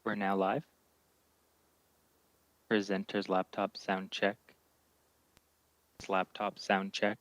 We're now live. Presenter's laptop sound check. Laptop sound check.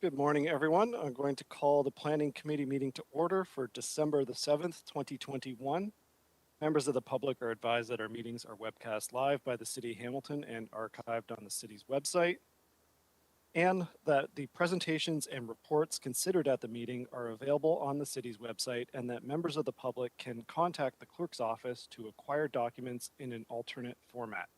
Good morning, everyone. I'm going to call the Planning Committee meeting to order for December the 7th, 2021. Members of the public are advised that our meetings are webcast live by the City of Hamilton and archived on the city's website, and that the presentations and reports considered at the meeting are available on the city's website, and that members of the public can contact the clerk's office to acquire documents in an alternate format.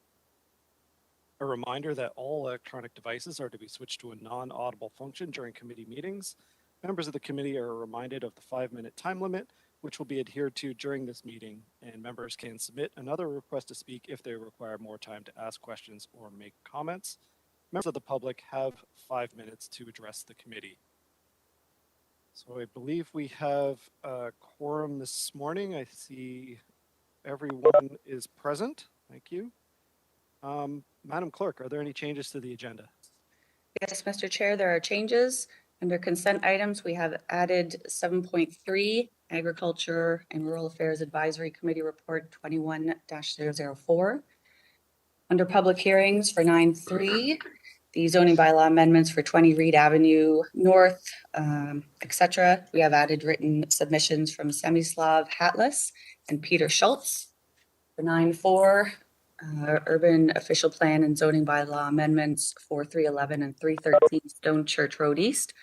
A reminder that all electronic devices are to be switched to a non-audible function during committee meetings. Members of the committee are reminded of the 5-minute time limit, which will be adhered to during this meeting, and members can submit another request to speak if they require more time to ask questions or make comments. Members of the public have 5 minutes to address the committee. So I believe we have a quorum this morning. I see everyone is present. Thank you. Madam Clerk, are there any changes to the agenda? Yes, Mr. Chair, there are changes. Under consent items, we have added 7.3 Agriculture and Rural Affairs Advisory Committee Report 21-004. Under public hearings for 9.3, the zoning bylaw amendments for 20 Reed Avenue North, etc. We have added written submissions from Semislav Hatless and Peter Schultz. For 9.4, urban official plan and zoning bylaw amendments for 311 and 313 Stone Church Road East.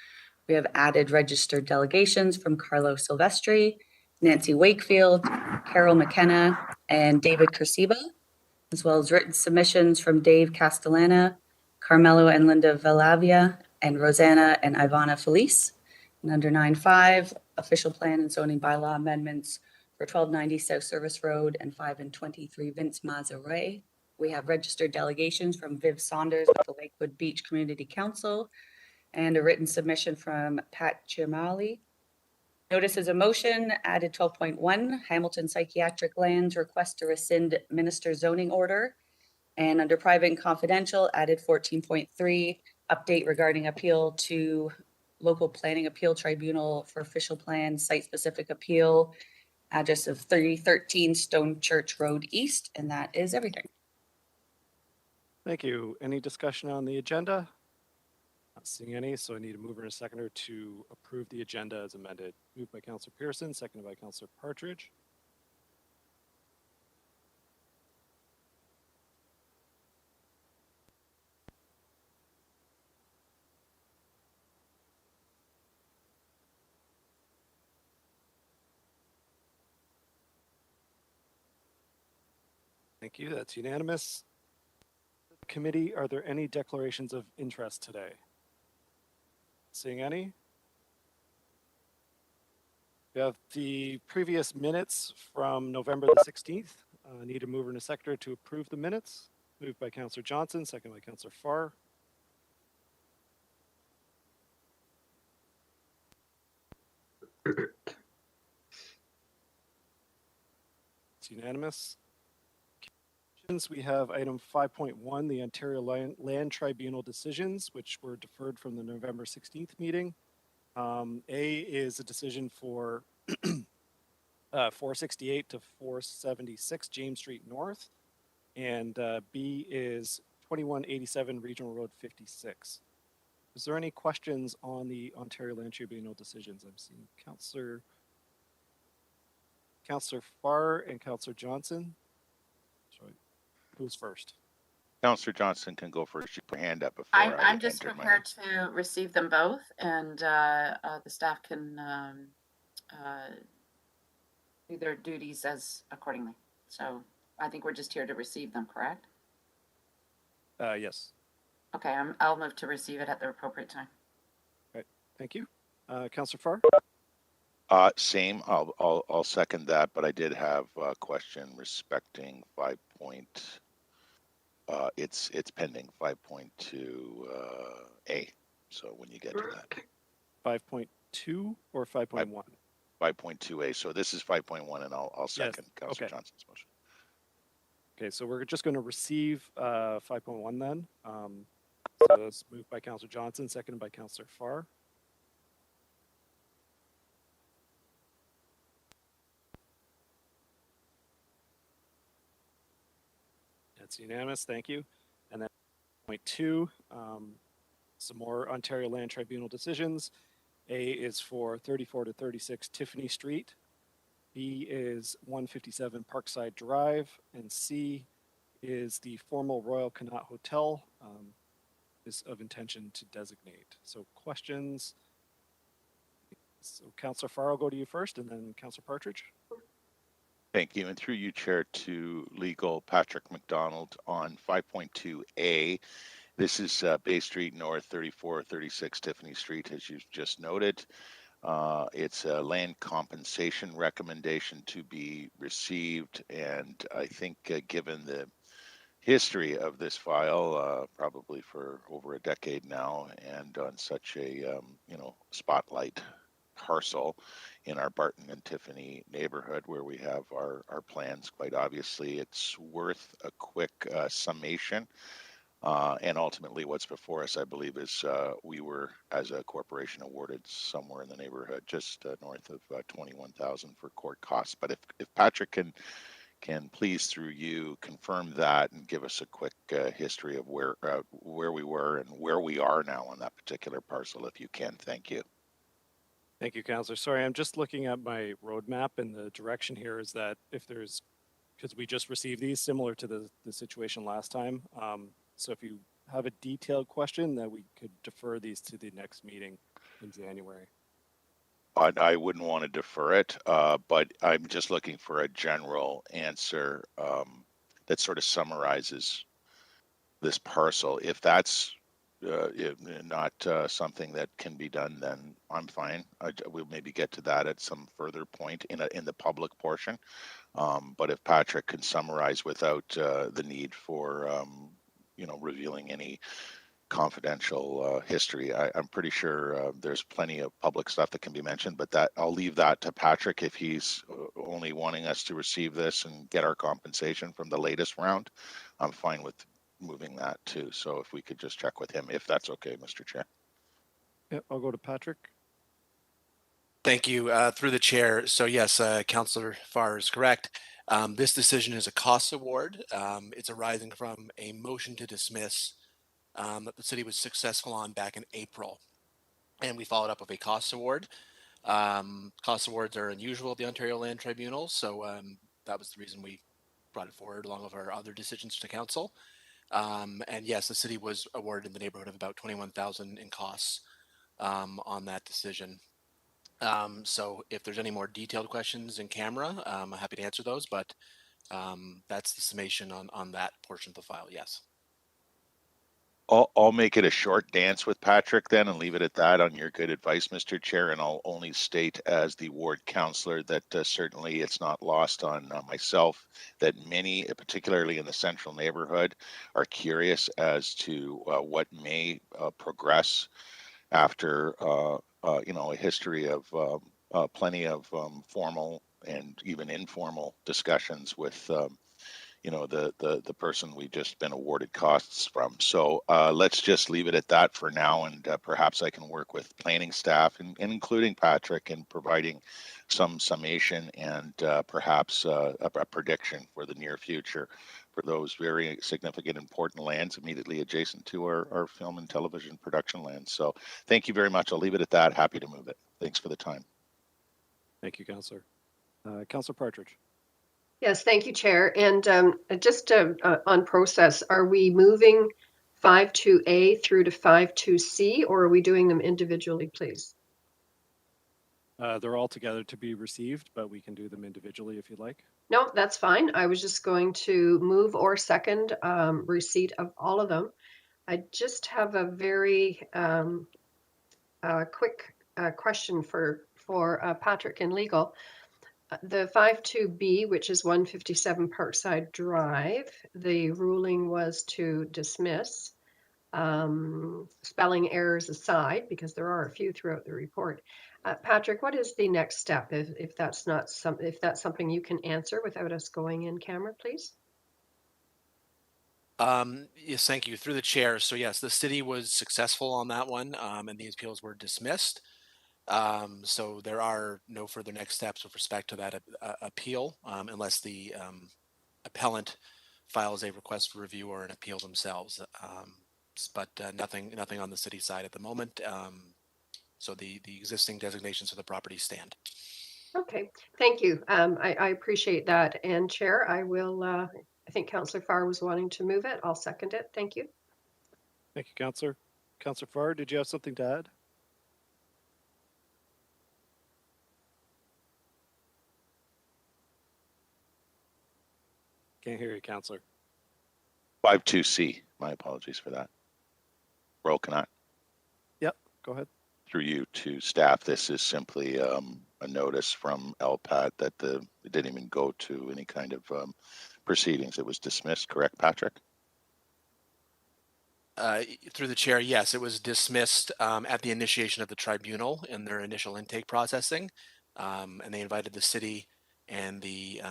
We have added registered delegations from Carlo Silvestri, Nancy Wakefield, Carol McKenna, and David Kursiba, as well as written submissions from Dave Castellana, Carmelo and Linda Velavia, and Rosanna and Ivana Felice. And under 9.5, official plan and zoning bylaw amendments for 1290 South Service Road and 5 and 23 Vince Mazaray. We have registered delegations from Viv Saunders with the Lakewood Beach Community Council and a written submission from Pat Chiamali. Notices of motion added 12.1, Hamilton Psychiatric Lands request to rescind minister zoning order. And under private and confidential added 14.3, update regarding appeal to local planning appeal tribunal for official plan site specific appeal, address of 313 Stone Church Road East, and that is everything. Thank you. Any discussion on the agenda? Not seeing any, so I need a mover and a seconder to approve the agenda as amended. Moved by Councillor Pearson, seconded by Councillor Partridge. Thank you. That's unanimous. Committee, are there any declarations of interest today? Seeing any? We have the previous minutes from November the 16th. Need a mover and a seconder to approve the minutes. Moved by Councillor Johnson, second by Councillor Farr. It's unanimous. We have item 5.1, the Ontario Land Tribunal decisions, which were deferred from the November 16th meeting. A is a decision for 468 to 476 James Street North, and B is 2187 Regional Road 56. Is there any questions on the Ontario Land Tribunal decisions? I'm seeing Councillor Farr and Councillor Johnson. Sorry, who's first? Councillor Johnson can go first. You put your hand up before I'm just prepared to receive them both, and the staff can do their duties as accordingly. So I think we're just here to receive them, correct? Yes. Okay, I'll move to receive it at the appropriate time. Right. Thank you. Councillor Farr? Same. I'll second that, but I did have a question respecting 5. It's pending 5.2 A. So when you get to that, 5.2 or 5.1? 5.2 A. So this is 5.1, and I'll second Councillor Johnson's motion. Okay, so we're just going to receive 5.1 then. So that's moved by Councillor Johnson, seconded by Councillor Farr. That's unanimous, thank you. And then 0.2, Some more Ontario Land Tribunal decisions. A is for 34 to 36 Tiffany Street. B is 157 Parkside Drive. And C is the formal Royal Connaught Hotel is of intention to designate. So questions? So Councillor Farr, I'll go to you first, and then Councillor Partridge. Thank you. And through you, Chair, to legal Patrick McDonald on 5.2A. This is Bay Street North, 3436 Tiffany Street, as you've just noted. It's a land compensation recommendation to be received. And I think given the history of this file, probably for over a decade now, and on such a spotlight parcel in our Barton and Tiffany neighborhood where we have our plans, quite obviously, it's worth a quick summation. And ultimately what's before us, I believe, is we were, as a corporation, awarded somewhere in the neighborhood just north of 21,000 for court costs. But if Patrick can please, through you, confirm that and give us a quick history of where we were and where we are now on that particular parcel, if you can. Thank you. Thank you, Councillor. Sorry, I'm just looking at my roadmap, and the direction here is that if there's, because we just received these similar to the situation last time. So if you have a detailed question, that we could defer these to the next meeting in January. I wouldn't want to defer it, but I'm just looking for a general answer that sort of summarizes this parcel. If that's not something that can be done, then I'm fine. We'll maybe get to that at some further point in the public portion. But if Patrick can summarize without the need for revealing any confidential history, I'm pretty sure there's plenty of public stuff that can be mentioned, but that I'll leave that to Patrick. If he's only wanting us to receive this and get our compensation from the latest round, I'm fine with moving that too. So if we could just check with him, if that's okay, Mr. Chair. Yeah, I'll go to Patrick. Thank you. Through the chair. So yes, Councillor Farr is correct. This decision is a cost award. It's arising from a motion to dismiss that the city was successful on back in April. And we followed up with a cost award. Cost awards are unusual at the Ontario Land Tribunal. So that was the reason we brought it forward along with our other decisions to council. And yes, the city was awarded in the neighborhood of about 21,000 in costs on that decision. So if there's any more detailed questions in camera, I'm happy to answer those, but that's the summation on that portion of the file, yes. I'll make it a short dance with Patrick then and leave it at that on your good advice, Mr. Chair. And I'll only state as the ward councillor that certainly it's not lost on myself that many, particularly in the central neighborhood, are curious as to what may progress after a history of plenty of formal and even informal discussions with the person we've just been awarded costs from. So let's just leave it at that for now, and perhaps I can work with planning staff and including Patrick in providing some summation and perhaps a prediction for the near future for those very significant, important lands immediately adjacent to our film and television production lands. So thank you very much. I'll leave it at that. Happy to move it. Thanks for the time. Thank you, Councillor. Councillor Partridge. Yes, thank you, Chair. And just on process, are we moving 5.2A through to 5.2C, or are we doing them individually, please? They're all together to be received, but we can do them individually if you'd like. No, that's fine. I was just going to move or second receipt of all of them. I just have a very quick question for Patrick in legal. The 5.2B, which is 157 Parkside Drive, the ruling was to dismiss, spelling errors aside, because there are a few throughout the report. Patrick, what is the next step if that's not if that's something you can answer without us going in camera, please? Yes, thank you. Through the chair. So yes, the city was successful on that one, and the appeals were dismissed. So there are no further next steps with respect to that appeal, unless the appellant files a request for review or an appeal themselves. but nothing on the city side at the moment. So the existing designations for the property stand. Okay, thank you. I appreciate that. And Chair, I will, I think Councillor Farr was wanting to move it. I'll second it. Thank you. Thank you, Counselor. Counselor Farr, did you have something to add? Can't hear you, Counselor. 52C, my apologies for that. Royal Canuck. Yep, go ahead. Through you to staff, this is simply a notice from LPAT that it didn't even go to any kind of proceedings. It was dismissed, correct, Patrick? Through the chair, yes, it was dismissed at the initiation of the tribunal in their initial intake processing, and they invited the city and the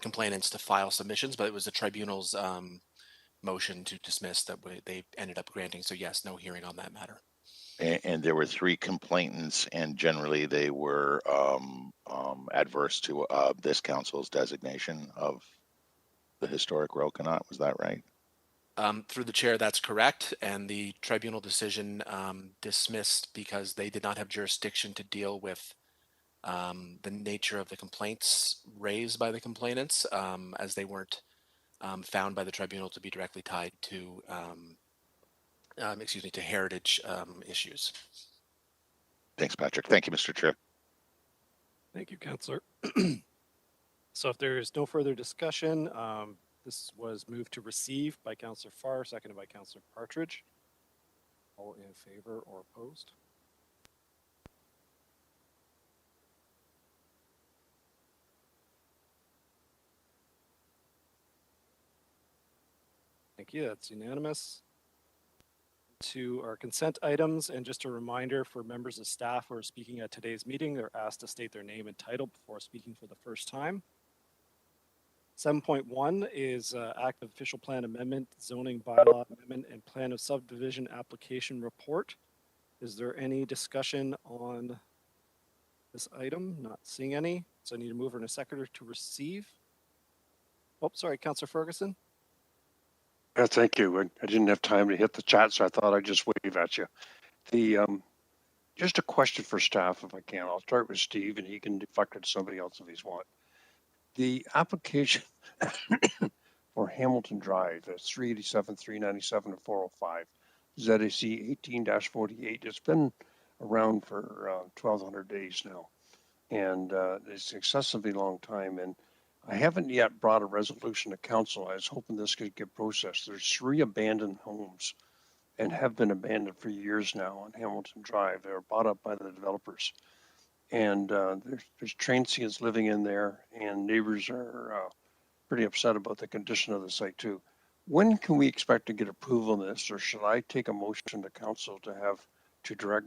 complainants to file submissions, but it was the tribunal's motion to dismiss that they ended up granting. So yes, no hearing on that matter. And there were 3 complainants, and generally they were adverse to this council's designation of the historic Royal Canuck. Was that right? Through the chair, that's correct. And the tribunal decision dismissed because they did not have jurisdiction to deal with the nature of the complaints raised by the complainants, as they weren't found by the tribunal to be directly tied to, to heritage issues. Thanks, Patrick. Thank you, Mr. Chair. Thank you, Counselor. So if there is no further discussion, this was moved to receive by Counselor Farr, seconded by Counselor Partridge. All in favor or opposed? Thank you. That's unanimous. To our consent items, and just a reminder for members of staff who are speaking at today's meeting, they're asked to state their name and title before speaking for the first time. 7.1 is Act of Official Plan Amendment, Zoning Bylaw Amendment, and Plan of Subdivision Application Report. Is there any discussion on this item? Not seeing any, so I need a mover and a seconder to receive. Oh, sorry, Councillor Ferguson. Yeah, thank you. I didn't have time to hit the chat, so I thought I'd just wave at you. Just a question for staff, if I can. I'll start with Steve, and he can deflect it to somebody else if he's want. The application for Hamilton Drive, that's 387, 397, and 405, ZAC 18-48. It's been around for 1,200 days now, and it's an excessively long time. And I haven't yet brought a resolution to council. I was hoping this could get processed. There's 3 abandoned homes and have been abandoned for years now on Hamilton Drive. They were bought up by the developers. And there's transients living in there, and neighbors are pretty upset about the condition of the site too. When can we expect to get approval on this, or should I take a motion to council to direct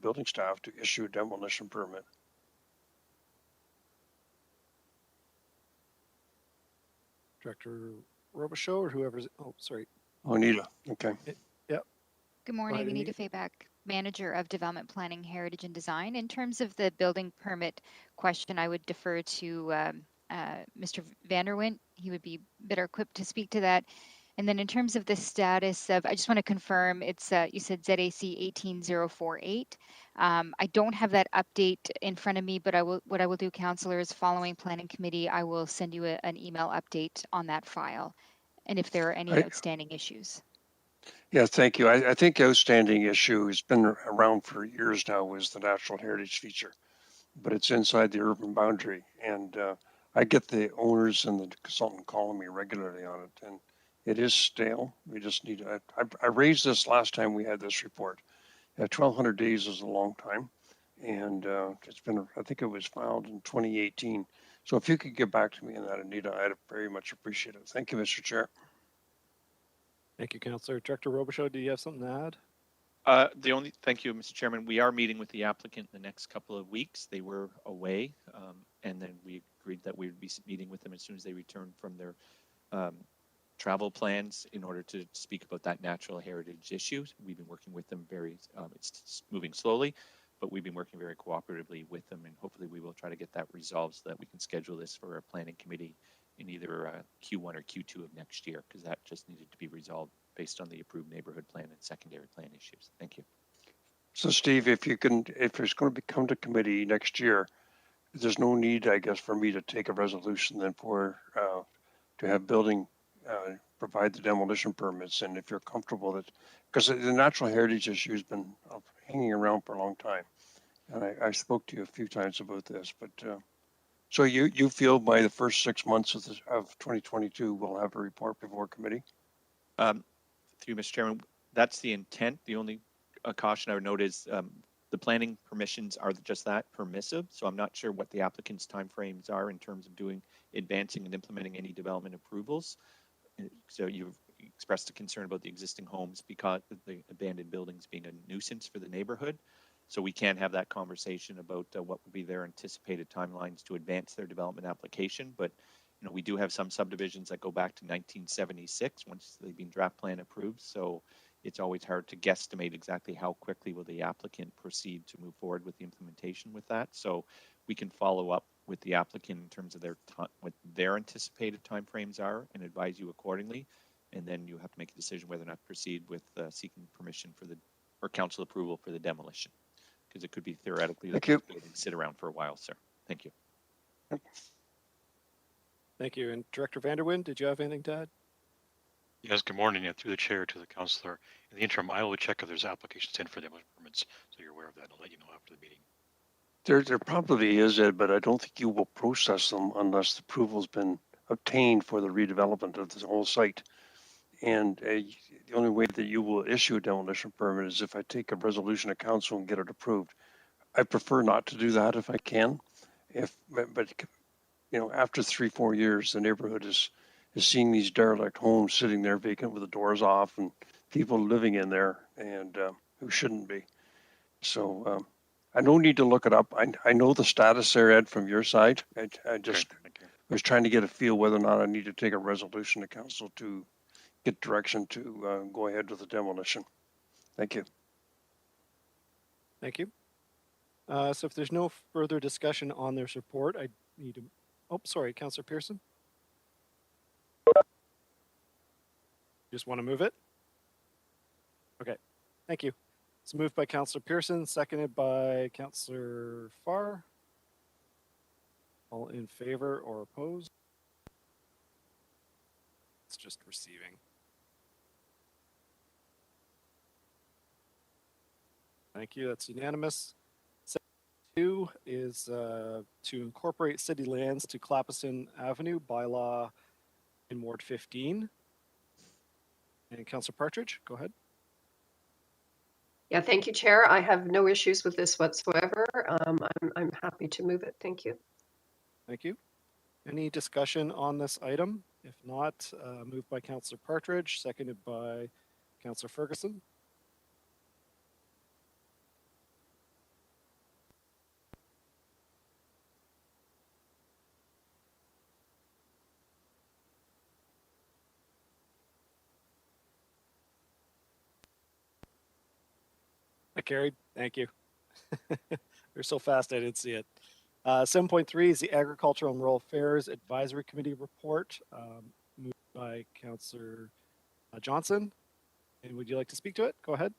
building staff to issue a demolition permit? Director Robichaud or whoever's, oh, sorry. Anita, okay. Yep. Good morning, ahead, Anita Fayback, Manager of Development Planning, Heritage and Design. In terms of the building permit question, I would defer to Mr. Vanderwint. He would be better equipped to speak to that. And then in terms of the status of, I just want to confirm, it's you said ZAC 18048. I don't have that update in front of me, but what I will do, councillors, following planning committee, I will send you an email update on that file, and if there are any outstanding issues. Yeah, thank you. I think the outstanding issue has been around for years now was the natural heritage feature, but it's inside the urban boundary. And I get the owners and the consultant calling me regularly on it, and it is stale. We just need to, I raised this last time we had this report. 1,200 days is a long time. And it's been, I think it was filed in 2018. So if you could get back to me on that, Anita, I'd very much appreciate it. Thank you, Mr. Chair. Thank you, Councillor. Director Robichaud, do you have something to add? Thank you, Mr. Chairman. We are meeting with the applicant in the next couple of weeks. They were away, and then we agreed that we would be meeting with them as soon as they return from their travel plans in order to speak about that natural heritage issue. We've been working with them it's moving slowly, but we've been working very cooperatively with them, and hopefully we will try to get that resolved so that we can schedule this for a planning committee in either Q1 or Q2 of next year, because that just needed to be resolved based on the approved neighborhood plan and secondary plan issues. Thank you. So Steve, if it's going to come to committee next year, there's no need, I guess, for me to take a resolution then to have building provide the demolition permits. And if you're comfortable that, because the natural heritage issue has been hanging around for a long time. And I spoke to you a few times about this, but so you feel by the first 6 months of 2022, we'll have a report before committee? Through Mr. Chairman, that's the intent. The only caution I would note is the planning permissions are just that, permissive. So I'm not sure what the applicant's timeframes are in terms of advancing and implementing any development approvals. So you've expressed a concern about the existing homes because of the abandoned buildings being a nuisance for the neighborhood. So we can have that conversation about what would be their anticipated timelines to advance their development application. But we do have some subdivisions that go back to 1976 once they've been draft plan approved. So it's always hard to guesstimate exactly how quickly will the applicant proceed to move forward with the implementation with that. So we can follow up with the applicant in terms of what their anticipated timeframes are and advise you accordingly. And then you have to make a decision whether or not to proceed with seeking permission or council approval for the demolition. Because it could be theoretically that those buildings sit around for a while, sir. Thank you. Thank you. And Director Vanderwind, did you have anything to add? Yes, good morning. Through the chair to the councillor. In the interim, I will check if there's applications in for demolition permits, so you're aware of that. I'll let you know after the meeting. There probably is, Ed, but I don't think you will process them unless the approval's been obtained for the redevelopment of the whole site. And the only way that you will issue a demolition permit is if I take a resolution to council and get it approved. I prefer not to do that if I can. But after 3-4 years, the neighborhood is seeing these derelict homes sitting there vacant with the doors off and people living in there and who shouldn't be. So I don't need to look it up. I know the status there, Ed, from your side. I just was trying to get a feel whether or not I need to take a resolution to council to get direction to go ahead with the demolition. Thank you. Thank you. So if there's no further discussion on this report, I need to, sorry, Councillor Pearson. Just want to move it? Okay, thank you. It's moved by Councillor Pearson, seconded by Councillor Farr. All in favor or opposed? It's just receiving. Thank you, that's unanimous. 2 is to incorporate city lands to Clapperson Avenue bylaw in Ward 15. And Councillor Partridge, go ahead. Yeah, thank you, Chair. I have no issues with this whatsoever. I'm happy to move it. Thank you. Thank you. Any discussion on this item? If not, moved by Councillor Partridge, seconded by Councillor Ferguson. Carried. Thank you. You're so fast, I didn't see it. 7.3 is the Agricultural and Rural Affairs Advisory Committee report, moved by Councillor Johnson. And would you like to speak to it? Go ahead.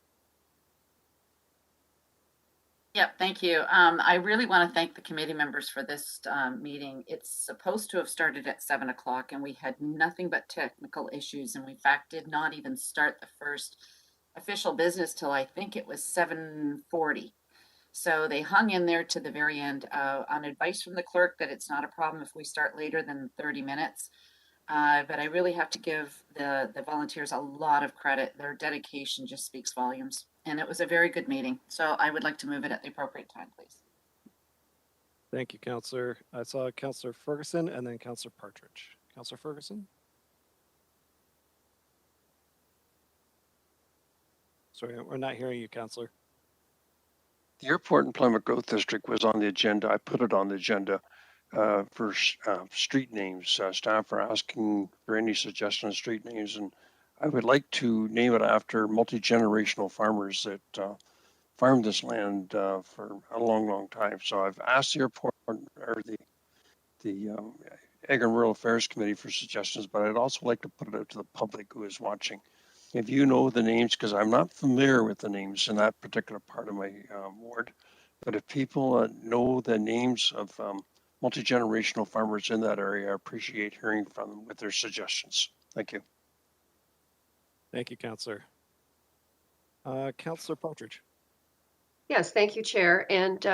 Yep, thank you. I really want to thank the committee members for this meeting. It's supposed to have started at 7 o'clock and we had nothing but technical issues, and we in fact did not even start the first official business till I think it was 7:40. So they hung in there to the very end on advice from the clerk that it's not a problem if we start later than 30 minutes. But I really have to give the volunteers a lot of credit. Their dedication just speaks volumes. And it was a very good meeting. So I would like to move it at the appropriate time, please. Thank you, Councillor. I saw Councillor Ferguson and then Councillor Partridge. Councillor Ferguson? Sorry, we're not hearing you, Councillor. The Airport Employment Growth District was on the agenda. I put it on the agenda for street names. Staff are asking for any suggestion of street names, and I would like to name it after multi-generational farmers that farmed this land for a long, long time. So I've asked the airport or the Ag and Rural Affairs Committee for suggestions, but I'd also like to put it out to the public who is watching. if you know the names, because I'm not familiar with the names in that particular part of my ward, but if people know the names of multi-generational farmers in that area, I appreciate hearing from them with their suggestions. Thank you. Thank you, Councillor. Councillor Partridge. Yes, thank you, Chair. And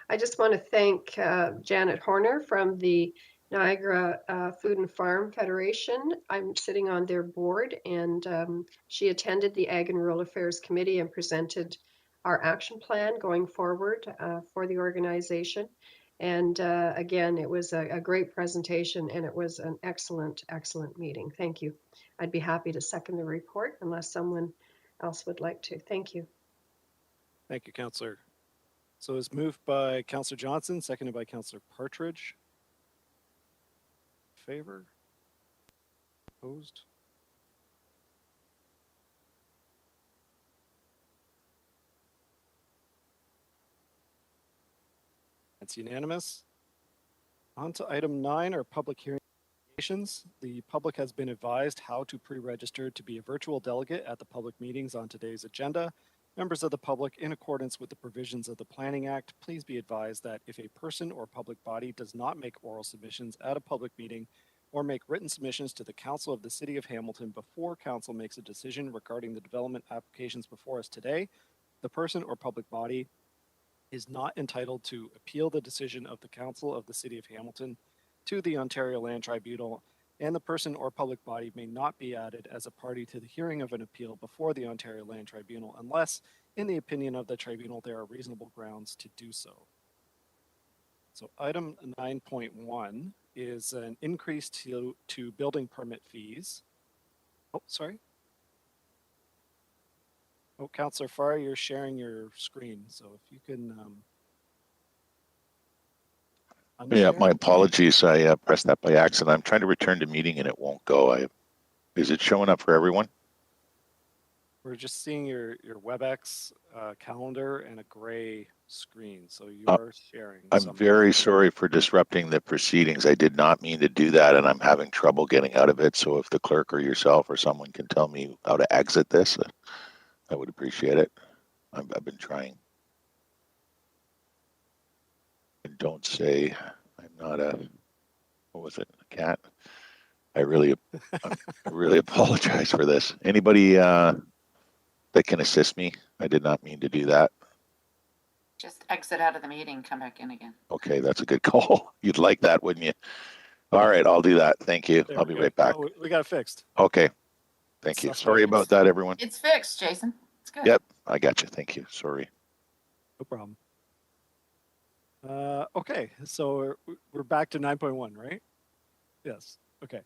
I just want to thank Janet Horner from the Niagara Food and Farm Federation. I'm sitting on their board, and she attended the Ag and Rural Affairs Committee and presented our action plan going forward for the organization. And again, it was a great presentation, and it was an excellent, excellent meeting. Thank you. I'd be happy to second the report unless someone else would like to. Thank you. Thank you, Councillor. So it's moved by Councillor Johnson, seconded by Councillor Partridge. Favor? Opposed? It's unanimous. On to item 9, our public hearing. The public has been advised how to pre-register to be a virtual delegate at the public meetings on today's agenda. Members of the public, in accordance with the provisions of the Planning Act, please be advised that if a person or public body does not make oral submissions at a public meeting or make written submissions to the Council of the City of Hamilton before Council makes a decision regarding the development applications before us today, the person or public body is not entitled to appeal the decision of the Council of the City of Hamilton to the Ontario Land Tribunal, and the person or public body may not be added as a party to the hearing of an appeal before the Ontario Land Tribunal unless, in the opinion of the tribunal, there are reasonable grounds to do so. So item 9.1 is an increase to building permit fees. Oh, sorry. Oh, Councillor Farr, you're sharing your screen, so if you can Yeah, unshare. my apologies. I pressed that by accident. I'm trying to return to meeting and it won't go. Is it showing up for everyone? We're just seeing your WebEx calendar and a gray screen, so you're sharing. I'm something. very sorry for disrupting the proceedings. I did not mean to do that, and I'm having trouble getting out of it. So if the clerk or yourself or someone can tell me how to exit this, I would appreciate it. I've been trying. And don't say I'm not what was it, a cat? I really apologize for this. Anybody that can assist me? I did not mean to do that. Just exit out of the meeting, come back in again. Okay, that's a good call. You'd like that, wouldn't you? All right, I'll do that. Thank you. There I'll we be go. right back. Oh, we got it fixed. Okay. Thank you. Sorry about that, everyone. It's fixed, Jason. It's good. Yep, I got you. Thank you. Sorry. No problem. Okay, so we're back to 9.1, right? Yes. Okay.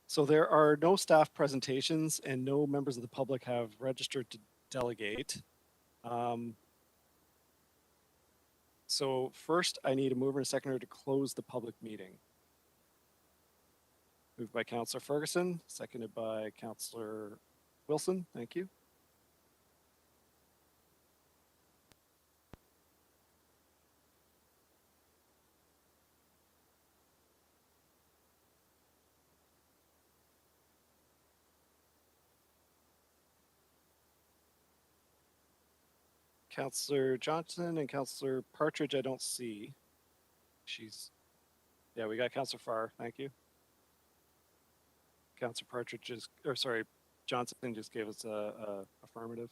So there are no staff presentations and no members of the public have registered to delegate. So first, I need a mover and a seconder to close the public meeting. Moved by Councillor Ferguson, seconded by Councillor Wilson. Thank you. Councillor Johnson and Councillor Partridge, I don't see. Yeah, we got Councillor Farr. Thank you. Councillor Partridge Johnson just gave us a affirmative.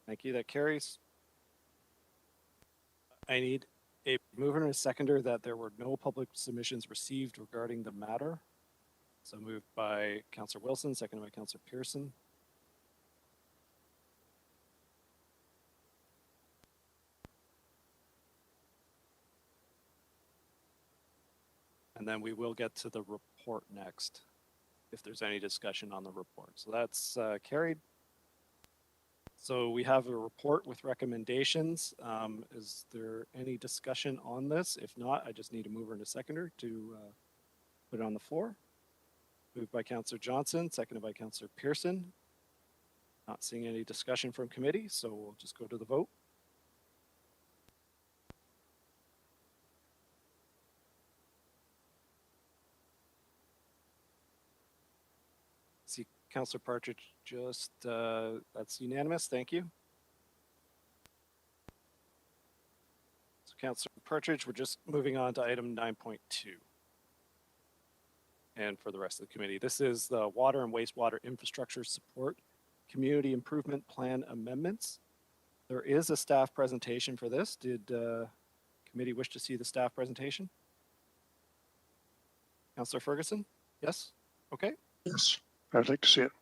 Thank you. That carries. I need a mover and a seconder that there were no public submissions received regarding the matter. So moved by Councillor Wilson, seconded by Councillor Pearson. And then we will get to the report next, if there's any discussion on the report. So that's carried. So we have a report with recommendations. Is there any discussion on this? If not, I just need a mover and a seconder to put it on the floor. Moved by Councillor Johnson, seconded by Councillor Pearson. Not seeing any discussion from committee, so we'll just go to the vote. Councillor Partridge, just, that's unanimous. Thank you. So Councillor Partridge, we're just moving on to item 9.2. And for the rest of the committee, this is the water and wastewater infrastructure support community improvement plan amendments. There is a staff presentation for this. Did committee wish to see the staff presentation? Councillor Ferguson? Yes? Okay. Yes, I'd like to see it.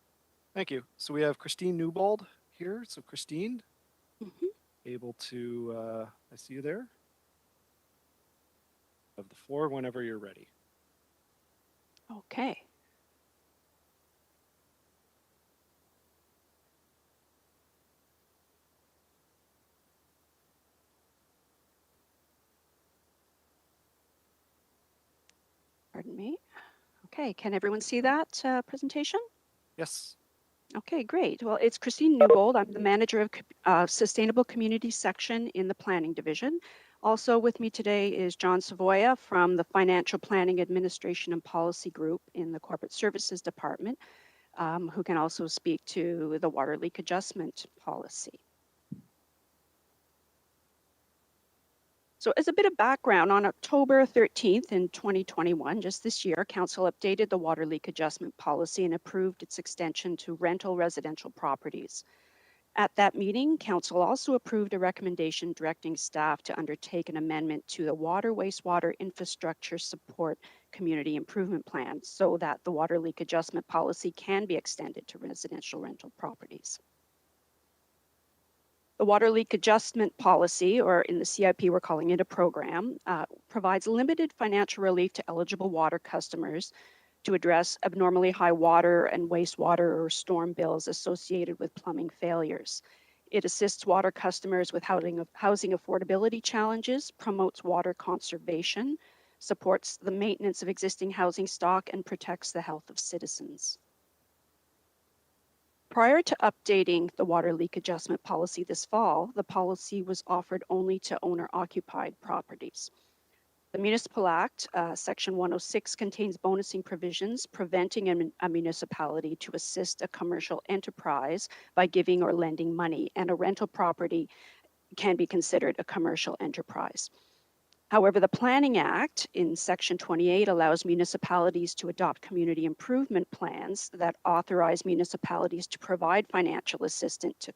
Thank you. So we have Christine Newbold here. So Christine, Mhm. able to, I see you there. Have the floor whenever you're ready. Okay. Pardon me. Okay, can everyone see that presentation? Yes. Okay, great. Well, it's Christine Newbold. I'm the manager of Sustainable Community section in the Planning Division. Also with me today is John Savoya from the Financial Planning Administration and Policy Group in the Corporate Services Department, who can also speak to the water leak adjustment policy. So as a bit of background, on October 13th in 2021, just this year, Council updated the water leak adjustment policy and approved its extension to rental residential properties. At that meeting, Council also approved a recommendation directing staff to undertake an amendment to the water wastewater infrastructure support community improvement plan so that the water leak adjustment policy can be extended to residential rental properties. The water leak adjustment policy, or in the CIP, we're calling it a program, provides limited financial relief to eligible water customers to address abnormally high water and wastewater or storm bills associated with plumbing failures. It assists water customers with housing affordability challenges, promotes water conservation, supports the maintenance of existing housing stock, and protects the health of citizens. Prior to updating the water leak adjustment policy this fall, the policy was offered only to owner-occupied properties. The Municipal Act, Section 106, contains bonusing provisions preventing a municipality to assist a commercial enterprise by giving or lending money, and a rental property can be considered a commercial enterprise. However, the Planning Act in Section 28 allows municipalities to adopt community improvement plans that authorize municipalities to provide financial assistance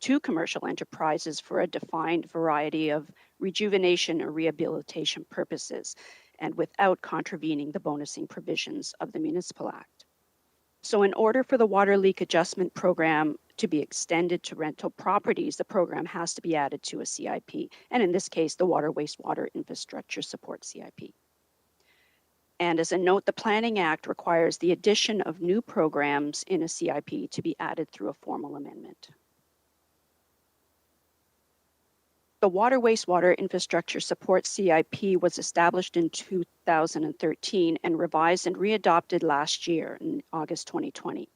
to commercial enterprises for a defined variety of rejuvenation or rehabilitation purposes, and without contravening the bonusing provisions of the Municipal Act. So in order for the water leak adjustment program to be extended to rental properties, the program has to be added to a CIP, and in this case, the Water Wastewater Infrastructure Support CIP. And as a note, the Planning Act requires the addition of new programs in a CIP to be added through a formal amendment. The Water Wastewater Infrastructure Support CIP was established in 2013 and revised and readopted last year in August 2020.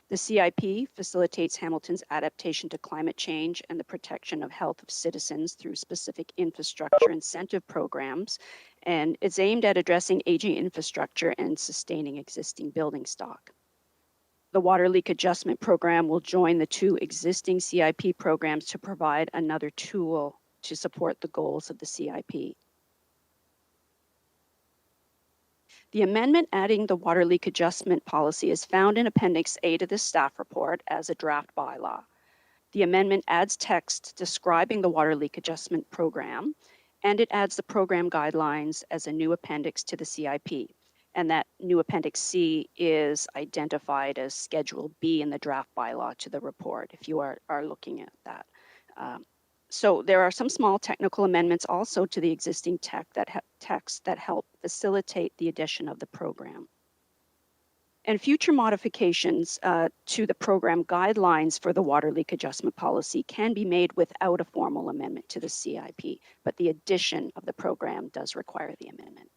The CIP facilitates Hamilton's adaptation to climate change and the protection of health of citizens through specific infrastructure incentive programs, and it's aimed at addressing aging infrastructure and sustaining existing building stock. The Water Leak Adjustment Program will join the two existing CIP programs to provide another tool to support the goals of the CIP. The amendment adding the water leak adjustment policy is found in Appendix A to the staff report as a draft bylaw. The amendment adds text describing the water leak adjustment program, and it adds the program guidelines as a new appendix to the CIP. And that new Appendix C is identified as Schedule B in the draft bylaw to the report, if you are looking at that. So there are some small technical amendments also to the existing text that help facilitate the addition of the program. And future modifications to the program guidelines for the water leak adjustment policy can be made without a formal amendment to the CIP, but the addition of the program does require the amendment.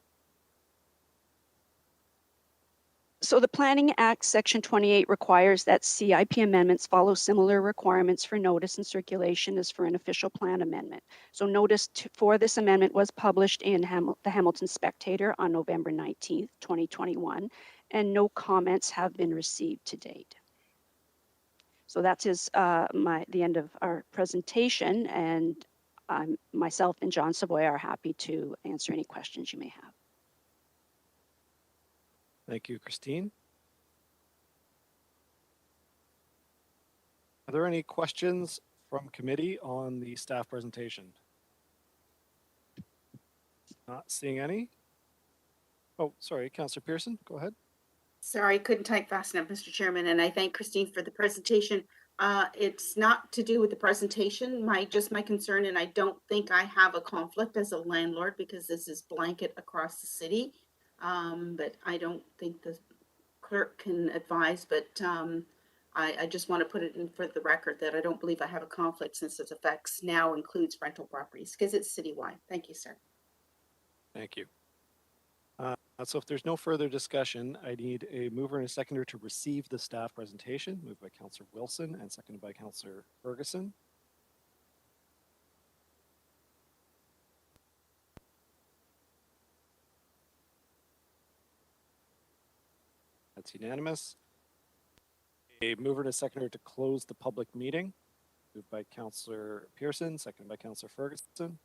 So the Planning Act Section 28 requires that CIP amendments follow similar requirements for notice and circulation as for an official plan amendment. So notice for this amendment was published in the Hamilton Spectator on November 19th, 2021, and no comments have been received to date. So that is the end of our presentation, and myself and John Savoy are happy to answer any questions you may have. Thank you, Christine. Are there any questions from committee on the staff presentation? Not seeing any. Oh, sorry, Councillor Pearson, go ahead. Sorry, I couldn't type fast enough, Mr. Chairman, and I thank Christine for the presentation. It's not to do with the presentation, my concern, and I don't think I have a conflict as a landlord because this is blanket across the city. But I don't think the clerk can advise, but I just want to put it in for the record that I don't believe I have a conflict since its effects now includes rental properties because it's citywide. Thank you, sir. Thank you. So if there's no further discussion, I need a mover and a seconder to receive the staff presentation, moved by Councillor Wilson and seconded by Councillor Ferguson. That's unanimous. A mover and a seconder to close the public meeting, moved by Councillor Pearson, seconded by Councillor Ferguson.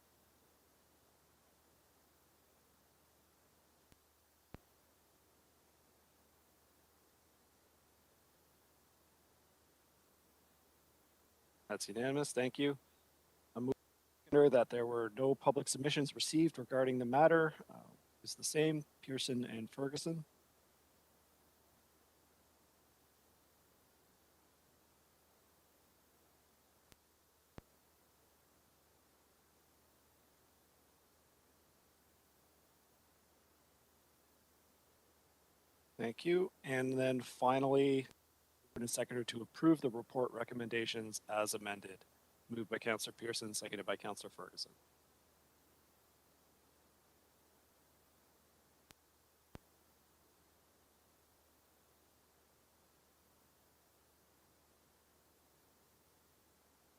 That's unanimous. Thank you. A mover that there were no public submissions received regarding the matter is the same, Pearson and Ferguson. Thank you. And then finally, a seconder to approve the report recommendations as amended. Moved by Councillor Pearson, seconded by Councillor Ferguson.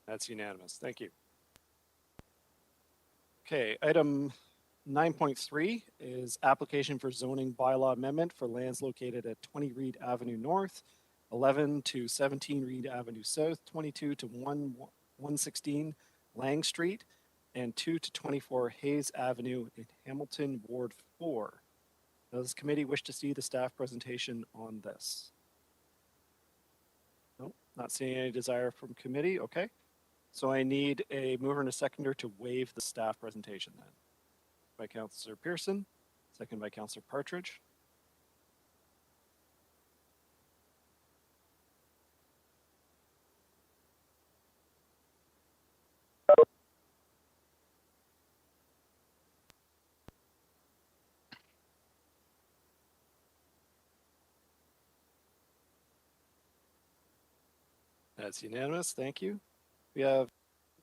That's unanimous. Thank you. Okay, item 9.3 is application for zoning bylaw amendment for lands located at 20 Reed Avenue North, 11 to 17 Reed Avenue South, 22 to 116 Lang Street, and 2 to 24 Hayes Avenue in Hamilton, Ward 4. Does this committee wish to see the staff presentation on this? No, not seeing any desire from committee. Okay. So I need a mover and a seconder to waive the staff presentation then. By Councillor Pearson, second by Councillor Partridge. That's unanimous. Thank you. We have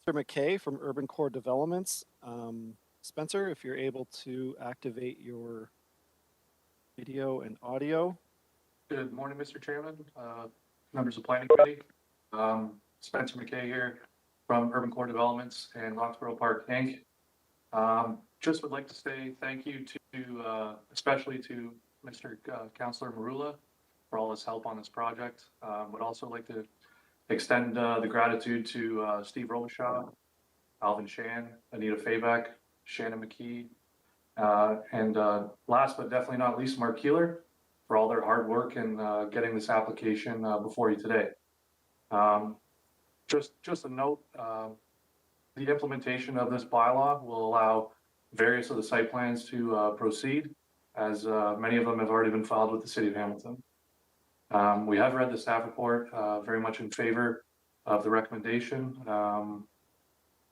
Spencer McKay from Urban Core Developments. Spencer, if you're able to activate your video and audio. Good morning, Mr. Chairman, members of Planning Committee. Spencer McKay here from Urban Core Developments and Roxborough Park, Inc. Just would like to say thank you to, especially to Mr. Councillor Marula for all his help on this project. Would also like to extend the gratitude to Steve Robichaud, Alvin Shan, Anita Fayback, Shannon McKee, and last but definitely not least, Mark Keeler, for all their hard work in getting this application before you today. Just a note, the implementation of this bylaw will allow various of the site plans to proceed, as many of them have already been filed with the City of Hamilton. We have read the staff report, very much in favor of the recommendation.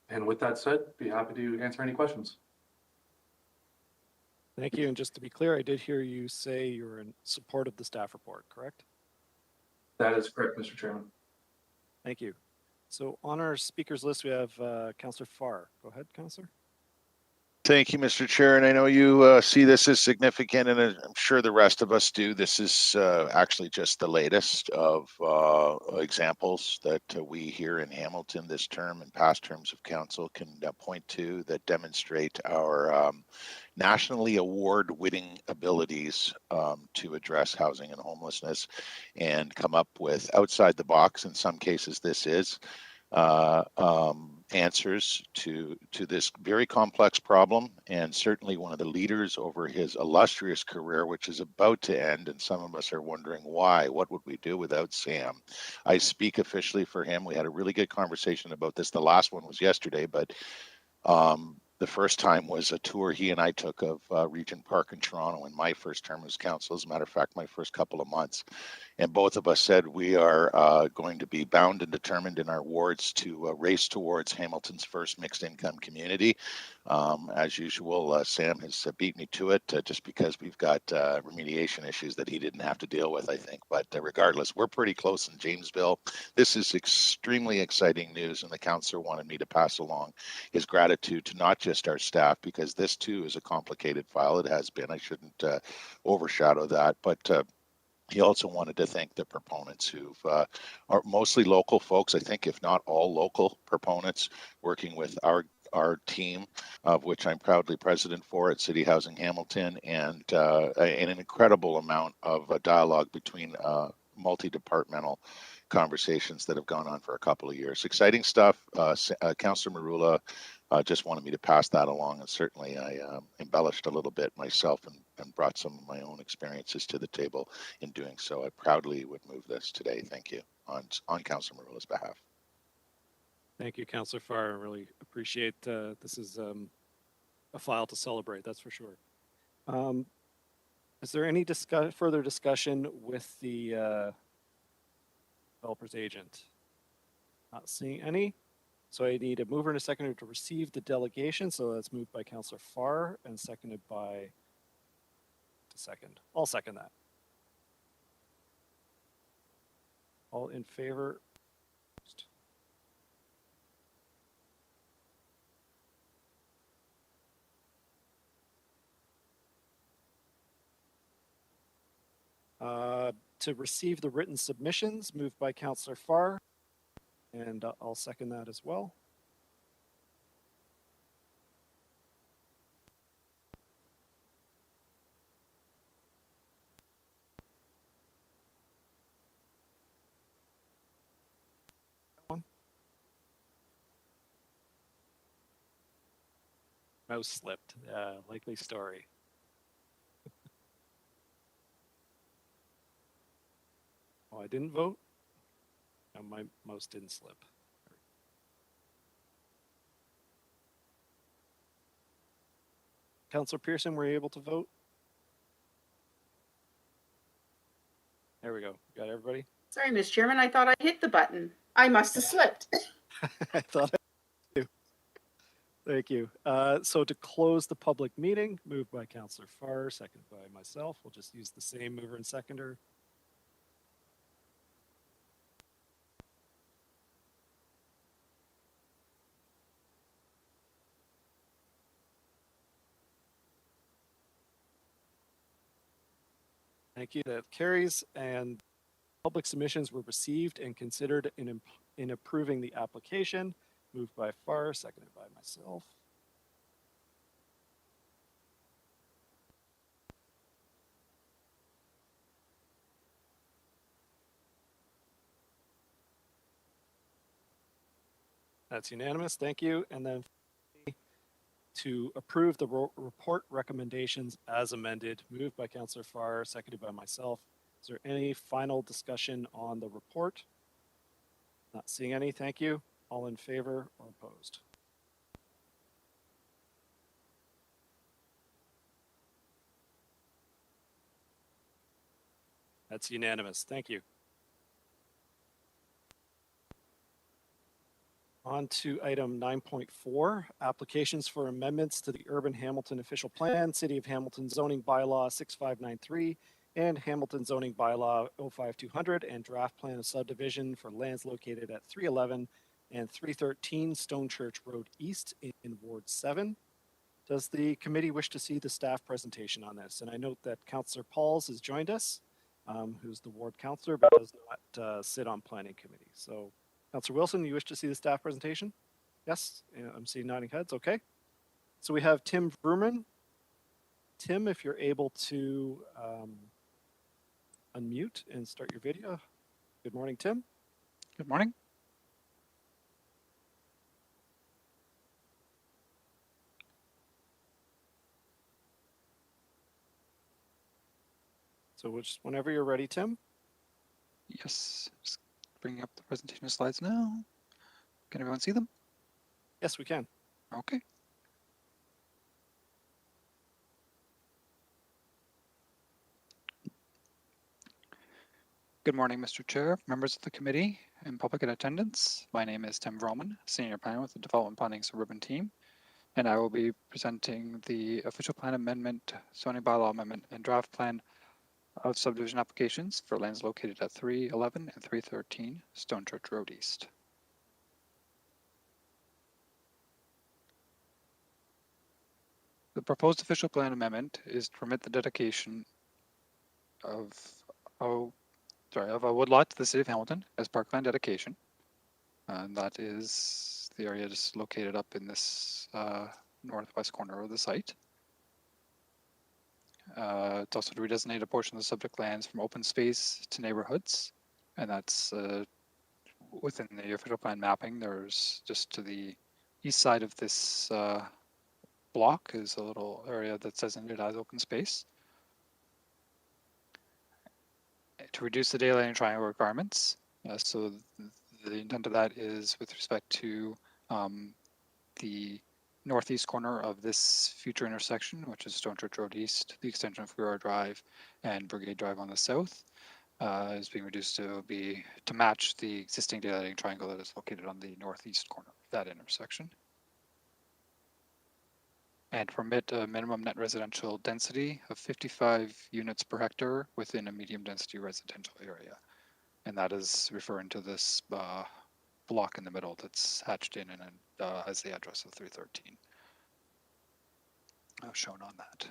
And with that said, be happy to answer any questions. Thank you. And just to be clear, I did hear you say you're in support of the staff report, correct? That is correct, Mr. Chairman. Thank you. So on our speakers list, we have Councillor Farr. Go ahead, Councillor. Thank you, Mr. Chair. And I know you see this as significant, and I'm sure the rest of us do. This is actually just the latest of examples that we here in Hamilton this term and past terms of council can point to that demonstrate our nationally award-winning abilities to address housing and homelessness and come up with outside the box, in some cases this is, answers to this very complex problem, and certainly one of the leaders over his illustrious career, which is about to end, and some of us are wondering why. What would we do without Sam? I speak officially for him. We had a really good conversation about this. The last one was yesterday, but the first time was a tour he and I took of Regent Park in Toronto in my first term as council. As a matter of fact, my first couple of months. And both of us said we are going to be bound and determined in our wards to race towards Hamilton's first mixed income community. As usual, Sam has beat me to it just because we've got remediation issues that he didn't have to deal with, I think. But regardless, we're pretty close in Jamesville. This is extremely exciting news, and the councillor wanted me to pass along his gratitude to not just our staff, because this too is a complicated file. It has been. I shouldn't overshadow that, but he also wanted to thank the proponents who are mostly local folks, I think, if not all local proponents, working with our team, of which I'm proudly president for at City Housing Hamilton, and an incredible amount of dialogue between multi-departmental conversations that have gone on for a couple of years. Exciting stuff. Councillor Marula just wanted me to pass that along, and certainly I embellished a little bit myself and brought some of my own experiences to the table in doing so. I proudly would move this today. Thank you on Councillor Marula's behalf. Thank you, Councillor Farr. I really appreciate this is a file to celebrate, that's for sure. Is there any further discussion with the developer's agent? Not seeing any. So I need a mover and a seconder to receive the delegation. So that's moved by Councillor Farr and seconded by I'll second that. All in favor? To receive the written submissions, moved by Councillor Farr, and I'll second that as well. Mouse slipped. Likely story. Oh, I didn't vote? No, my mouse didn't slip. Councillor Pearson, were you able to vote? There we go. Got everybody? Sorry, Mr. Chairman, I thought I hit the button. I must have slipped. I thought I did. Thank you. So to close the public meeting, moved by Councillor Farr, seconded by myself. We'll just use the same mover and seconder. Thank you. That carries, and public submissions were received and considered in approving the application. Moved by Farr, seconded by myself. That's unanimous. Thank you. And then to approve the report recommendations as amended, moved by Councillor Farr, seconded by myself. Is there any final discussion on the report? Not seeing any. Thank you. All in favor or opposed? That's unanimous. Thank you. On to item 9.4, applications for amendments to the Urban Hamilton Official Plan, City of Hamilton Zoning Bylaw 6593, and Hamilton Zoning Bylaw 05200, and draft plan of subdivision for lands located at 311 and 313 Stone Church Road East in Ward 7. Does the committee wish to see the staff presentation on this? And I note that Councillor Pauls has joined us, who's the ward councillor, but does not sit on planning committee. So Councillor Wilson, you wish to see the staff presentation? Yes, yeah, I'm seeing nodding heads. Okay. So we have Tim Verman. Tim, if you're able to unmute and start your video. Good morning, Tim. Good morning. So just whenever you're ready, Tim. Yes, just bringing up the presentation slides now. Can everyone see them? Yes, we can. Okay. Good morning, Mr. Chair, members of the committee, and public in attendance. My name is Tim Vroman, Senior Planner with the Development Planning Suburban Team, and I will be presenting the official plan amendment, zoning bylaw amendment, and draft plan of subdivision applications for lands located at 311 and 313 Stone Church Road East. The proposed official plan amendment is to permit the dedication of a woodlot to the City of Hamilton as parkland dedication. And that is the area just located up in this northwest corner of the site. It's also to redesignate a portion of the subject lands from open space to neighborhoods, and that's within the official plan mapping. There's just to the east side of this block is a little area that's designated as open space. To reduce the daylighting triangle requirements, so the intent of that is with respect to the northeast corner of this future intersection, which is Stone Church Road East, the extension of Guerrero Drive and Brigade Drive on the south, is being reduced to match the existing daylighting triangle that is located on the northeast corner of that intersection. And permit a minimum net residential density of 55 units per hectare within a medium density residential area. And that is referring to this block in the middle that's hatched in and as the address of 313 shown on that.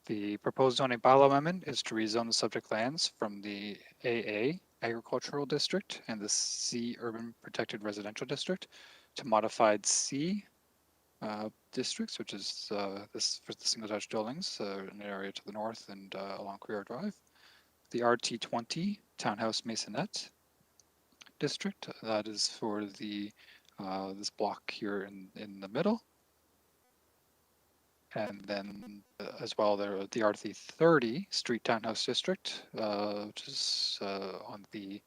The proposed zoning bylaw amendment is to rezone the subject lands from the AA agricultural district and the C urban protected residential district to modified C districts, which is this for the single detached buildings, an area to the north and along Guerrero Drive. The RT20 Townhouse Masonette district, that is for the this block here in the middle. And then as well there the RT30 Street Townhouse District, which is on the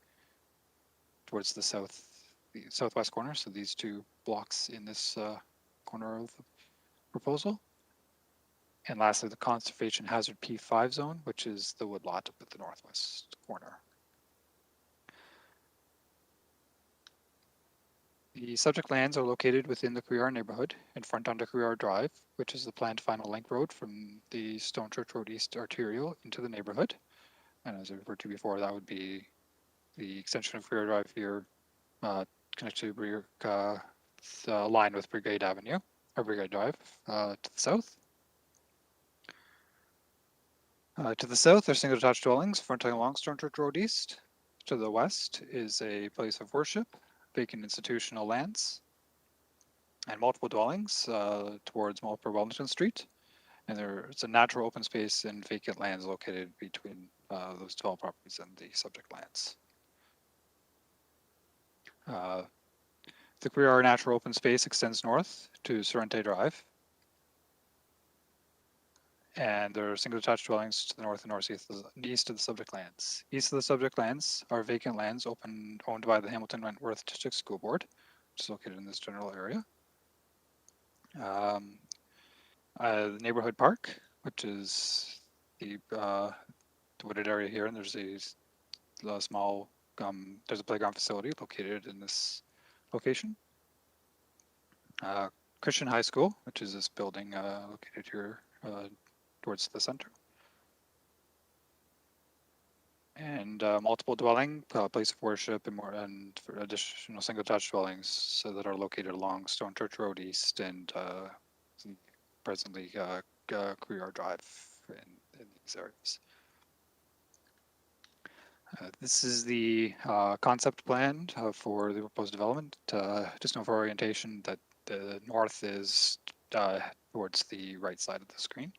towards the southwest corner. So these two blocks in this corner of the proposal. And lastly, the Conservation Hazard P5 zone, which is the woodlot up at the northwest corner. The subject lands are located within the Couillard neighborhood in front onto Couillard Drive, which is the planned final link road from the Stone Church Road East arterial into the neighborhood. And as I referred to before, that would be the extension of Couillard Drive here, connected to line with Brigade Avenue, or Brigade Drive to the south. To the south are single detached dwellings fronting along Stone Church Road East. To the west is a place of worship, vacant institutional lands, and multiple dwellings towards Upper Wellington Street. And there's a natural open space and vacant lands located between those 12 properties and the subject lands. The Couillard natural open space extends north to Sorrente Drive. And there are single detached dwellings to the north and northeast and east of the subject lands. East of the subject lands are vacant lands owned by the Hamilton Wentworth District School Board, which is located in this general area. The neighborhood park, which is the wooded area here, and there's a small there's a playground facility located in this location. Christian High School, which is this building located here towards the center. And multiple dwelling, place of worship, and for additional single detached dwellings that are located along Stone Church Road East and presently Couillard Drive in these areas. This is the concept plan for the proposed development. Just know for orientation that the north is towards the right side of the screen.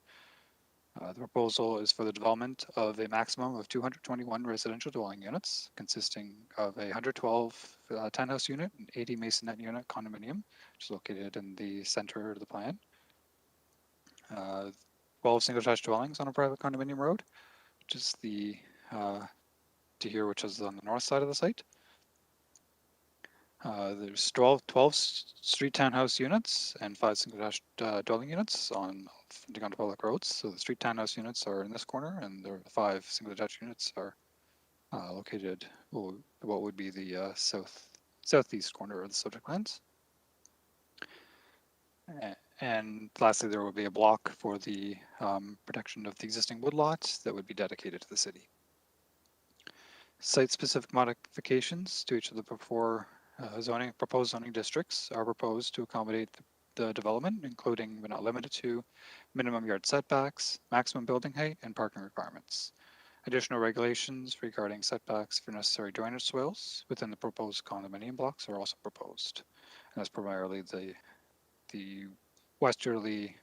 The proposal is for the development of a maximum of 221 residential dwelling units, consisting of a 112 townhouse unit and 80 masonette unit condominium, which is located in the center of the plan. 12 single detached dwellings on a private condominium road, which is the to here, which is on the north side of the site. There's 12 street townhouse units and 5 single detached dwelling units on fronting onto public roads. So the street townhouse units are in this corner, and the 5 single detached units are located what would be the southeast corner of the subject lands. And lastly, there will be a block for the protection of the existing woodlots that would be dedicated to the city. Site-specific modifications to each of the proposed zoning districts are proposed to accommodate the development, including but not limited to minimum yard setbacks, maximum building height, and parking requirements. Additional regulations regarding setbacks for necessary drainage swales within the proposed condominium blocks are also proposed. And that's primarily the westerly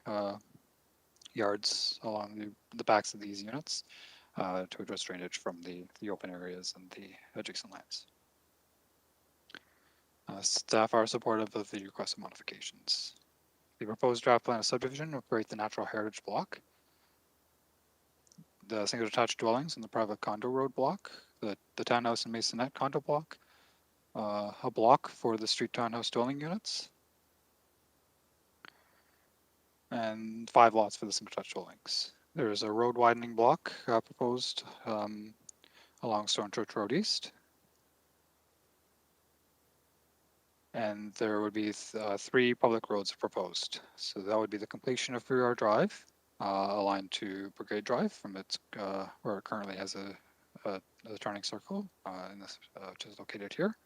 yards along the backs of these units to address drainage from the open areas and the adjacent lands. Staff are supportive of the requested modifications. The proposed draft plan of subdivision will create the natural heritage block, the single detached dwellings in the private condo road block, the townhouse and masonette condo block, a block for the street townhouse dwelling units, and 5 lots for the single detached dwellings. There is a road widening block proposed along Stone Church Road East. And there would be 3 public roads proposed. So that would be the completion of Couillard Drive, aligned to Brigade Drive from its where it currently has a turning circle, which is located here.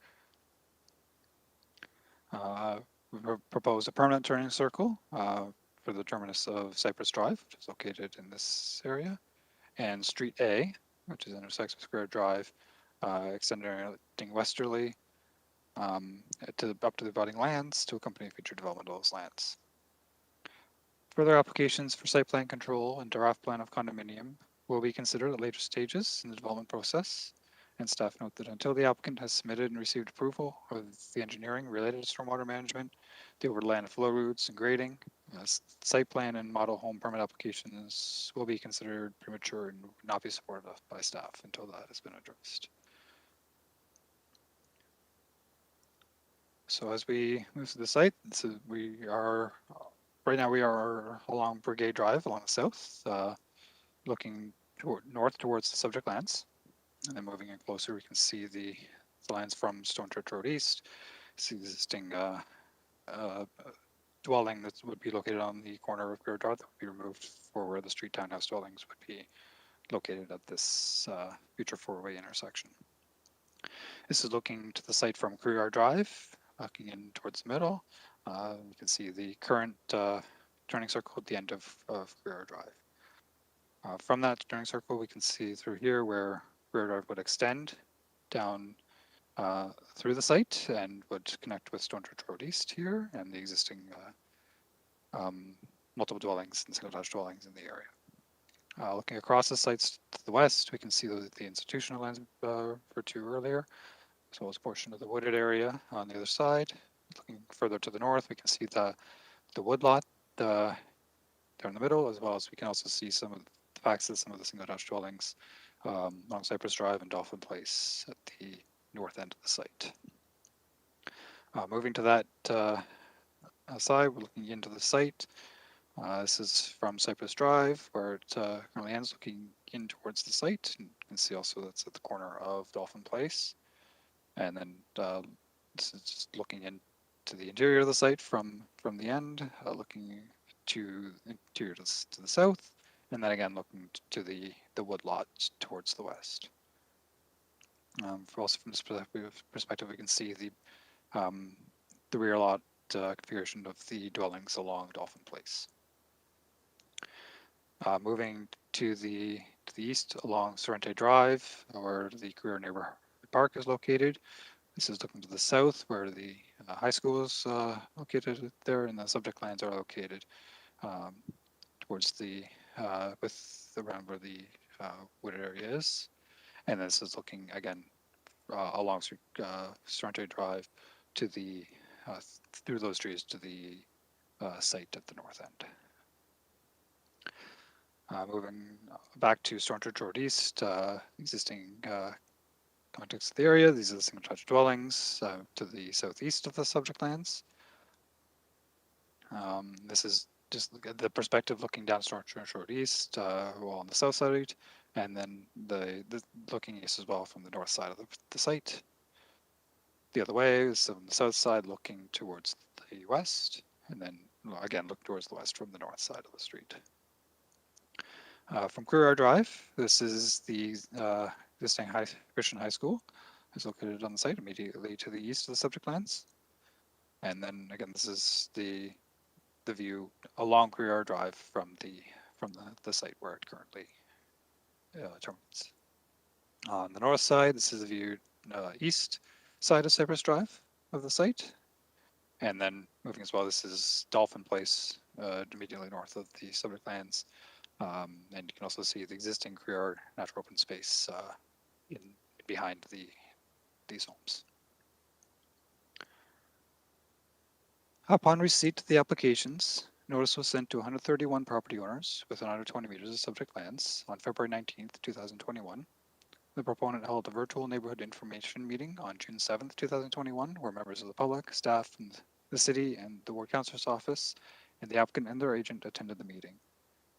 We propose a permanent turning circle for the terminus of Cypress Drive, which is located in this area, and Street A, which is intersects with Square Drive, extending westerly up to the abutting lands to accompany future development of those lands. Further applications for site plan control and draft plan of condominium will be considered at later stages in the development process. And staff note that until the applicant has submitted and received approval of the engineering related to stormwater management, the overland flow routes and grading, site plan and model home permit applications will be considered premature and would not be supported by staff until that has been addressed. So as we move to the site, we are right now along Brigade Drive along the south, looking north towards the subject lands, and then moving in closer, we can see the lands from Stone Church Road East. See the existing dwelling that would be located on the corner of Couillard Drive that would be removed for where the street townhouse dwellings would be located at this future 4-way intersection. This is looking to the site from Couillard Drive, looking in towards the middle. You can see the current turning circle at the end of Couillard Drive. From that turning circle, we can see through here where Couillard Drive would extend down through the site and would connect with Stone Church Road East here and the existing multiple dwellings and single detached dwellings in the area. Looking across the sites to the west, we can see the institutional lands referred to earlier, as well as a portion of the wooded area on the other side. Looking further to the north, we can see the woodlot there in the middle, as well as we can also see some of the backs of some of the single detached dwellings along Cypress Drive and Dolphin Place at the north end of the site. Moving to that side, we're looking into the site. This is from Cypress Drive, where it currently ends, looking in towards the site. And you can see also that's at the corner of Dolphin Place. And then this is just looking into the interior of the site from the end, looking to the interior to the south, and then again looking to the woodlot towards the west. Also from this perspective, we can see the rear lot configuration of the dwellings along Dolphin Place. Moving to the east along Sorrente Drive, where the Career Neighborhood Park is located. This is looking to the south, where the high school is located there, and the subject lands are located towards the with around where the wooded area is. And this is looking again along Sorrente Drive to the through those trees to the site at the north end. Moving back to Sorrento Road East, existing context of the area. These are the single detached dwellings to the southeast of the subject lands. This is just the perspective looking down Sorrento Road East, well on the south side, and then the looking east as well from the north side of the site. The other way is from the south side looking towards the west, and then again look towards the west from the north side of the street. From Career Drive, this is the existing Christian High School. It's located on the site immediately to the east of the subject lands. And then again, this is the view along Career Drive from the site where it currently terminates. On the north side, this is the view east side of Cypress Drive of the site. And then moving as well, this is Dolphin Place, immediately north of the subject lands. And you can also see the existing Career natural open space in behind these homes. Upon receipt of the applications, notice was sent to 131 property owners within under 20 meters of subject lands on February 19th, 2021. The proponent held a virtual neighborhood information meeting on June 7th, 2021, where members of the public, staff, and the city and the ward councilor's office and the applicant and their agent attended the meeting.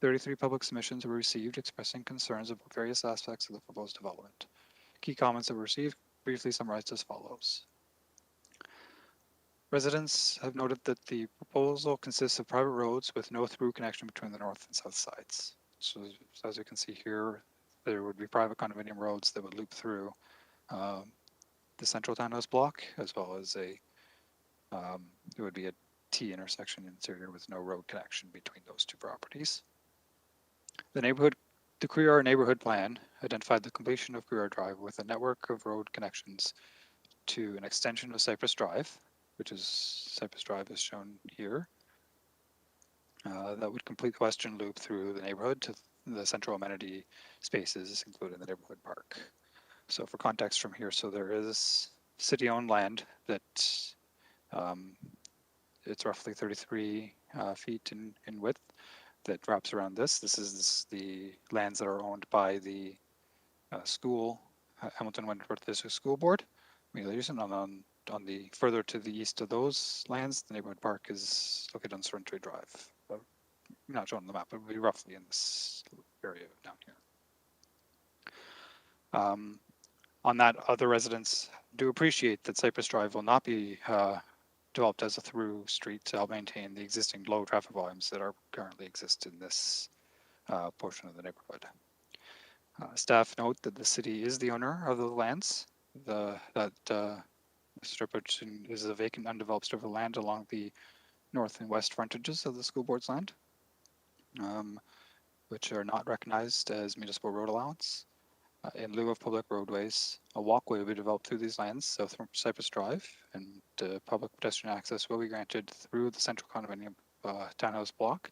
33 public submissions were received expressing concerns about various aspects of the proposed development. Key comments that were received briefly summarized as follows. Residents have noted that the proposal consists of private roads with no through connection between the north and south sides. So as you can see here, there would be private condominium roads that would loop through the central townhouse block, as well as it would be a T intersection interior with no road connection between those two properties. The Career neighborhood plan identified the completion of Career Drive with a network of road connections to an extension of Cypress Drive, which is Cypress Drive is shown here. That would complete the western loop through the neighborhood to the central amenity spaces, including the neighborhood park. So for context from here, so there is city-owned land that it's roughly 33 feet in width that wraps around this. This is the lands that are owned by the school, Hamilton Wentworth District School Board. On the further to the east of those lands, the neighborhood park is located on Sorrento Drive. Not shown on the map, but it would be roughly in this area down here. On that, other residents do appreciate that Cypress Drive will not be developed as a through street to help maintain the existing low traffic volumes that are currently exist in this portion of the neighborhood. Staff note that the city is the owner of the lands. That strip is a vacant, undeveloped strip of land along the north and west frontages of the school board's land, which are not recognized as municipal road allowance. In lieu of public roadways, a walkway will be developed through these lands south from Cypress Drive, and public pedestrian access will be granted through the central condominium townhouse block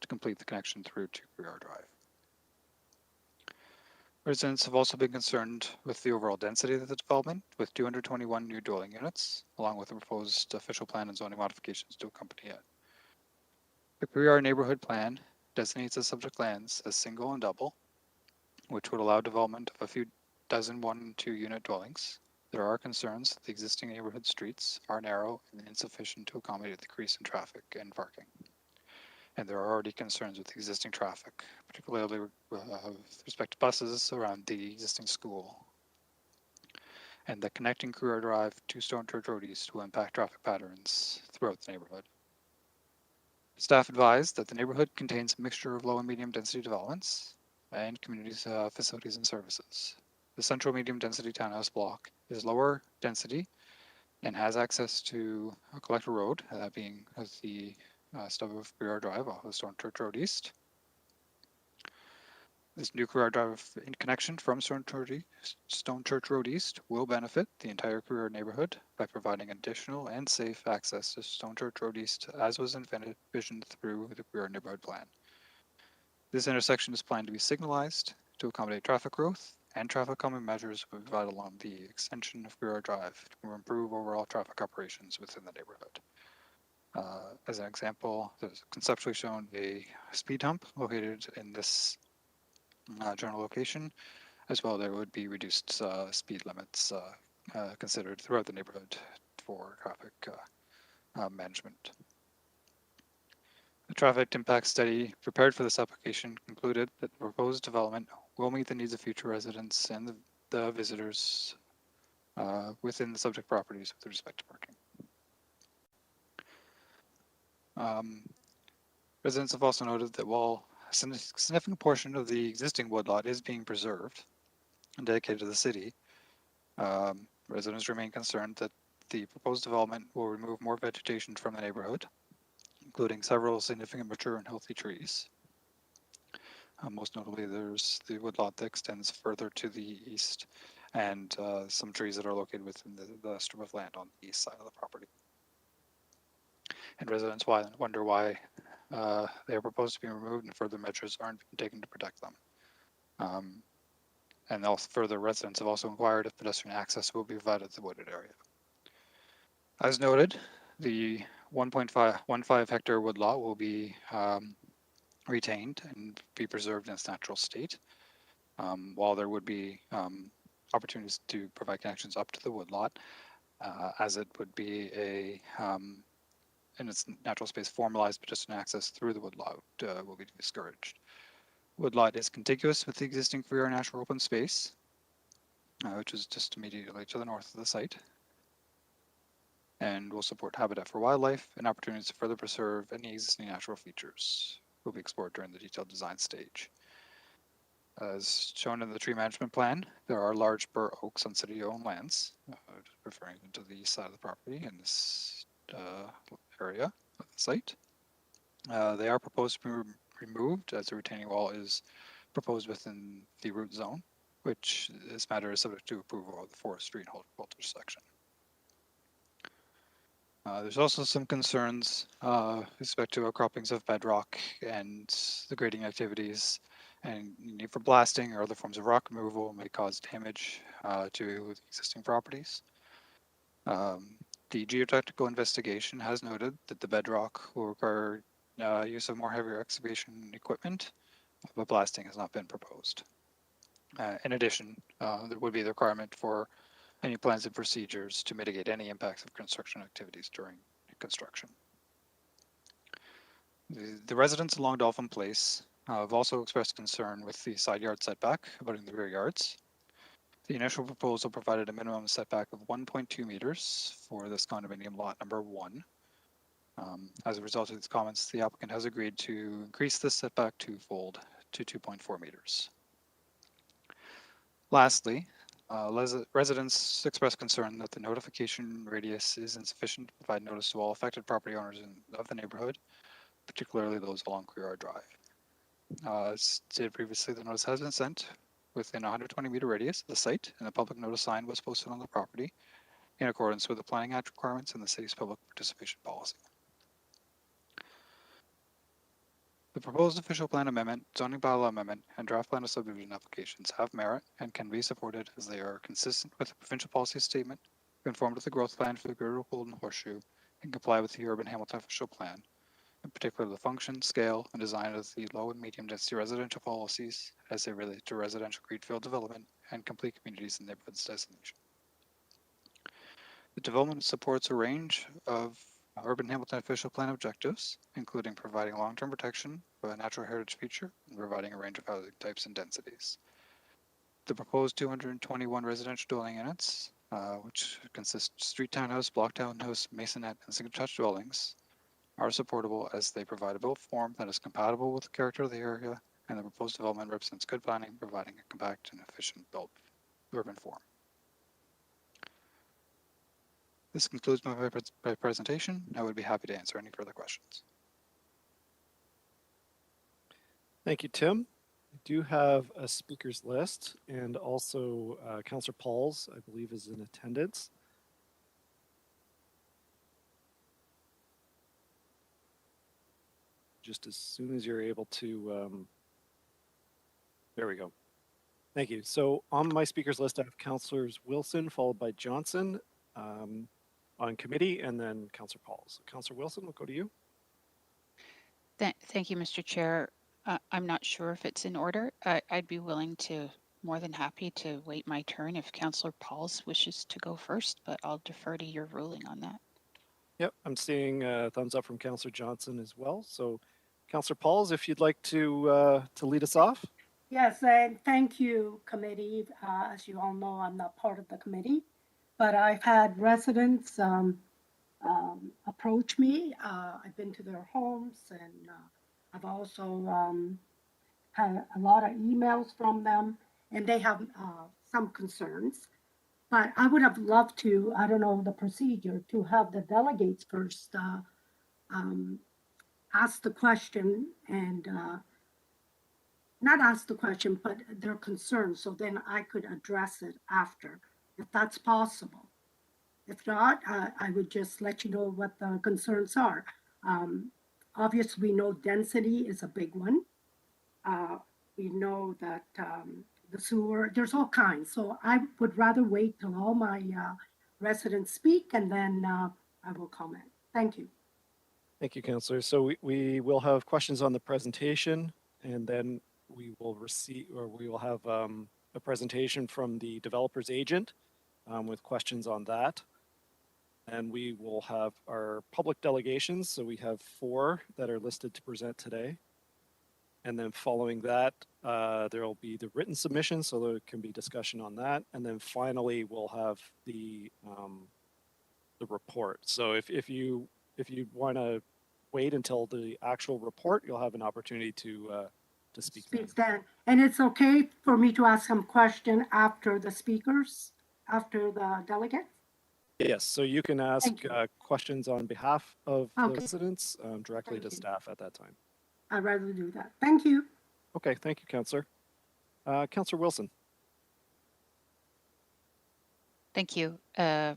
to complete the connection through to Career Drive. Residents have also been concerned with the overall density of the development, with 221 new dwelling units, along with the proposed official plan and zoning modifications to accompany it. The Career neighborhood plan designates the subject lands as single and double, which would allow development of a few dozen 1 and 2 unit dwellings. There are concerns that the existing neighborhood streets are narrow and insufficient to accommodate the increase in traffic and parking. And there are already concerns with existing traffic, particularly with respect to buses around the existing school. And the connecting Career Drive to Stone Church Road East will impact traffic patterns throughout the neighborhood. Staff advised that the neighborhood contains a mixture of low and medium density developments and community facilities and services. The central medium density townhouse block is lower density and has access to a collector road, that being the stub of Career Drive off of Stone Church Road East. This new Career Drive in connection from Stone Church Road East will benefit the entire Career neighborhood by providing additional and safe access to Stone Church Road East as was envisioned through the Career Neighborhood Plan. This intersection is planned to be signalized to accommodate traffic growth, and traffic calming measures will be provided along the extension of Career Drive to improve overall traffic operations within the neighborhood. As an example, there's conceptually shown a speed hump located in this general location. As well, there would be reduced speed limits considered throughout the neighborhood for traffic management. The traffic impact study prepared for this application concluded that the proposed development will meet the needs of future residents and the visitors within the subject properties with respect to parking. Residents have also noted that while a significant portion of the existing woodlot is being preserved and dedicated to the city, residents remain concerned that the proposed development will remove more vegetation from the neighborhood, including several significant mature and healthy trees. Most notably, there's the woodlot that extends further to the east and some trees that are located within the strip of land on the east side of the property. And residents wonder why they are proposed to be removed and further measures aren't being taken to protect them. And also further, residents have also inquired if pedestrian access will be provided to the wooded area. As noted, the 1.15 hectare woodlot will be retained and be preserved in its natural state, while there would be opportunities to provide connections up to the woodlot, as it would be in its natural space, formalized pedestrian access through the woodlot will be discouraged. Woodlot is contiguous with the existing Career Natural Open Space, which is just immediately to the north of the site, and will support habitat for wildlife and opportunities to further preserve any existing natural features will be explored during the detailed design stage. As shown in the tree management plan, there are large bur oaks on city-owned lands, referring to the east side of the property in this area of the site. They are proposed to be removed as the retaining wall is proposed within the root zone, which this matter is subject to approval of the forestry and horticulture section. There's also some concerns with respect to outcroppings of bedrock and the grading activities, and need for blasting or other forms of rock removal may cause damage to the existing properties. The geotechnical investigation has noted that the bedrock will require use of more heavier excavation equipment, but blasting has not been proposed. In addition, there would be the requirement for any plans and procedures to mitigate any impacts of construction activities during construction. The residents along Dolphin Place have also expressed concern with the side yard setback abutting the rear yards. The initial proposal provided a minimum setback of 1.2 meters for this condominium lot number 1. As a result of these comments, the applicant has agreed to increase this setback twofold to 2.4 meters. Lastly, residents expressed concern that the notification radius is insufficient to provide notice to all affected property owners of the neighborhood, particularly those along Career Drive. As stated previously, the notice has been sent within a 120-meter radius of the site, and a public notice sign was posted on the property in accordance with the Planning Act requirements and the city's public participation policy. The proposed official plan amendment, zoning bylaw amendment, and draft plan of subdivision applications have merit and can be supported as they are consistent with the provincial policy statement, conform to the growth plan for the Greater Golden Horseshoe, and comply with the Urban Hamilton official plan, in particular the function, scale, and design of the low and medium density residential policies as they relate to residential greenfield development and complete communities and neighborhoods designation. The development supports a range of Urban Hamilton official plan objectives, including providing long-term protection for a natural heritage feature and providing a range of housing types and densities. The proposed 221 residential dwelling units, which consist of street townhouse, block townhouse, masonette, and single-detached dwellings, are supportable as they provide a built form that is compatible with the character of the area, and the proposed development represents good planning, providing a compact and efficient built urban form. This concludes my presentation. I would be happy to answer any further questions. Thank you, Tim. I do have a speakers list, and also Councillor Pauls, I believe, is in attendance. Just as soon as you're able to, there we go. Thank you. So on my speakers list, I have Councillors Wilson, followed by Johnson on committee, and then Councillor Pauls. So Councillor Wilson, we'll go to you. Thank you, Mr. Chair. I'm not sure if it's in order. I'd be willing to, more than happy to wait my turn if Councillor Pauls wishes to go first, but I'll defer to your ruling on that. Yep, I'm seeing a thumbs up from Councillor Johnson as well. So Councillor Pauls, if you'd like to lead us off. Yes, and thank you, committee. As you all know, I'm not part of the committee, but I've had residents approach me. I've been to their homes, and I've also had a lot of emails from them, and they have some concerns. But I would have loved to, I don't know the procedure, to have the delegates first ask the question and not ask the question, but their concerns, so then I could address it after, if that's possible. If not, I would just let you know what the concerns are. Obviously, we know density is a big one. We know that the sewer, there's all kinds. So I would rather wait till all my residents speak, and then I will comment. Thank you. Thank you, Councillor. So we will have questions on the presentation, and then we will receive, or we will have a presentation from the developer's agent with questions on that. And we will have our public delegations. So we have 4 that are listed to present today. And then following that, there will be the written submission, so there can be discussion on that. And then finally, we'll have the report. So if you want to wait until the actual report, you'll have an opportunity to speak then. And it's okay for me to ask some question after the speakers, after the delegates? Yes, so you can ask questions on behalf of the Okay. residents directly Thank to you. staff at that time. I'd rather do that. Thank you. Okay, thank you, Councillor. Councillor Wilson. Thank you. Thank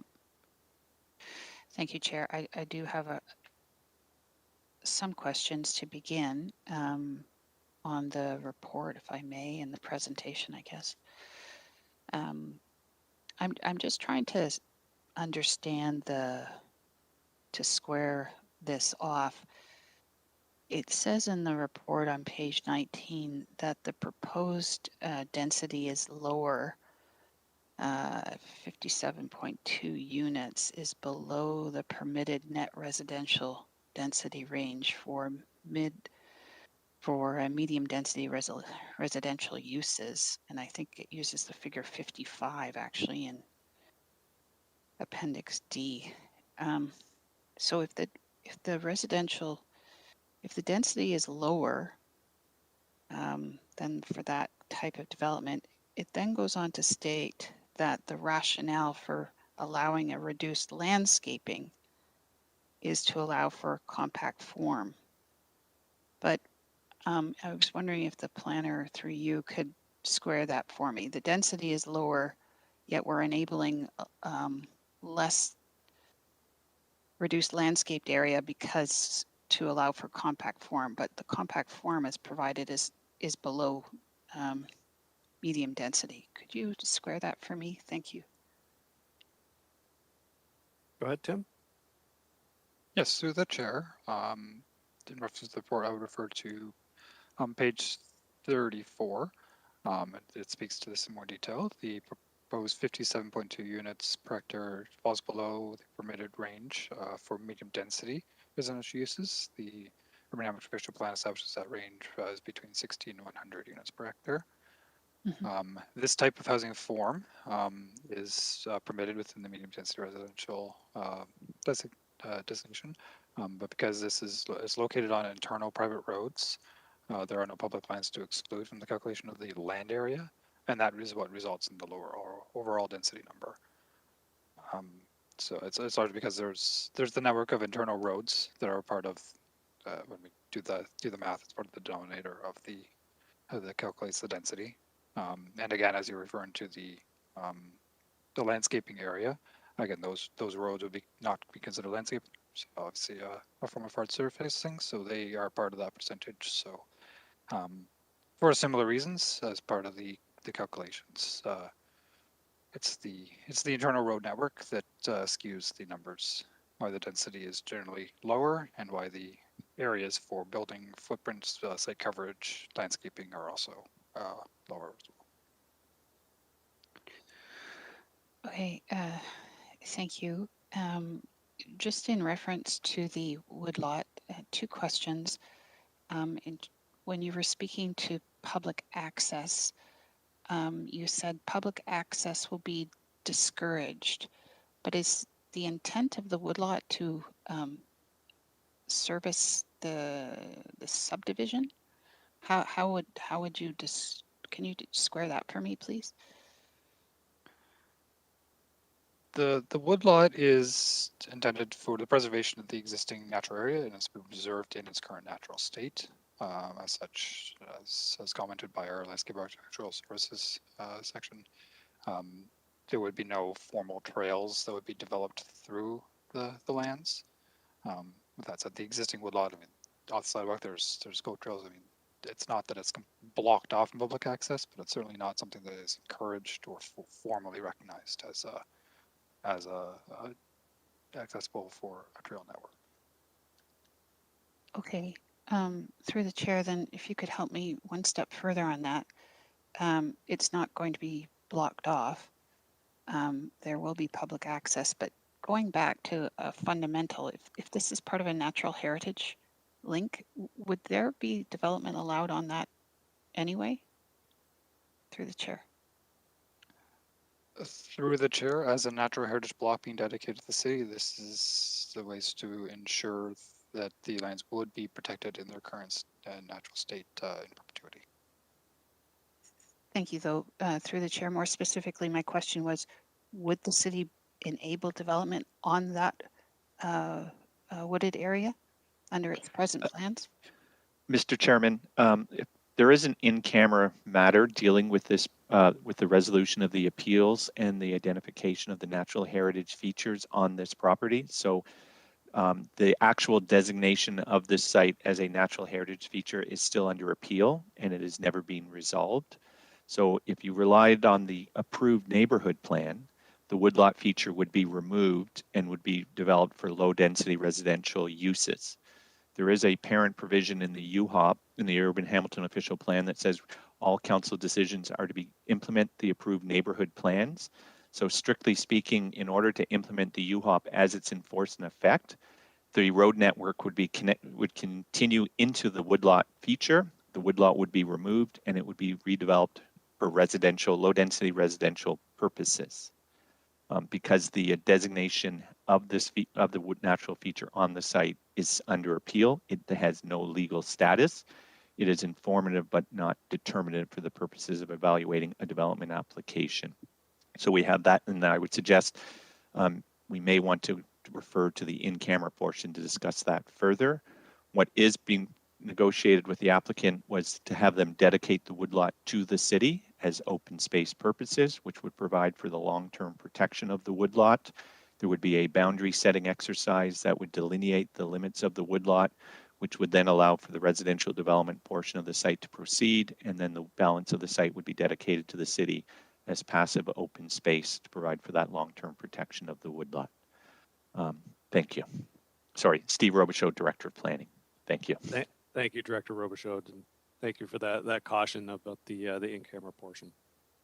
you, Chair. I do have some questions to begin on the report, if I may, and the presentation, I guess. I'm just trying to understand to square this off. It says in the report on page 19 that the proposed density is lower, 57.2 units is below the permitted net residential density range for medium density residential uses. And I think it uses the figure 55 actually in Appendix D. So if the density is lower than for that type of development, it then goes on to state that the rationale for allowing a reduced landscaping is to allow for compact form. But I was wondering if the planner through you could square that for me. The density is lower, yet we're enabling less reduced landscaped area because to allow for compact form, but the compact form as provided is below medium density. Could you square that for me? Thank you. Go ahead, Tim. Yes, through the chair. In reference to the report, I would refer to page 34. It speaks to this in more detail. The proposed 57.2 units per hectare falls below the permitted range for medium density residential uses. The Urban Hamilton Provincial Plan establishes that range is between 60 and 100 units per hectare. This type of housing form is permitted within the medium density residential designation, but because this is located on internal private roads, there are no public lands to exclude from the calculation of the land area, and that is what results in the lower overall density number. So it's largely because there's the network of internal roads that are part of when we do the math, it's part of the denominator of the that calculates the density. And again, as you're referring to the landscaping area, again, those roads would be not be considered landscape. So obviously, a form of hard surfacing, so they are part of that percentage. So for similar reasons, as part of the calculations, it's the internal road network that skews the numbers, why the density is generally lower and why the areas for building footprints, site coverage, landscaping are also lower as well. Okay, thank you. Just in reference to the woodlot, two questions. When you were speaking to public access, you said public access will be discouraged, but is the intent of the woodlot to service the subdivision? How would you can you square that for me, please? The woodlot is intended for the preservation of the existing natural area and it's been preserved in its current natural state. As such, as commented by our landscape architectural services section, there would be no formal trails that would be developed through the lands. With that said, the existing woodlot, I mean, off the sidewalk, there's goat trails. I mean, it's not that it's blocked off from public access, but it's certainly not something that is encouraged or formally recognized as accessible for a trail network. Okay, through the chair, then if you could help me one step further on that. It's not going to be blocked off. There will be public access, but going back to a fundamental, if this is part of a natural heritage link, would there be development allowed on that anyway? Through the chair. Through the chair, as a natural heritage block being dedicated to the city, this is the ways to ensure that the lands would be protected in their current natural state in perpetuity. Thank you, though. Through the chair, more specifically, my question was, would the city enable development on that wooded area under its present plans? Mr. Chairman, if there is an in-camera matter dealing with this, with the resolution of the appeals and the identification of the natural heritage features on this property. So the actual designation of this site as a natural heritage feature is still under appeal and it has never been resolved. So if you relied on the approved neighborhood plan, the woodlot feature would be removed and would be developed for low density residential uses. There is a parent provision in the UHOP, in the Urban Hamilton Official Plan, that says all council decisions are to implement the approved neighborhood plans. So strictly speaking, in order to implement the UHOP as it's enforced in effect, the road network would continue into the woodlot feature. The woodlot would be removed and it would be redeveloped for residential, low density residential purposes. Because the designation of the wood natural feature on the site is under appeal, it has no legal status. It is informative but not determinative for the purposes of evaluating a development application. So we have that, and I would suggest we may want to refer to the in-camera portion to discuss that further. What is being negotiated with the applicant was to have them dedicate the woodlot to the city as open space purposes, which would provide for the long-term protection of the woodlot. There would be a boundary setting exercise that would delineate the limits of the woodlot, which would then allow for the residential development portion of the site to proceed, and then the balance of the site would be dedicated to the city as passive open space to provide for that long-term protection of the woodlot. Thank you. Sorry, Steve Robichaud, Director of Planning. Thank you. Thank you, Director Robichaud, and thank you for that caution about the in-camera portion.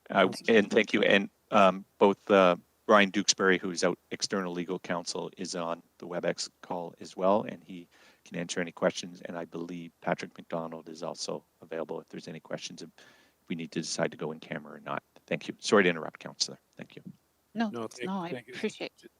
And thank you. And both Brian Dukesbury, who's out external legal counsel, is on the WebEx call as well, and he can answer any questions. And I believe Patrick McDonald is also available if there's any questions if we need to decide to go in camera or not. Thank you. Sorry to interrupt, Councillor. Thank you. I appreciate it.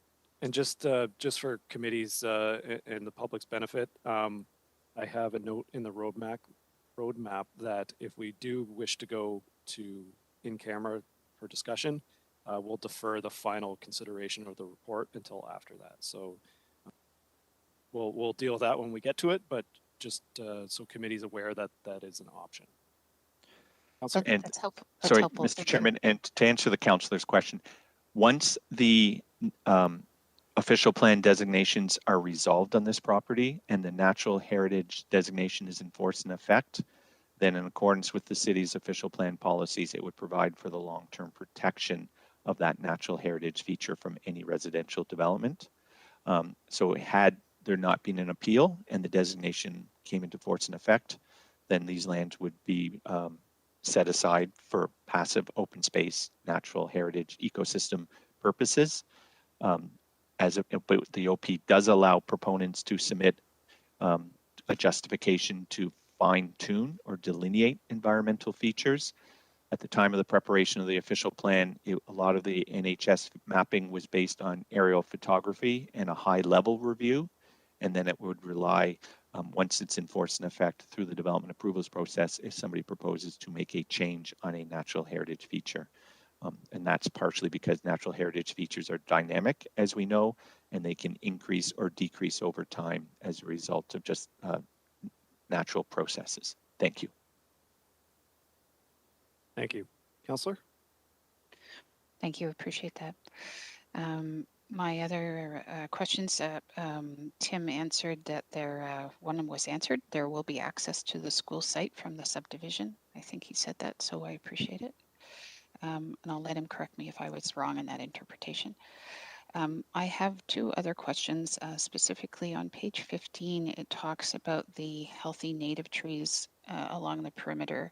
And just for committees and the public's benefit, I have a note in the roadmap that if we do wish to go to in camera for discussion, we'll defer the final consideration of the report until after that. So we'll deal with that when we get to it, but just so committee's aware that that is an option. Councillor? And That's helpful. That's sorry, helpful. Mr. Thank you. Chairman, and to answer the councillor's question, once the official plan designations are resolved on this property and the natural heritage designation is in force and effect, then in accordance with the city's official plan policies, it would provide for the long-term protection of that natural heritage feature from any residential development. So had there not been an appeal and the designation came into force and effect, then these lands would be set aside for passive open space, natural heritage ecosystem purposes. But the OP does allow proponents to submit a justification to fine tune or delineate environmental features. At the time of the preparation of the official plan, a lot of the NHS mapping was based on aerial photography and a high level review. And then it would rely, once it's in force and effect through the development approvals process, if somebody proposes to make a change on a natural heritage feature. And that's partially because natural heritage features are dynamic, as we know, and they can increase or decrease over time as a result of just natural processes. Thank you. Thank you. Councillor? Thank you. Appreciate that. My other questions, Tim answered that one was answered. There will be access to the school site from the subdivision. I think he said that, so I appreciate it. And I'll let him correct me if I was wrong in that interpretation. I have two other questions, specifically on page 15. It talks about the healthy native trees along the perimeter.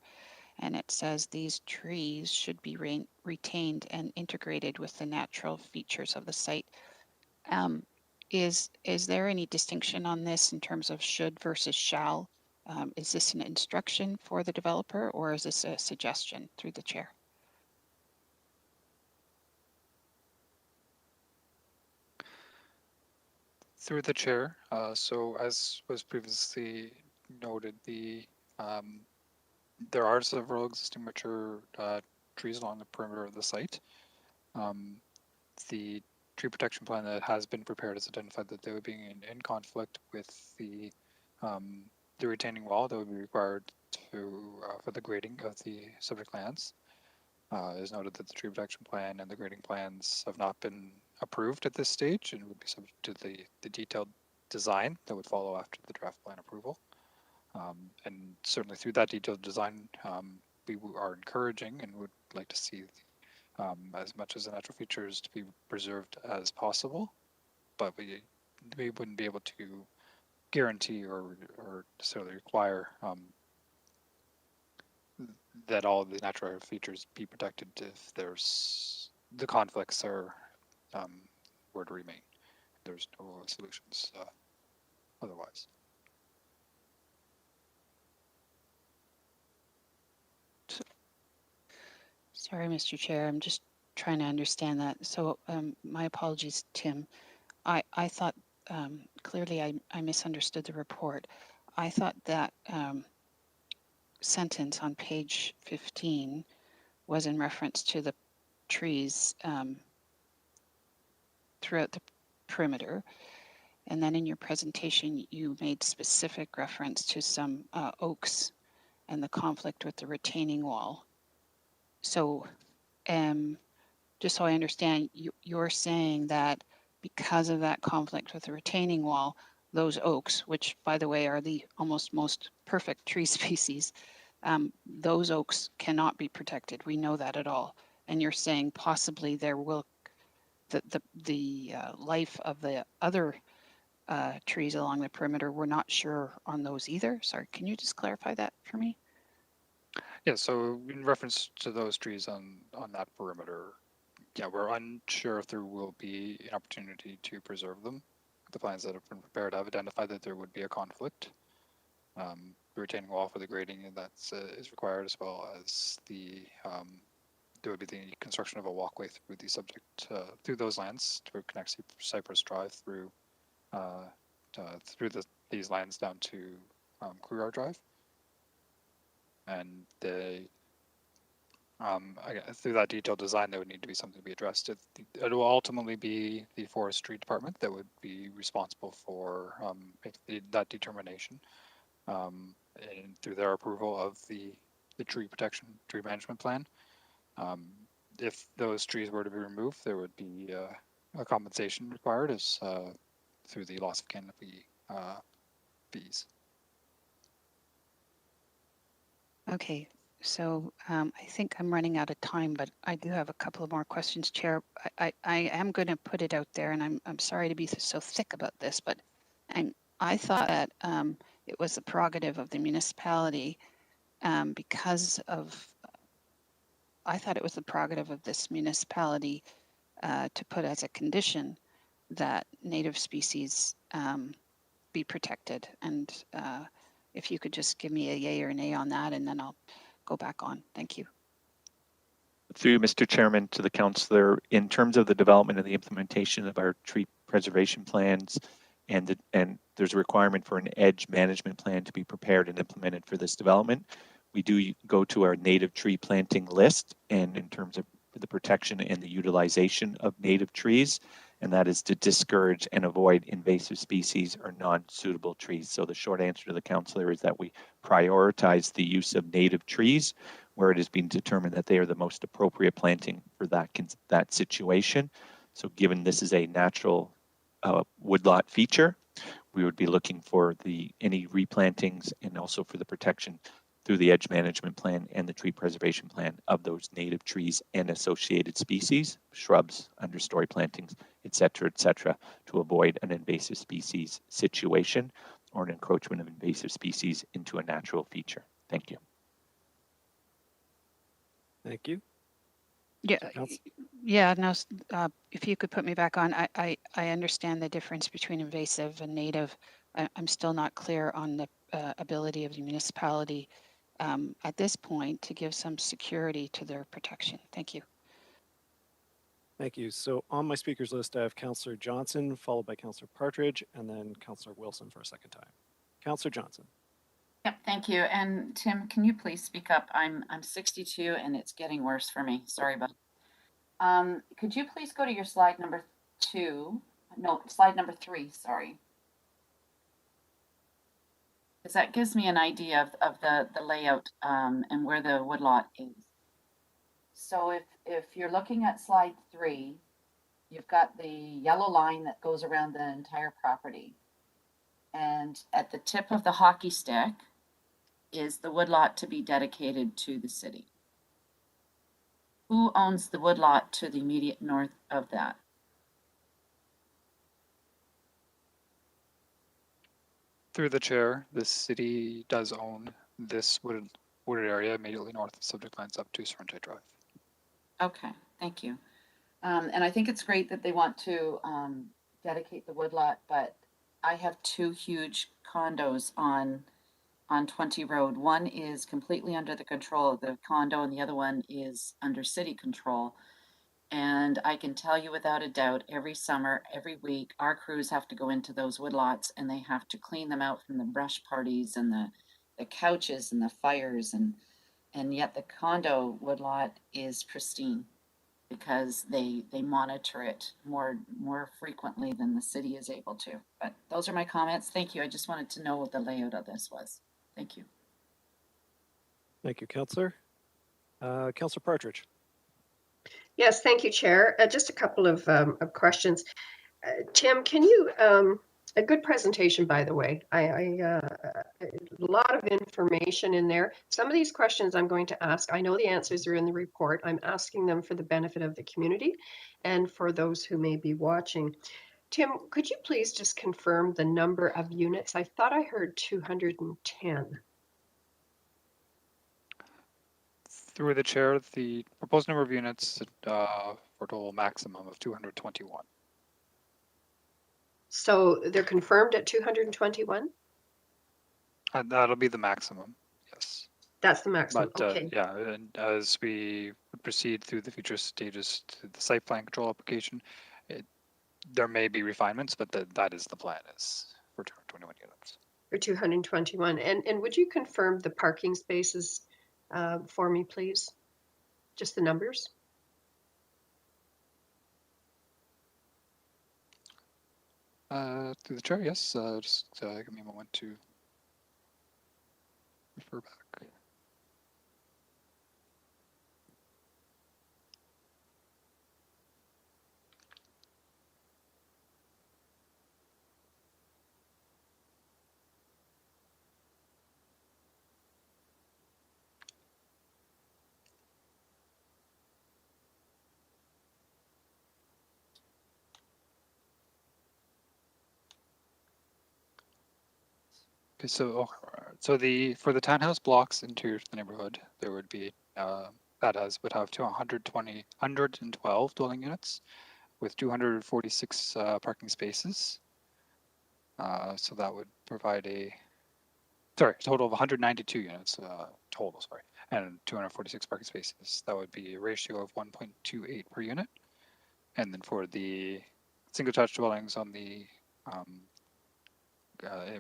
And it says these trees should be retained and integrated with the natural features of the site. Is there any distinction on this in terms of should versus shall? Is this an instruction for the developer or is this a suggestion through the chair? Through the chair. So as was previously noted, there are several existing mature trees along the perimeter of the site. The tree protection plan that has been prepared has identified that they would be in conflict with the retaining wall that would be required for the grading of the subject lands. It is noted that the tree protection plan and the grading plans have not been approved at this stage and would be subject to the detailed design that would follow after the draft plan approval. And certainly through that detailed design, we are encouraging and would like to see as much as the natural features to be preserved as possible, but we wouldn't be able to guarantee or necessarily require that all of the natural features be protected if the conflicts were to remain. There's no solutions otherwise. Sorry, Mr. Chair, I'm just trying to understand that. So my apologies, Tim. I thought clearly I misunderstood the report. I thought that sentence on page 15 was in reference to the trees throughout the perimeter. And then in your presentation, you made specific reference to some oaks and the conflict with the retaining wall. So just so I understand, you're saying that because of that conflict with the retaining wall, those oaks, which by the way are the almost most perfect tree species, those oaks cannot be protected. We know that at all. And you're saying possibly there will, the life of the other trees along the perimeter, we're not sure on those either. Sorry, can you just clarify that for me? Yeah, so in reference to those trees on that perimeter, yeah, we're unsure if there will be an opportunity to preserve them. The plans that have been prepared have identified that there would be a conflict. The retaining wall for the grading is required, as well as there would be the construction of a walkway through the subject through those lands to connect Cypress Drive through these lands down to Couillard Drive. And through that detailed design, there would need to be something to be addressed. It will ultimately be the forestry department that would be responsible for that determination, and through their approval of the the tree management plan. If those trees were to be removed, there would be a compensation required as through the loss of canopy fees. Okay, so I think I'm running out of time, but I do have a couple of more questions, Chair. I am going to put it out there, and I'm sorry to be so thick about this, but I thought that it was the prerogative of the municipality because of, I thought it was the prerogative of this municipality to put as a condition that native species be protected. And if you could just give me a yay or nay on that, and then I'll go back on. Thank you. Through Mr. Chairman to the councillor, in terms of the development and the implementation of our tree preservation plans, and there's a requirement for an edge management plan to be prepared and implemented for this development. We do go to our native tree planting list, and in terms of the protection and the utilization of native trees, and that is to discourage and avoid invasive species or non-suitable trees. So the short answer to the councillor is that we prioritize the use of native trees where it has been determined that they are the most appropriate planting for that situation. So given this is a natural woodlot feature, we would be looking for any replantings and also for the protection through the edge management plan and the tree preservation plan of those native trees and associated species, shrubs, understory plantings, et cetera, to avoid an invasive species situation or an encroachment of invasive species into a natural feature. Thank you. Thank you. Yeah, no, if you could put me back on, I understand the difference between invasive and native. I'm still not clear on the ability of the municipality at this point to give some security to their protection. Thank you. Thank you. So on my speakers list, I have Councillor Johnson, followed by Councillor Partridge, and then Councillor Wilson for a second time. Councillor Johnson. Yep, thank you. And Tim, can you please speak up? I'm 62 and it's getting worse for me. Sorry about it. Could you please go to your slide number 2? No, slide number 3, sorry. Because that gives me an idea of the layout and where the woodlot is. So if you're looking at slide 3, you've got the yellow line that goes around the entire property. And at the tip of the hockey stick is the woodlot to be dedicated to the city. Who owns the woodlot to the immediate north of that? Through the chair, the city does own this wooded area immediately north of subject lines up to Sorrento Drive. Okay, thank you. And I think it's great that they want to dedicate the woodlot, but I have 2 huge condos on 20 Road. One is completely under the control of the condo and the other one is under city control. And I can tell you without a doubt, every summer, every week, our crews have to go into those woodlots and they have to clean them out from the brush parties and the couches and the fires. And yet the condo woodlot is pristine because they monitor it more frequently than the city is able to. But those are my comments. Thank you. I just wanted to know what the layout of this was. Thank you. Thank you, Councillor. Councillor Partridge. Yes, thank you, Chair. Just a couple of questions. Tim, can you, a good presentation, by the way. A lot of information in there. Some of these questions I'm going to ask, I know the answers are in the report. I'm asking them for the benefit of the community and for those who may be watching. Tim, could you please just confirm the number of units? I thought I heard 210. Through the chair, the proposed number of units for a total maximum of 221. So they're confirmed at 221? That'll be the maximum, yes. That's the maximum, But okay. yeah, and as we proceed through the future stages to the site plan control application, there may be refinements, but that is the plan, is for 221 units. For 221. And would you confirm the parking spaces for me, please? Just the numbers? Through the chair, yes. Just give me a moment to refer back. Okay, so for the townhouse blocks interior to the neighborhood, there would be would have 112 dwelling units with 246 parking spaces. So that would provide a total of 192 units total, and 246 parking spaces. That would be a ratio of 1.28 per unit. And then for the single attached dwellings on the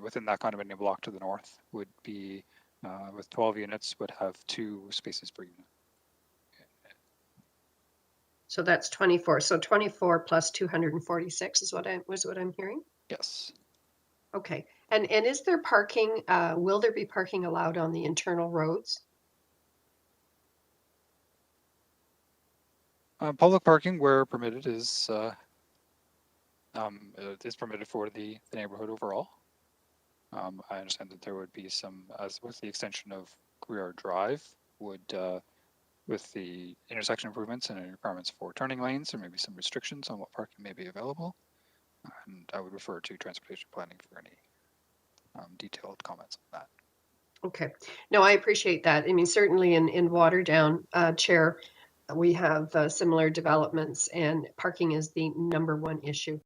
within that condominium block to the north would be with 12 units would have 2 spaces per unit. So that's 24. So 24 plus 246 is what I'm hearing. Yes. Okay. And is there parking? Will there be parking allowed on the internal roads? Public parking where permitted is permitted for the neighborhood overall. I understand that there would be some, as with the extension of Guerrero Drive, would with the intersection improvements and requirements for turning lanes, there may be some restrictions on what parking may be available. And I would refer to transportation planning for any detailed comments on that. Okay. No, I appreciate that. I mean, certainly in Waterdown, Chair, we have similar developments, and parking is the number one issue.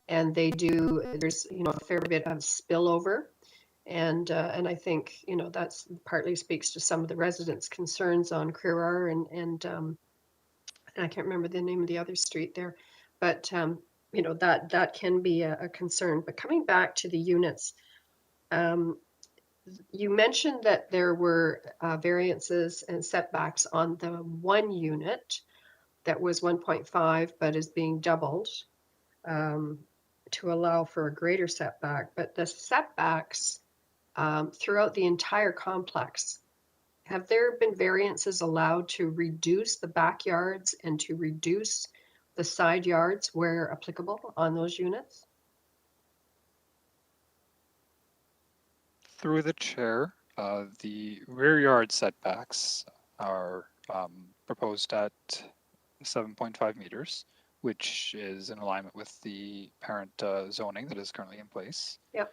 And there's a fair bit of spillover, and I think that's partly speaks to some of the residents' concerns on Crerar and I can't remember the name of the other street there, but that can be a concern. But coming back to the units, you mentioned that there were variances and setbacks on the one unit that was 1.5, but is being doubled to allow for a greater setback. But the setbacks throughout the entire complex, have there been variances allowed to reduce the backyards and to reduce the side yards where applicable on those units? Through the chair, the rear yard setbacks are proposed at 7.5 meters, which is in alignment with the parent zoning that is currently in place. Yep.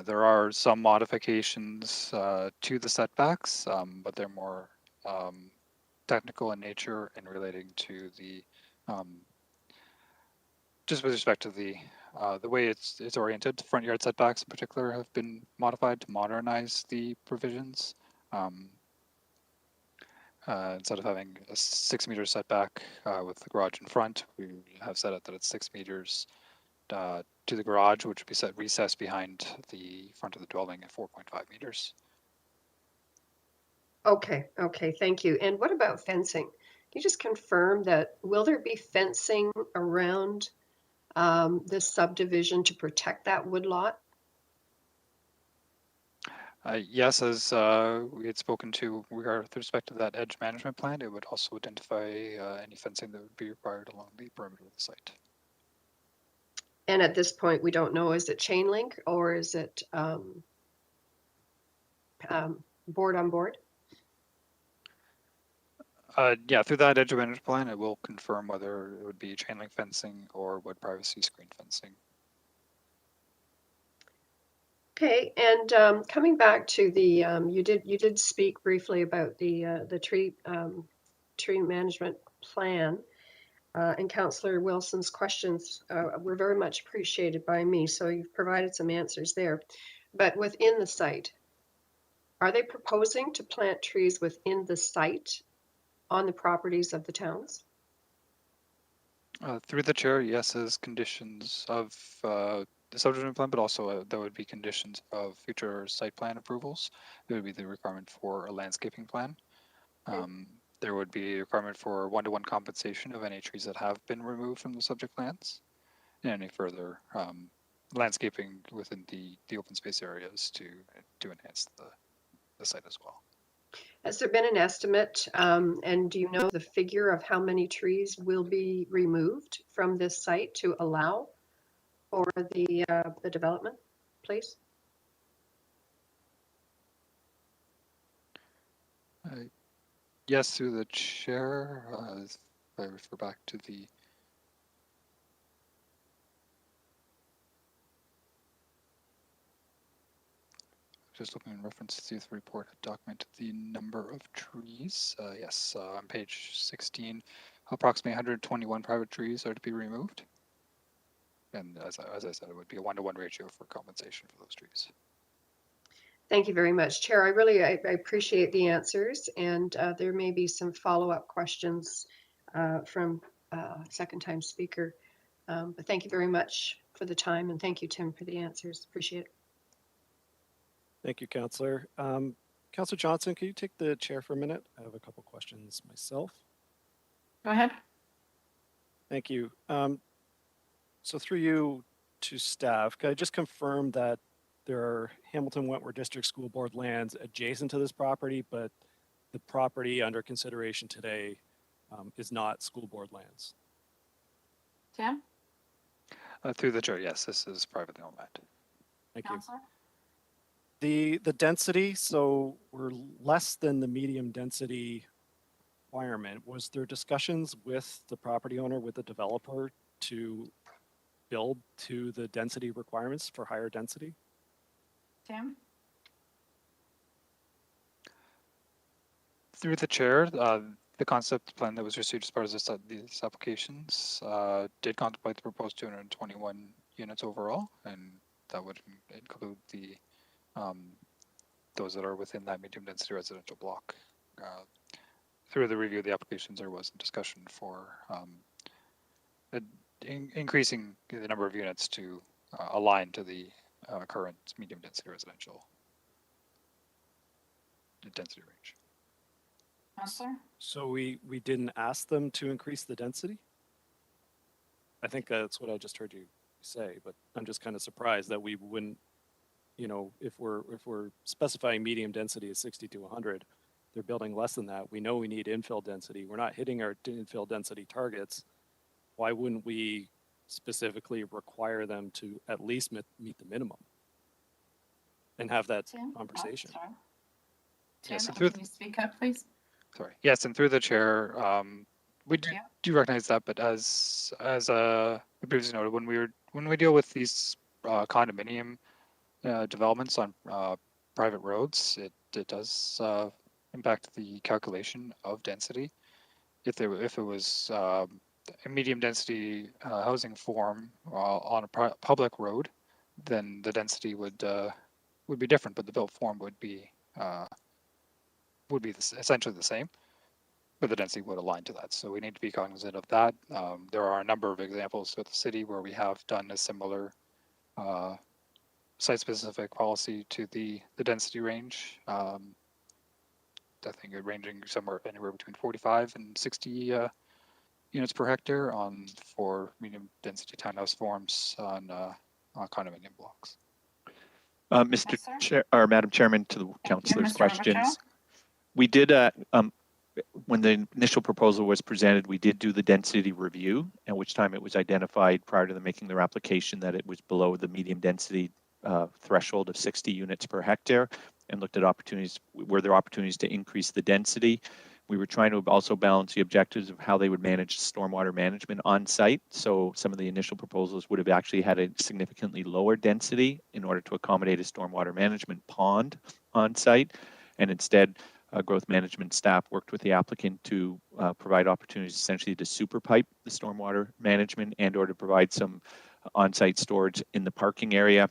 There are some modifications to the setbacks, but they're more technical in nature and relating to the just with respect to the way it's oriented. Front yard setbacks in particular have been modified to modernize the provisions. Instead of having a 6 meter setback with the garage in front, we have set it that it's 6 meters to the garage, which would be set recessed behind the front of the dwelling at 4.5 meters. Okay, thank you. And what about fencing? Can you just confirm that will there be fencing around this subdivision to protect that woodlot? Yes, as we had spoken to with respect to that edge management plan, it would also identify any fencing that would be required along the perimeter of the site. And at this point, we don't know, is it chain link or is it board on board? Yeah, through that edge management plan, it will confirm whether it would be chain link fencing or wood privacy screen fencing. Okay, and coming back to the you did speak briefly about the tree management plan, and Councillor Wilson's questions were very much appreciated by me. So you've provided some answers there. But within the site, are they proposing to plant trees within the site on the properties of the towns? Through the chair, yes, as conditions of the subdivision plan, but also there would be conditions of future site plan approvals. There would be the requirement for a landscaping plan. There would be a requirement for one-to-one compensation of any trees that have been removed from the subject lands, and any further landscaping within the open space areas to enhance the site as well. Has there been an estimate, and do you know the figure of how many trees will be removed from this site to allow for the development, please? Yes, through the chair, if I refer back to the just looking in reference to the report, document the number of trees. Yes, on page 16, approximately 121 private trees are to be removed. And as I said, it would be a 1-to-1 ratio for compensation for those trees. Thank you very much, Chair. I appreciate the answers, and there may be some follow-up questions from second-time speaker. But thank you very much for the time, and thank you, Tim, for the answers. Appreciate it. Thank you, Councillor. Councillor Johnson, can you take the chair for a minute? I have a couple questions myself. Go ahead. Thank you. So through you to staff, can I just confirm that there are Hamilton Wentworth District School Board lands adjacent to this property, but the property under consideration today is not school board lands? Tim? Through the chair, yes, this is privately owned land. Thank Counselor? you. The density, so we're less than the medium density requirement. Was there discussions with the property owner, with the developer, to build to the density requirements for higher density? Tim? Through the chair, the concept plan that was received as part of these applications did contemplate the proposed 221 units overall, and that would include the those that are within that medium density residential block. Through the review of the applications, there was a discussion for increasing the number of units to align to the current medium density residential density range. Counselor? So we didn't ask them to increase the density? I think that's what I just heard you say, but I'm just kind of surprised that we wouldn't, you know, if we're specifying medium density as 60 to 100, they're building less than that. We know we need infill density. We're not hitting our infill density targets. Why wouldn't we specifically require them to at least meet the minimum and have that Tim? conversation? Oh, sorry. Yeah, Tim, so through can you speak up, please? Sorry. Yes, and through the chair, we do recognize that, but as we previously noted, when we deal with these condominium developments on private roads, it does impact the calculation of density. If it was a medium density housing form on a public road, then the density would be different, but the built form would be essentially the same, but the density would align to that. So we need to be cognizant of that. There are a number of examples with the city where we have done a similar site-specific policy to the density range. I think it ranging somewhere anywhere between 45 and 60 units per hectare for medium density townhouse forms on condominium blocks. Mr. Chair, or Madam Chairman, to the councillor's questions. We did, when the initial proposal was presented, we did do the density review, at which time it was identified prior to them making their application that it was below the medium density threshold of 60 units per hectare, and looked at opportunities, were there opportunities to increase the density. We were trying to also balance the objectives of how they would manage stormwater management on site. So some of the initial proposals would have actually had a significantly lower density in order to accommodate a stormwater management pond on site. And instead, growth management staff worked with the applicant to provide opportunities essentially to super pipe the stormwater management and or to provide some on-site storage in the parking area.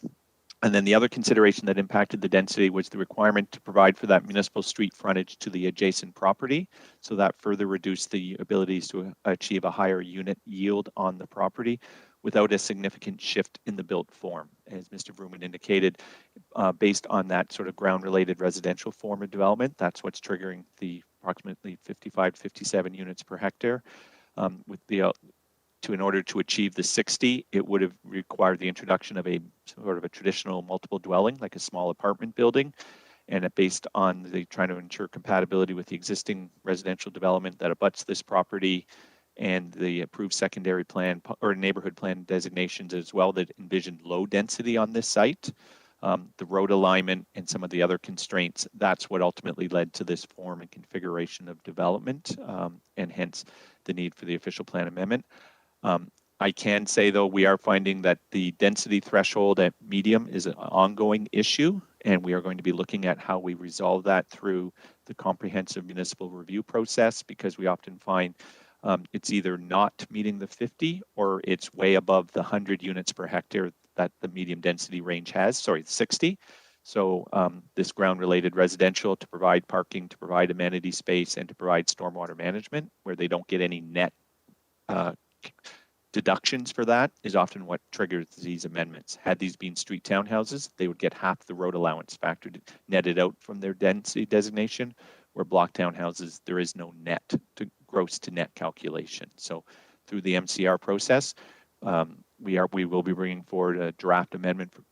And then the other consideration that impacted the density was the requirement to provide for that municipal street frontage to the adjacent property. So that further reduced the abilities to achieve a higher unit yield on the property without a significant shift in the built form. As Mr. Vrooman indicated, based on that sort of ground-related residential form of development, that's what's triggering the approximately 55 to 57 units per hectare. In order to achieve the 60, it would have required the introduction of a sort of a traditional multiple dwelling, like a small apartment building. And based on trying to ensure compatibility with the existing residential development that abuts this property and the approved secondary plan or neighborhood plan designations as well that envisioned low density on this site, the road alignment and some of the other constraints, that's what ultimately led to this form and configuration of development, and hence the need for the official plan amendment. I can say, though, we are finding that the density threshold at medium is an ongoing issue, and we are going to be looking at how we resolve that through the comprehensive municipal review process, because we often find it's either not meeting the 50 or it's way above the 100 units per hectare that the medium density range has, sorry, 60. So this ground related residential to provide parking, to provide amenity space, and to provide stormwater management, where they don't get any net deductions for that, is often what triggers these amendments. Had these been street townhouses, they would get half the road allowance factored, netted out from their density designation, where block townhouses, there is no net to gross to net calculation. So through the MCR process, we will be bringing forward a draft amendment for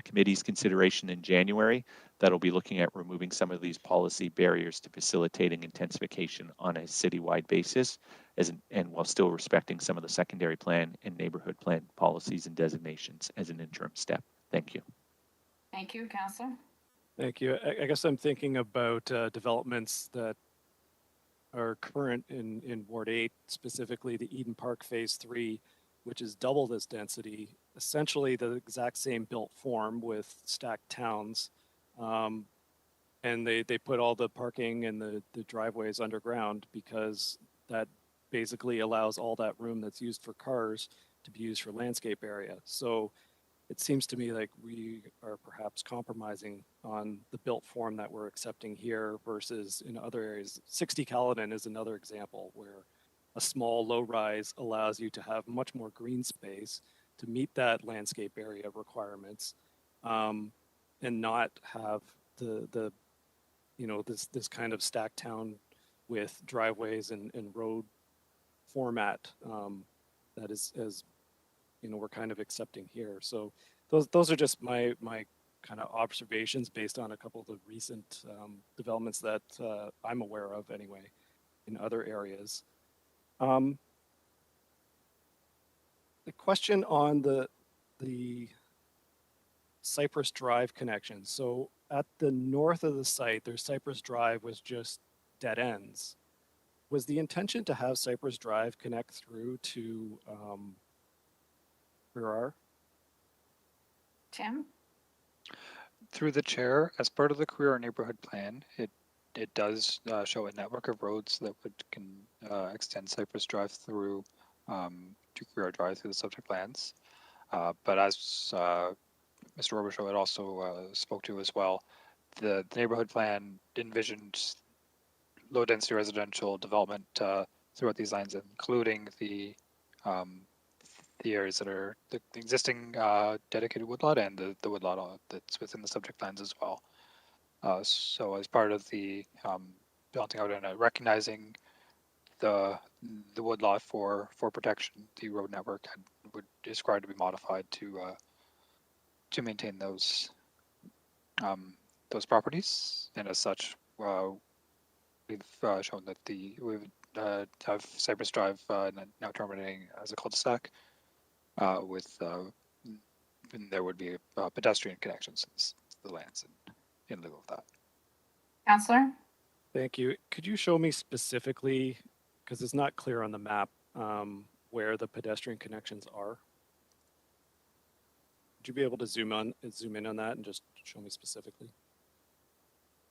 committee's consideration in January that'll be looking at removing some of these policy barriers to facilitating intensification on a citywide basis, and while still respecting some of the secondary plan and neighborhood plan policies and designations as an interim step. Thank you. Thank you, Councillor. Thank you. I guess I'm thinking about developments that are current in Ward 8, specifically the Eden Park Phase 3, which is double this density, essentially the exact same built form with stacked towns. And they put all the parking and the driveways underground, because that basically allows all that room that's used for cars to be used for landscape area. So it seems to me like we are perhaps compromising on the built form that we're accepting here versus in other areas. 60 Caledon is another example where a small low rise allows you to have much more green space to meet that landscape area requirements, and not have the this kind of stacked town with driveways and road format that is, as we're kind of accepting here. So those are just my kind of observations based on a couple of the recent developments that I'm aware of anyway in other areas. The question on the Cypress Drive connection. So at the north of the site, there's Cypress Drive was just dead ends. Was the intention to have Cypress Drive connect through to Crerar? Tim? Through the chair, as part of the Crerar neighborhood plan, it does show a network of roads that can extend Cypress Drive through to Crerar Drive through the subject lands. But as Mr. Robichaud had also spoke to as well, the neighborhood plan envisioned low density residential development throughout these lines, including the areas that are the existing dedicated woodlot and the woodlot that's within the subject lands as well. So as part of the building out and recognizing the woodlot for protection, the road network would describe to be modified to maintain those properties, and as such, we've shown that we would have Cypress Drive now terminating as a cul-de-sac and there would be pedestrian connections to the lands in lieu of that. Councillor? Thank you. Could you show me specifically, because it's not clear on the map, where the pedestrian connections are? Would you be able to zoom in on that and just show me specifically?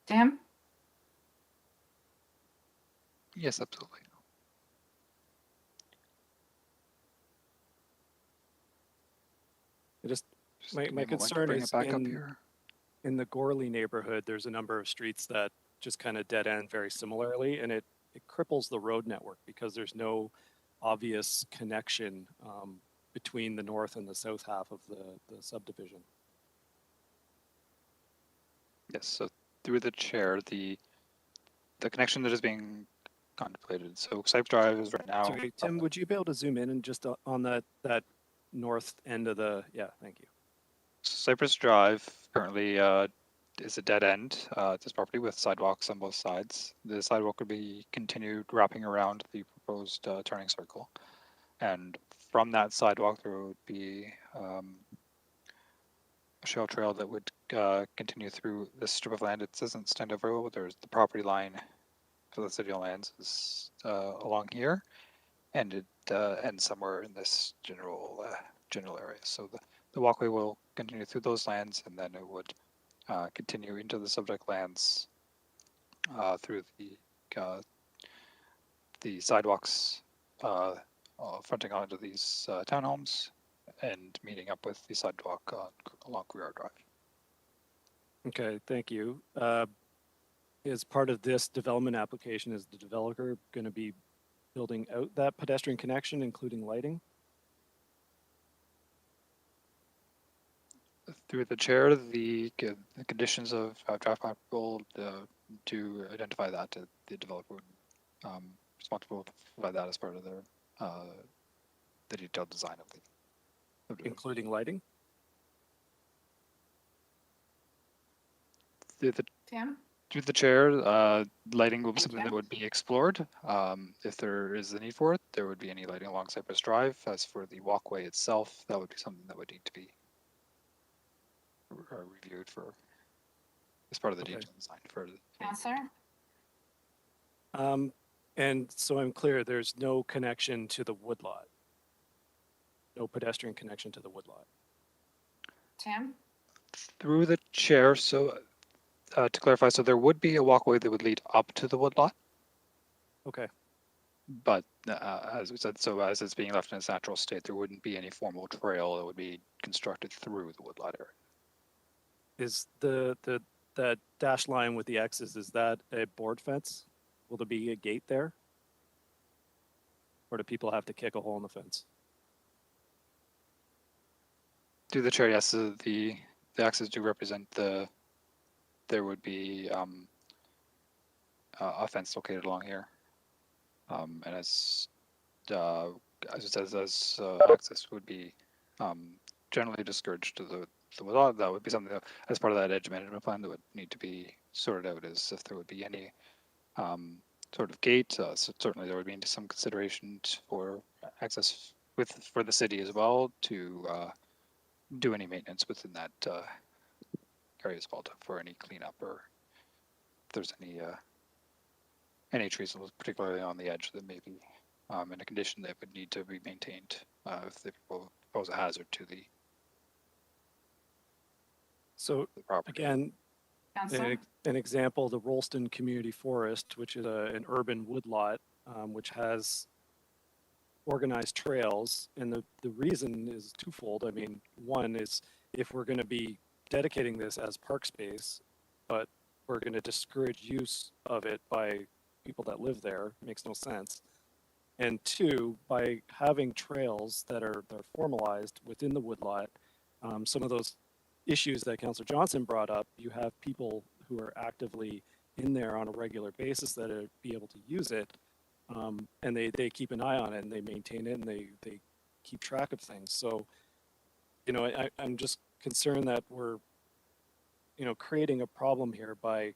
Tim? Yes, absolutely. My concern is in the Gorley neighborhood, there's a number of streets that just kind of dead end very similarly, and it cripples the road network because there's no obvious connection between the north and the south half of the subdivision. Yes, so through the chair, the connection that is being contemplated. So Cypress Drive is right now. Sorry, Tim, would you be able to zoom in and just on that north end of the, yeah, thank you. Cypress Drive currently is a dead end at this property with sidewalks on both sides. The sidewalk would be continued wrapping around the proposed turning circle. And from that sidewalk, there would be a shell trail that would continue through this strip of land. It doesn't stand over well. There's the property line for the city lands is along here, and it ends somewhere in this general area. So the walkway will continue through those lands, and then it would continue into the subject lands through the sidewalks fronting onto these townhomes and meeting up with the sidewalk along Couillard Drive. Okay, thank you. As part of this development application, is the developer going to be building out that pedestrian connection, including lighting? Through the chair, the conditions of draft map will to identify that the developer would responsible to provide that as part of their the detailed design of the including lighting. The Tim? Through the chair, lighting will be Thank something you. that would be explored. If there is a need for it, there would be any lighting along Cypress Drive. As for the walkway itself, that would be something that would need to be reviewed for as part of the Okay. detailed design for Counselor? And so I'm clear, there's no connection to the woodlot. No pedestrian connection to the woodlot. Tim? through the chair. So to clarify, so there would be a walkway that would lead up to the woodlot, Okay. but as we said, so as it's being left in its natural state, there wouldn't be any formal trail that would be constructed through the woodlot area. Is that dash line with the X's, is that a board fence? Will there be a gate there? Or do people have to kick a hole in the fence? Through the chair, yes, the axes do represent there would be a fence located along here. And as it says, as access would be generally discouraged to the woodlot, that would be something that, as part of that edge management plan, that would need to be sorted out, is if there would be any sort of gate. So certainly there would be some consideration for access for the city as well to do any maintenance within that area as well for any cleanup, or if there's any trees, particularly on the edge, that may be in a condition that would need to be maintained if they pose a hazard to the So property. again, Counselor? an example, the Rolston Community Forest, which is an urban woodlot, which has organized trails. And the reason is twofold. I mean, one is if we're going to be dedicating this as park space, but we're going to discourage use of it by people that live there, makes no sense. And two, by having trails that are formalized within the woodlot, some of those issues that Councillor Johnson brought up, you have people who are actively in there on a regular basis that are be able to use it, and they keep an eye on it and they maintain it and they keep track of things. So, you know, I'm just concerned that we're, you know, creating a problem here by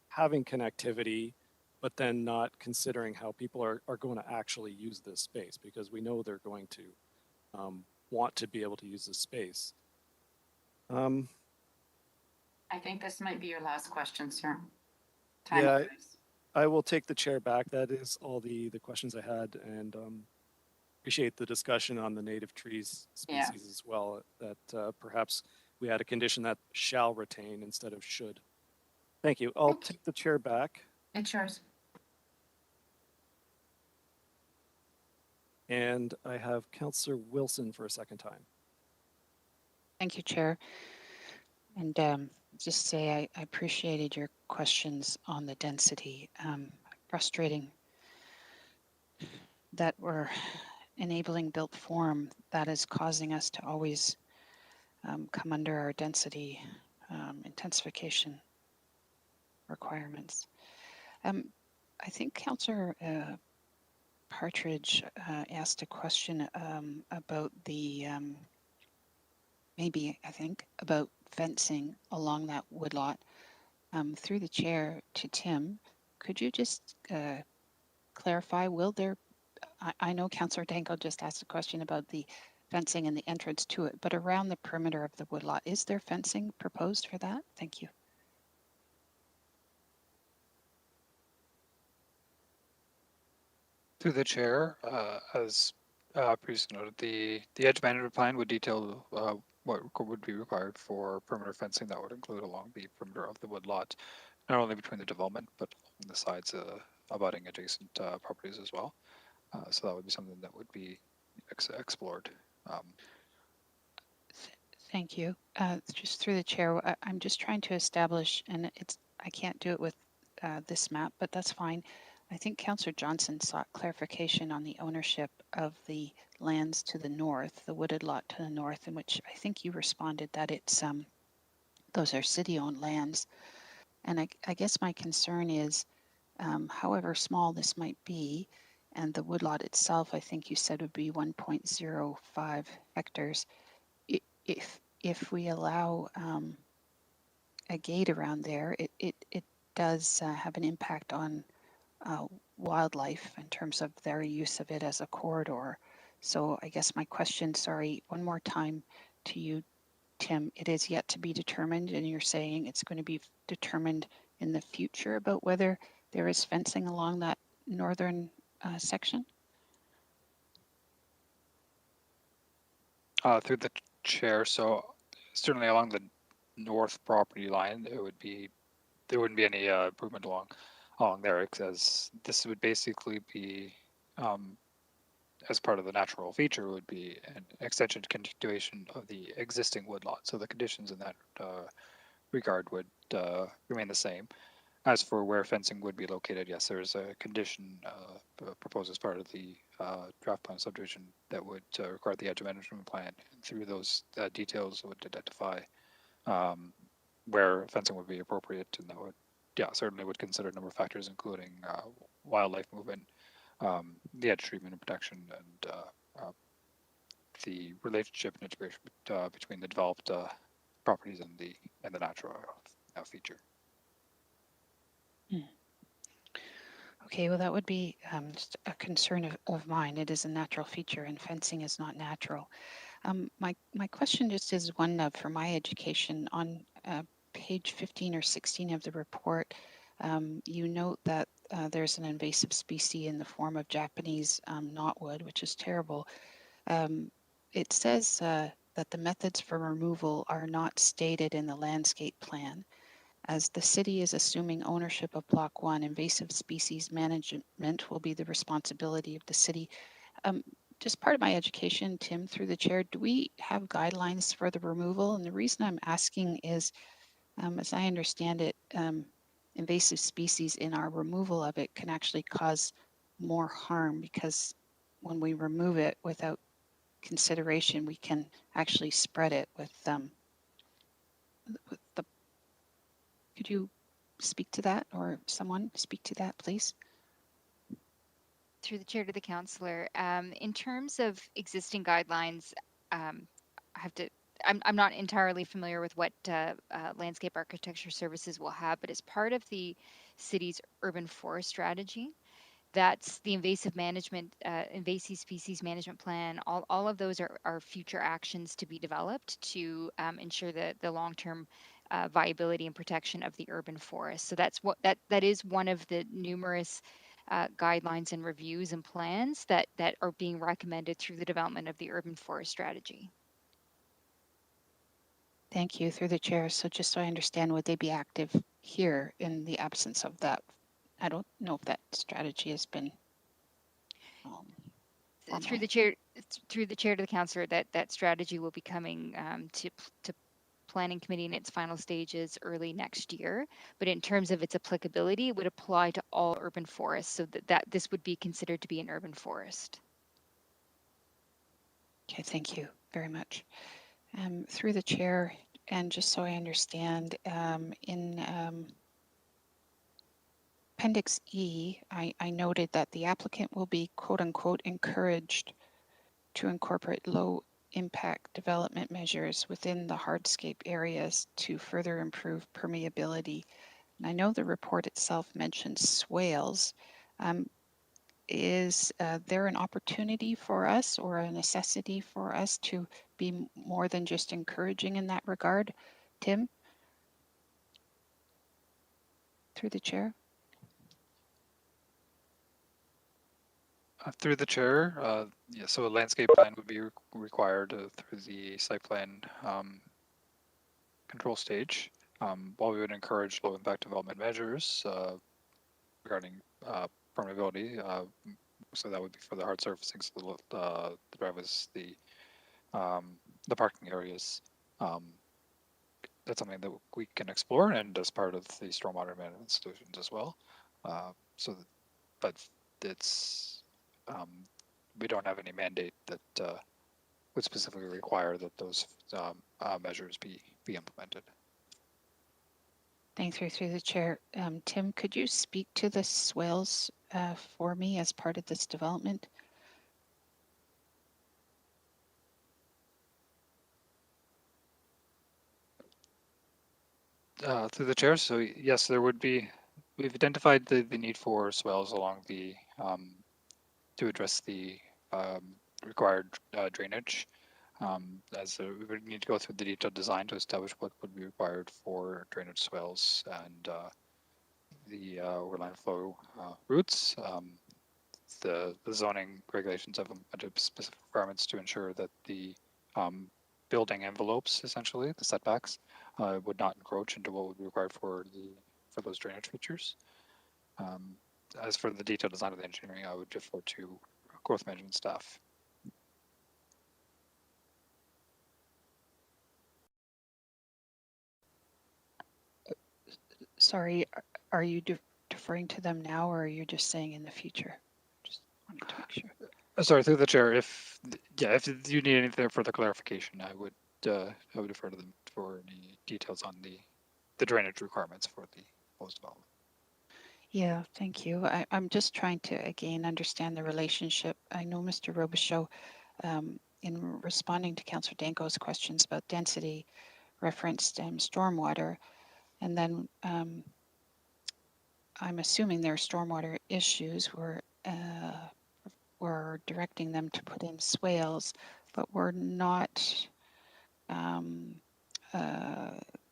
having connectivity, but then not considering how people are going to actually use this space, because we know they're going to want to be able to use this space. I think this might be your last question, sir. Yeah, Please. I will take the chair back. That is all the questions I had, and appreciate the discussion on the native trees Yeah. species as well, that perhaps we had a condition that shall retain instead of should. Thank you. I'll take the chair back, It's yours. and I have Councillor Wilson for a second time. Thank you, Chair. And just say I appreciated your questions on the density. Frustrating that we're enabling built form that is causing us to always come under our density intensification requirements. I think Councillor Partridge asked a question about the about fencing along that woodlot. Through the chair to Tim, could you just clarify, will there, I know Councillor Danko just asked a question about the fencing and the entrance to it, but around the perimeter of the woodlot, is there fencing proposed for that? Thank you. Through the chair, as previously noted, the edge management plan would detail would be required for perimeter fencing that would include along the perimeter of the woodlot, not only between the development, but on the sides abutting adjacent properties as well. So that would be something that would be explored. Thank you. Just through the chair, I'm just trying to establish, and I can't do it with this map, but that's fine. I think Councillor Johnson sought clarification on the ownership of the lands to the north, the wooded lot to the north, in which I think you responded that it's those are city-owned lands. And I guess my concern is, however small this might be, and the woodlot itself, I think you said would be 1.05 hectares. If we allow a gate around there, it does have an impact on wildlife in terms of their use of it as a corridor. So I guess my question, sorry, one more time to you, Tim, it is yet to be determined, and you're saying it's going to be determined in the future about whether there is fencing along that northern section? Through the chair, so certainly along the north property line, there wouldn't be any improvement along there, because this would basically be as part of the natural feature would be an extension continuation of the existing woodlot. So the conditions in that regard would remain the same. As for where fencing would be located, yes, there is a condition proposed as part of the draft plan subdivision that would require the edge management plan. And through those details, would identify where fencing would be appropriate, and that would, certainly would consider a number of factors, including wildlife movement, the edge treatment and protection, and the relationship and integration between the developed properties and the natural feature. Okay, well, that would be just a concern of mine. It is a natural feature, and fencing is not natural. My question just is one for my education. On page 15 or 16 of the report, you note that there's an invasive species in the form of Japanese knotwood, which is terrible. It says that the methods for removal are not stated in the landscape plan. As the city is assuming ownership of Block 1, invasive species management will be the responsibility of the city. Just part of my education, Tim, through the chair, do we have guidelines for the removal? And the reason I'm asking is, as I understand it, invasive species in our removal of it can actually cause more harm, because when we remove it without consideration, we can actually spread it with the. Could you speak to that, or someone speak to that, please? Through the chair to the councillor, in terms of existing guidelines, I'm not entirely familiar with what landscape architecture services will have, but as part of the city's urban forest strategy, that's the invasive species management plan. All of those are future actions to be developed to ensure the long-term viability and protection of the urban forest. So that is one of the numerous guidelines and reviews and plans that are being recommended through the development of the urban forest strategy. Thank you, through the chair. So just so I understand, would they be active here in the absence of that? I don't know if that strategy has been through the chair to the councillor, that strategy will be coming to planning committee in its final stages early next year. But in terms of its applicability, it would apply to all urban forests, so that this would be considered to be an urban forest. Okay, thank you very much. Through the chair, and just so I understand, in Appendix E, I noted that the applicant will be quote unquote encouraged to incorporate low impact development measures within the hardscape areas to further improve permeability. And I know the report itself mentions swales. Is there an opportunity for us or a necessity for us to be more than just encouraging in that regard? Tim? Through the chair. Through the chair, yeah, so a landscape plan would be required through the site plan control stage. While we would encourage low impact development measures regarding permeability, so that would be for the hard surfacing, so the driveways, the parking areas. That's something that we can explore and as part of the stormwater management solutions as well. But it's we don't have any mandate that would specifically require that those measures be implemented. Thanks, through the chair. Tim, could you speak to the swales for me as part of this development? Through the chair, so yes, there would be. We've identified the need for swales along the to address the required drainage. As we would need to go through the detailed design to establish what would be required for drainage swales and the overland flow routes. The zoning regulations have a bunch of specific requirements to ensure that the building envelopes, essentially the setbacks, would not encroach into what would be required for those drainage features. As for the detailed design of the engineering, I would defer to growth management staff. Sorry, are you deferring to them now, or are you just saying in the future? Just wanted to make sure. Sorry, through the chair. If you need anything further clarification, I would defer to them for any details on the drainage requirements for the proposed development. Yeah, thank you. I'm just trying to again understand the relationship. I know Mr. Robichaud, in responding to Councillor Danko's questions about density, referenced stormwater, and then I'm assuming there are stormwater issues. We're directing them to put in swales, but we're not.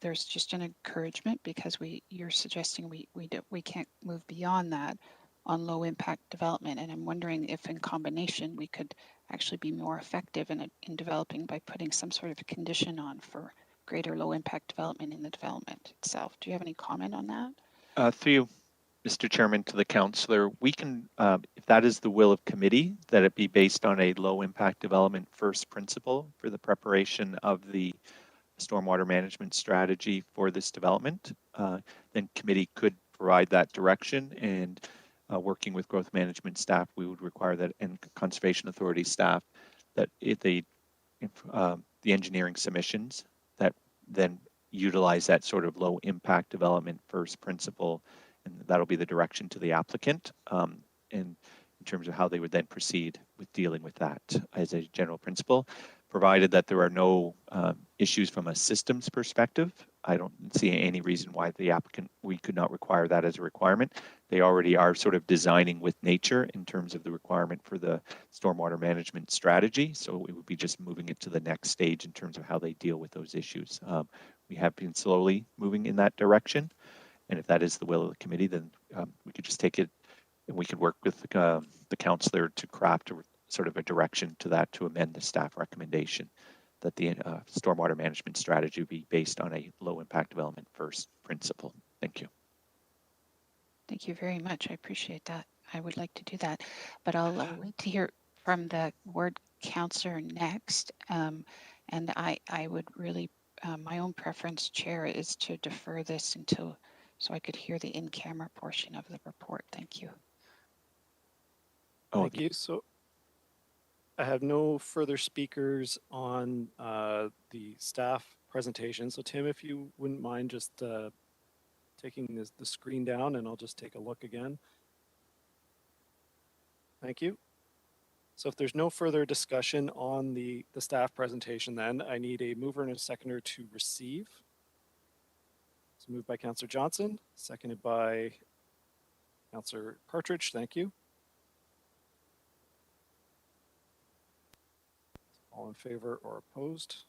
There's just an encouragement because you're suggesting we can't move beyond that on low impact development, and I'm wondering if in combination we could actually be more effective in developing by putting some sort of condition on for greater low impact development in the development itself. Do you have any comment on that? Through you, Mr. Chairman, to the councillor, we can, if that is the will of committee, that it be based on a low impact development first principle for the preparation of the stormwater management strategy for this development, then committee could provide that direction, and working with growth management staff, we would require that, and conservation authority staff, that if the engineering submissions that then utilize that sort of low impact development first principle, and that'll be the direction to the applicant, and in terms of how they would then proceed with dealing with that as a general principle, provided that there are no issues from a systems perspective. I don't see any reason why the applicant, we could not require that as a requirement. They already are sort of designing with nature in terms of the requirement for the stormwater management strategy. So it would be just moving it to the next stage in terms of how they deal with those issues. We have been slowly moving in that direction. And if that is the will of the committee, then we could just take it and we could work with the councillor to craft sort of a direction to that to amend the staff recommendation that the stormwater management strategy be based on a low impact development first principle. Thank you. Thank you very much. I appreciate that. I would like to do that, but I'll wait to hear from the ward councillor next. And I would really, my own preference, Chair, is to defer this until, so I could hear the in-camera portion of the report. Thank you. Thank you. So I have no further speakers on the staff presentation. So Tim, if you wouldn't mind just taking the screen down, and I'll just take a look again. Thank you. So if there's no further discussion on the staff presentation, then I need a mover and a seconder to receive. So moved by Councillor Johnson, seconded by Councillor Partridge. Thank you. All in favor or opposed?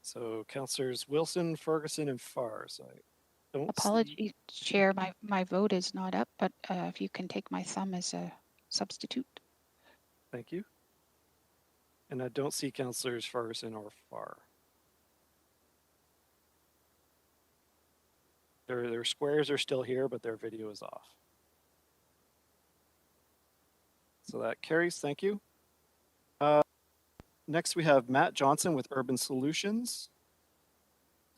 So Councillors Wilson, Ferguson, and Fars. I don't see. Apologies, Chair, my vote is not up, but if you can take my thumb as a substitute. Thank you. And I don't see Councillors Ferguson or Farr. Their squares are still here, but their video is off. So that carries. Thank you. Next, we have Matt Johnson with Urban Solutions.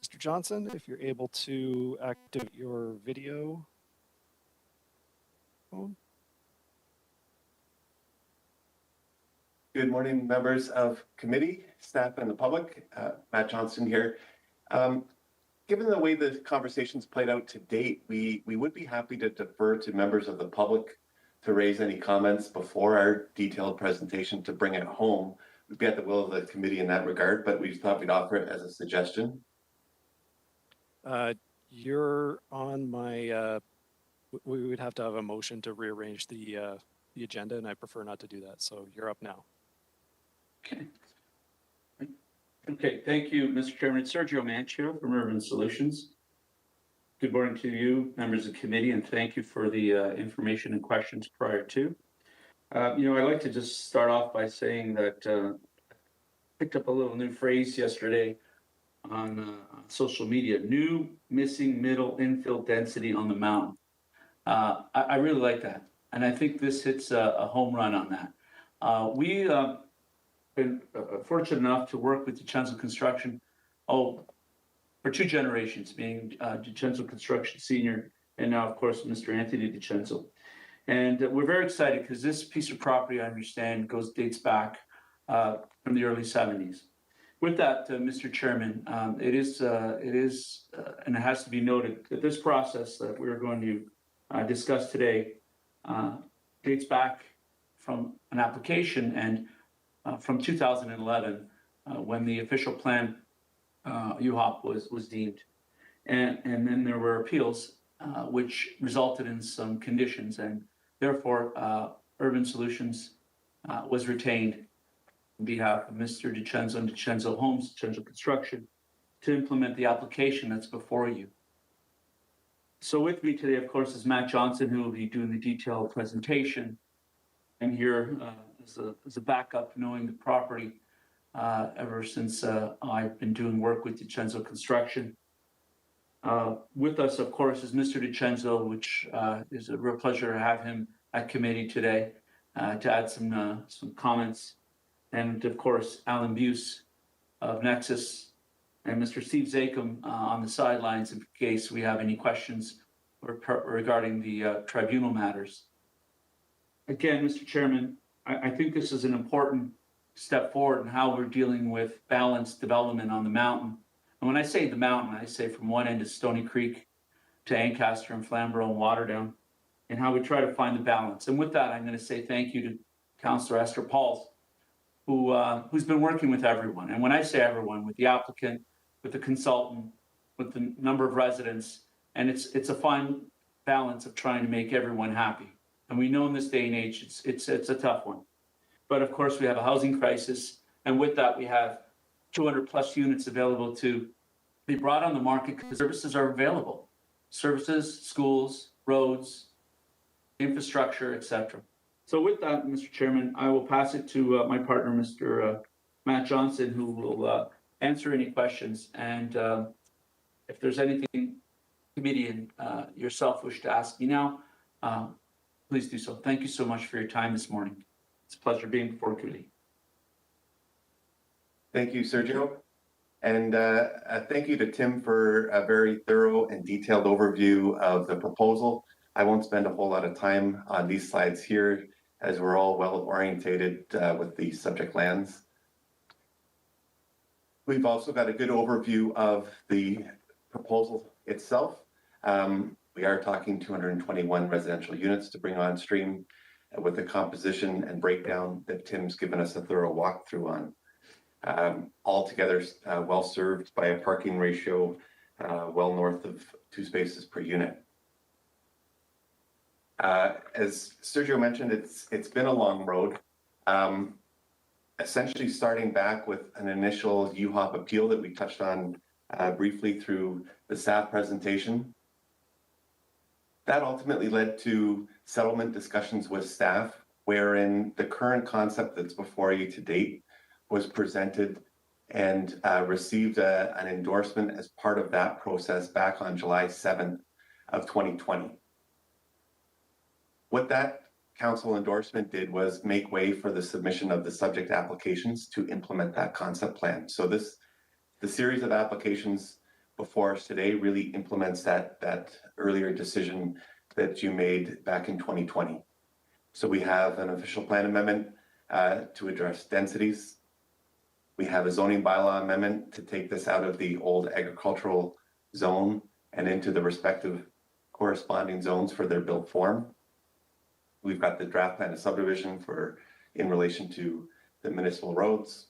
Mr. Johnson, if you're able to activate your video. Good morning, members of committee, staff, and the public. Matt Johnson here. Given the way the conversation's played out to date, we would be happy to defer to members of the public to raise any comments before our detailed presentation to bring it home. We'd be at the will of the committee in that regard, but we thought we'd offer it as a suggestion. You're on my, we would have to have a motion to rearrange the agenda, and I prefer not to do that. So you're up now. Okay, thank you, Mr. Chairman. It's Sergio Mancio from Urban Solutions. Good morning to you, members of the committee, and thank you for the information and questions prior to. I'd like to just start off by saying that I picked up a little new phrase yesterday on social media, new missing middle infill density on the mountain. I really like that. And I think this hits a home run on that. We been fortunate enough to work with DiCenzo Construction for 2 generations, being DiCenzo Construction Senior, and now, of course, Mr. Anthony DiCenzo. And we're very excited because this piece of property, I understand, dates back from the early 70s. With that, Mr. Chairman, it is, and it has to be noted that this process that we're going to discuss today dates back from an application and from 2011 when the official plan UHOP was deemed. And then there were appeals which resulted in some conditions, and therefore Urban Solutions was retained on behalf of Mr. DiCenzo and DiCenzo Homes, DiCenzo Construction, to implement the application that's before you. So with me today, of course, is Matt Johnson, who will be doing the detailed presentation. I'm here as a backup, knowing the property ever since I've been doing work with DiCenzo Construction. With us, of course, is Mr. DiCenzo, which is a real pleasure to have him at committee today to add some comments. And of course, Alan Buse of Nexus and Mr. Steve Zakum on the sidelines in case we have any questions regarding the tribunal matters. Again, Mr. Chairman, I think this is an important step forward in how we're dealing with balanced development on the mountain. And when I say the mountain, I say from one end of Stony Creek to Ancaster and Flamborough and Waterdown, and how we try to find the balance. And with that, I'm going to say thank you to Councillor Esther Pauls, who's been working with everyone. And when I say everyone, with the applicant, with the consultant, with the number of residents, and it's a fine balance of trying to make everyone happy. And we know in this day and age, it's a tough one. But of course, we have a housing crisis. And with that, we have 200 plus units available to be brought on the market because services are available. Services, schools, roads, infrastructure, etc. So with that, Mr. Chairman, I will pass it to my partner, Mr. Matt Johnson, who will answer any questions. And if there's anything committee and yourself wish to ask me now, please do so. Thank you so much for your time this morning. It's a pleasure being before committee. Thank you, Sergio. And thank you to Tim for a very thorough and detailed overview of the proposal. I won't spend a whole lot of time on these slides here as we're all well orientated with the subject lands. We've also got a good overview of the proposal itself. We are talking 221 residential units to bring on stream with the composition and breakdown that Tim's given us a thorough walkthrough on. Altogether, well served by a parking ratio well north of 2 spaces per unit. As Sergio mentioned, it's been a long road. essentially starting back with an initial UHOP appeal that we touched on briefly through the staff presentation. That ultimately led to settlement discussions with staff, wherein the current concept that's before you to date was presented and received an endorsement as part of that process back on July 7th of 2020. What that council endorsement did was make way for the submission of the subject applications to implement that concept plan. So the series of applications before us today really implements that earlier decision that you made back in 2020. So we have an official plan amendment to address densities. We have a zoning bylaw amendment to take this out of the old agricultural zone and into the respective corresponding zones for their built form. We've got the draft plan of subdivision in relation to the municipal roads,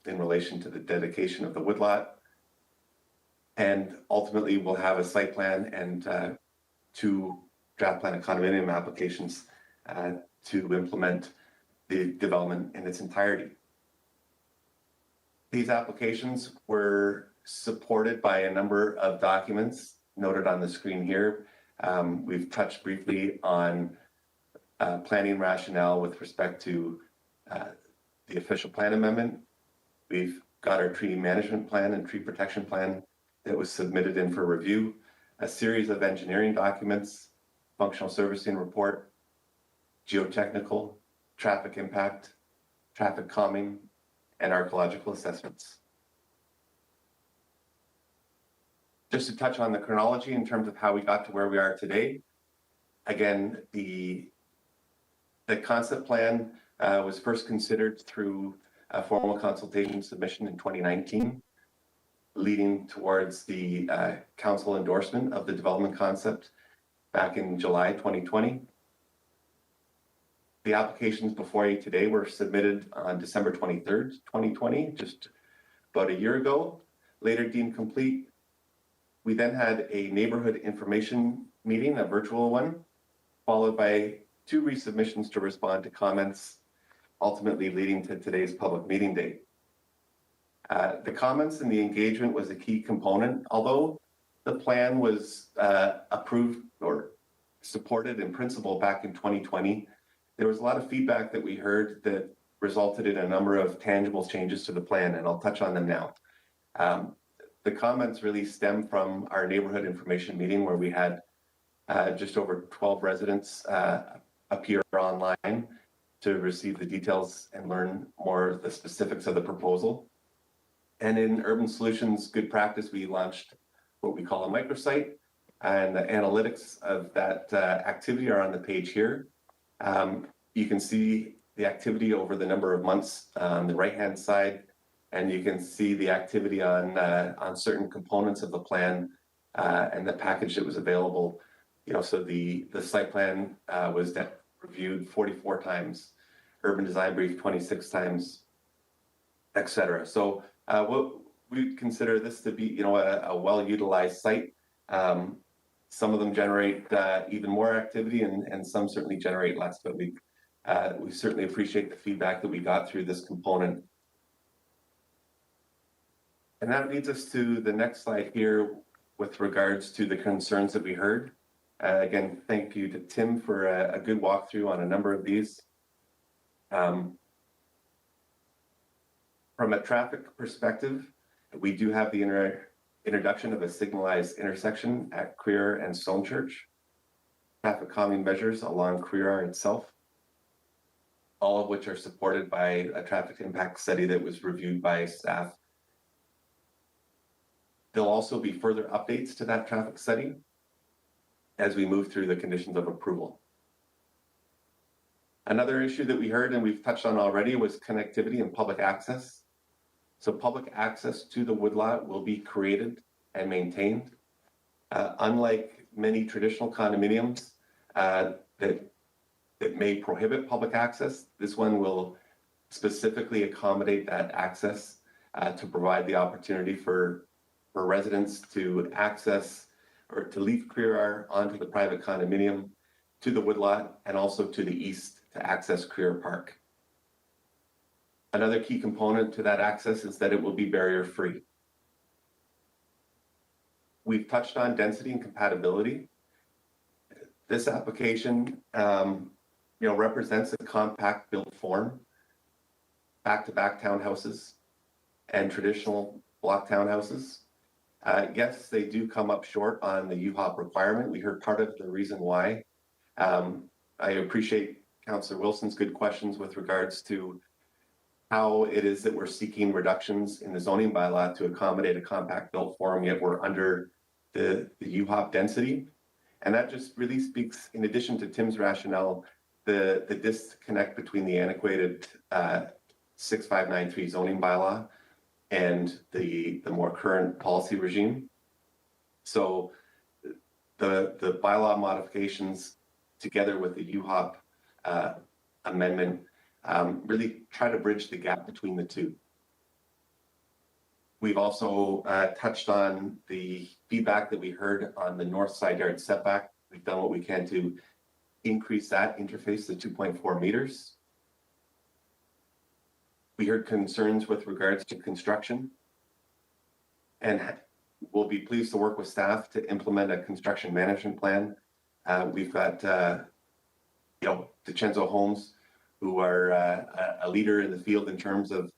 in relation to the dedication of the woodlot. And ultimately we'll have a site plan and 2 draft plan of condominium applications to implement the development in its entirety. These applications were supported by a number of documents noted on the screen here. We've touched briefly on planning rationale with respect to the official plan amendment. We've got our tree management plan and tree protection plan that was submitted in for review, a series of engineering documents, functional servicing report, geotechnical, traffic impact, traffic calming, and archaeological assessments. Just to touch on the chronology in terms of how we got to where we are today. Again, the concept plan was first considered through a formal consultation submission in 2019, leading towards the council endorsement of the development concept back in July 2020. The applications before you today were submitted on December 23rd, 2020, just about a year ago, later deemed complete. We then had a neighborhood information meeting, a virtual one, followed by 2 resubmissions to respond to comments, ultimately leading to today's public meeting date. The comments and the engagement was a key component. Although the plan was approved or supported in principle back in 2020, there was a lot of feedback that we heard that resulted in a number of tangible changes to the plan, and I'll touch on them now. The comments really stem from our neighborhood information meeting where we had just over 12 residents appear online to receive the details and learn more of the specifics of the proposal. And in Urban Solutions Good Practice, we launched what we call a microsite, and the analytics of that activity are on the page here. You can see the activity over the number of months on the right-hand side, and you can see the activity on certain components of the plan and the package that was available. You know, so the site plan was reviewed 44 times, urban design brief 26 times, etc. So what we consider this to be, you know, a well-utilized site. Some of them generate even more activity, and some certainly generate less. But we certainly appreciate the feedback that we got through this component. And that leads us to the next slide here with regards to the concerns that we heard. Again, thank you to Tim for a good walkthrough on a number of these. From a traffic perspective, we do have the introduction of a signalized intersection at Queer and Stone Church, traffic calming measures along Queer itself, all of which are supported by a traffic impact study that was reviewed by staff. There'll also be further updates to that traffic study as we move through the conditions of approval. Another issue that we heard and we've touched on already was connectivity and public access. So public access to the woodlot will be created and maintained. Unlike many traditional condominiums that may prohibit public access, this one will specifically accommodate that access to provide the opportunity for residents to access or to leave Queer onto the private condominium, to the woodlot, and also to the east to access Queer Park. Another key component to that access is that it will be barrier-free. We've touched on density and compatibility. This application, represents a compact built form, back-to-back townhouses and traditional block townhouses. Yes, they do come up short on the UHOP requirement. We heard part of the reason why. I appreciate Councillor Wilson's good questions with regards to how it is that we're seeking reductions in the zoning bylaw to accommodate a compact built form, yet we're under the UHOP density. And that just really speaks, in addition to Tim's rationale, the disconnect between the antiquated 6593 zoning bylaw and the more current policy regime. So the bylaw modifications together with the UHOP amendment really try to bridge the gap between the two. We've also touched on the feedback that we heard on the north side yard setback. We've done what we can to increase that interface to 2.4 meters. We heard concerns with regards to construction, and we'll be pleased to work with staff to implement a construction management plan. We've got, DeCenzo Homes, who are a leader in the field in terms of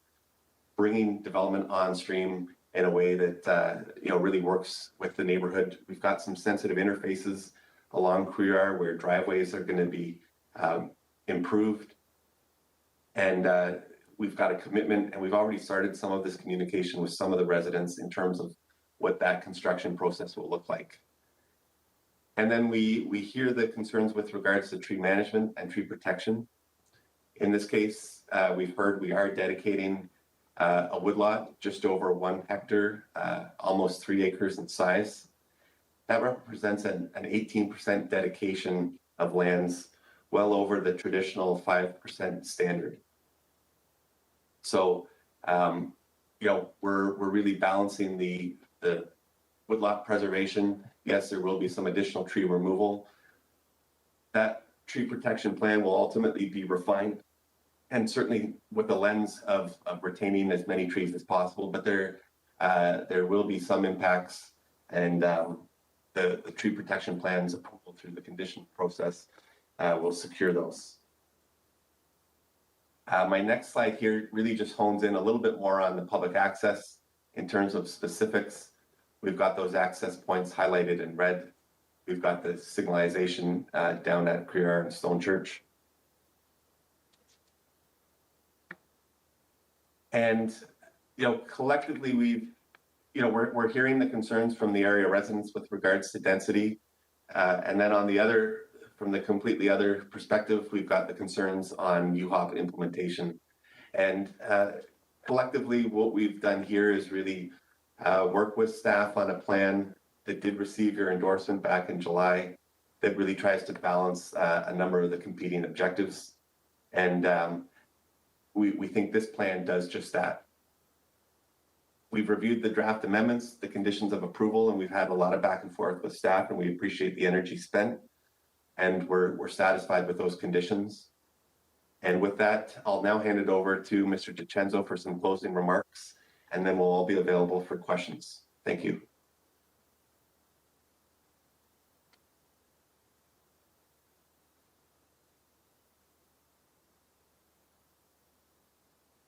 bringing development on stream in a way that really works with the neighborhood. We've got some sensitive interfaces along Couillard where driveways are going to be improved, and we've got a commitment, and we've already started some of this communication with some of the residents in terms of what that construction process will look like. And then we hear the concerns with regards to tree management and tree protection. In this case, we've heard we are dedicating a woodlot just over 1 hectare, almost 3 acres in size. That represents an 18% dedication of lands, well over the traditional 5% standard. So, we're really balancing the woodlot preservation. Yes, there will be some additional tree removal. That tree protection plan will ultimately be refined, and certainly with the lens of retaining as many trees as possible, but there will be some impacts, and the tree protection plans approval through the condition process will secure those. My next slide here really just hones in a little bit more on the public access in terms of specifics. We've got those access points highlighted in red. We've got the signalization down at Couillard and Stone Church. And, collectively we're hearing the concerns from the area residents with regards to density. And then from the completely other perspective, we've got the concerns on UHOP implementation. And collectively, what we've done here is really work with staff on a plan that did receive your endorsement back in July that really tries to balance a number of the competing objectives. And we think this plan does just that. We've reviewed the draft amendments, the conditions of approval, and we've had a lot of back and forth with staff, and we appreciate the energy spent, and we're satisfied with those conditions. And with that, I'll now hand it over to Mr. DeCenzo for some closing remarks, and then we'll all be available for questions. Thank you.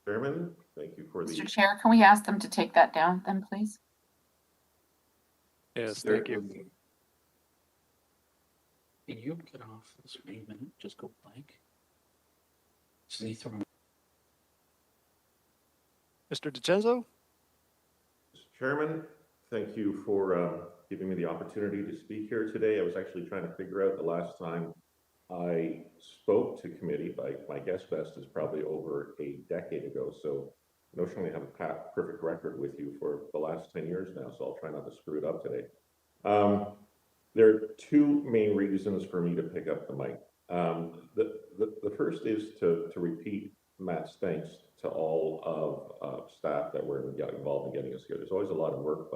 Chairman, thank you for the. Mr. Chair, can we ask them to take that down then, please? Yes, thank you. Can you get off this for a minute? Just go blank. See through. Mr. DeCenzo? Mr. Chairman, thank you for giving me the opportunity to speak here today. I was actually trying to figure out the last time I spoke to committee. My guess best is probably over a decade ago. So I notionally have a perfect record with you for the last 10 years now, so I'll try not to screw it up today. There are two main reasons for me to pick up the mic. The first is to repeat Matt's thanks to all of staff that were involved in getting us here. There's always a lot of work,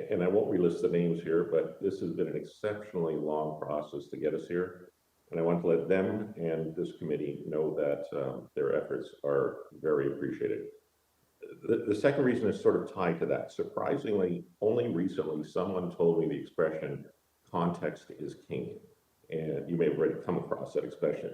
and I won't relist the names here, but this has been an exceptionally long process to get us here. And I want to let them and this committee know that their efforts are very appreciated. The second reason is sort of tied to that. Surprisingly, only recently someone told me the expression "context is king," and you may have already come across that expression.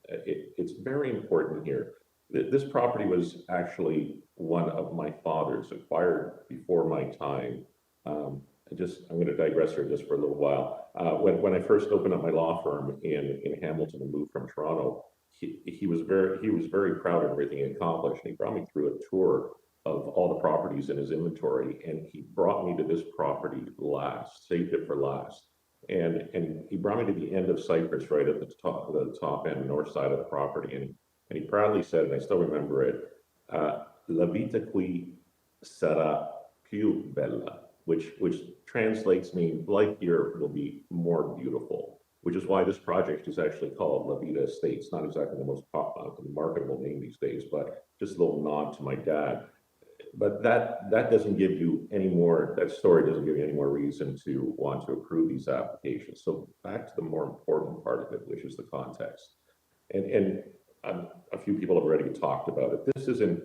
It's very important here. This property was actually one of my father's, acquired before my time. I'm going to digress here just for a little while. When I first opened up my law firm in Hamilton and moved from Toronto, he was very proud of everything he accomplished. And he brought me through a tour of all the properties in his inventory, and he brought me to this property last, saved it for last. And he brought me to the end of Cypress, right at the top end, north side of the property. And he proudly said, and I still remember it, "La vita qui sarà più bella," which translates mean life here will be more beautiful, which is why this project is actually called La Vida Estates. Not exactly the most marketable name these days, but just a little nod to my dad. But that doesn't give you any more, that story doesn't give you any more reason to want to approve these applications. So back to the more important part of it, which is the context. And a few people have already talked about it. This isn't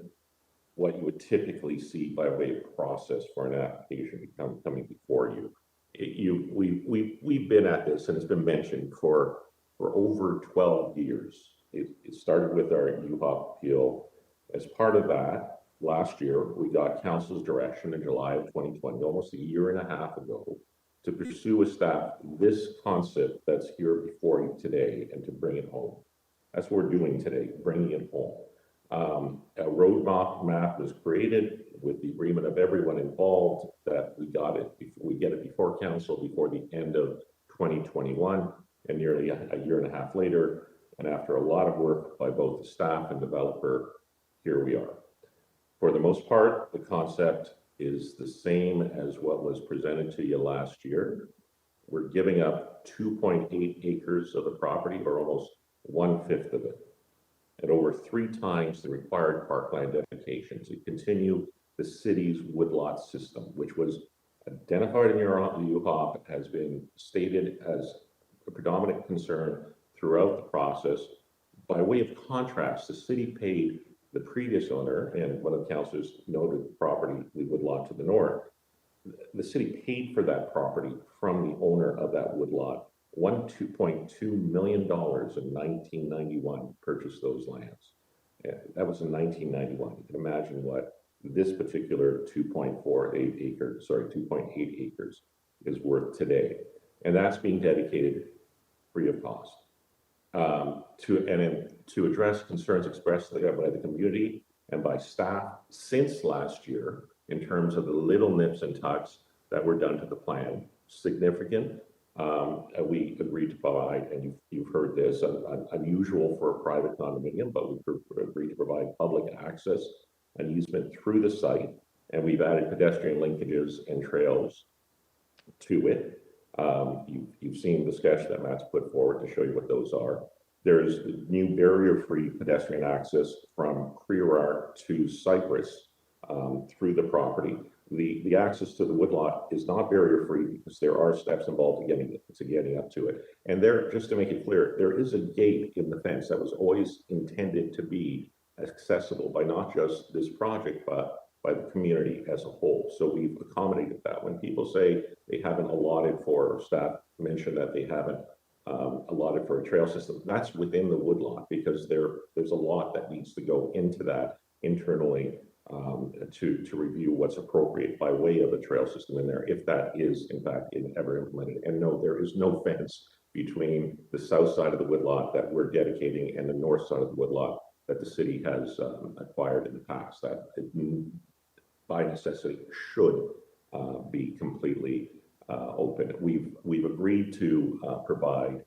what you would typically see by way of process for an application coming before you. We've been at this, and it's been mentioned for over 12 years. It started with our UHOP appeal. As part of that, last year, we got council's direction in July of 2020, almost a year and a half ago, to pursue a staff this concept that's here before you today and to bring it home. That's what we're doing today, bringing it home. A roadmap was created with the agreement of everyone involved that we get it before council before the end of 2021, and nearly a year and a half later, and after a lot of work by both the staff and developer, here we are. For the most part, the concept is the same as what was presented to you last year. We're giving up 2.8 acres of the property, or almost 1/5 of it, and over 3 times the required parkland dedication to continue the city's woodlot system, which was identified in your UHOP, has been stated as a predominant concern throughout the process. By way of contrast, the city paid the previous owner, and one of the councillors noted the property, the woodlot to the north. The city paid for that property from the owner of that woodlot $2.2 million in 1991, purchased those lands. That was in 1991. You can imagine what this particular 2.8 acres is worth today. And that's being dedicated free of cost. To address concerns expressed by the community and by staff since last year in terms of the little nips and tucks that were done to the plan, significant. We agreed to provide, and you've heard this, unusual for a private condominium, but we agreed to provide public access and easement through the site, and we've added pedestrian linkages and trails to it. You've seen the sketch that Matt's put forward to show you what those are. There's new barrier-free pedestrian access from Crerar to Cypress through the property. The access to the woodlot is not barrier-free because there are steps involved to getting up to it. And there, just to make it clear, there is a gate in the fence that was always intended to be accessible by not just this project, but by the community as a whole. So we've accommodated that. When people say they haven't allotted for, or staff mention that they haven't allotted for a trail system, that's within the woodlot, because there's a lot that needs to go into that internally to review what's appropriate by way of a trail system in there, if that is in fact ever implemented. And no, there is no fence between the south side of the woodlot that we're dedicating and the north side of the woodlot that the city has acquired in the past. That by necessity should be completely open. We've agreed to provide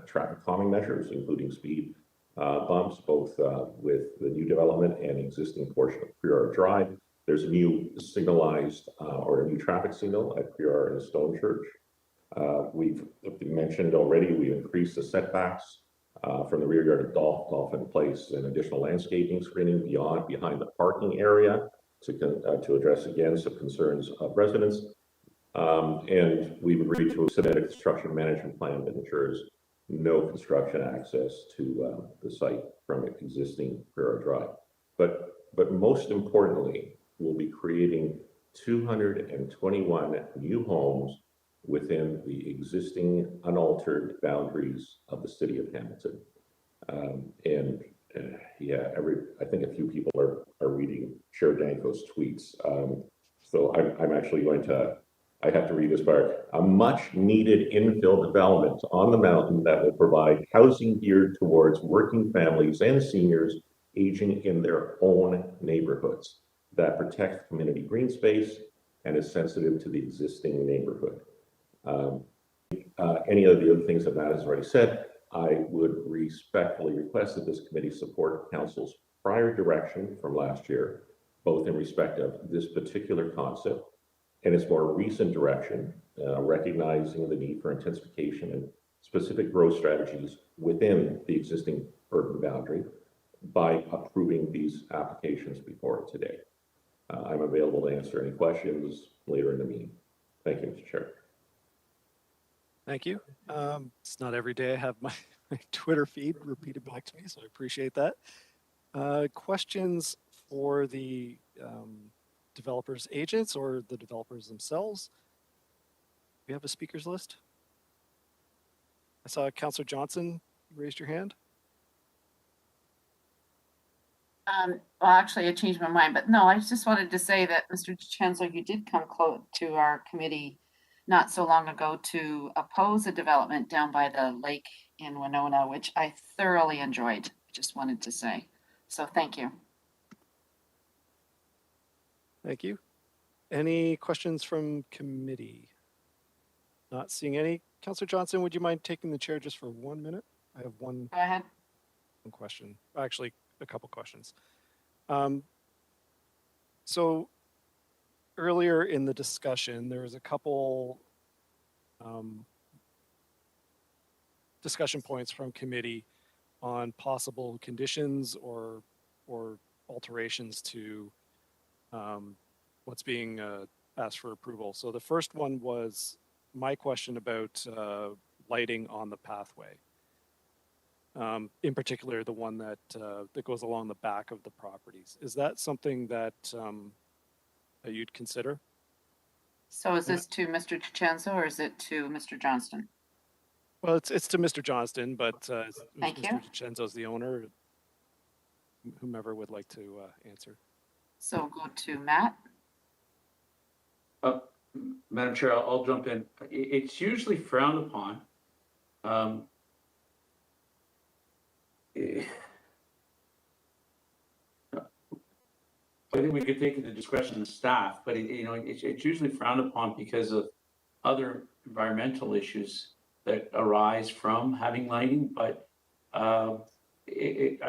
traffic calming measures, including speed bumps, both with the new development and existing portion of Crerar Drive. There's a new signalized or a new traffic signal at Crerar and Stone Church. We've mentioned already, we've increased the setbacks from the rear yard of Dolphin Place, and additional landscaping screening behind the parking area to address again some concerns of residents. And we've agreed to submit a construction management plan that ensures no construction access to the site from existing Prairie Drive. But most importantly, we'll be creating 221 new homes within the existing unaltered boundaries of the city of Hamilton. Yeah, I think a few people are reading Chair Danko's tweets. So I'm actually going to, I have to read this part. A much needed infill development on the mountain that will provide housing geared towards working families and seniors aging in their own neighborhoods that protect community green space and is sensitive to the existing neighborhood. Any of the other things that Matt has already said, I would respectfully request that this committee support council's prior direction from last year, both in respect of this particular concept and its more recent direction, recognizing the need for intensification and specific growth strategies within the existing urban boundary by approving these applications before today. I'm available to answer any questions later in the meeting. Thank you, Mr. Chair. Thank you. It's not every day I have my Twitter feed repeated back to me, so I appreciate that. Questions for the developers agents or the developers themselves? We have a speakers list. I saw Councillor Johnson, you raised your hand. Well, actually, I changed my mind, but no, I just wanted to say that, Mr. Chancellor, you did come close to our committee not so long ago to oppose a development down by the lake in Winona, which I thoroughly enjoyed. Just wanted to say. So thank you. Thank you. Any questions from committee? Not seeing any. Councillor Johnson, would you mind taking the chair just for 1 minute? I have one. Go ahead. One question. Actually, a couple questions. So earlier in the discussion, there was a couple discussion points from committee on possible conditions or alterations to what's being asked for approval. So the first one was my question about lighting on the pathway. In particular, the one that goes along the back of the properties. Is that something that you'd consider? So is this to Mr. Chichenzo or is it to Mr. Johnston? Well, it's to Mr. Johnston, but Thank you. Mr. Chichenzo's the owner. Whomever would like to answer. So go to Matt. Madam Chair, I'll jump in. It's usually frowned upon. I think we could take it to discretion of staff, but it's usually frowned upon because of other environmental issues that arise from having lighting. But I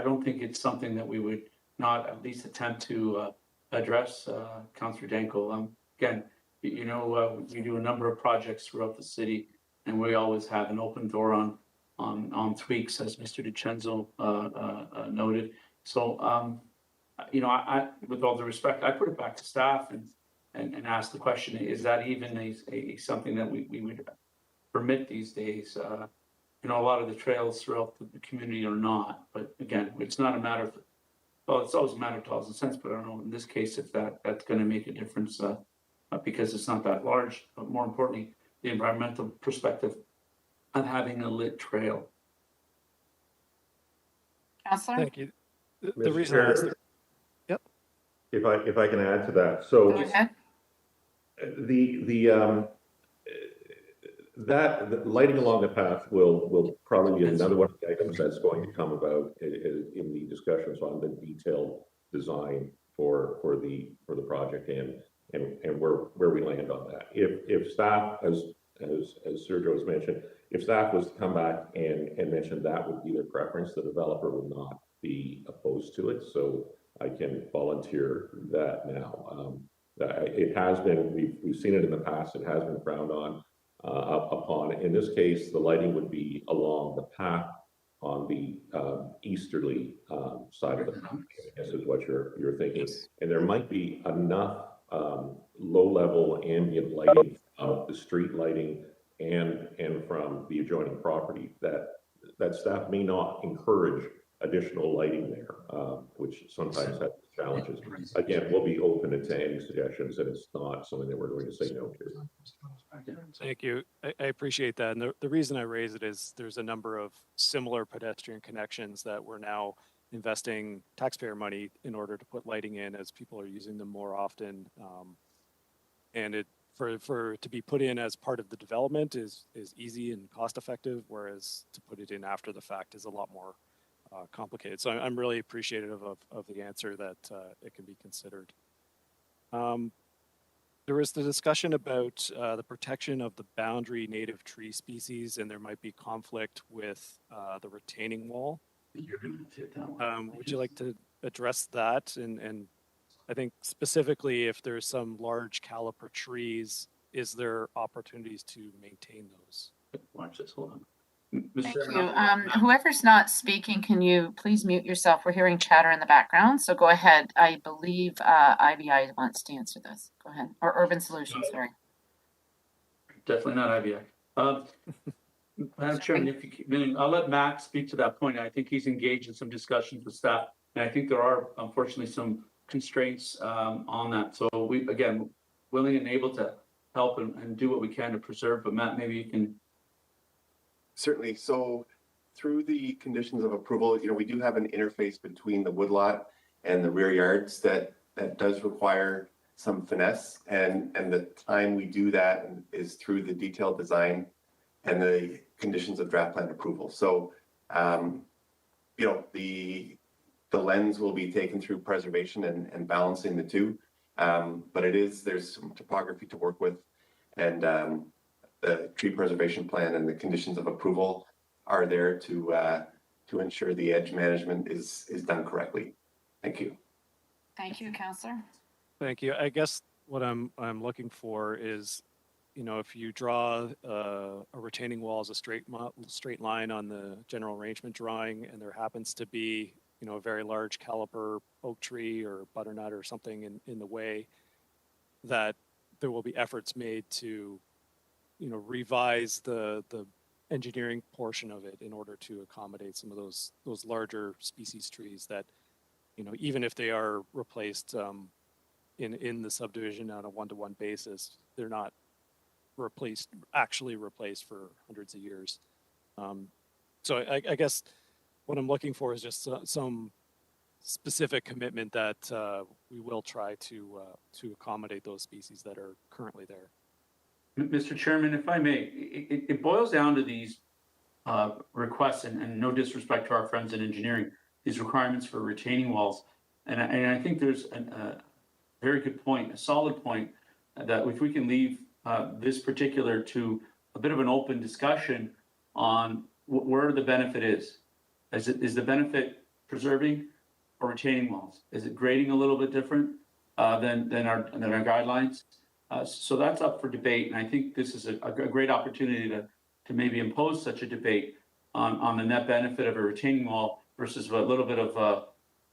don't think it's something that we would not at least attempt to address, Councillor Danko. Again, we do a number of projects throughout the city, and we always have an open door on tweaks, as Mr. DiCenzo noted. So, I with all due respect, I put it back to staff and ask the question: is that even a something that we would permit these days? A lot of the trails throughout the community are not. But again, it's not a matter of, well, it's always a matter of dollars and cents. But I don't know in this case if that's going to make a difference because it's not that large. But more importantly, the environmental perspective of having a lit trail. Councillor? Thank you. The Mr. reason I asked Chair, yep. If I can add to that, so Go ahead. the lighting along the path will probably be another one of the items that's going to come about in the discussions on the detailed design for the project and where we land on that. If staff, as Sergio has mentioned, if staff was to come back and mention that would be their preference, the developer would not be opposed to it. So I can volunteer that now. It has been, we've seen it in the past, it has been frowned upon. In this case, the lighting would be along the path on the easterly side of the path, I guess is what you're thinking. And there might be enough low-level ambient lighting of the street lighting and from the adjoining property that that staff may not encourage additional lighting there, which sometimes has challenges. Again, we'll be open to any suggestions, and it's not something that we're going to say no to. Thank you. I appreciate that. And the reason I raise it is there's a number of similar pedestrian connections that we're now investing taxpayer money in order to put lighting in as people are using them more often. And it for it to be put in as part of the development is easy and cost effective, whereas to put it in after the fact is a lot more complicated. So I'm really appreciative of the answer that it can be considered. There was the discussion about the protection of the boundary native tree species, and there might be conflict with the retaining wall. Would you like to address that? And I think specifically if there's some large caliper trees, is there opportunities to maintain those? Watch this, hold on. Thank you. Whoever's not speaking, can you please mute yourself? We're hearing chatter in the background, so go ahead. I believe IBI wants to answer this. Go ahead. Or Urban Solutions, sorry. Definitely not IBI. Madam Chairman, if you, I'll let Matt speak to that point. I think he's engaged in some discussions with staff, and I think there are unfortunately some constraints on that. So we, again, willing and able to help and do what we can to preserve, but Matt, maybe you can. Certainly. So through the conditions of approval, we do have an interface between the woodlot and the rear yards that does require some finesse, and the time we do that is through the detailed design and the conditions of draft plan approval. So, the lens will be taken through preservation and balancing the two, but there's some topography to work with, and the tree preservation plan and the conditions of approval are there to ensure the edge management is done correctly. Thank you. Thank you, Councillor. Thank you. I guess what I'm looking for is, if you draw a retaining wall as a straight line on the general arrangement drawing, and there happens to be, a very large caliper oak tree or butternut or something in the way, that there will be efforts made to revise the engineering portion of it in order to accommodate some of those larger species trees that, even if they are replaced in the subdivision on a one-to-one basis, they're not actually replaced for hundreds of years. So I guess what I'm looking for is just some specific commitment that we will try to accommodate those species that are currently there. Mr. Chairman, if I may, it boils down to these requests, and no disrespect to our friends in engineering, these requirements for retaining walls. And I think there's a very good point, a solid point, that if we can leave this particular to a bit of an open discussion on where the benefit is. Is the benefit preserving or retaining walls? Is it grading a little bit different than our guidelines? So that's up for debate, and I think this is a great opportunity to maybe impose such a debate on the net benefit of a retaining wall versus a little bit of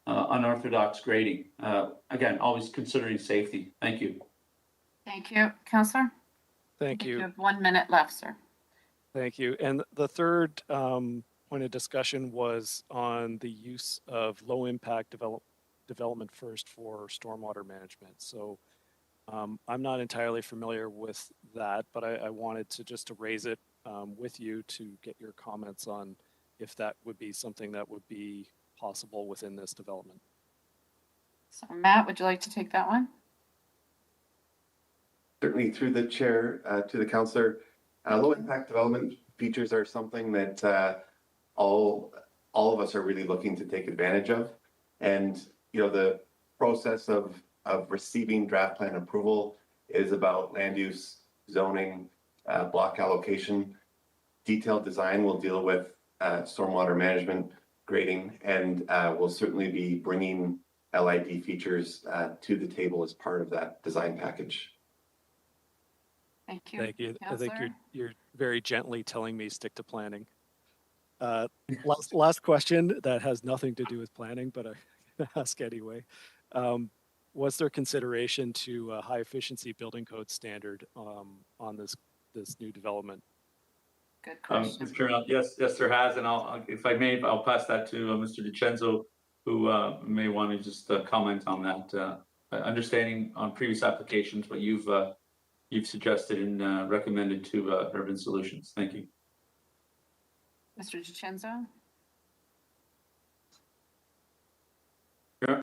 unorthodox grading. Again, always considering safety. Thank you. Thank you, Councillor. Thank you. You have 1 minute left, sir. Thank you. And the third point of discussion was on the use of low impact development first for stormwater management. So I'm not entirely familiar with that, but I wanted to raise it with you to get your comments on if that would be something that would be possible within this development. So Matt, would you like to take that one? Certainly, through the chair to the councillor, low impact development features are something that all of us are really looking to take advantage of. And the process of receiving draft plan approval is about land use, zoning, block allocation. Detailed design will deal with stormwater management, grading, and will certainly be bringing LID features to the table as part of that design package. Thank you. Thank you. I think Councillor. you're very gently telling me stick to planning. Last question that has nothing to do with planning, but I'm going to ask anyway. Was there consideration to a high efficiency building code standard on this new development? Good question. Mr. Chairman, yes, there has, and if I may, I'll pass that to Mr. DiCenzo, who may want to just comment on that. Understanding on previous applications what you've suggested and recommended to Urban Solutions. Thank you. Mr. DiCenzo?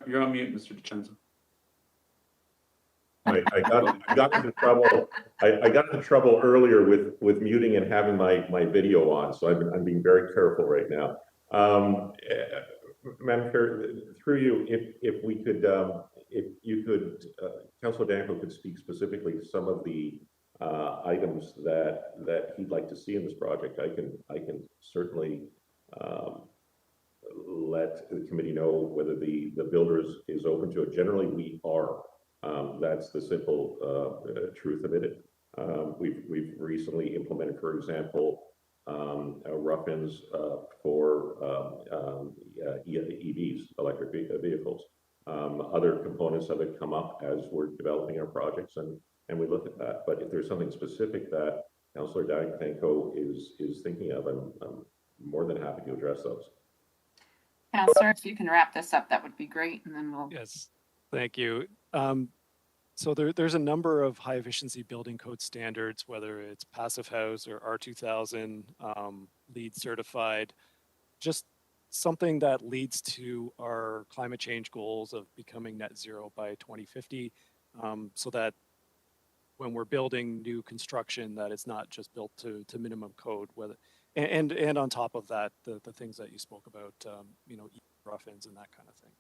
You're on mute, Mr. DiCenzo. I got into trouble. I got into trouble earlier with muting and having my video on, so I'm being very careful right now. Madam Chair, through you, if we could, if you could, Councilor Danko could speak specifically to some of the items that he'd like to see in this project. I can certainly let the committee know whether the builder is open to it. Generally, we are. That's the simple truth of it. We've recently implemented, for example, rough-ins for EVs, electric vehicles. Other components of it come up as we're developing our projects, and we look at that. But if there's something specific that Councillor Danko is thinking of, I'm more than happy to address those. Councillor, if you can wrap this up, that would be great, and then we'll. Yes, thank you. So there's a number of high efficiency building code standards, whether it's Passive House or R2000, LEED certified, just something that leads to our climate change goals of becoming net zero by 2050, so that when we're building new construction, that it's not just built to minimum code, whether and on top of that, the things that you spoke about, rough-ins and that kind of thing.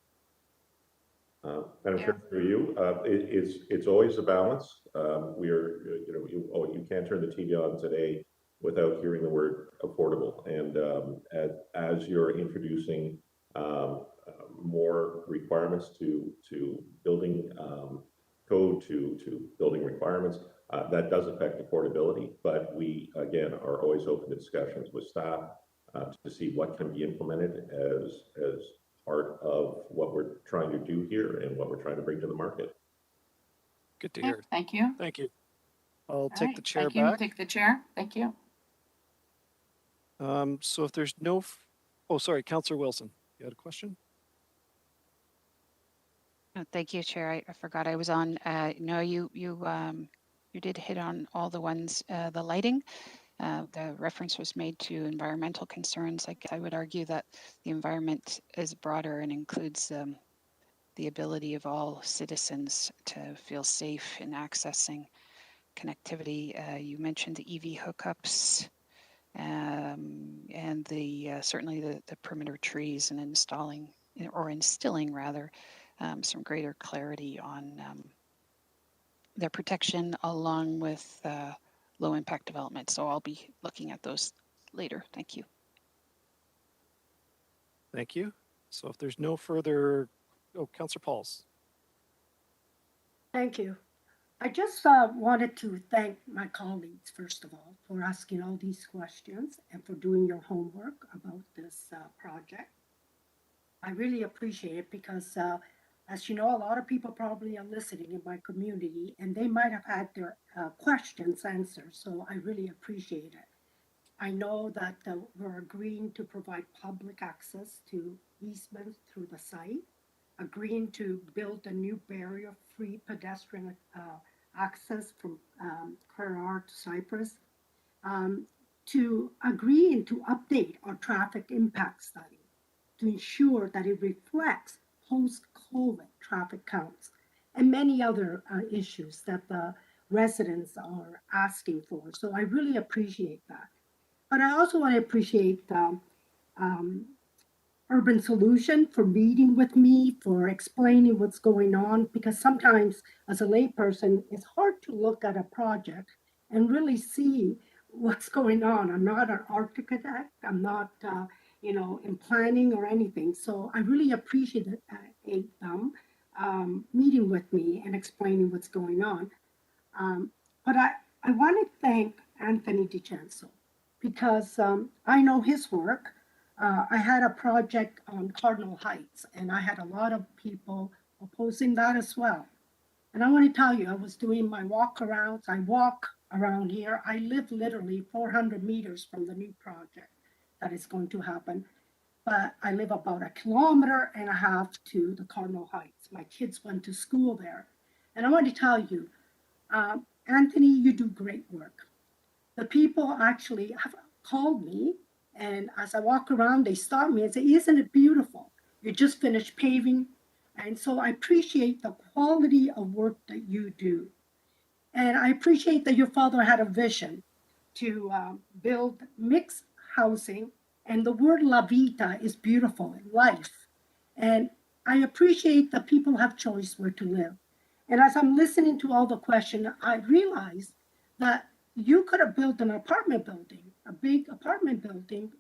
Madam Chair, through you, it's always a balance. You can't turn the TV on today without hearing the word affordable. And as you're introducing more requirements to building code, to building requirements, that does affect affordability. But we, again, are always open to discussions with staff to see what can be implemented as part of what we're trying to do here and what we're trying to bring to the market. Good to hear. Thank you. Thank you. I'll take the chair Thank you. back. Take the chair. Thank you. So if there's no, oh, sorry, Councillor Wilson, you had a question? Oh, thank you, Chair. I forgot I was on. No, you did hit on all the ones. The lighting, the reference was made to environmental concerns. I would argue that the environment is broader and includes the ability of all citizens to feel safe in accessing connectivity. You mentioned the EV hookups and certainly the perimeter trees and instilling rather some greater clarity on their protection along with low impact development. So I'll be looking at those later. Thank you. Thank you. So if there's no further, Councillor Pauls. Thank you. I just wanted to thank my colleagues, first of all, for asking all these questions and for doing your homework about this project. I really appreciate it because, as you know, a lot of people probably are listening in my community and they might have had their questions answered. So I really appreciate it. I know that we're agreeing to provide public access to easements through the site, agreeing to build a new barrier-free pedestrian access from Currar to Cypress, to agreeing to update our traffic impact study to ensure that it reflects post-COVID traffic counts and many other issues that the residents are asking for. So I really appreciate that. But I also want to appreciate Urban Solution for meeting with me, for explaining what's going on, because sometimes as a layperson, it's hard to look at a project and really see what's going on. I'm not an architect. I'm not, in planning or anything. So I really appreciate them meeting with me and explaining what's going on. But I want to thank Anthony DiCenzo because I know his work. I had a project on Cardinal Heights, and I had a lot of people opposing that as well. And I want to tell you, I was doing my walk arounds. I walk around here. I live literally 400 meters from the new project that is going to happen. But I live about 1.5 kilometers to the Cardinal Heights. My kids went to school there. And I want to tell you, Anthony, you do great work. The people actually have called me, and as I walk around, they stop me and say, isn't it beautiful? You just finished paving. And so I appreciate the quality of work that you do. And I appreciate that your father had a vision to build mixed housing. And the word La Vita is beautiful, life. And I appreciate that people have choice where to live. And as I'm listening to all the questions, I realize that you could have built an apartment building, a big apartment building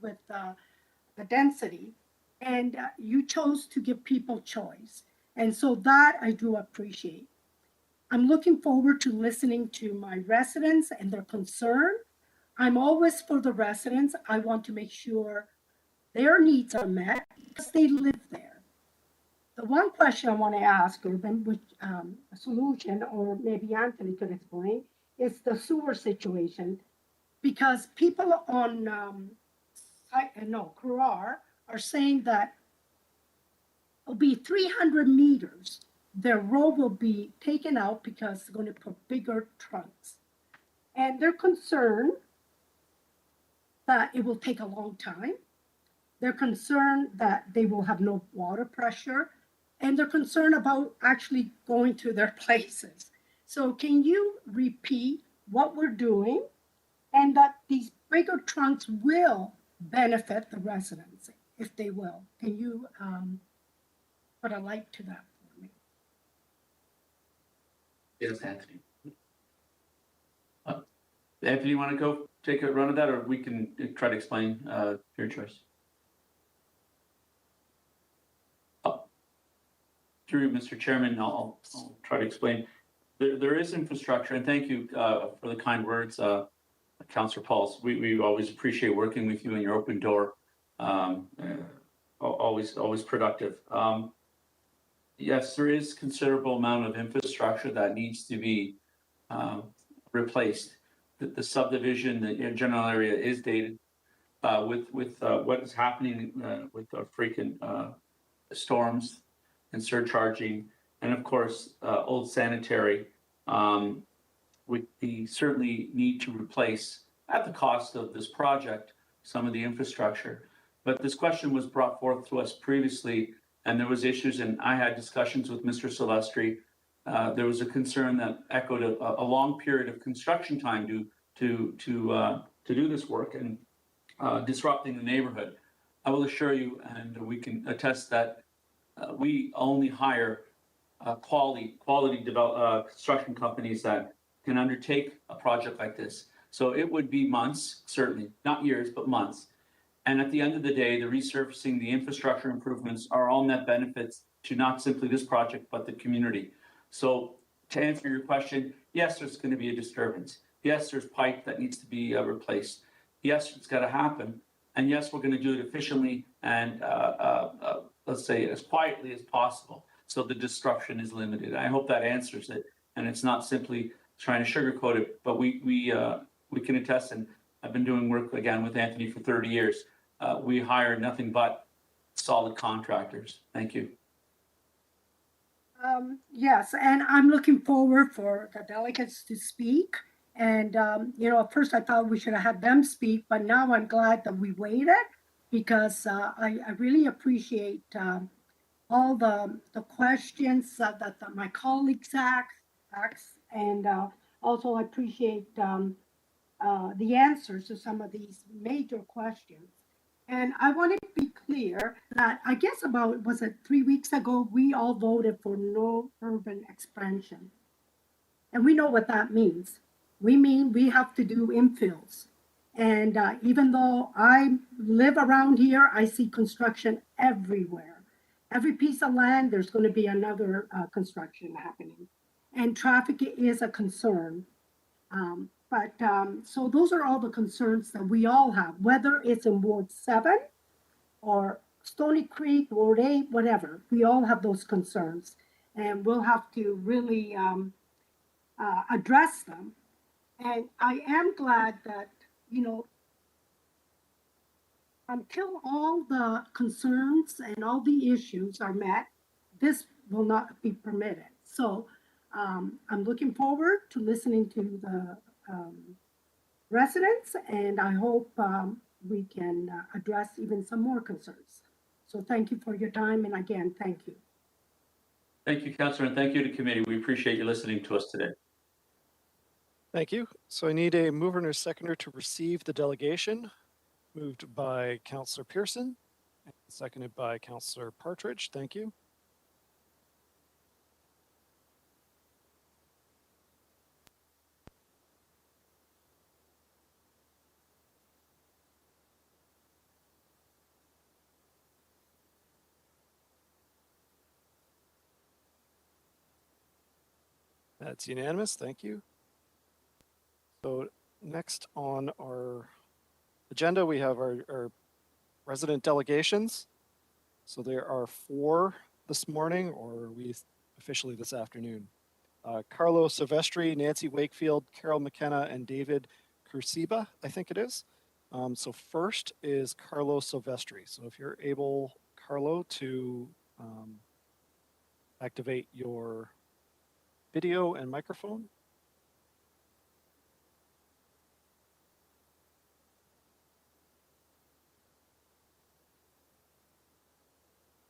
with the density, and you chose to give people choice. And so that I do appreciate. I'm looking forward to listening to my residents and their concern. I'm always for the residents. I want to make sure their needs are met because they live there. The one question I want to ask Urban, which a solution, or maybe Anthony could explain, is the sewer situation. Because people on Currar are saying that it'll be 300 meters. Their road will be taken out because they're going to put bigger trunks. And they're concerned that it will take a long time. They're concerned that they will have no water pressure. And they're concerned about actually going to their places. So can you repeat what we're doing and that these bigger trunks will benefit the residents, if they will? Can you put a light to that for me? Yes, Anthony. Anthony, you want to go take a run at that, or we can try to explain your choice? Through Mr. Chairman, I'll try to explain. There is infrastructure, and thank you for the kind words, Councillor Pauls. We always appreciate working with you and your open door. Always productive. Yes, there is considerable amount of infrastructure that needs to be replaced. The subdivision, the general area is dated with what is happening with the frequent storms and surcharging, and of course, old sanitary. We certainly need to replace, at the cost of this project, some of the infrastructure. But this question was brought forth to us previously, and there was issues, and I had discussions with Mr. Silvestri. There was a concern that echoed a long period of construction time to do this work and disrupting the neighborhood. I will assure you, and we can attest that we only hire quality construction companies that can undertake a project like this. So it would be months, certainly, not years, but months. And at the end of the day, the resurfacing, the infrastructure improvements are all net benefits to not simply this project, but the community. So to answer your question, yes, there's going to be a disturbance. Yes, there's pipe that needs to be replaced. Yes, it's got to happen. And yes, we're going to do it efficiently and let's say as quietly as possible, so the disruption is limited. I hope that answers it, and it's not simply trying to sugarcoat it, but we can attest, and I've been doing work again with Anthony for 30 years. We hire nothing but solid contractors. Thank you. Yes, and I'm looking forward for the delegates to speak. And, at first I thought we should have had them speak, but now I'm glad that we waited because I really appreciate all the questions that my colleagues asked, and also I appreciate the answers to some of these major questions. And I want to be clear that I guess was it 3 weeks ago, we all voted for no urban expansion. And we know what that means. We mean we have to do infills. And even though I live around here, I see construction everywhere. Every piece of land, there's going to be another construction happening. And traffic is a concern. So those are all the concerns that we all have, whether it's in Ward 7 or Stony Creek, Ward 8, whatever. We all have those concerns. And we'll have to really address them. And I am glad that, until all the concerns and all the issues are met, this will not be permitted. So I'm looking forward to listening to the residents, and I hope we can address even some more concerns. So thank you for your time, and again, thank you. Thank you, Councillor, and thank you to committee. We appreciate you listening to us today. Thank you. So I need a mover and a seconder to receive the delegation. Moved by Councillor Pearson, and seconded by Councillor Partridge. Thank you. That's unanimous. Thank you. So next on our agenda, we have our resident delegations. So there are 4 this morning, or we officially this afternoon. Carlo Silvestri, Nancy Wakefield, Carol McKenna, and David Kursiba, I think it is. So first is Carlo Silvestri. So if you're able, Carlo, to activate your video and microphone.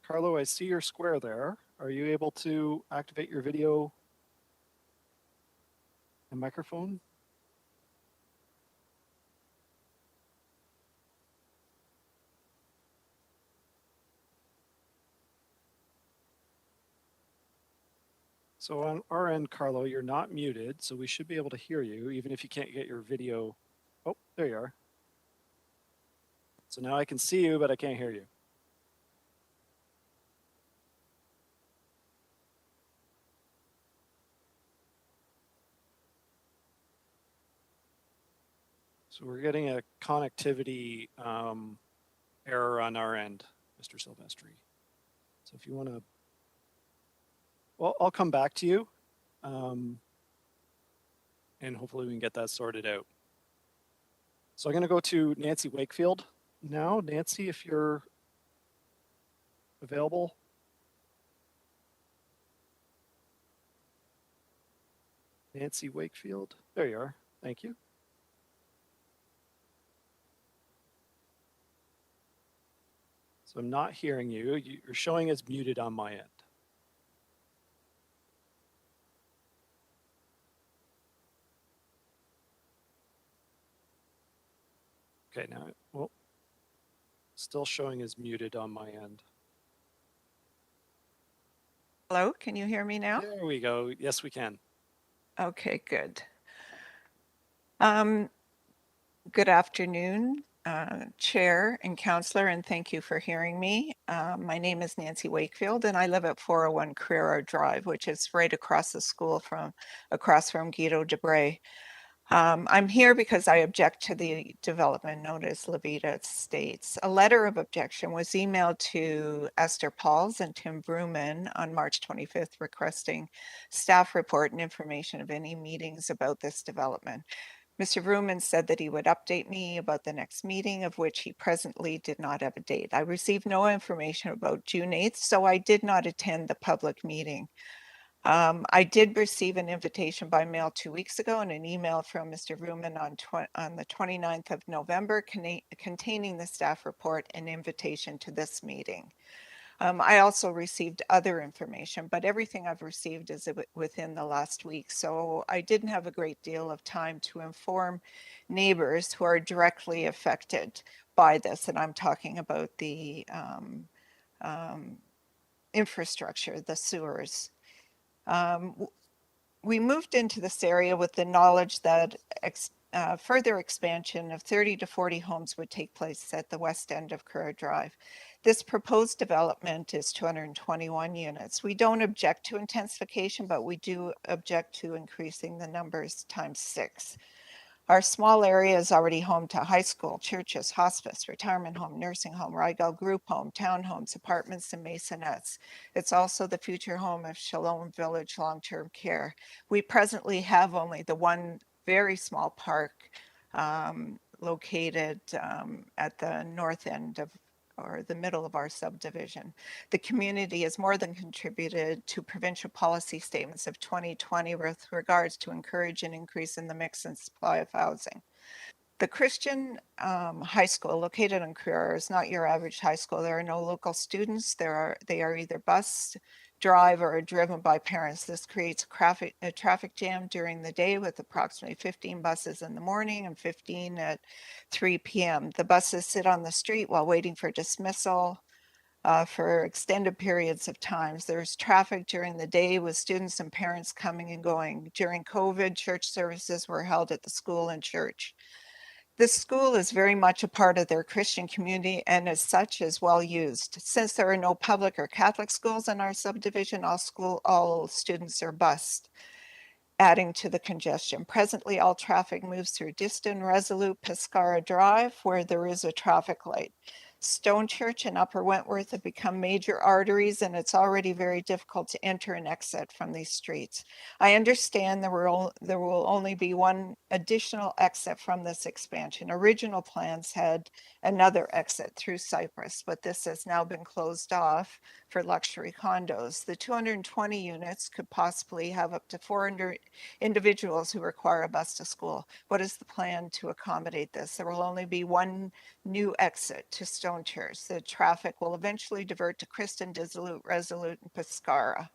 Carlo, I see your square there. Are you able to activate your video and microphone? So on our end, Carlo, you're not muted, so we should be able to hear you, even if you can't get your video. Oh, there you are. So now I can see you, but I can't hear you. So we're getting a connectivity error on our end, Mr. Silvestri. So if you want to, well, I'll come back to you, and hopefully we can get that sorted out. So I'm going to go to Nancy Wakefield now. Nancy, if you're available. Nancy Wakefield, there you are. Thank you. So I'm not hearing you. You're showing as muted on my end. Okay, now, well, still showing as muted on my end. Hello, can you hear me now? There we go. Yes, we can. Okay, good. Good afternoon, Chair and Councillor, and thank you for hearing me. My name is Nancy Wakefield, and I live at 401 Carrera Drive, which is right across the school across from Guido Debray. I'm here because I object to the development notice. Levita states a letter of objection was emailed to Esther Pauls and Tim Bruman on March 25th requesting staff report and information of any meetings about this development. Mr. Bruman said that he would update me about the next meeting, of which he presently did not have a date. I received no information about June 8th, so I did not attend the public meeting. I did receive an invitation by mail 2 weeks ago and an email from Mr. Ruman on the 29th of November containing the staff report and invitation to this meeting. I also received other information, but everything I've received is within the last week. So I didn't have a great deal of time to inform neighbors who are directly affected by this. And I'm talking about the infrastructure, the sewers. We moved into this area with the knowledge that further expansion of 30 to 40 homes would take place at the west end of Carrera Drive. This proposed development is 221 units. We don't object to intensification, but we do object to increasing the numbers times 6. Our small area is already home to high school, churches, hospice, retirement home, nursing home, Rygel group home, townhomes, apartments, and maisonettes. It's also the future home of Shalom Village Long-Term Care. We presently have only the one very small park located at the north end of or the middle of our subdivision. The community has more than contributed to provincial policy statements of 2020 with regards to encourage an increase in the mix and supply of housing. The Christian high school located in Crerar is not your average high school. There are no local students. They are either bus, drive, or are driven by parents. This creates a traffic jam during the day with approximately 15 buses in the morning and 15 at 3 p.m. The buses sit on the street while waiting for dismissal for extended periods of times. There's traffic during the day with students and parents coming and going. During COVID, church services were held at the school and church. This school is very much a part of their Christian community and as such is well used. Since there are no public or Catholic schools in our subdivision, all students are bused, adding to the congestion. Presently, all traffic moves through Diston, Resolute, Pescara Drive, where there is a traffic light. Stone Church and Upper Wentworth have become major arteries, and it's already very difficult to enter and exit from these streets. I understand there will only be one additional exit from this expansion. Original plans had another exit through Cypress, but this has now been closed off for luxury condos. The 220 units could possibly have up to 400 individuals who require a bus to school. What is the plan to accommodate this? There will only be one new exit to Stone Church. The traffic will eventually divert to Kristen, Dissolute, Resolute, and Pescara.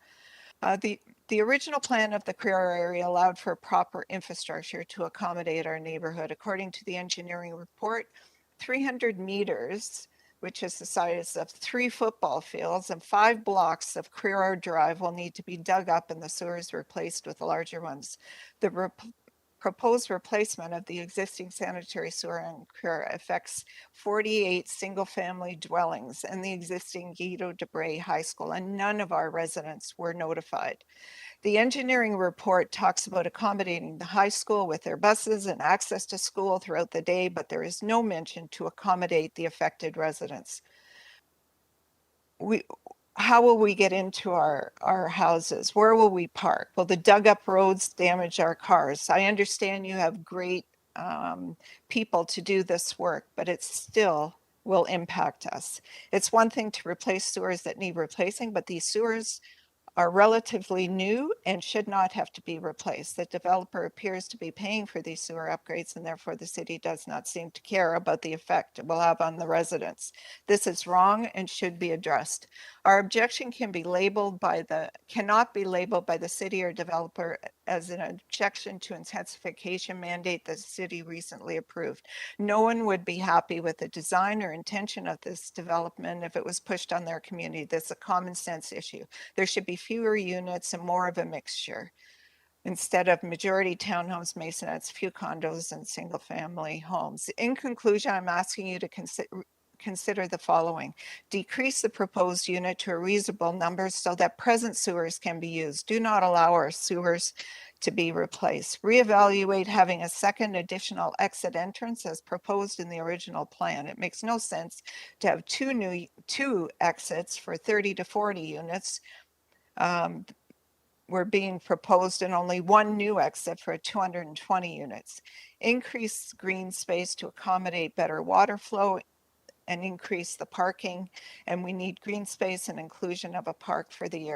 The original plan of the Crerar area allowed for proper infrastructure to accommodate our neighborhood. According to the engineering report, 300 meters, which is the size of 3 football fields, and 5 blocks of Crerar Drive will need to be dug up and the sewers replaced with larger ones. The proposed replacement of the existing sanitary sewer in Crerar affects 48 single-family dwellings and the existing Guido de Bray High School, and none of our residents were notified. The engineering report talks about accommodating the high school with their buses and access to school throughout the day, but there is no mention to accommodate the affected residents. How will we get into our houses? Where will we park? Will the dug up roads damage our cars? I understand you have great people to do this work, but it still will impact us. It's one thing to replace sewers that need replacing, but these sewers are relatively new and should not have to be replaced. The developer appears to be paying for these sewer upgrades, and therefore the city does not seem to care about the effect it will have on the residents. This is wrong and should be addressed. Our objection cannot be labeled by the city or developer as an objection to intensification mandate the city recently approved. No one would be happy with the design or intention of this development if it was pushed on their community. This is a common sense issue. There should be fewer units and more of a mixture. Instead of majority townhomes, masonettes, few condos, and single family homes. In conclusion, I'm asking you to consider the following. Decrease the proposed unit to a reasonable number so that present sewers can be used. Do not allow our sewers to be replaced. Reevaluate having a second additional exit entrance as proposed in the original plan. It makes no sense to have two exits for 30 to 40 units. Were being proposed and only one new exit for 220 units. Increase green space to accommodate better water flow and increase the parking. And we need green space and inclusion of a park for the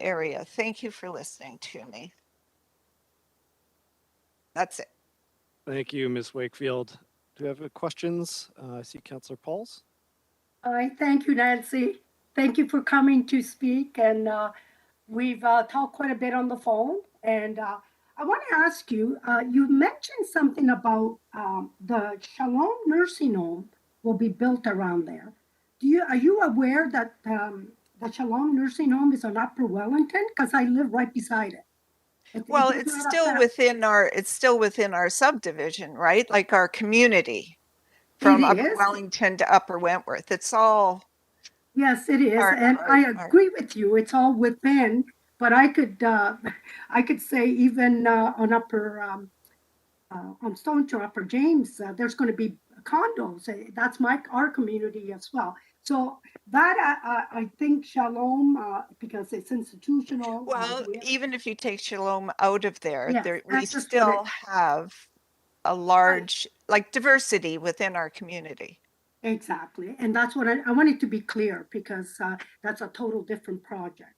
area. Thank you for listening to me. That's it. Thank you, Ms. Wakefield. Do you have questions? I see Councillor Pauls. I thank you, Nancy. Thank you for coming to speak. And we've talked quite a bit on the phone. And I want to ask you, you mentioned something about the Shalom Nursing Home will be built around there. Are you aware that the Shalom Nursing Home is on Upper Wellington? Because I live right beside it. Well, it's still within our subdivision, right? Like our community from Upper Wellington to Upper Wentworth. It's all. Yes, it is. I agree with you. It's all within, but I could say even on Upper, on Stone Church, Upper James, there's going to be condos. That's our community as well. So that I think Shalom, because it's institutional. Well, we- even if you take Shalom out of there, Yes, we that's just what still have a large, like, diversity within our community. Exactly. And that's what I wanted to be clear, because that's a total different project.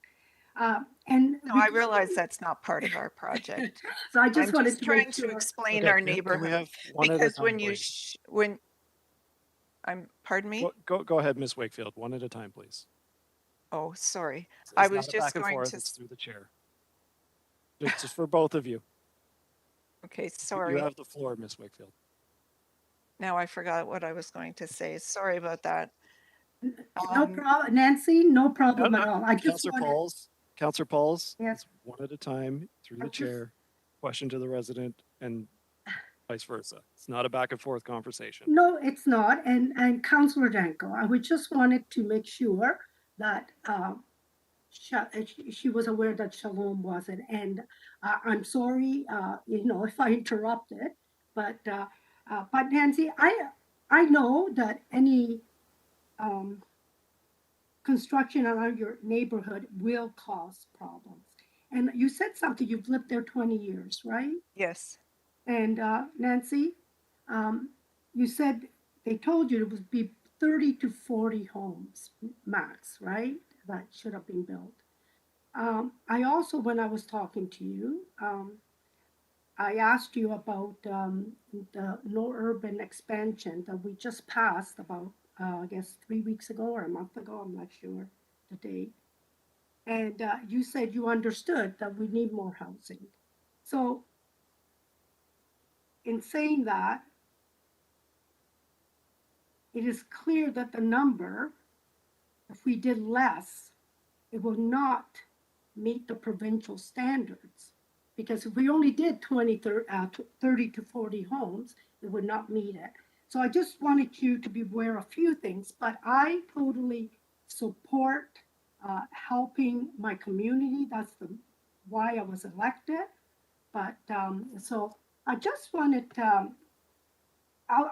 And No, I realize that's not part of our project. so I just I'm wanted just to make trying to sure. explain Okay, our can we neighborhood. have one at a Because time, when you, please? pardon me? Go ahead, Ms. Wakefield, one at a time, please. Oh, sorry. It's I not was a just back and going forth, to, it's through the chair. Just for both of you. okay, You sorry. have the floor, Ms. Wakefield. Now I forgot what I was going to say. Sorry about that. No problem, Nancy, no problem at no, all. I just Councillor wanted, Pauls, Councillor Pauls, Yes. it's one at a time through I the just- chair, question to the resident and vice versa. It's not a back and forth conversation. no, it's not. And Councillor Danko, I would just wanted to make sure that she was aware that Shalom wasn't. And I'm sorry, if I interrupted, but Nancy, I know that any construction around your neighborhood will cause problems. And you said something, you've lived there 20 years, right? Yes. And Nancy, you said they told you it would be 30 to 40 homes max, right? That should have been built. I also, when I was talking to you, I asked you about the no urban expansion that we just passed about, I guess, 3 weeks ago or a month ago. I'm not sure the date. And you said you understood that we need more housing. So in saying that, it is clear that the number, if we did less, it will not meet the provincial standards. Because if we only did 30 to 40 homes, it would not meet it. So I just wanted you to be aware of a few things, but I totally support helping my community. That's why I was elected. But so I just wanted, I'll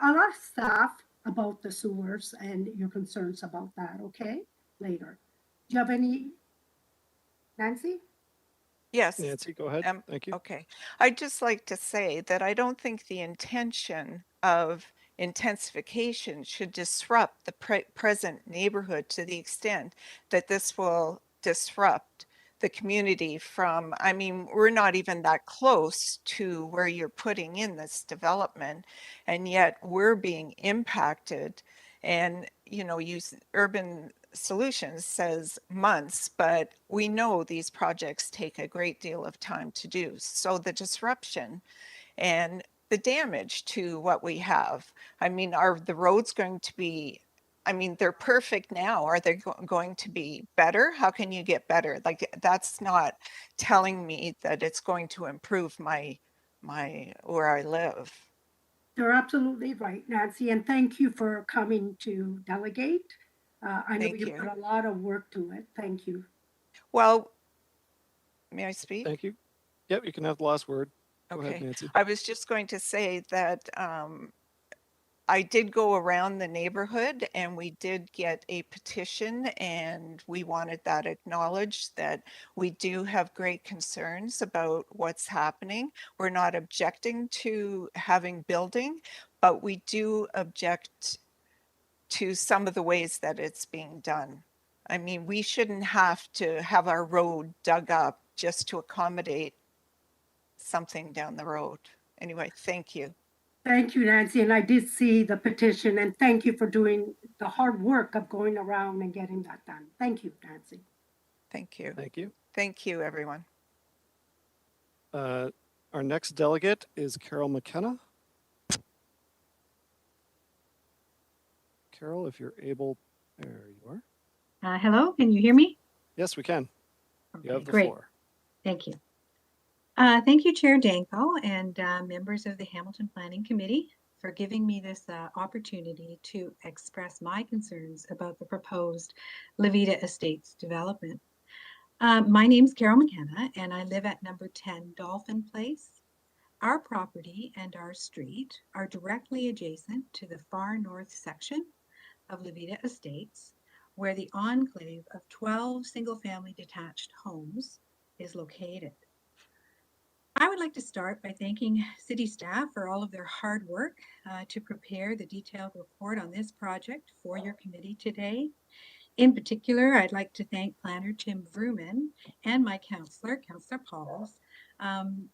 ask staff about the sewers and your concerns about that, okay? Later. Do you have any, Nancy? Yes. Nancy, go ahead. Thank you. Okay. I'd just like to say that I don't think the intention of intensification should disrupt the present neighborhood to the extent that this will disrupt the community from, I mean, we're not even that close to where you're putting in this development, and yet we're being impacted. And, Urban Solutions says months, but we know these projects take a great deal of time to do. So the disruption and the damage to what we have, I mean, are the roads going to be, I mean, they're perfect now. Are they going to be better? How can you get better? Like, that's not telling me that it's going to improve where I live. You're absolutely right, Nancy, and thank you for coming to delegate. I know Thank you you. put a lot of work to it. Thank you. Well, may I speak? Thank you. Yep, you can have the last word. Go Okay. ahead, Nancy. I was just going to say that I did go around the neighborhood and we did get a petition, and we wanted that acknowledged, that we do have great concerns about what's happening. We're not objecting to having building, but we do object to some of the ways that it's being done. I mean, we shouldn't have to have our road dug up just to accommodate something down the road. Anyway, thank you. Thank you, Nancy, and I did see the petition, and thank you for doing the hard work of going around and getting that done. Thank you, Nancy. Thank you. Thank you. Thank you, everyone. Our next delegate is Carol McKenna. Carol, if you're able, there you are. Hello, can you hear me? Yes, we can. You have the great. floor. Thank you. Thank you, Chair Danko, and members of the Hamilton Planning Committee for giving me this opportunity to express my concerns about the proposed Levita Estates development. My name's Carol McKenna, and I live at number 10 Dolphin Place. Our property and our street are directly adjacent to the far north section of Levita Estates, where the enclave of 12 single-family detached homes is located. I would like to start by thanking city staff for all of their hard work to prepare the detailed report on this project for your committee today. In particular, I'd like to thank planner Tim Vrooman and my counselor, Councillor Pauls,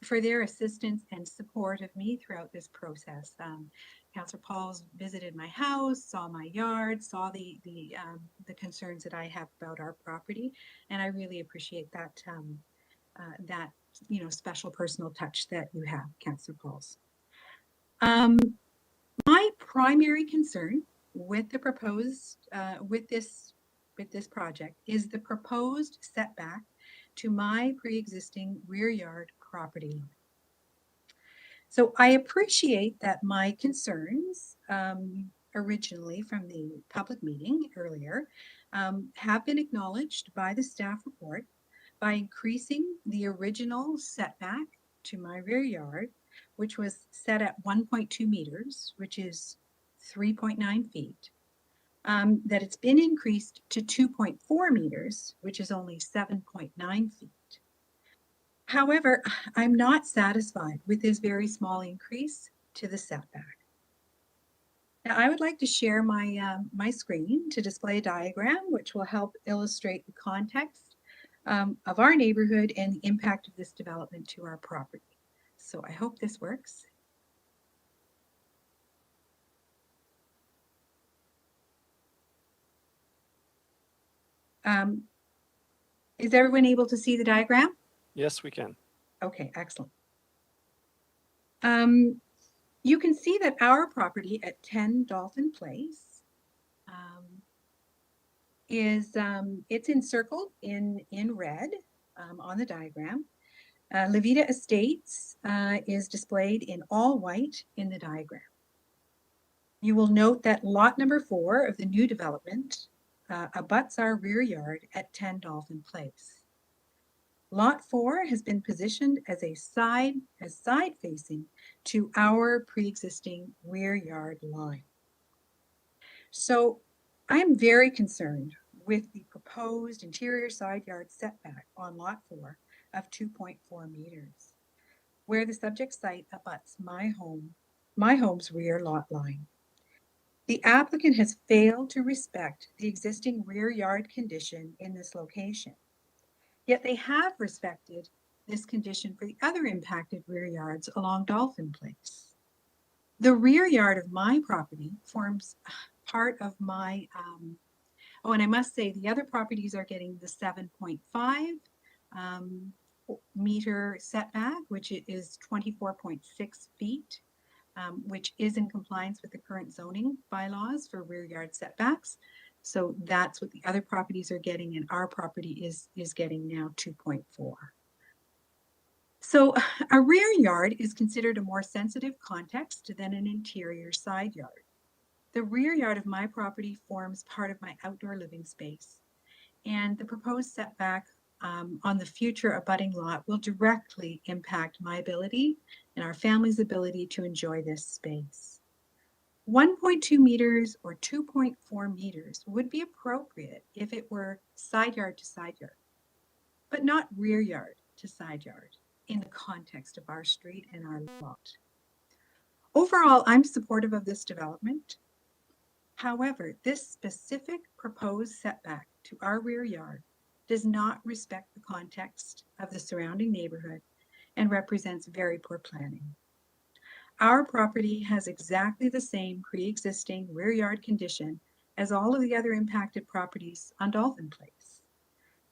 for their assistance and support of me throughout this process. Councillor Pauls visited my house, saw my yard, saw the concerns that I have about our property, and I really appreciate that special personal touch that you have, Councillor Pauls. My primary concern with the proposed with this project is the proposed setback to my pre-existing rear yard property line. So I appreciate that my concerns originally from the public meeting earlier have been acknowledged by the staff report by increasing the original setback to my rear yard, which was set at 1.2 meters, which is 3.9 feet. That it's been increased to 2.4 meters, which is only 7.9 feet. However, I'm not satisfied with this very small increase to the setback. Now, I would like to share my screen to display a diagram which will help illustrate the context of our neighborhood and the impact of this development to our property. So I hope this works. Is everyone able to see the diagram? Yes, we can. Okay, excellent. You can see that our property at 10 Dolphin Place it's encircled in red on the diagram. Levita Estates is displayed in all white in the diagram. You will note that lot number 4 of the new development abuts our rear yard at 10 Dolphin Place. Lot 4 has been positioned as side facing to our pre-existing rear yard line. So I'm very concerned with the proposed interior side yard setback on lot 4 of 2.4 meters, where the subject site abuts my home's rear lot line. The applicant has failed to respect the existing rear yard condition in this location. Yet they have respected this condition for the other impacted rear yards along Dolphin Place. The rear yard of my property forms part of my, oh, and I must say the other properties are getting the 7.5 meter setback, which is 24.6 feet, which is in compliance with the current zoning bylaws for rear yard setbacks. So that's what the other properties are getting, and our property is getting now 2.4. So a rear yard is considered a more sensitive context than an interior side yard. The rear yard of my property forms part of my outdoor living space, and the proposed setback on the future abutting lot will directly impact my ability and our family's ability to enjoy this space. 1.2 meters or 2.4 meters would be appropriate if it were side yard to side yard, but not rear yard to side yard in the context of our street and our lot. Overall, I'm supportive of this development. However, this specific proposed setback to our rear yard does not respect the context of the surrounding neighborhood and represents very poor planning. Our property has exactly the same pre-existing rear yard condition as all of the other impacted properties on Dolphin Place.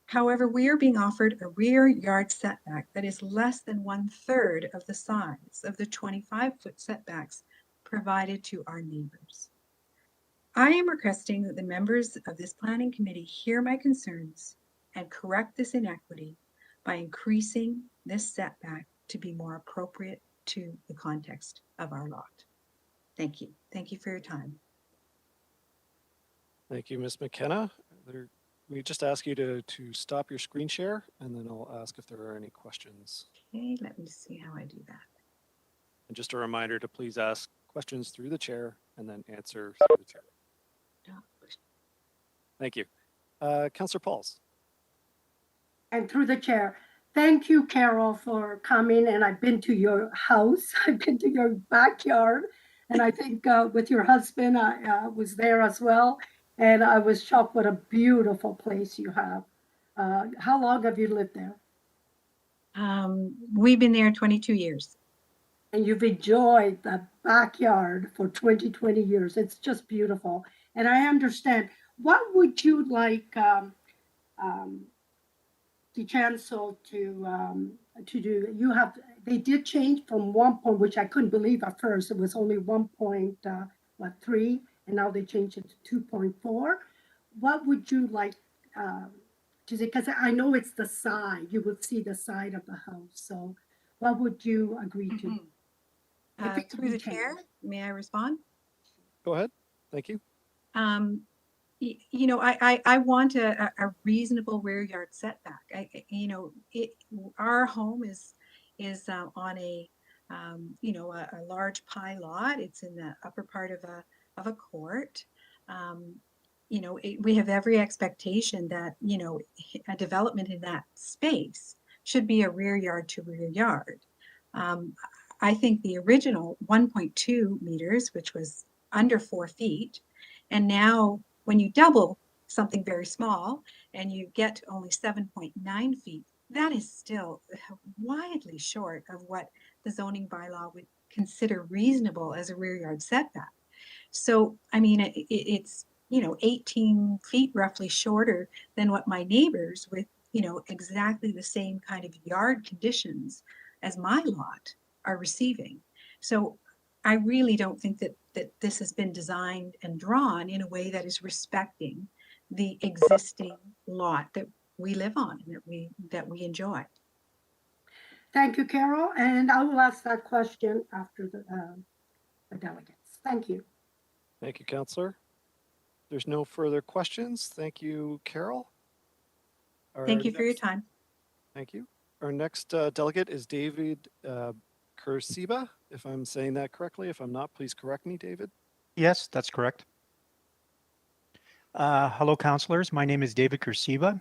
However, we are being offered a rear yard setback that is less than 1/3 of the size of the 25-foot setbacks provided to our neighbors. I am requesting that the members of this planning committee hear my concerns and correct this inequity by increasing this setback to be more appropriate to the context of our lot. Thank you. Thank you for your time. Thank you, Ms. McKenna. We just ask you to stop your screen share, and then I'll ask if there are any questions. Okay, let me see how I do that. And just a reminder to please ask questions through the chair and then answer through the chair. Thank you. Councillor Pauls. And through the chair, thank you, Carol, for coming. And I've been to your house. I've been to your backyard. And I think with your husband, I was there as well. And I was shocked what a beautiful place you have. How long have you lived there? We've been there 22 years. And you've enjoyed the backyard for 20 years. It's just beautiful. And I understand. What would you like the chancellor to do? They did change from 1 point, which I couldn't believe at first. It was only 1.3, and now they changed it to 2.4. What would you like to say? Because I know it's the side. You would see the side of the house. So what would you agree to? Through the chair, may I respond? Go ahead. Thank you. You know, I want a reasonable rear yard setback. Our home is on a a large pie lot. It's in the upper part of a court. We have every expectation that a development in that space should be a rear yard to rear yard. I think the original 1.2 meters, which was under 4 feet, and now when you double something very small and you get to only 7.9 feet, that is still widely short of what the zoning bylaw would consider reasonable as a rear yard setback. So, I mean, it's 18 feet roughly shorter than what my neighbors with, exactly the same kind of yard conditions as my lot are receiving. So I really don't think that this has been designed and drawn in a way that is respecting the existing lot that we live on and that we enjoy. Thank you, Carol. And I will ask that question after the delegates. Thank you. Thank you, Councillor. There's no further questions. Thank you, Carol. Thank you for your time. Thank you. Our next delegate is David Kursiba, if I'm saying that correctly. If I'm not, please correct me, David. Yes, that's correct. Hello, councillors. My name is David Kursiba.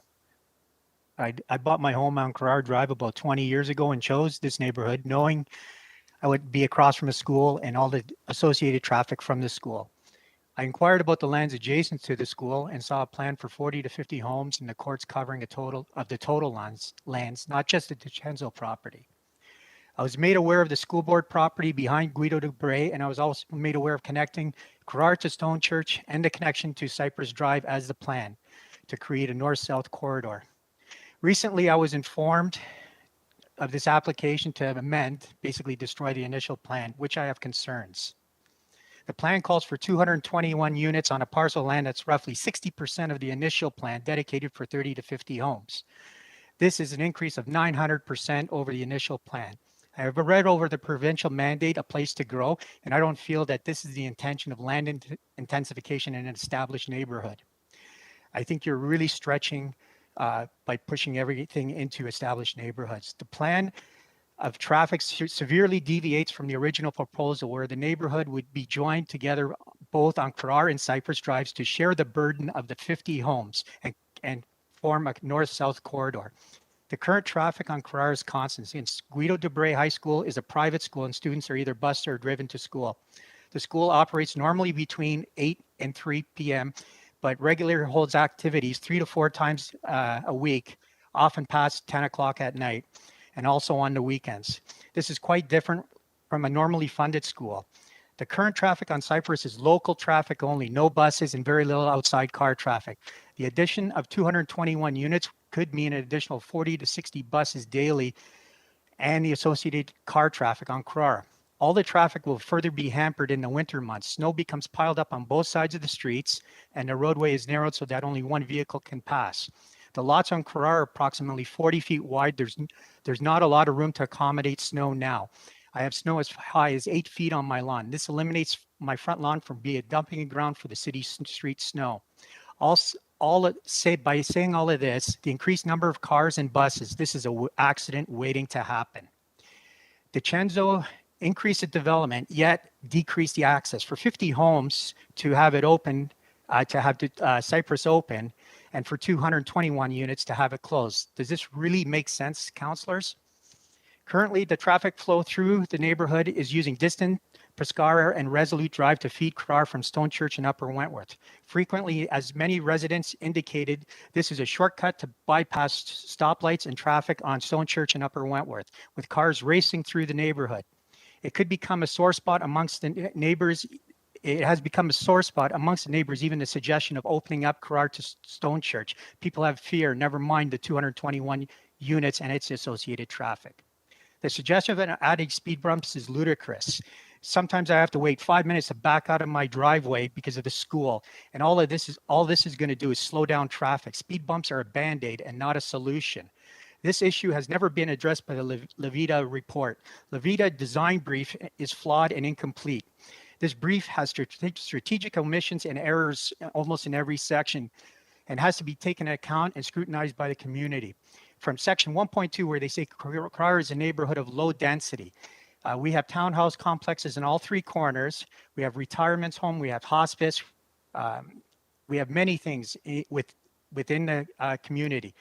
I bought my home on Carrard Drive about 20 years ago and chose this neighborhood knowing I would be across from a school and all the associated traffic from the school. I inquired about the lands adjacent to the school and saw a plan for 40 to 50 homes in the courts covering a total of the total lands, not just the DiCenzo property. I was made aware of the school board property behind Guido de Bray, and I was also made aware of connecting Carrard to Stone Church and the connection to Cypress Drive as the plan to create a north-south corridor. Recently, I was informed of this application to amend, basically destroy the initial plan, which I have concerns. The plan calls for 221 units on a parcel of land that's roughly 60% of the initial plan dedicated for 30 to 50 homes. This is an increase of 900% over the initial plan. I have read over the provincial mandate, a place to grow, and I don't feel that this is the intention of land intensification in an established neighborhood. I think you're really stretching by pushing everything into established neighborhoods. The plan of traffic severely deviates from the original proposal where the neighborhood would be joined together both on Carrard and Cypress Drives to share the burden of the 50 homes and form a north-south corridor. The current traffic on Carrard is constant since Guido de Bray High School is a private school and students are either bused or driven to school. The school operates normally between 8 and 3 p.m., but regularly holds activities 3 to 4 times a week, often past 10 o'clock at night, and also on the weekends. This is quite different from a normally funded school. The current traffic on Cypress is local traffic only, no buses and very little outside car traffic. The addition of 221 units could mean an additional 40 to 60 buses daily and the associated car traffic on Carrard. All the traffic will further be hampered in the winter months. Snow becomes piled up on both sides of the streets and the roadway is narrowed so that only one vehicle can pass. The lots on Carrard are approximately 40 feet wide. There's not a lot of room to accommodate snow now. I have snow as high as 8 feet on my lawn. This eliminates my front lawn from being a dumping ground for the city street snow. By saying all of this, the increased number of cars and buses, this is an accident waiting to happen. DiCenzo increased the development, yet decreased the access. For 50 homes to have it open, to have Cypress open, and for 221 units to have it closed. Does this really make sense, councillors? Currently, the traffic flow through the neighborhood is using Distant, Prescara, and Resolute Drive to feed Carrar from Stone Church and Upper Wentworth. Frequently, as many residents indicated, this is a shortcut to bypass stoplights and traffic on Stone Church and Upper Wentworth, with cars racing through the neighborhood. It could become a sore spot amongst the neighbors. It has become a sore spot amongst the neighbors, even the suggestion of opening up Carrar to Stone Church. People have fear, never mind the 221 units and its associated traffic. The suggestion of adding speed bumps is ludicrous. Sometimes I have to wait 5 minutes to back out of my driveway because of the school. And all this is going to do is slow down traffic. Speed bumps are a Band-Aid and not a solution. This issue has never been addressed by the Levita report. Levita design brief is flawed and incomplete. This brief has strategic omissions and errors almost in every section and has to be taken into account and scrutinized by the community. From section 1.2, where they say Carrar is a neighborhood of low density. We have townhouse complexes in all three corners. We have retirement home, we have hospice. We have many things within the community.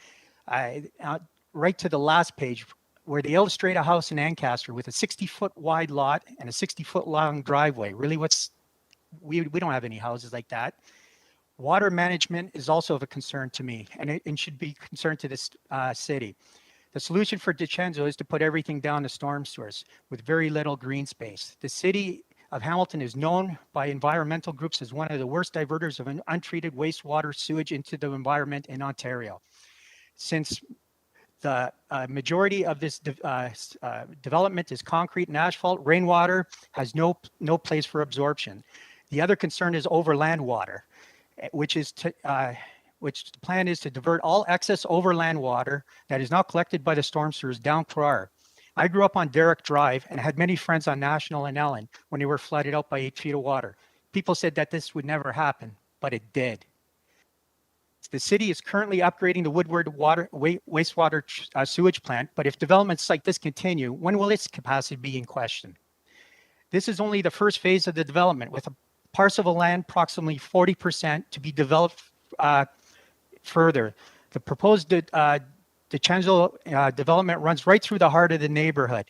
Right to the last page, where they illustrate a house in Ancaster with a 60-foot wide lot and a 60-foot long driveway. Really, we don't have any houses like that. Water management is also of a concern to me, and it should be a concern to this city. The solution for DiCenzo is to put everything down to storm sewers with very little green space. The city of Hamilton is known by environmental groups as one of the worst diverters of untreated wastewater sewage into the environment in Ontario. Since the majority of this development is concrete and asphalt, rainwater has no place for absorption. The other concern is overland water, which the plan is to divert all excess overland water that is not collected by the storm sewers down Carrar. I grew up on Derrick Drive and had many friends on National and Ellen when they were flooded out by 8 feet of water. People said that this would never happen, but it did. The city is currently upgrading the Woodward wastewater sewage plant, but if developments like this continue, when will its capacity be in question? This is only the first phase of the development, with a parcel of land approximately 40% to be developed further. The proposed DiCenzo development runs right through the heart of the neighborhood.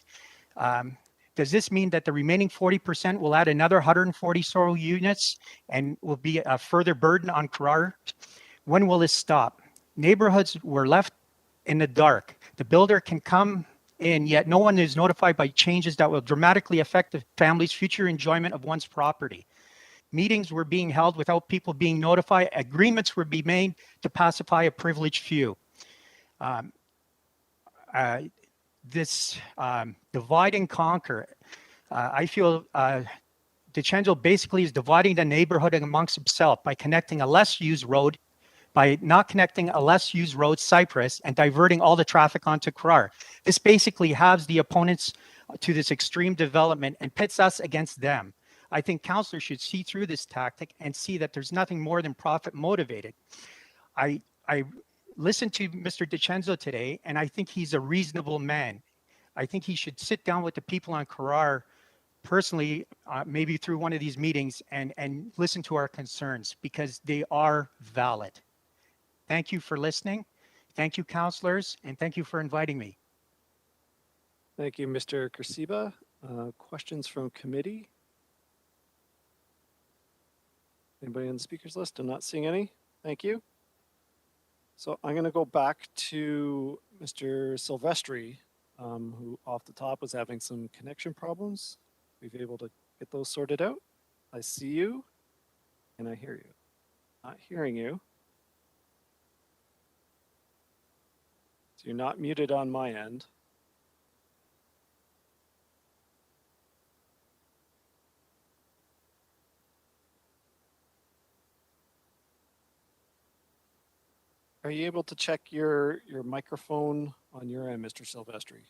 Does this mean that the remaining 40% will add another 140 SORO units and will be a further burden on Carrar? When will this stop? Neighborhoods were left in the dark. The builder can come in, yet no one is notified by changes that will dramatically affect the family's future enjoyment of one's property. Meetings were being held without people being notified. Agreements were being made to pacify a privileged few. This divide and conquer, I feel DiCenzo basically is dividing the neighborhood amongst himself by connecting a less used road, by not connecting a less used road, Cypress, and diverting all the traffic onto Carrar. This basically halves the opponents to this extreme development and pits us against them. I think councillors should see through this tactic and see that there's nothing more than profit motivated. I listened to Mr. DiCenzo today, and I think he's a reasonable man. I think he should sit down with the people on Carrar personally, maybe through one of these meetings, and listen to our concerns, because they are valid. Thank you for listening. Thank you, councillors, and thank you for inviting me. Thank you, Mr. Kursiba. Questions from committee? Anybody on the speakers list? I'm not seeing any. Thank you. So I'm going to go back to Mr. Silvestri, who off the top was having some connection problems. We've been able to get those sorted out. I see you and I hear you. Not hearing you. So you're not muted on my end. Are you able to check your microphone on your end, Mr. Silvestri?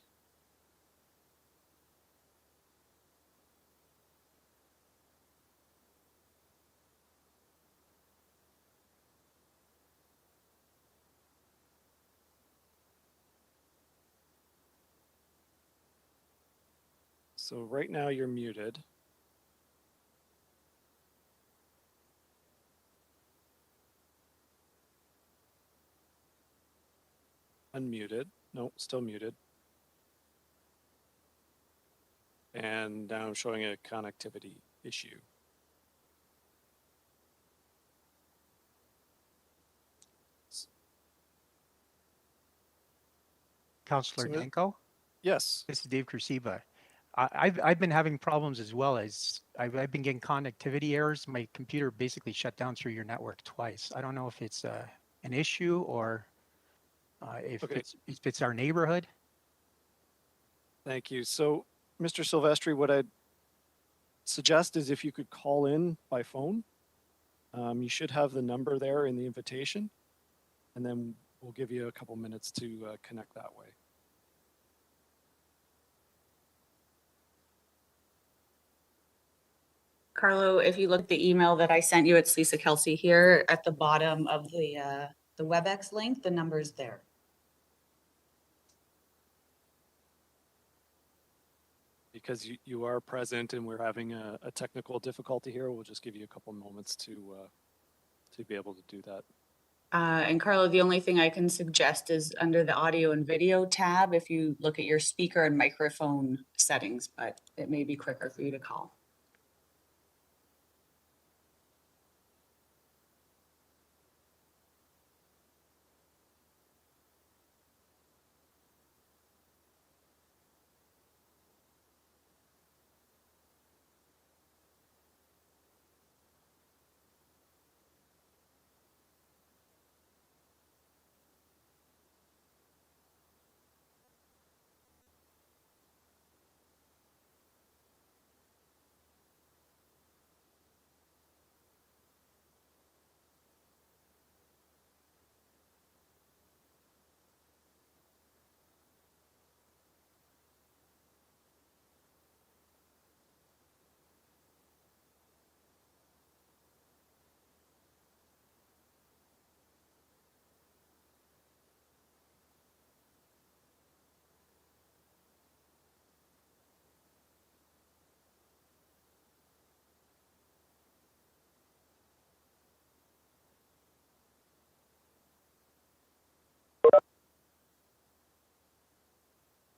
So right now you're muted. unmuted. No, still muted. And now I'm showing a connectivity issue. Councillor So, Danko, yes. this is Dave Kursiba. I've been having problems as well as I've been getting connectivity errors. My computer basically shut down through your network twice. I don't know if it's an issue or if it's our neighborhood. Thank you. So, Mr. Silvestri, what I'd suggest is if you could call in by phone. You should have the number there in the invitation, and then we'll give you a couple minutes to connect that way. Carlo, if you look at the email that I sent you, it's Lisa Kelsey here at the bottom of the WebEx link, the number's there. Because you are present and we're having a technical difficulty here, we'll just give you a couple moments to be able to do that. And Carlo, the only thing I can suggest is under the audio and video tab, if you look at your speaker and microphone settings, but it may be quicker for you to call.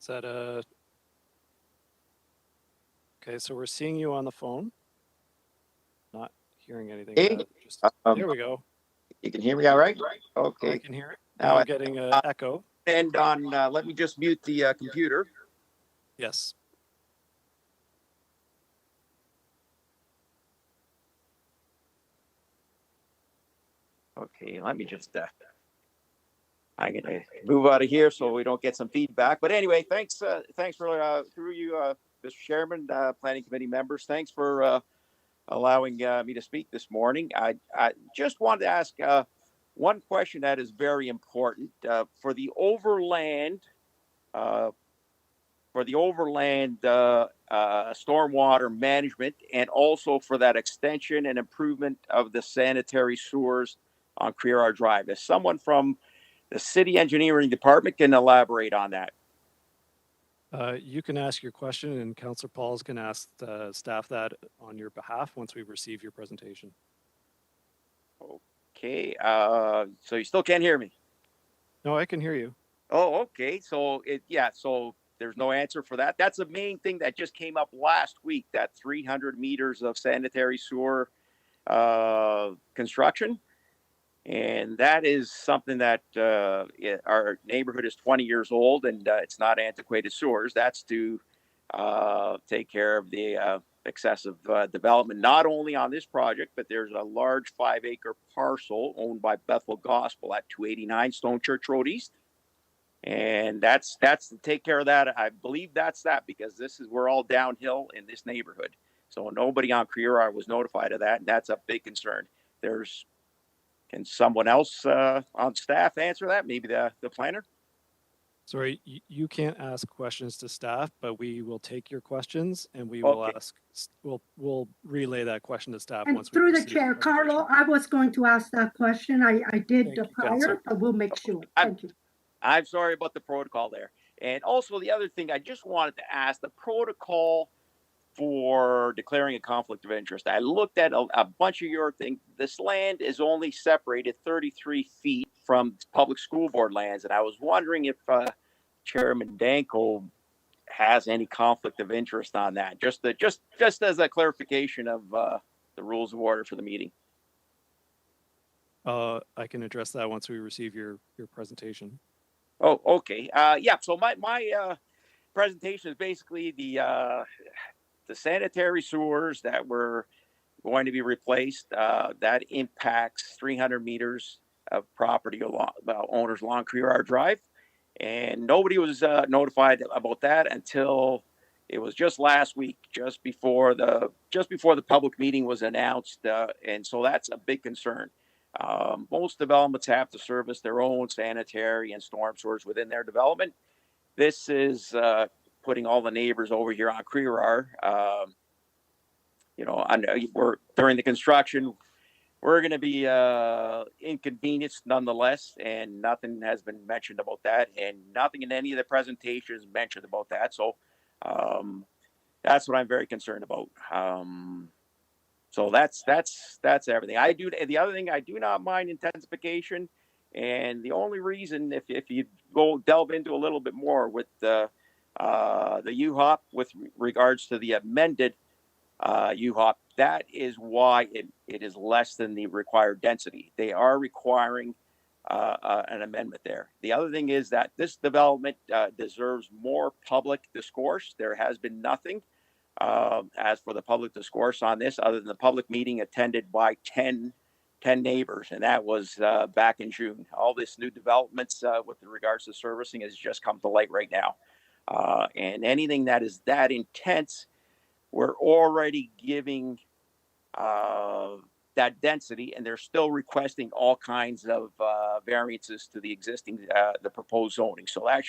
Is that okay? So we're seeing you on the phone. Not hearing anything. Hey, Just, there we go. You can hear me all right? Okay. I can hear it. Now I'm getting an echo. And on, let me just mute the computer. Yes. Okay, let me just, I'm gonna move out of here so we don't get some feedback. But anyway, thanks for, through you, Mr. Chairman, Planning Committee members, thanks for allowing me to speak this morning. I just wanted to ask one question that is very important for the overland stormwater management, and also for that extension and improvement of the sanitary sewers on Crerar Drive. If someone from the city engineering department can elaborate on that. You can ask your question, and Councillor Paul's going to ask staff that on your behalf once we receive your presentation. Okay, so you still can't hear me? No, I can hear you. Oh, okay. So so there's no answer for that. That's the main thing that just came up last week, that 300 meters of sanitary sewer construction. And that is something that our neighborhood is 20 years old, and it's not antiquated sewers. That's to take care of the excessive development, not only on this project, but there's a large 5-acre parcel owned by Bethel Gospel at 289 Stone Church Road East. And that's to take care of that. I believe that's that, because we're all downhill in this neighborhood. So nobody on Crerar was notified of that, and that's a big concern. Can someone else on staff answer that? Maybe the planner? Sorry, you can't ask questions to staff, but we will take your questions and we will ask. We'll relay that question to staff And once we through the receive chair, Carlo, I was going to ask that question. I did prior, Councillor. but we'll make sure. Thank you. I'm sorry about the protocol there. And also the other thing I just wanted to ask, the protocol for declaring a conflict of interest. I looked at a bunch of your things. This land is only separated 33 feet from from public school board lands. And I was wondering if Chairman Danko has any conflict of interest on that, just as a clarification of the rules of order for the meeting. I can address that once we receive your presentation. Oh, okay. Yeah. So my presentation is basically the sanitary sewers that were going to be replaced. That impacts 300 meters of property along owners along Crerar Drive, and nobody was notified about that until it was just last week, just before the public meeting was announced, and so that's a big concern. Most developments have to service their own sanitary and storm sewers within their development. This is putting all the neighbors over here on Crerar. We're during the construction, we're going to be inconvenienced nonetheless, and nothing has been mentioned about that, and nothing in any of the presentations mentioned about that. So that's what I'm very concerned about. So that's everything. The other thing, I do not mind intensification, and the only reason, if you go delve into a little bit more with the UHOP with regards to the amended UHOP, that is why it is less than the required density. They are requiring an amendment there. The other thing is that this development deserves more public discourse. There has been nothing as for the public discourse on this, other than the public meeting attended by 10 neighbors, and that was back in June. All this new developments with regards to servicing has just come to light right now. And anything that is that intense, we're already giving that density, and they're still requesting all kinds of variances to the existing, the proposed zoning. So that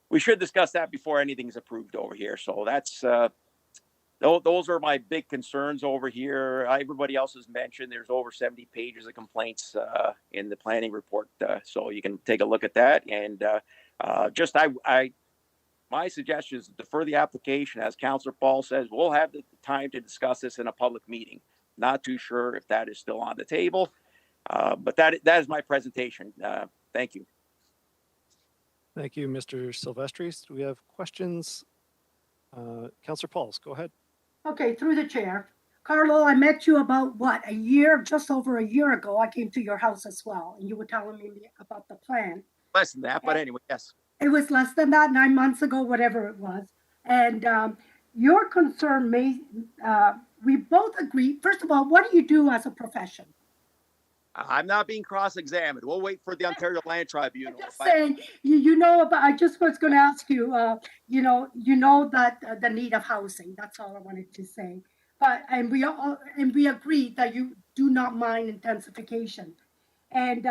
we should discuss that before anything's approved over here. So that's, those are my big concerns over here. Everybody else has mentioned there's over 70 pages of complaints in the planning report. So you can take a look at that. And my suggestion is to defer the application. As Councillor Paul says, we'll have the time to discuss this in a public meeting. Not too sure if that is still on the table, but that is my presentation. Thank you. Thank you, Mr. Silvestris. Do we have questions? Councillor Pauls, go ahead. Okay, through the chair. Carlo, I met you about just over a year ago. I came to your house as well, and you were telling me about the plan. Less than that, but anyway, yes. It was less than that, 9 months ago, whatever it was. And your concern we both agree. First of all, what do you do as a profession? I'm not being cross-examined. We'll wait for the Ontario Land Tribunal. Just saying, you know about. I just was going to ask you. You know that the need of housing. That's all I wanted to say. But we agree that you do not mind intensification, and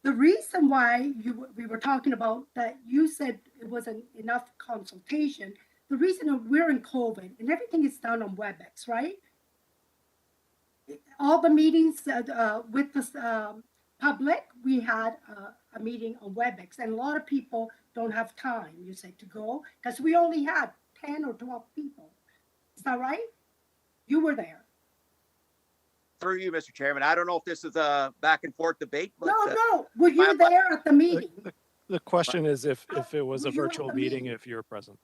the reason why we were talking about that, you said it wasn't enough consultation. The reason that we're in COVID and everything is done on WebEx, right? All the meetings with the public, we had a meeting on WebEx, and a lot of people don't have time, you say, to go, because we only had 10 or 12 people. Is that right? You were there. Through you, Mr. Chairman. I don't know if this is a back and forth debate. But, no. Were you there at the meeting? The question is if it was a virtual meeting, if you were present.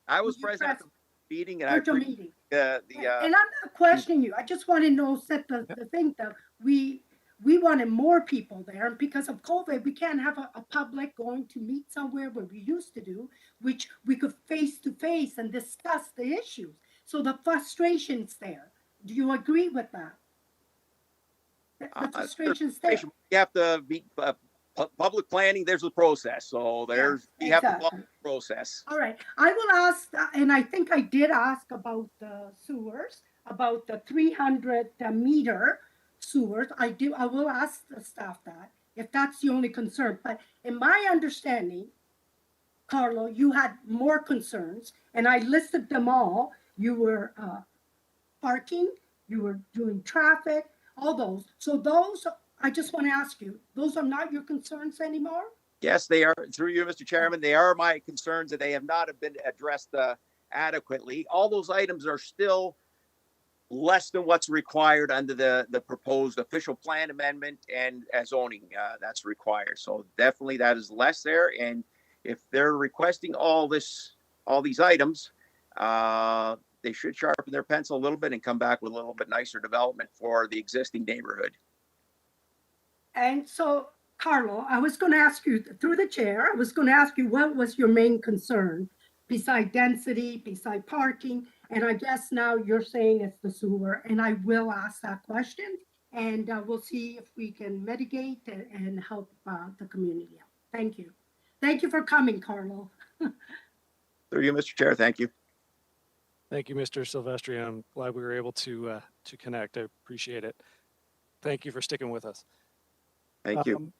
I was present at the meeting, and virtual meeting. And I'm not questioning you. I just want to know, set the thing that we wanted more people there, and because of COVID, we can't have a public going to meet somewhere where we used to do, which we could face to face and discuss the issues. So the frustration's there. Do you agree with that? The frustration's there. You have to be public planning. There's a process, so you have to follow the process. All right, I will ask, and I think I did ask about the sewers, about the 300 meter sewers. I will ask the staff that if that's the only concern. But in my understanding, Carlo, you had more concerns, and I listed them all. You were parking, you were doing traffic, all those. So those, I just want to ask you, those are not your concerns anymore? Yes, they are. Through you, Mr. Chairman, they are my concerns, that they have not been addressed adequately. All those items are still less than what's required under the proposed official plan amendment and zoning that's required. So definitely that is less there. And if they're requesting all these items, they should sharpen their pencil a little bit and come back with a little bit nicer development for the existing neighborhood. And so, Carlo, I was going to ask you, through the chair, I was going to ask you, what was your main concern beside density, beside parking? And I guess now you're saying it's the sewer, and I will ask that question, and we'll see if we can mitigate and help the community out. Thank you. Thank you for coming, Carlo. Through you, Mr. Chair. Thank you. Thank you, Mr. Silvestri. I'm glad we were able to connect. I appreciate it. Thank you for sticking with us. Thank you.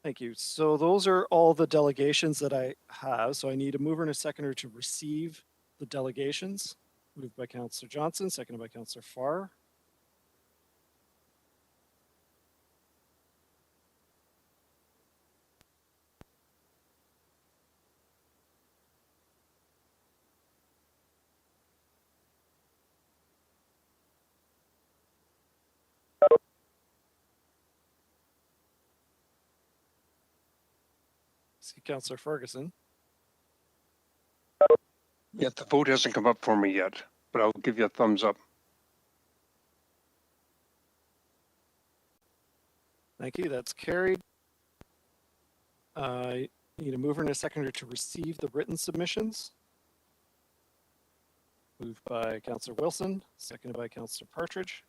Thank you. So those are all the delegations that I have. So I need a mover and a seconder to receive the delegations. Moved by Councillor Johnson, seconded by Councillor Farr. See Councillor Ferguson. Yeah, the vote hasn't come up for me yet, but I'll give you a thumbs up. Thank you. That's carried. I need a mover and a seconder to receive the written submissions. Moved by Councillor Wilson, seconded by Councillor Partridge.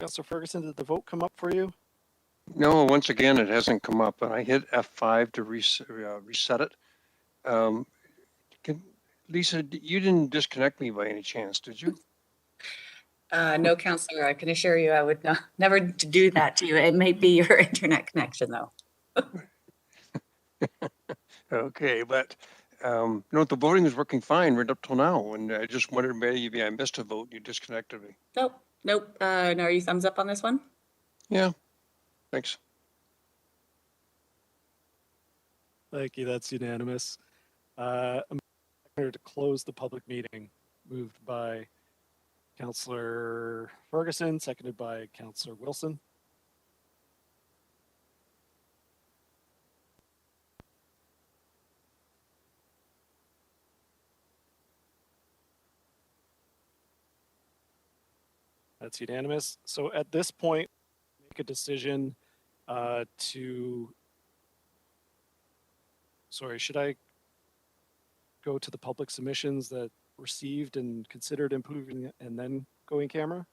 Councillor Ferguson, did the vote come up for you? No, once again, it hasn't come up, and I hit F5 to reset it. Lisa, you didn't disconnect me by any chance, did you? No, Counselor, I can assure you I would never do that to you. It may be your internet connection, though. Okay, but no, the voting is working fine right up till now, and I just wondered maybe I missed a vote. You disconnected me. Nope. No, are you thumbs up on this one? Yeah, thanks. Thank you. That's unanimous. I'm here to close the public meeting. Moved by Councillor Ferguson, seconded by Councillor Wilson. That's unanimous. So at this point, make a decision should I go to the public submissions that received and considered improving and then go in camera?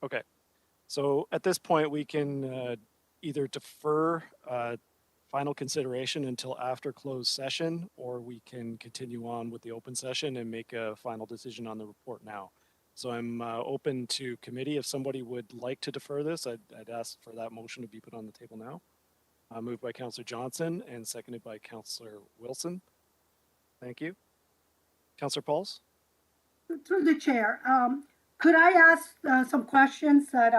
Okay. So at this point, we can either defer final consideration until after closed session, or we can continue on with the open session and make a final decision on the report now. So I'm open to committee. If somebody would like to defer this, I'd ask for that motion to be put on the table now. Moved by Councillor Johnson and seconded by Councillor Wilson. Thank you. Councillor Pauls? Through the chair, could I ask some questions that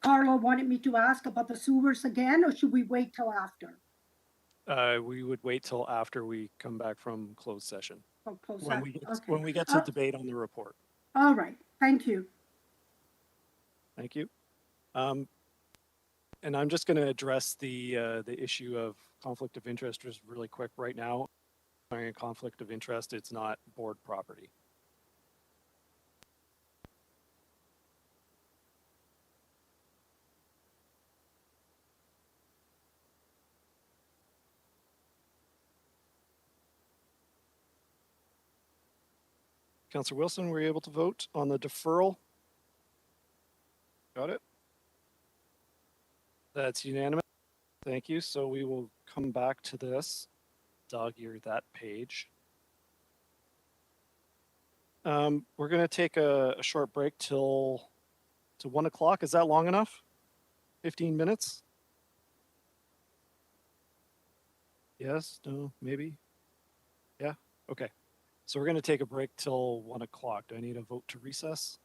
Carlo wanted me to ask about the sewers again, or should we wait till after? We would wait till after we come back from closed session. Oh, closed When session. we get to debate on the report. All right, thank you. Thank you. And I'm just going to address the issue of conflict of interest just really quick right now. A conflict of interest, it's not board property. Councillor Wilson, were you able to vote on the deferral? Got it? That's unanimous. Thank you. So we will come back to this. Dog-ear that page. We're going to take a short break till 1 o'clock. Is that long enough? 15 minutes? Yes, no, maybe? Yeah, okay. So we're going to take a break till 1 o'clock. Do I need a vote to recess?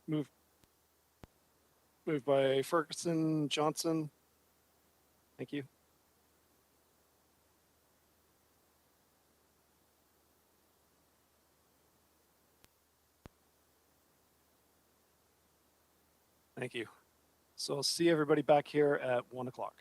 Moved by Ferguson, Johnson. Thank you. Thank you. So I'll see everybody back here at 1 o'clock.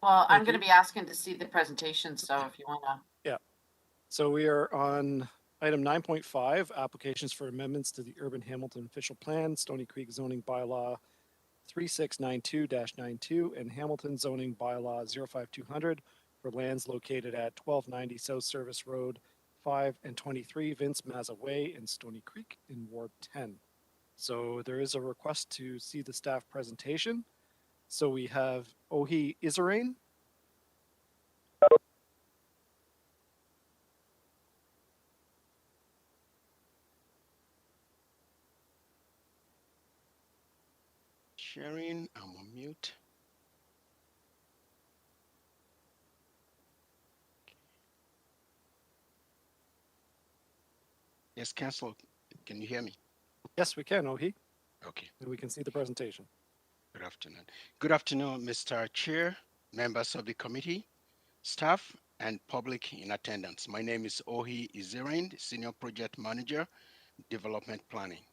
Well, I'm Thank going to you. be asking to see the presentation, so if you want to. Yeah. So we are on item 9.5, applications for amendments to the Urban Hamilton Official Plan, Stony Creek Zoning Bylaw 3692-92, and Hamilton Zoning Bylaw 05200 for lands located at 1290 South Service Road 5 and 23 Vince Mazza Way in Stony Creek in Ward 10. So there is a request to see the staff presentation. So we have Ohi Isarain. Sharing, I'm on mute. Yes, Council, can you hear me? Yes, we can, Ohi. Okay, And we can see the presentation. good afternoon. Good afternoon, Mr. Chair, members of the committee, staff, and public in attendance. My name is Ohi Izirain, Senior Project Manager, Development Planning.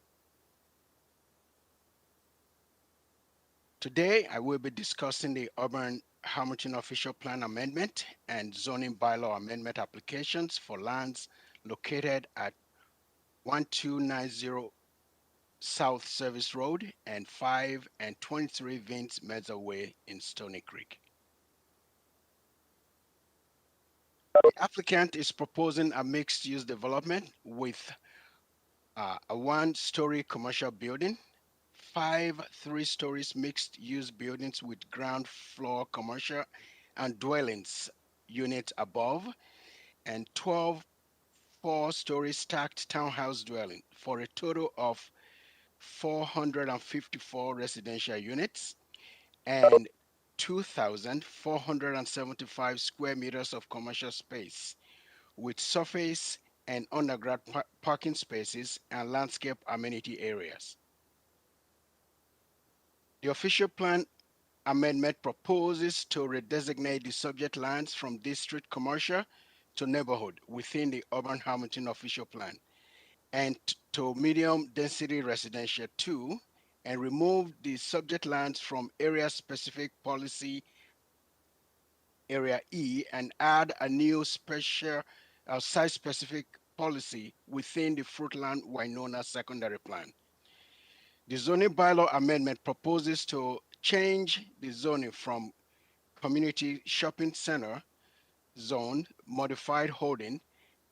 Today, I will be discussing the Urban Hamilton Official Plan Amendment and Zoning Bylaw Amendment applications for lands located at 1290 South Service Road and 5 and 23 Vince Mezza Way in Stony Creek. The applicant is proposing a mixed-use development with a one-story commercial building, 5 three-stories mixed-use buildings with ground floor commercial and dwellings units above, and 12 four-story stacked townhouse dwelling for a total of 454 residential units and 2,475 square meters of commercial space with surface and underground parking spaces and landscape amenity areas. The official plan amendment proposes to redesignate the subject lands from district commercial to neighborhood within the Urban Hamilton official plan and to medium density residential 2 and remove the subject lands from area specific policy area E and add a new special site specific policy within the Fruitland Winona secondary plan. The zoning bylaw amendment proposes to change the zoning from community shopping center zone modified holding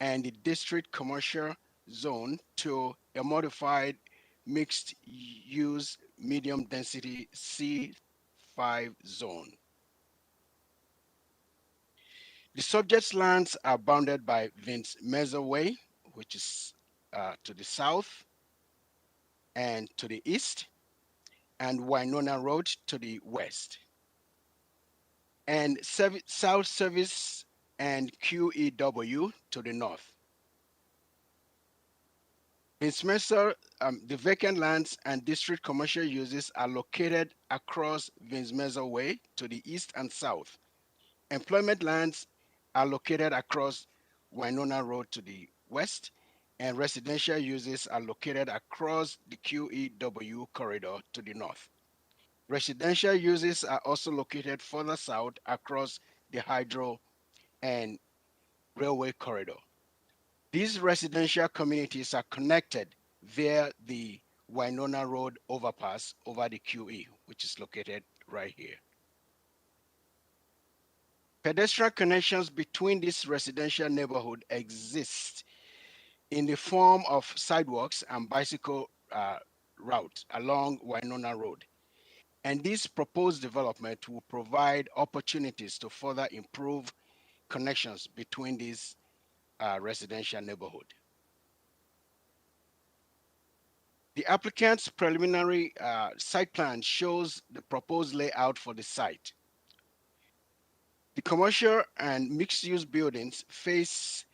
and the district commercial zone to a modified mixed use medium density C5 zone. The subject's lands are bounded by Vince Mezza Way, which is to the south and to the east, and Winona Road to the west, and South Service and QEW to the north. Vince Mezza, the vacant lands and district commercial uses are located across Vince Mezza Way to the east and south. Employment lands are located across Winona Road to the west, and residential uses are located across the QEW corridor to the north. Residential uses are also located further south across the Hydro and Railway corridor. These residential communities are connected via the Winona Road overpass over the QE, which is located right here. Pedestrian connections between this residential neighborhood exist in the form of sidewalks and bicycle route along Winona Road. And this proposed development will provide opportunities to further improve connections between these residential neighborhood. The applicant's preliminary site plan shows the proposed layout for the site. The commercial and mixed-use buildings face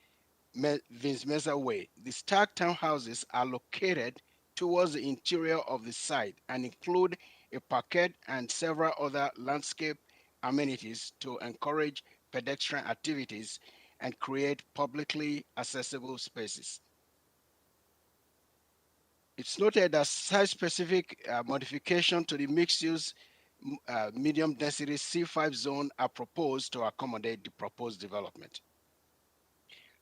Vince Mezza Way. The stacked townhouses are located towards the interior of the site and include a parkette and several other landscape amenities to encourage pedestrian activities and create publicly accessible spaces. It's noted that site-specific modification to the mixed-use medium density C5 zone are proposed to accommodate the proposed development.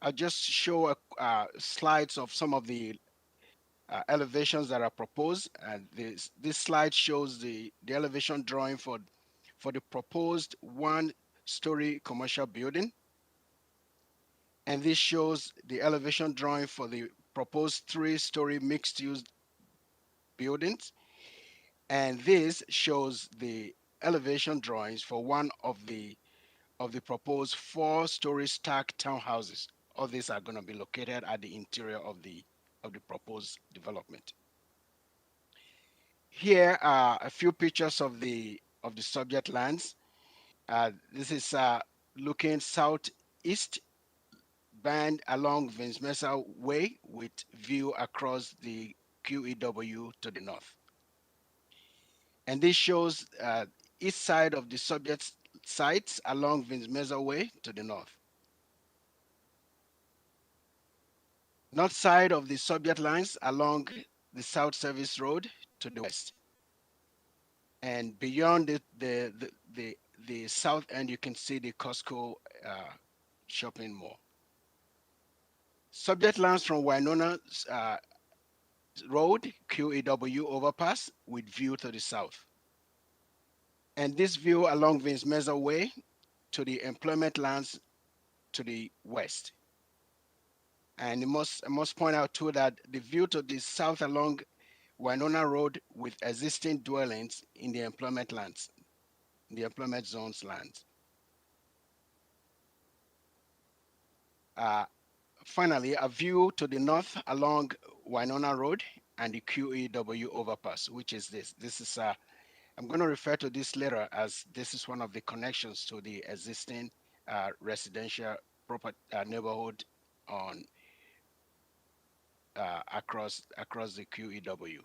I'll just show slides of some of the elevations that are proposed. And this slide shows the elevation drawing for the proposed one-story commercial building. And this shows the elevation drawing for the proposed three-story mixed-use buildings. And this shows the elevation drawings for one of the proposed four-story stacked townhouses. All these are going to be located at the interior of the proposed development. Here are a few pictures of the subject lands. This is looking southeast band along Vince Mesa Way with view across the QEW to the north. And this shows east side of the subject sites along Vince Mesa Way to the north. North side of the subject lines along the South Service Road to the west. And beyond the south end, you can see the Costco shopping mall. Subject lands from Winona Road, QEW overpass with view to the south. And this view along Vince Mesa Way to the employment lands to the west. And I must point out too that the view to the south along Winona Road with existing dwellings in the employment lands, the employment zones lands. Finally, a view to the north along Winona Road and the QEW overpass, which is this. This is I'm going to refer to this later as this is one of the connections to the existing residential neighborhood on across the QEW.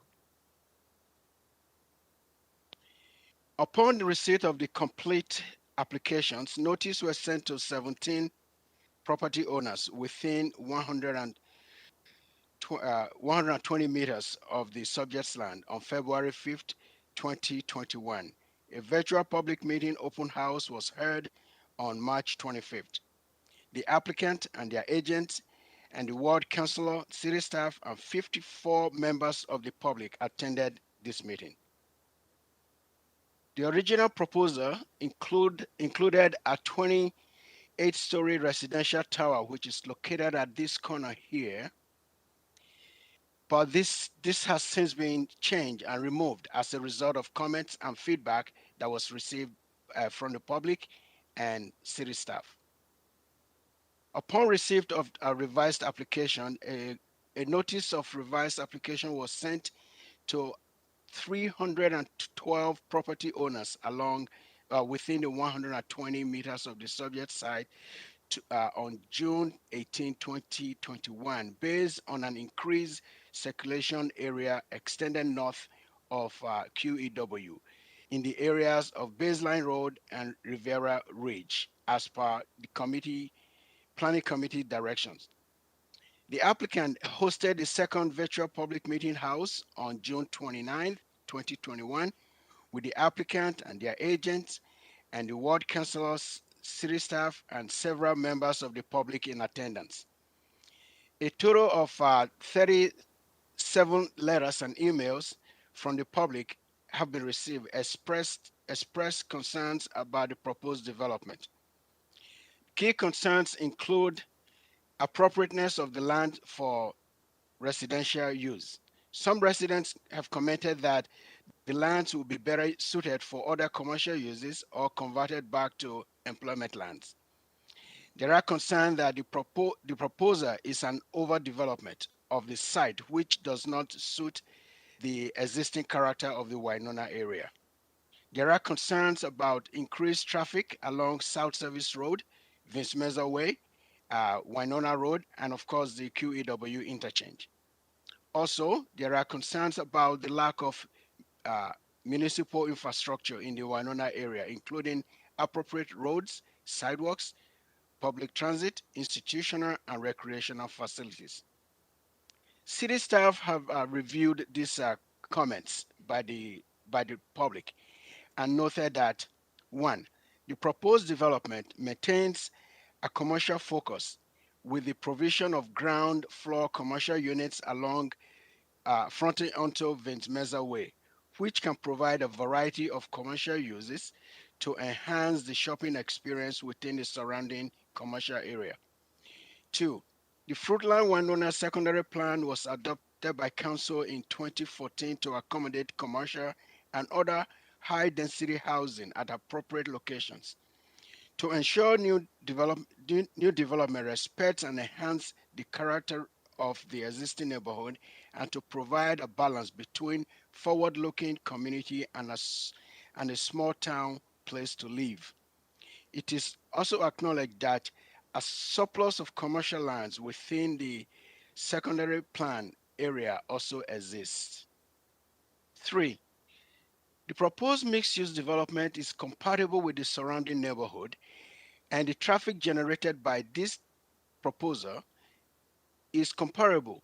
Upon the receipt of the complete applications, notice were sent to 17 property owners within 120 meters of the subject's land on February 5th, 2021. A virtual public meeting open house was held on March 25th. The applicant and their agent and the ward councilor, city staff, and 54 members of the public attended this meeting. The original proposal included a 28-story residential tower, which is located at this corner here. But this has since been changed and removed as a result of comments and feedback that was received from the public and city staff. Upon receipt of a revised application, a notice of revised application was sent to 312 property owners along within the 120 meters of the subject site on June 18, 2021, based on an increased circulation area extended north of QEW in the areas of Baseline Road and Rivera Ridge, as per the planning committee directions. The applicant hosted the second virtual public meeting house on June 29, 2021, with the applicant and their agents and the ward councilors, city staff, and several members of the public in attendance. A total of 37 letters and emails from the public have been received, expressed concerns about the proposed development. Key concerns include appropriateness of the land for residential use. Some residents have commented that the lands will be better suited for other commercial uses or converted back to employment lands. There are concerns that the proposal is an overdevelopment of the site, which does not suit the existing character of the Winona area. There are concerns about increased traffic along South Service Road, Vince Mesa Way, Winona Road, and of course the QEW interchange. Also, there are concerns about the lack of municipal infrastructure in the Winona area, including appropriate roads, sidewalks, public transit, institutional and recreational facilities. City staff have reviewed these comments by the public and noted that 1, the proposed development maintains a commercial focus with the provision of ground floor commercial units along fronting onto Vince Meza Way, which can provide a variety of commercial uses to enhance the shopping experience within the surrounding commercial area. 2, the Fruitland Winona Secondary Plan was adopted by Council in 2014 to accommodate commercial and other high-density housing at appropriate locations. To ensure new development respects and enhance the character of the existing neighborhood, and to provide a balance between forward-looking community and a small town place to live. It is also acknowledged that a surplus of commercial lands within the secondary plan area also exists. 3, the proposed mixed-use development is compatible with the surrounding neighborhood, and the traffic generated by this proposal is comparable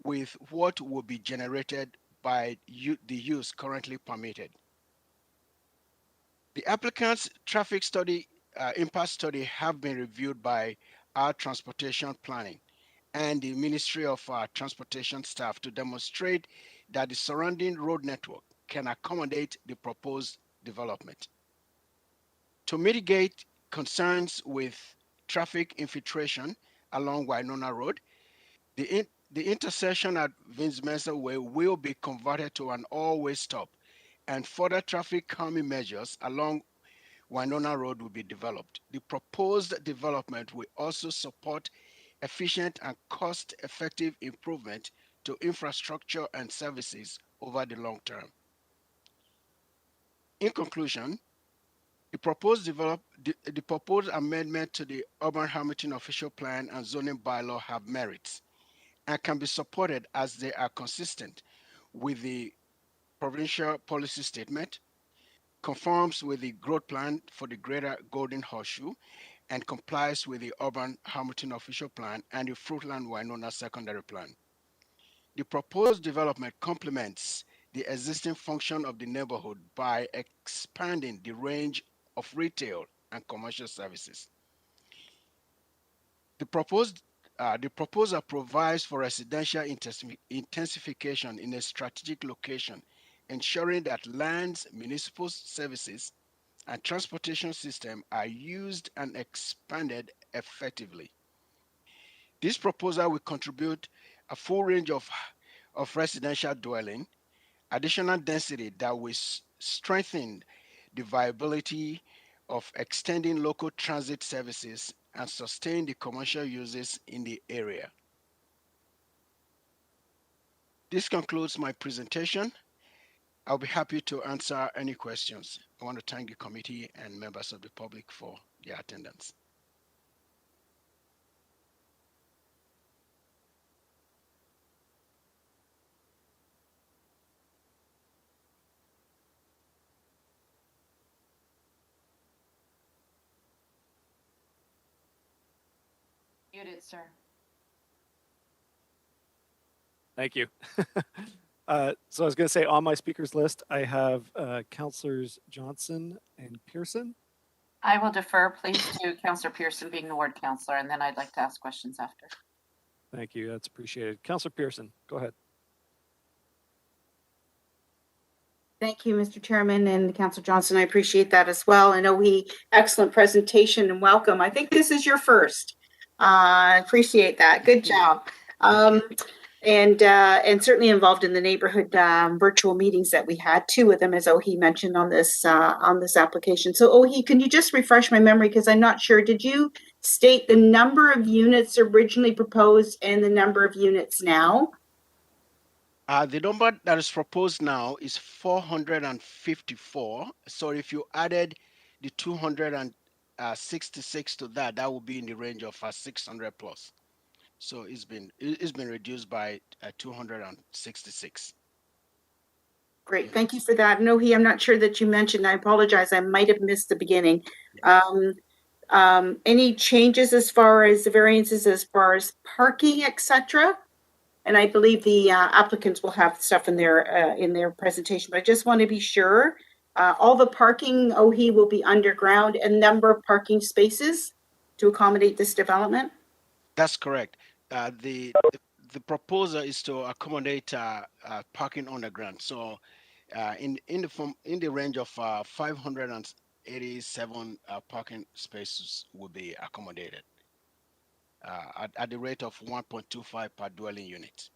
with what will be generated by the use currently permitted. The applicant's traffic study, impact study have been reviewed by our transportation planning and the Ministry of Transportation staff to demonstrate that the surrounding road network can accommodate the proposed development. To mitigate concerns with traffic infiltration along Winona Road, the intersection at Vince Meza Way will be converted to an all-way stop, and further traffic calming measures along Winona Road will be developed. The proposed development will also support efficient and cost-effective improvement to infrastructure and services over the long term. In conclusion, the proposed amendment to the Urban Hamilton Official Plan and Zoning Bylaw have merits and can be supported as they are consistent with the provincial policy statement, conforms with the growth plan for the Greater Golden Horseshoe, and complies with the Urban Hamilton Official Plan and the Fruitland Winona Secondary Plan. The proposed development complements the existing function of the neighborhood by expanding the range of retail and commercial services. The proposal provides for residential intensification in a strategic location, ensuring that lands, municipal services, and transportation system are used and expanded effectively. This proposal will contribute a full range of residential dwelling, additional density that will strengthen the viability of extending local transit services and sustain the commercial uses in the area. This concludes my presentation. I'll be happy to answer any questions. I want to thank the committee and members of the public for their attendance. Muted, sir. Thank you. So I was going to say on my speakers list, I have Councillors Johnson and Pearson. I will defer, please, to Councillor Pearson being the ward councillor, and then I'd like to ask questions after. Thank you. That's appreciated. Councillor Pearson, go ahead. Thank you, Mr. Chairman, and Councillor Johnson. I appreciate that as well. I know excellent presentation and welcome. I think this is your first. I appreciate that. Good job. And certainly involved in the neighborhood virtual meetings that we had, 2 of them, as Ohi mentioned on this application. So Ohi, can you just refresh my memory, because I'm not sure. Did you state the number of units originally proposed and the number of units now? The number that is proposed now is 454. So if you added the 266 to that, that would be in the range of 600 plus. So it's been reduced by 266. Great, thank you for that. Ohi, I'm not sure that you mentioned. I apologize. I might have missed the beginning. Any changes as far as the variances, as far as parking, etc.? And I believe the applicants will have stuff in their presentation, but I just want to be sure All the parking, OHE will be underground, and number of parking spaces to accommodate this development? That's correct. The proposal is to accommodate parking underground. So in the range of 587 parking spaces will be accommodated at the rate of 1.25 per dwelling unit.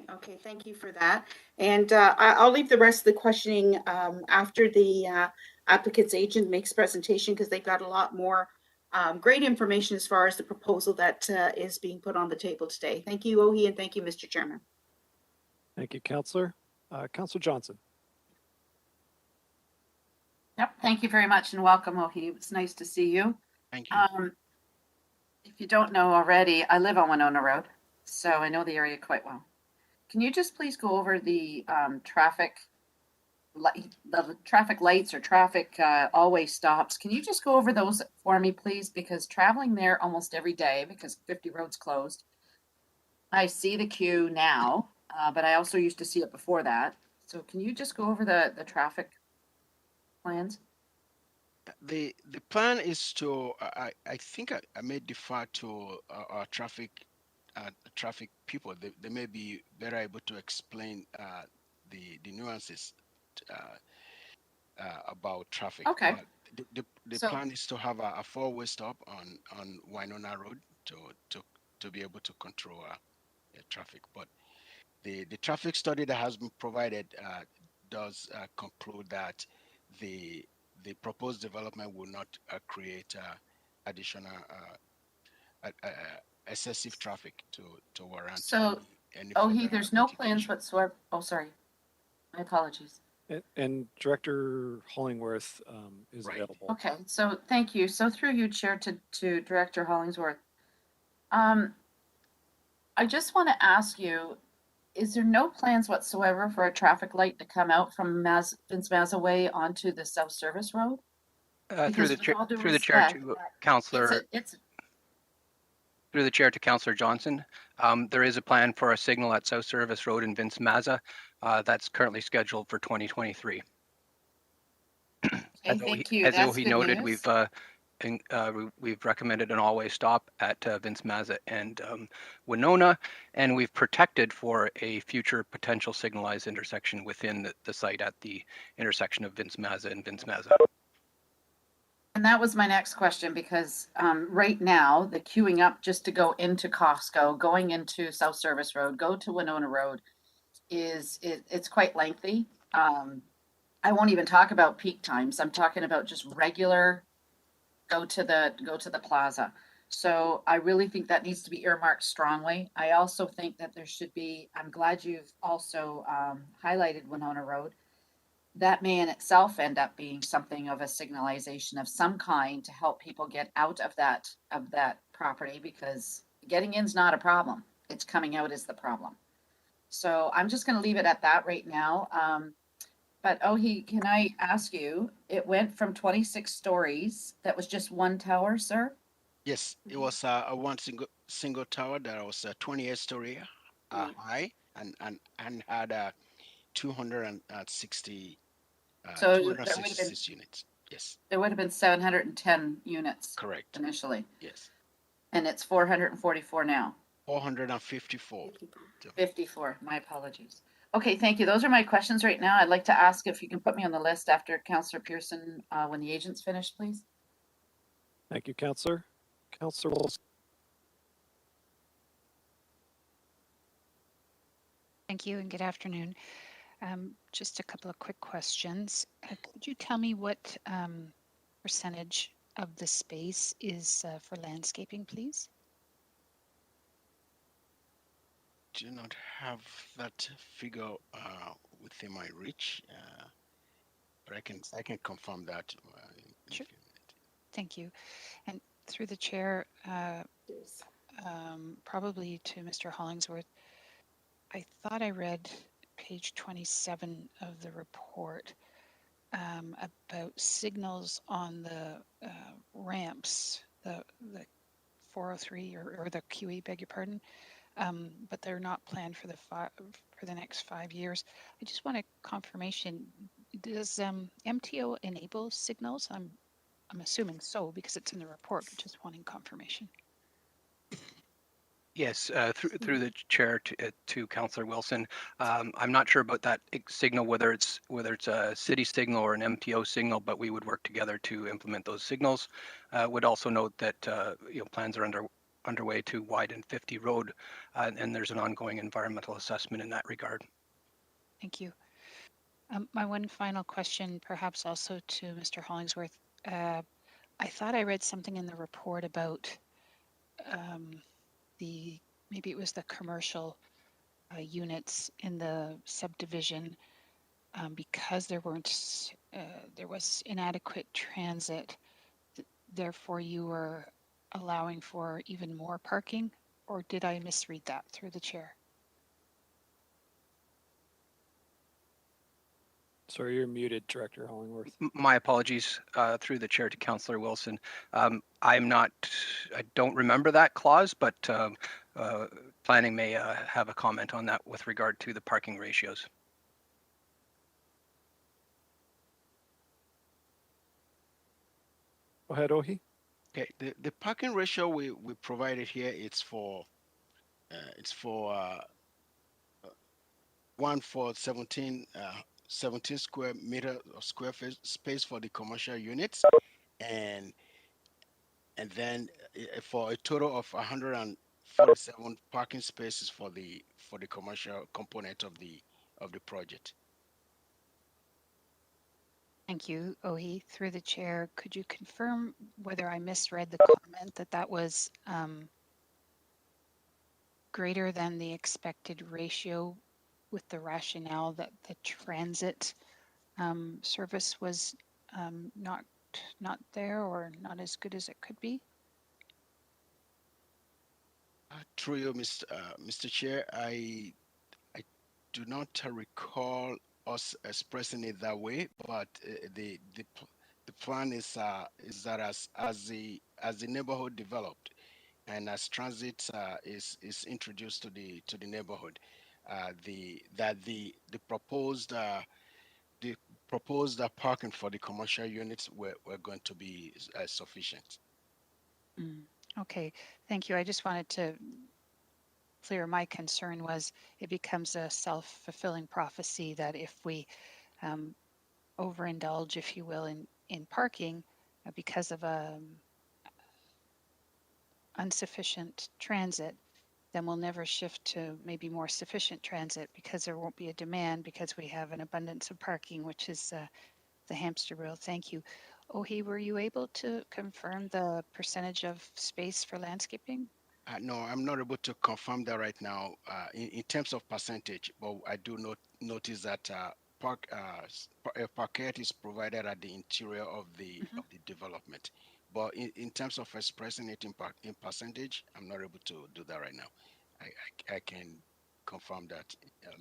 Okay, thank you for that. And I'll leave the rest of the questioning after the applicant's agent makes presentation, because they've got a lot more great information as far as the proposal that is being put on the table today. Thank you, OHE, and thank you, Mr. Chairman. Thank you, Councillor. Councillor Johnson. Yep, thank you very much and welcome, OHE. It's nice to see you. Thank you. If you don't know already, I live on Winona Road, so I know the area quite well. Can you just please go over the traffic lights or traffic always stops? Can you just go over those for me, please? Because traveling there almost every day, because 50 roads closed, I see the queue now, but I also used to see it before that. So can you just go over the traffic plans? The plan is to, I think I may defer to our traffic people. They may be better able to explain the nuances about traffic. Okay. The plan is to have a four-way stop on Winona Road to be able to control traffic. But the traffic study that has been provided does conclude that the proposed development will not create additional excessive traffic to warrant. So, any OHE, further there's no plans whatsoever. Oh, sorry. My apologies. And Director Hollingworth is available. Okay, so thank you. So through you, Chair, to Director Hollingsworth. I just want to ask you, is there no plans whatsoever for a traffic light to come out from Vince Mazza Way onto the South Service Road? Through the chair to Councillor. Through the chair to Councillor Johnson, there is a plan for a signal at South Service Road in Vince Mazza that's currently scheduled for 2023. As OHE noted, we've recommended an all-way stop at Vince Mazza and Winona, and we've protected for a future potential signalized intersection within the site at the intersection of Vince Mazza and Vince Mazza. And that was my next question, because right now the queuing up just to go into Costco, going into South Service Road, go to Winona Road it's quite lengthy. I won't even talk about peak times. I'm talking about just regular go to the plaza. So I really think that needs to be earmarked strongly. I also think that there should be, I'm glad you've also highlighted Winona Road. That may in itself end up being something of a signalization of some kind to help people get out of that property, because getting in's not a problem. It's coming out is the problem. So I'm just going to leave it at that right now. But OHE, can I ask you, it went from 26 stories. That was just one tower, sir? Yes, it was a one single tower that was 28 story high and had 260 so 266 units. Yes. There would have been 710 units. Correct. Initially. Yes. And it's 444 now. 454. 54. My apologies. Okay, thank you. Those are my questions right now. I'd like to ask if you can put me on the list after Councillor Pearson when the agent's finished, please. Thank you, Councillor. Councillor Wilson. Thank you and good afternoon. Just a couple of quick questions. Could you tell me what percentage of the space is for landscaping, please? Do not have that figure within my reach, but I can confirm that. Sure. Thank you. And through the chair, probably to Mr. Hollingsworth, I thought I read page 27 of the report about signals on the ramps, the 403 or the QE, beg your pardon. but they're not planned for the next 5 years. I just want a confirmation. Does MTO enable signals? I'm assuming so because it's in the report, but just wanting confirmation. Yes, through the chair to Councillor Wilson. I'm not sure about that signal, whether it's a city signal or an MTO signal, but we would work together to implement those signals. Would also note that plans are underway to widen 50 Road, and there's an ongoing environmental assessment in that regard. Thank you. My one final question, perhaps also to Mr. Hollingsworth. I thought I read something in the report about maybe it was the commercial units in the subdivision because there was inadequate transit. Therefore, you were allowing for even more parking, or did I misread that through the chair? Sorry, you're muted, Director Hollingworth. My apologies, through the chair to Councillor Wilson. I don't remember that clause, but planning may have a comment on that with regard to the parking ratios. Go ahead, Ohi. Okay, the parking ratio we provided here, it's for 17 square meter of square space for the commercial units, and then for a total of 147 parking spaces for the commercial component of the project. Thank you, Ohi. Through the chair, could you confirm whether I misread the comment that was greater than the expected ratio, with the rationale that the transit service was not there or not as good as it could be? Through you, Mr. Chair, I do not recall us expressing it that way, but the plan is that as the neighborhood developed and as transit is introduced to the neighborhood, the proposed parking for the commercial units were going to be sufficient. Okay, thank you. I just wanted to clear my concern was it becomes a self-fulfilling prophecy that if we overindulge, if you will, in parking because of insufficient transit, then we'll never shift to maybe more sufficient transit because there won't be a demand because we have an abundance of parking, which is the hamster wheel. Thank you. Ohi, were you able to confirm the percentage of space for landscaping? No, I'm not able to confirm that right now in terms of percentage, but I do notice that parquet is provided at the interior of the development. But in terms of expressing it in percentage, I'm not able to do that right now. I can confirm that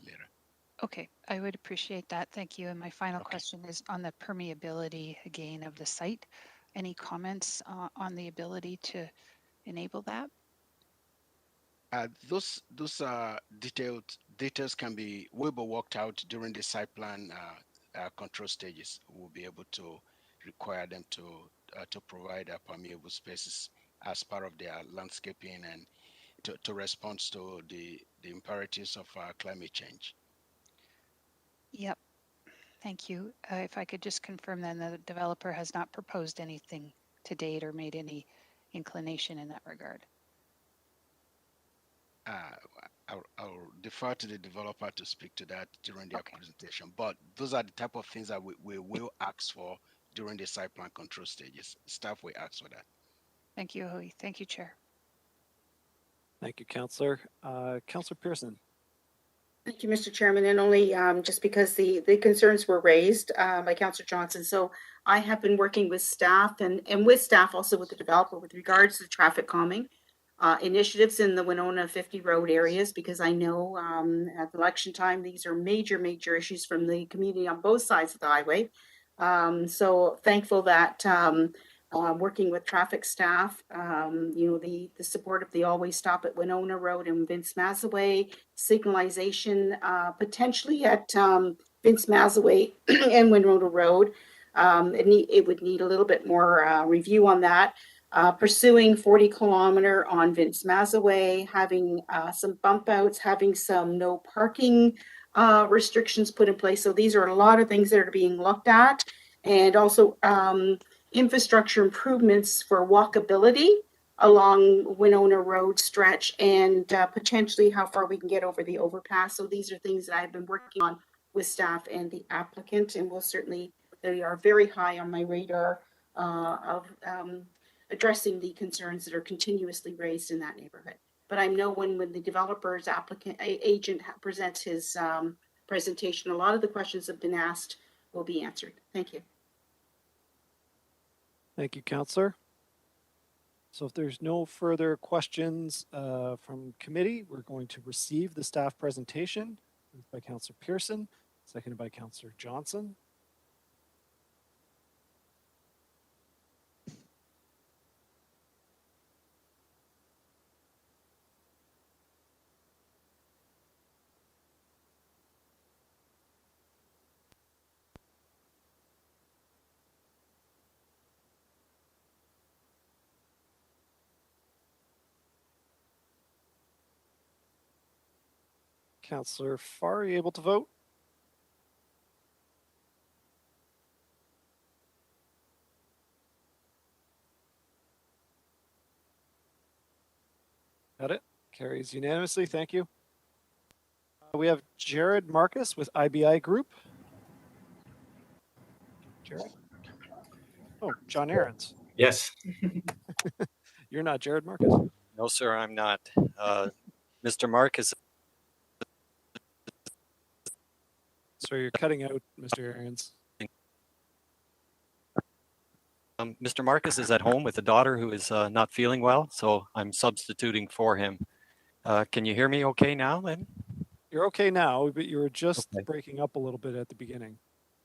later. Okay, I would appreciate that. Thank you. And my final question is on the permeability again of the site. Any comments on the ability to enable that? Those details will be worked out during the site plan control stages. We'll be able to require them to provide permeable spaces as part of their landscaping and to respond to the imperatives of climate change. Yep. Thank you. If I could just confirm then the developer has not proposed anything to date or made any inclination in that regard. I'll defer to the developer to speak to that during their presentation. But those are the type of things that we will ask for during the site plan control stages. Staff will ask for that. Thank you, Ohi. Thank you, Chair. Thank you, Councillor. Councillor Pearson. Thank you, Mr. Chairman, and only just because the concerns were raised by Councillor Johnson. So I have been working with staff and with staff also with the developer with regards to traffic calming initiatives in the Winona 50 Road areas, because I know at election time, these are major issues from the community on both sides of the highway. So thankful that working with traffic staff, the support of the Always Stop at Winona Road and Vince Massaway, signalization potentially at Vince Massaway and Winona Road. It would need a little bit more review on that. Pursuing 40-kilometer on Vince Massaway, having some bump outs, having some no parking restrictions put in place. So these are a lot of things that are being looked at, and also infrastructure improvements for walkability along Winona Road stretch, and potentially how far we can get over the overpass. So these are things that I've been working on with staff and the applicant, and they are very high on my radar of addressing the concerns that are continuously raised in that neighborhood. But I know when the developer's agent presents his presentation, a lot of the questions that have been asked will be answered. Thank you. Thank you, Councillor. So if there's no further questions from committee, we're going to receive the staff presentation by Councillor Pearson, seconded by Councillor Johnson. Councillor Farr, are you able to vote? Got it. Carries unanimously. Thank you. We have Jared Marcus with IBI Group. Jared? Oh, John Aarons. Yes. You're not Jared Marcus. No, sir, I'm not. Mr. Marcus. Sorry, you're cutting out, Mr. Aarons. Mr. Marcus is at home with a daughter who is not feeling well, so I'm substituting for him. Can you hear me okay now, then? You're okay now, but you were just breaking up a little bit at the beginning.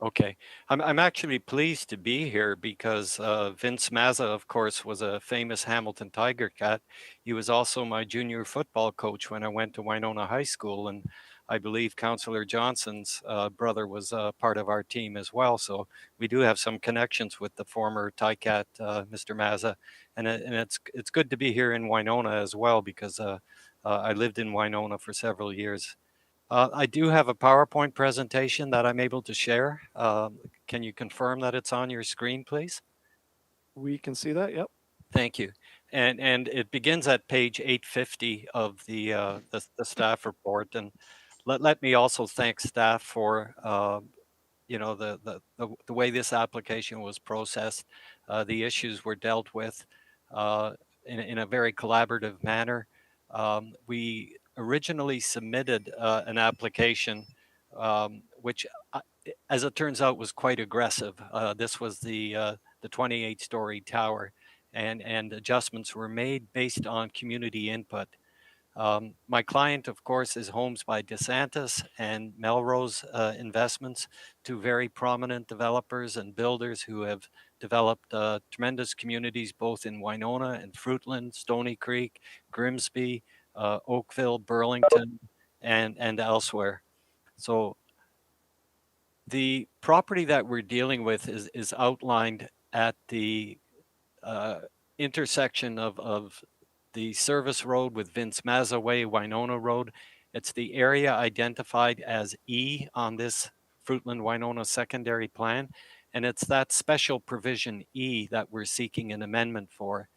Okay. I'm actually pleased to be here because Vince Mazza, of course, was a famous Hamilton Tiger Cat. He was also my junior football coach when I went to Winona High School, and I believe Councillor Johnson's brother was part of our team as well. So we do have some connections with the former Ticat, Mr. Mazza, and it's good to be here in Winona as well because I lived in Winona for several years. I do have a PowerPoint presentation that I'm able to share. Can you confirm that it's on your screen, please? We can see that, yep. Thank you. And it begins at page 850 of the staff report. And let me also thank staff for the way this application was processed. The issues were dealt with in a very collaborative manner. We originally submitted an application which, as it turns out, was quite aggressive. This was the 28-story tower, and adjustments were made based on community input. My client, of course, is Homes by DeSantis and Melrose Investments, two very prominent developers and builders who have developed tremendous communities both in Winona and Fruitland, Stony Creek, Grimsby, Oakville, Burlington, and elsewhere. So the property that we're dealing with is outlined at the intersection of the service road with Vince Mazza Way, Winona Road. It's the area identified as E on this Fruitland Winona secondary plan. And it's that special provision E that we're seeking an amendment for.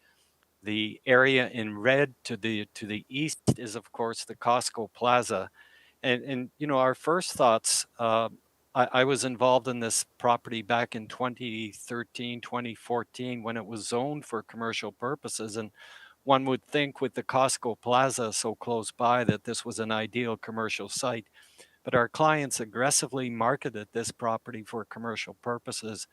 The area in red to the east is, of course, the Costco Plaza. And our first thoughts, I was involved in this property back in 2013, 2014, when it was zoned for commercial purposes. And one would think with the Costco Plaza so close by that this was an ideal commercial site. But our clients aggressively marketed this property for commercial purposes.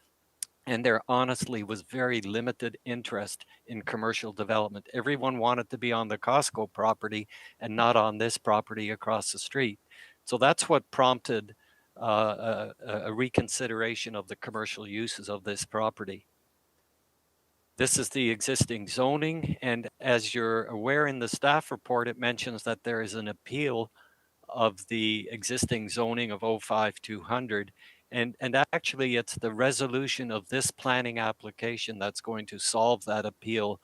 And there honestly was very limited interest in commercial development. Everyone wanted to be on the Costco property and not on this property across the street. So that's what prompted a reconsideration of the commercial uses of this property. This is the existing zoning, and as you're aware in the staff report, it mentions that there is an appeal of the existing zoning of 05200. And actually, it's the resolution of this planning application that's going to solve that appeal.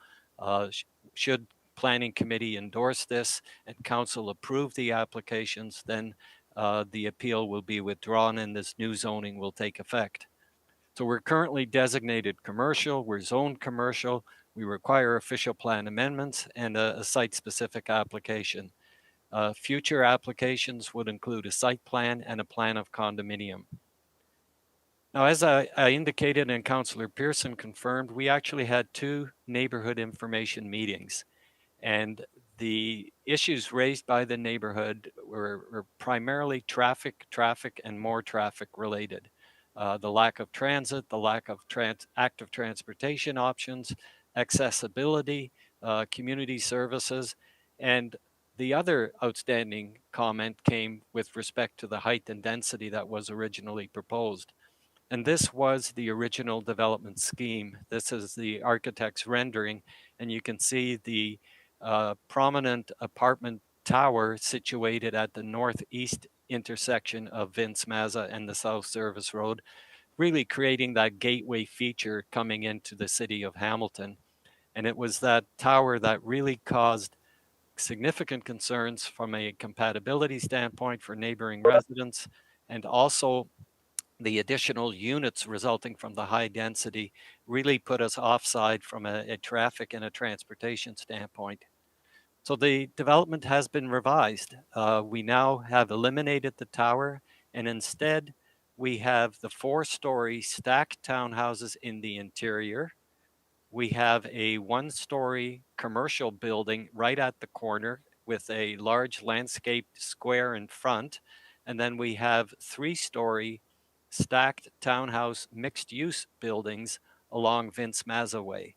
Should Planning Committee endorse this and Council approve the applications, then the appeal will be withdrawn and this new zoning will take effect. So we're currently designated commercial, we're zoned commercial, we require official plan amendments and a site-specific application. Future applications would include a site plan and a plan of condominium. Now, as I indicated and Councillor Pearson confirmed, we actually had 2 neighborhood information meetings. And the issues raised by the neighborhood were primarily traffic, and more traffic related. The lack of transit, the lack of active transportation options, accessibility, community services, and the other outstanding comment came with respect to the height and density that was originally proposed. And this was the original development scheme. This is the architect's rendering, and you can see the prominent apartment tower situated at the northeast intersection of Vince Mazza and the South Service Road, really creating that gateway feature coming into the city of Hamilton. And it was that tower that really caused significant concerns from a compatibility standpoint for neighboring residents, and also the additional units resulting from the high density really put us offside from a traffic and a transportation standpoint. So the development has been revised. We now have eliminated the tower, and instead we have the 4-story stacked townhouses in the interior. We have a 1-story commercial building right at the corner with a large landscaped square in front. And then we have 3-story stacked townhouse mixed-use buildings along Vince Mazza Way.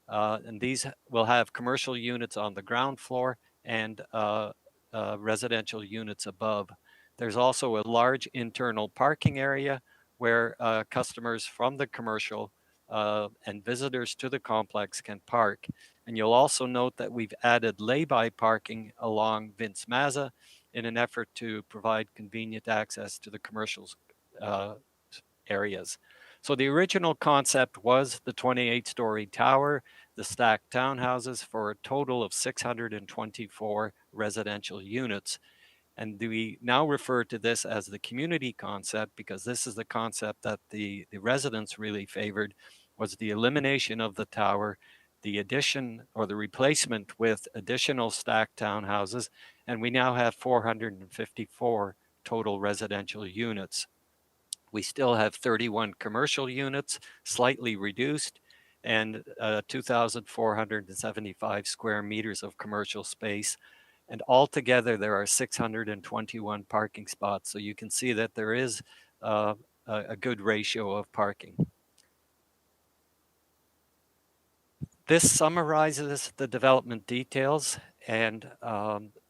And these will have commercial units on the ground floor and residential units above. There's also a large internal parking area where customers from the commercial and visitors to the complex can park. And you'll also note that we've added lay-by parking along Vince Mazza in an effort to provide convenient access to the commercial areas. So the original concept was the 28-story tower, the stacked townhouses for a total of 624 residential units. And we now refer to this as the community concept because this is the concept that the residents really favored, was the elimination of the tower, the addition or the replacement with additional stacked townhouses, and we now have 454 total residential units. We still have 31 commercial units, slightly reduced, and 2,475 square meters of commercial space. And altogether, there are 621 parking spots. So you can see that there is a good ratio of parking. This summarizes the development details, and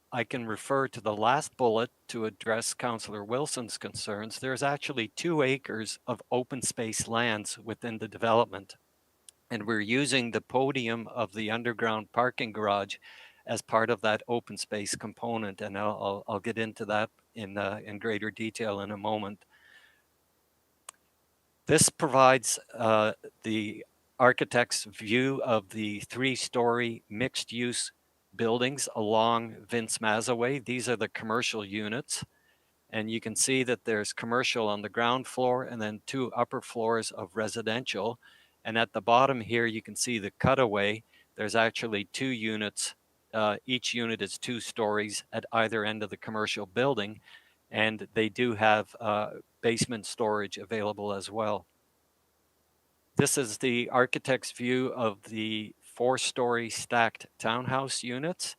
I can refer to the last bullet to address Councillor Wilson's concerns. There's actually 2 acres of open space lands within the development, and we're using the podium of the underground parking garage as part of that open space component, and I'll get into that in greater detail in a moment. This provides the architect's view of the 3-story mixed-use buildings along Vince Mazza Way. These are the commercial units, and you can see that there's commercial on the ground floor and then 2 upper floors of residential. And at the bottom here, you can see the cutaway. There's actually 2 units. Each unit is 2 stories at either end of the commercial building, and they do have basement storage available as well. This is the architect's view of the 4-story stacked townhouse units,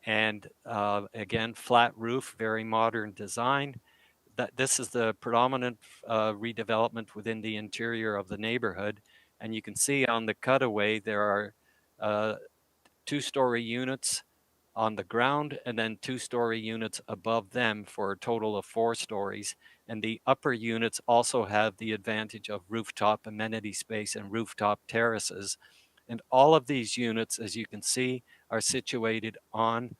and again, flat roof, very modern design. This is the predominant redevelopment within the interior of the neighborhood, and you can see on the cutaway there are 2-story units on the ground and then 2-story units above them for a total of 4 stories. And the upper units also have the advantage of rooftop amenity space and rooftop terraces. And all of these units, as you can see, are situated on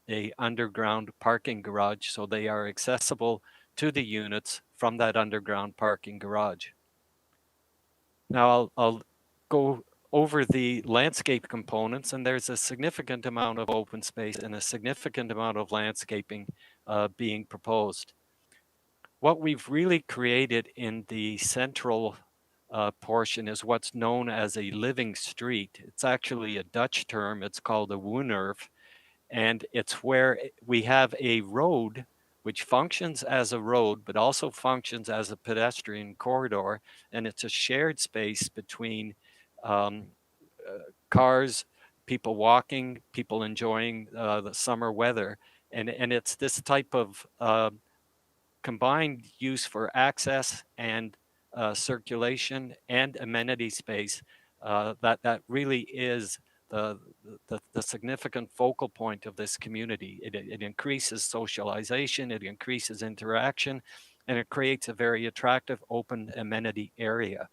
a underground parking garage, so they are accessible to the units from that underground parking garage. Now I'll go over the landscape components, and there's a significant amount of open space and a significant amount of landscaping being proposed. What we've really created in the central portion is what's known as a living street. It's actually a Dutch term. It's called a woonerf, and it's where we have a road which functions as a road, but also functions as a pedestrian corridor, and it's a shared space between cars, people walking, people enjoying the summer weather, and it's this type of combined use for access and circulation and amenity space that really is the significant focal point of this community. It increases socialization, it increases interaction, and it creates a very attractive open amenity area.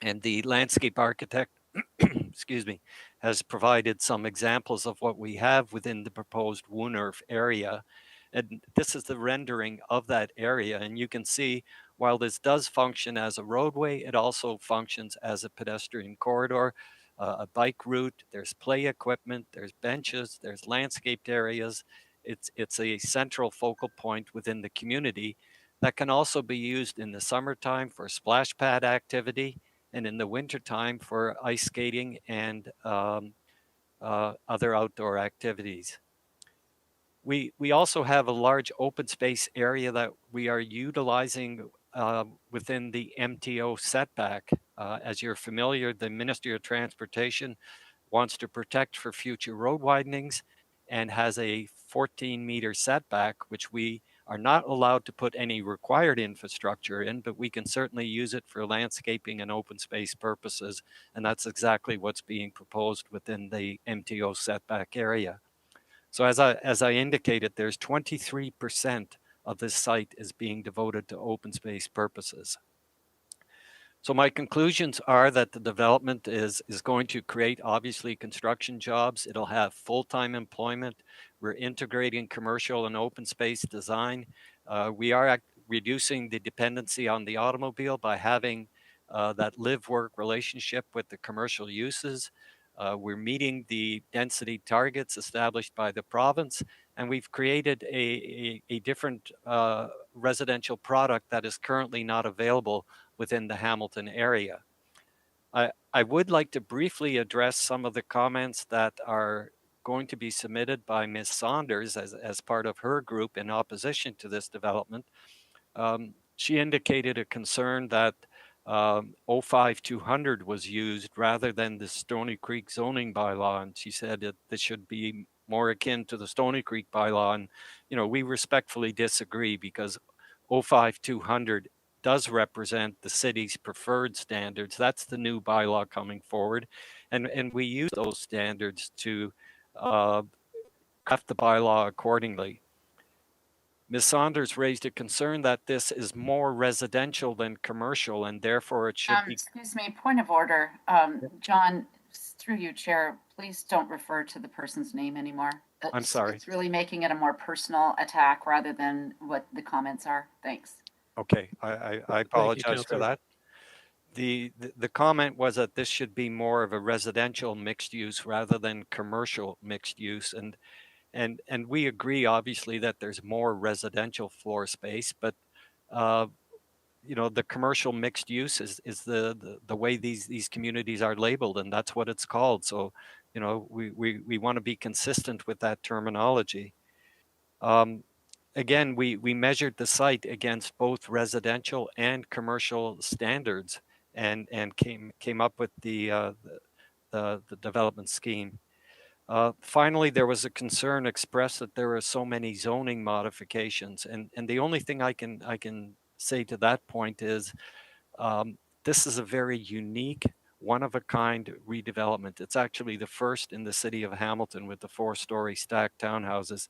And the landscape architect, excuse me, has provided some examples of what we have within the proposed woonerf area. And this is the rendering of that area. And you can see, while this does function as a roadway, it also functions as a pedestrian corridor, a bike route, there's play equipment, there's benches, there's landscaped areas. It's a central focal point within the community that can also be used in the summertime for splash pad activity and in the wintertime for ice skating and other outdoor activities. We also have a large open space area that we are utilizing within the MTO setback. As you're familiar, the Ministry of Transportation wants to protect for future road widenings and has a 14-meter setback, which we are not allowed to put any required infrastructure in, but we can certainly use it for landscaping and open space purposes. And that's exactly what's being proposed within the MTO setback area. So as I indicated, there's 23% of this site is being devoted to open space purposes. So my conclusions are that the development is going to create, obviously, construction jobs. It'll have full-time employment. We're integrating commercial and open space design. We are reducing the dependency on the automobile by having that live-work relationship with the commercial uses. We're meeting the density targets established by the province, and we've created a different residential product that is currently not available within the Hamilton area. I would like to briefly address some of the comments that are going to be submitted by Ms. Saunders as part of her group in opposition to this development. She indicated a concern that 05200 was used rather than the Stony Creek zoning bylaw, and she said that this should be more akin to the Stony Creek bylaw. And we respectfully disagree, because 05200 does represent the city's preferred standards. That's the new bylaw coming forward, and we use those standards to craft the bylaw accordingly. Ms. Saunders raised a concern that this is more residential than commercial, and therefore it should be. Excuse me, point of order. John, through you, Chair, please don't refer to the person's name anymore. I'm sorry. It's really making it a more personal attack rather than what the comments are. Thanks. Okay, I apologize for that. The comment was that this should be more of a residential mixed use rather than commercial mixed use, and we agree, obviously, that there's more residential floor space, but the commercial mixed use is the way these communities are labeled, and that's what it's called. So we want to be consistent with that terminology. Again, we measured the site against both residential and commercial standards, and came up with the development scheme. Finally, there was a concern expressed that there are so many zoning modifications, and the only thing I can say to that point is this is a very unique, one-of-a-kind redevelopment. It's actually the first in the city of Hamilton with the 4-story stacked townhouses.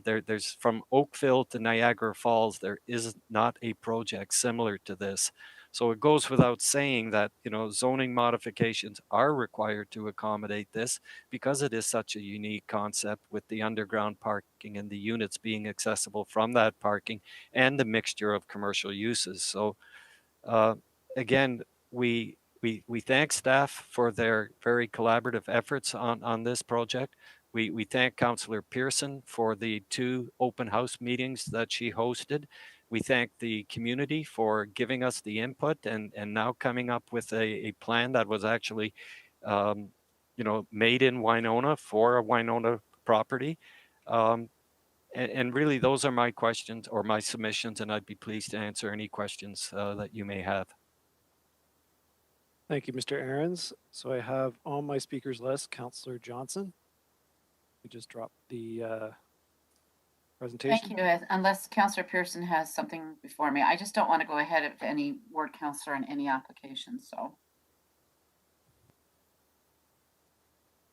There's from Oakville to Niagara Falls, there is not a project similar to this. So it goes without saying that, you know, zoning modifications are required to accommodate this because it is such a unique concept with the underground parking and the units being accessible from that parking and the mixture of commercial uses. So again, we thank staff for their very collaborative efforts on this project. We thank Councillor Pearson for the 2 open house meetings that she hosted. We thank the community for giving us the input and now coming up with a plan that was actually, you know, made in Winona for a Winona property. And really, those are my questions or my submissions, and I'd be pleased to answer any questions that you may have. Thank you, Mr. Ahrens. So I have on my speakers list, Councillor Johnson. We just dropped the presentation. Thank you. Unless Councillor Pearson has something before me, I just don't want to go ahead of any ward councillor on any application. So.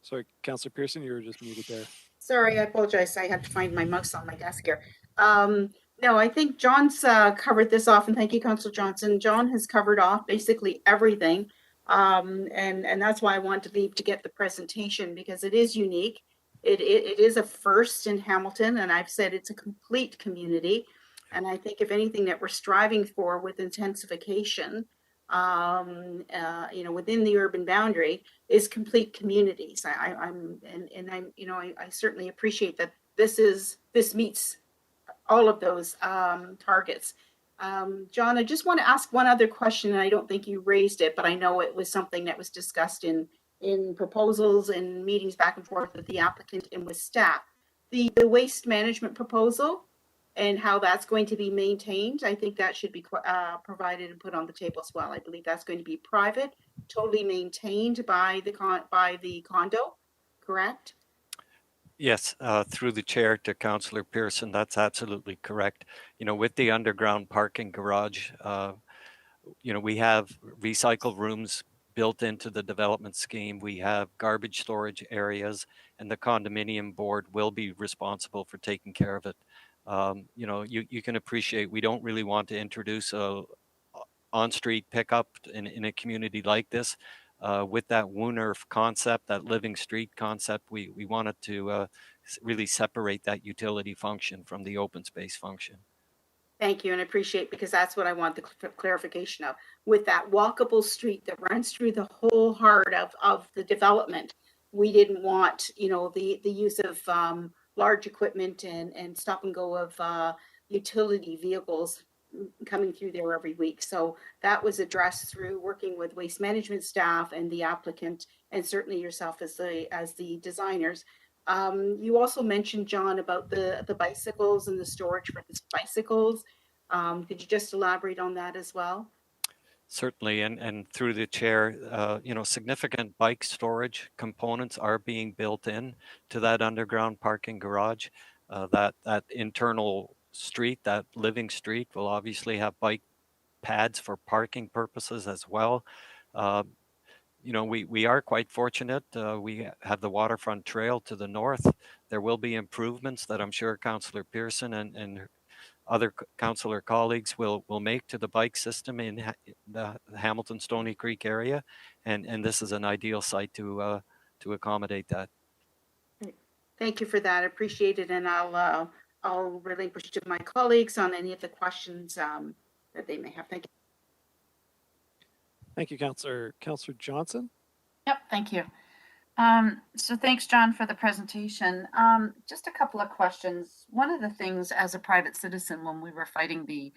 Sorry, Councillor Pearson, you were just muted there. Sorry, I apologize. I had to find my mouse on my desk here. No, I think John's covered this off, and thank you, Councillor Johnson. John has covered off basically everything. And that's why I wanted to leave to get the presentation, because it is unique. It is a first in Hamilton, and I've said it's a complete community. And I think if anything that we're striving for with intensification, you know, within the urban boundary is complete communities. I'm you know, I certainly appreciate that this meets all of those targets. John, I just want to ask one other question, and I don't think you raised it, but I know it was something that was discussed in proposals and meetings back and forth with the applicant and with staff. The waste management proposal and how that's going to be maintained, I think that should be provided and put on the table as well. I believe that's going to be private, totally maintained by the condo, correct? Yes, through the chair to Councillor Pearson, that's absolutely correct. You know, with the underground parking garage, you know, we have recycle rooms built into the development scheme. We have garbage storage areas, and the condominium board will be responsible for taking care of it. You know, you can appreciate we don't really want to introduce a on-street pickup in a community like this. With that Wooner concept, that living street concept, we wanted to really separate that utility function from the open space function. Thank you, and I appreciate, because that's what I want the clarification of. With that walkable street that runs through the whole heart of the development, we didn't want, you know, the use of large equipment and stop and go of utility vehicles coming through there every week. So that was addressed through working with waste management staff and the applicant, and certainly yourself as the designers. You also mentioned, John, about the bicycles and the storage for the bicycles. Could you just elaborate on that as well? Certainly, and through the chair, you know, significant bike storage components are being built in to that underground parking garage. That internal street, that living street, will obviously have bike pads for parking purposes as well. You know, we are quite fortunate. We have the waterfront trail to the north. There will be improvements that I'm sure Councillor Pearson and other councillor colleagues will make to the bike system in the Hamilton Stony Creek area, and this is an ideal site to accommodate that. Thank you for that. I appreciate it, and I'll relinquish to my colleagues on any of the questions that they may have. Thank you. Thank you, Councillor. Councillor Johnson. Yep, thank you. So thanks, John, for the presentation. Just a couple of questions. One of the things as a private citizen when we were fighting the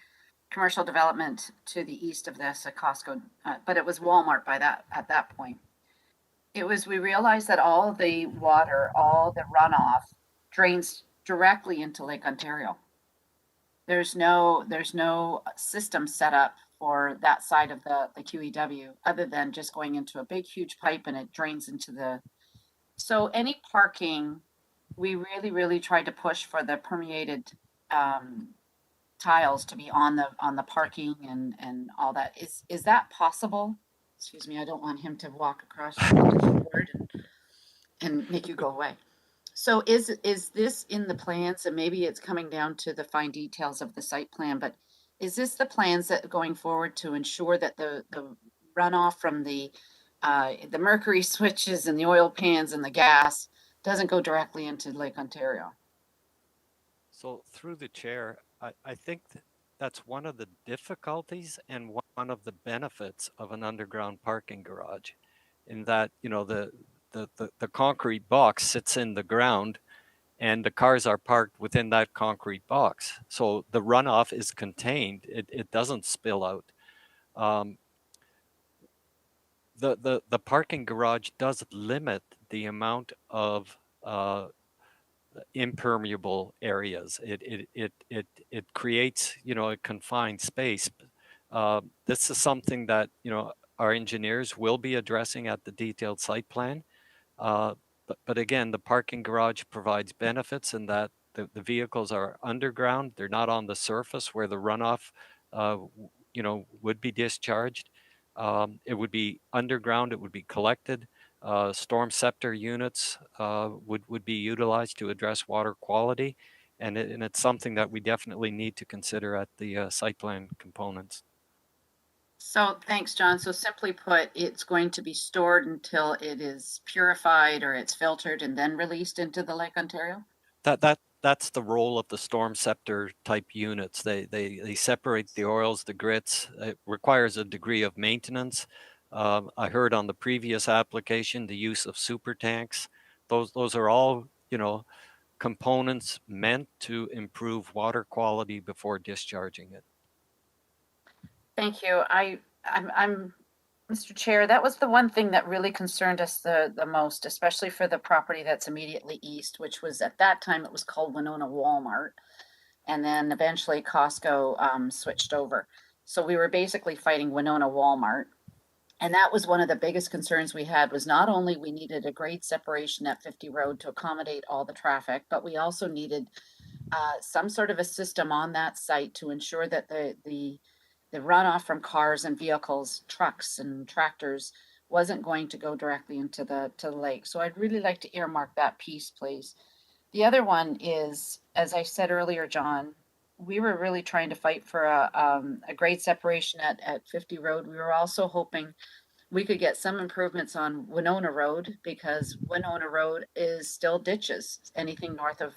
commercial development to the east of this at Costco, but it was Walmart at that point. We realized that all the water, all the runoff drains directly into Lake Ontario. There's no system set up for that side of the QEW other than just going into a big, huge pipe and it drains into the. So any parking, we really tried to push for the permeated tiles to be on the parking and all that. Is that possible? Excuse me, I don't want him to walk across the board and make you go away. So is this in the plans, and maybe it's coming down to the fine details of the site plan, but is this the plans that going forward to ensure that the runoff from the mercury switches and the oil pans and the gas doesn't go directly into Lake Ontario? So through the chair, I think that's one of the difficulties and one of the benefits of an underground parking garage, in that, you know, the concrete box sits in the ground and the cars are parked within that concrete box. So the runoff is contained. It doesn't spill out. The parking garage does limit the amount of impermeable areas. It creates, you know, a confined space. This is something that, you know, our engineers will be addressing at the detailed site plan. But again, the parking garage provides benefits in that the vehicles are underground. They're not on the surface where the runoff, you know, would be discharged. It would be underground. It would be collected. Storm scepter units would be utilized to address water quality, and it's something that we definitely need to consider at the site plan components. So thanks, John. So simply put, it's going to be stored until it is purified or it's filtered and then released into the Lake Ontario? That's the role of the storm scepter type units. They separate the oils, the grits. It requires a degree of maintenance. I heard on the previous application the use of super tanks. Those are all, you know, components meant to improve water quality before discharging it. Thank you. I'm Mr. Chair, that was the one thing that really concerned us the most, especially for the property that's immediately east, which was at that time, it was called Winona Walmart. And then eventually Costco switched over. So we were basically fighting Winona Walmart. And that was one of the biggest concerns we had, was not only we needed a grade separation at 50 Road to accommodate all the traffic, but we also needed some sort of a system on that site to ensure that the runoff from cars and vehicles, trucks and tractors wasn't going to go directly into the lake. So I'd really like to earmark that piece, please. The other one is, as I said earlier, John, we were really trying to fight for a grade separation at 50 Road. We were also hoping we could get some improvements on Winona Road, because Winona Road is still ditches, anything north of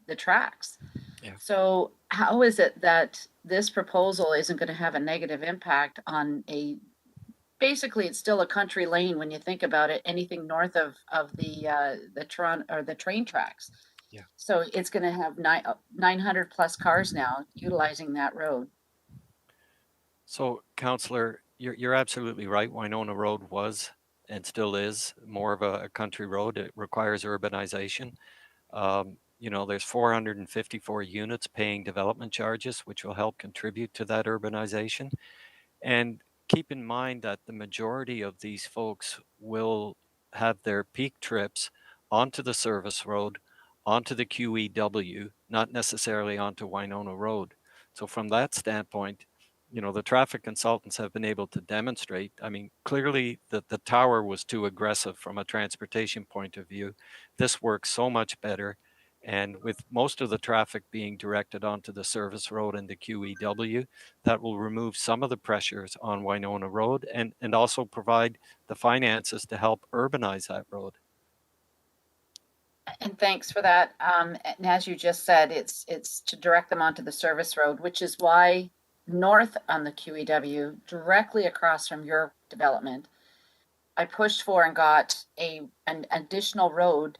the tracks. Yeah. So how is it that this proposal isn't going to have a negative impact on basically it's still a country lane when you think about it, anything north of the train tracks. Yeah. So it's going to have 900 plus cars now utilizing that road. So Councillor, you're absolutely right. Winona Road was and still is more of a country road. It requires urbanization. You know, there's 454 units paying development charges, which will help contribute to that urbanization. And keep in mind that the majority of these folks will have their peak trips onto the service road, onto the QEW, not necessarily onto Winona Road. So from that standpoint, you know, the traffic consultants have been able to demonstrate, I mean, clearly the tower was too aggressive from a transportation point of view. This works so much better. And with most of the traffic being directed onto the service road and the QEW, that will remove some of the pressures on Winona Road and also provide the finances to help urbanize that road. And thanks for that. And as you just said, it's to direct them onto the service road, which is why north on the QEW, directly across from your development, I pushed for and got an additional road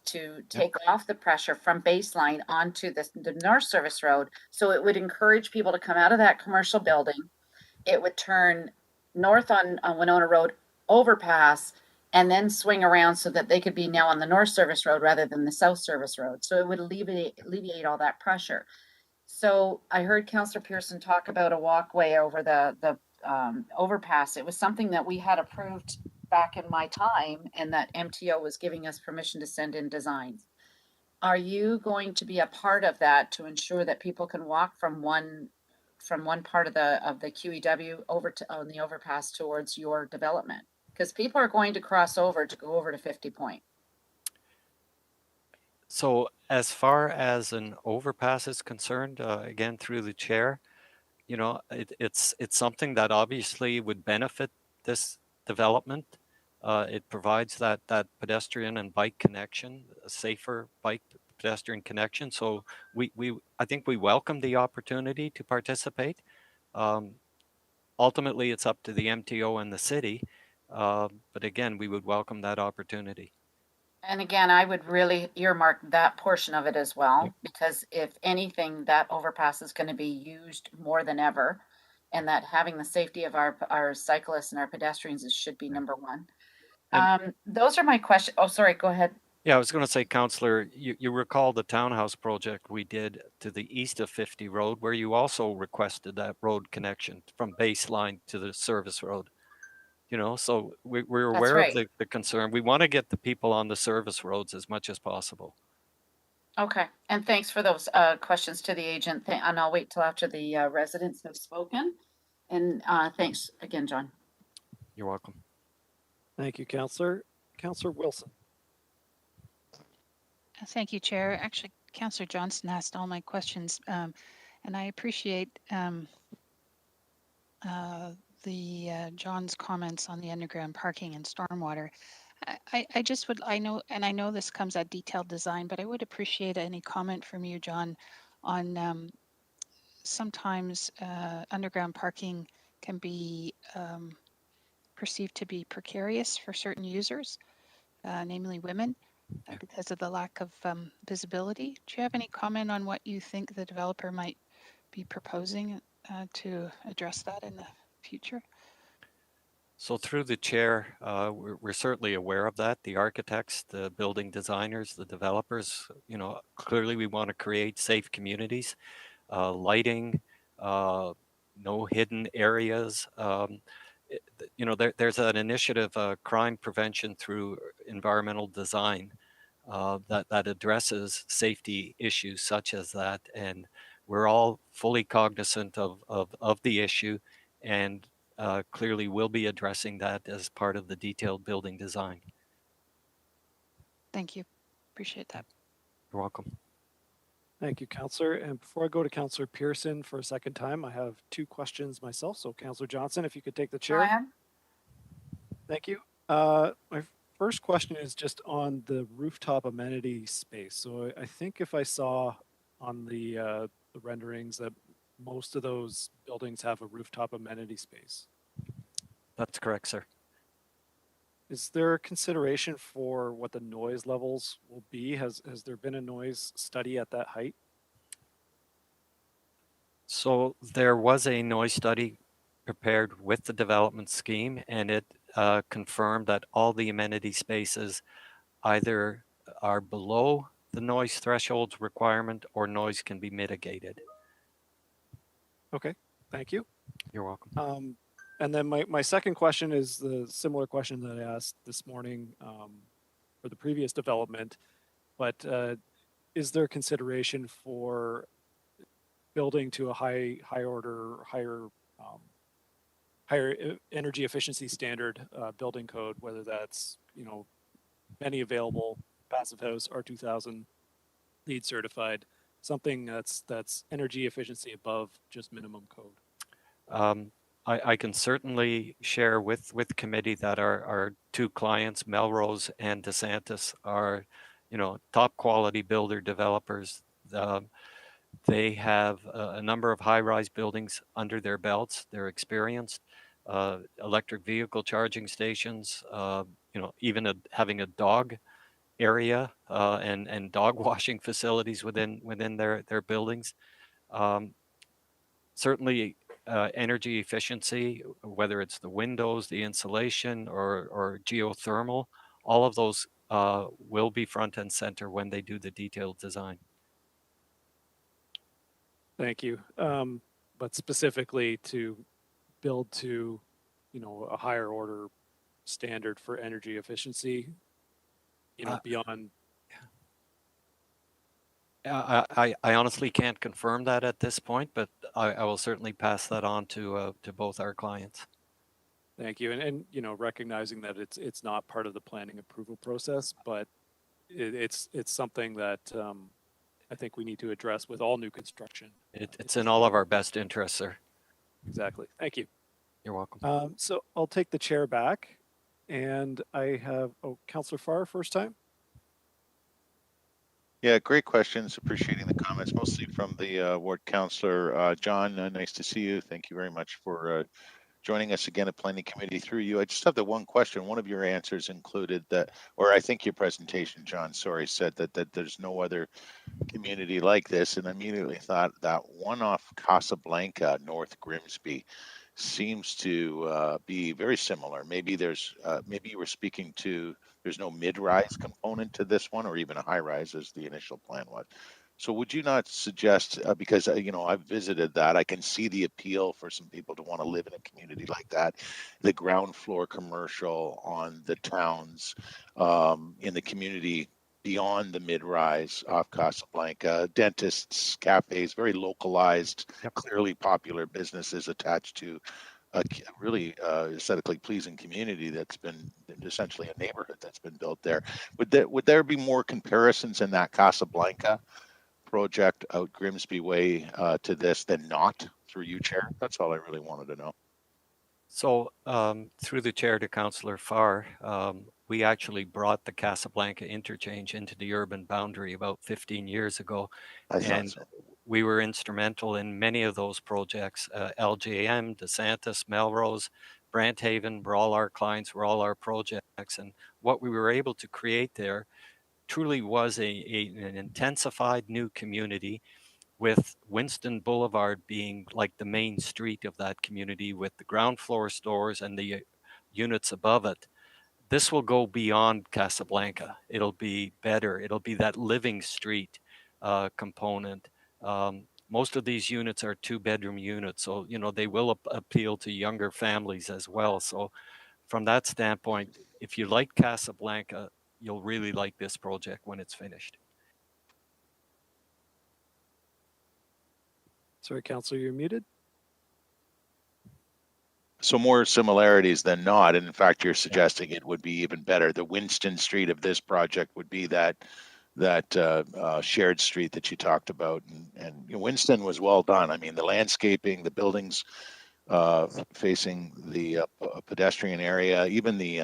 to take off the pressure from baseline onto the north service road. So it would encourage people to come out of that commercial building. It would turn north on Winona Road overpass and then swing around so that they could be now on the north service road rather than the south service road. So it would alleviate all that pressure. So I heard Councillor Pearson talk about a walkway over the overpass. It was something that we had approved back in my time, and that MTO was giving us permission to send in designs. Are you going to be a part of that to ensure that people can walk from one part of the QEW over to on the overpass towards your development? Because people are going to cross over to go over to 50 Point. So as far as an overpass is concerned, again, through the chair, you know, it's something that obviously would benefit this development. It provides that pedestrian and bike connection, a safer bike pedestrian connection. So I think we welcome the opportunity to participate. Ultimately, it's up to the MTO and the city. But again, we would welcome that opportunity. And again, I would really earmark that portion of it as well, because if anything, that overpass is going to be used more than ever. And that having the safety of our cyclists and our pedestrians should be number one. Those are my questions. Oh, sorry, go ahead. Yeah, I was going to say, Councillor, you recall the townhouse project we did to the east of 50 Road, where you also requested that road connection from baseline to the service road. You know, so we're aware of the concern. We want to get the people on the service roads as much as possible. Okay, and thanks for those questions to the agent. And I'll wait till after the residents have spoken. And thanks again, John. You're welcome. Thank you, Councillor. Councillor Wilson. Thank you, Chair. Actually, Councillor Johnson asked all my questions, and I appreciate John's comments on the underground parking and stormwater. I just would, I know this comes at detailed design, but I would appreciate any comment from you, John, on sometimes underground parking can be perceived to be precarious for certain users, namely women, because of the lack of visibility. Do you have any comment on what you think the developer might be proposing to address that in the future? So through the chair, we're certainly aware of that. The architects, the building designers, the developers, you know, clearly we want to create safe communities, lighting, no hidden areas. You know, there's an initiative, crime prevention through environmental design, that addresses safety issues such as that. And we're all fully cognizant of the issue, and clearly we'll be addressing that as part of the detailed building design. Thank you. Appreciate that. You're welcome. Thank you, Councillor. And before I go to Councillor Pearson for a second time, I have two questions myself. So Councillor Johnson, if you could take the chair. Ryan? Thank you. My first question is just on the rooftop amenity space. So I think if I saw on the renderings that most of those buildings have a rooftop amenity space. That's correct, sir. Is there a consideration for what the noise levels will be? Has there been a noise study at that height? So there was a noise study prepared with the development scheme, and it confirmed that all the amenity spaces either are below the noise thresholds requirement or noise can be mitigated. Okay, thank you. You're welcome. And then my second question is the similar question that I asked this morning for the previous development, but is there consideration for building to a higher energy efficiency standard building code, whether that's, you know, any available passive house R2000 LEED certified, something that's energy efficiency above just minimum code? I can certainly share with committee that our two clients, Melrose and DeSantis, are, you know, top quality builder developers. They have a number of high-rise buildings under their belts. They're experienced. Electric vehicle charging stations, you know, even having a dog area and dog washing facilities within their buildings. Certainly energy efficiency, whether it's the windows, the insulation, or geothermal, all of those will be front and center when they do the detailed design. Thank you. But specifically to build to, you know, a higher order standard for energy efficiency, you know, beyond. I honestly can't confirm that at this point, but I will certainly pass that on to both our clients. Thank you. And you know, recognizing that it's not part of the planning approval process, but it's something that I think we need to address with all new construction. It's in all of our best interests, sir. Exactly. Thank you. You're welcome. So I'll take the chair back, and I have Councillor Farr, first time. Yeah, great questions. Appreciating the comments, mostly from the ward councillor. John, nice to see you. Thank you very much for joining us again at Planning Committee through you. I just have the one question. One of your answers included that, or I think your presentation, John, sorry, said that there's no other community like this, and I immediately thought that one off Casablanca, North Grimsby, seems to be very similar. Maybe maybe you were speaking to, there's no mid-rise component to this one, or even a high-rise as the initial plan was. So would you not suggest, because I've visited that, I can see the appeal for some people to want to live in a community like that, the ground floor commercial on the towns, in the community beyond the mid-rise off Casablanca, dentists, cafes, very localized, clearly popular businesses attached to a really aesthetically pleasing community that's been essentially a neighborhood that's been built there. Would there be more comparisons in that Casablanca project out Grimsby Way to this than not, through you, Chair? That's all I really wanted to know. So through the chair to Councillor Farr, we actually brought the Casablanca interchange into the urban boundary about 15 years ago. And we were instrumental in many of those projects. LJM, DeSantis, Melrose, Branthaven were all our clients, were all our projects. And what we were able to create there truly was an intensified new community, with Winston Boulevard being like the main street of that community, with the ground floor stores and the units above it. This will go beyond Casablanca. It'll be better. It'll be that living street component. Most of these units are 2-bedroom units, so they will appeal to younger families as well. So from that standpoint, if you like Casablanca, you'll really like this project when it's finished. Sorry, Councillor, you're muted. So more similarities than not, and in fact, you're suggesting it would be even better. The Winston Street of this project would be that shared street that you talked about, and Winston was well done. I mean, the landscaping, the buildings facing the pedestrian area, even the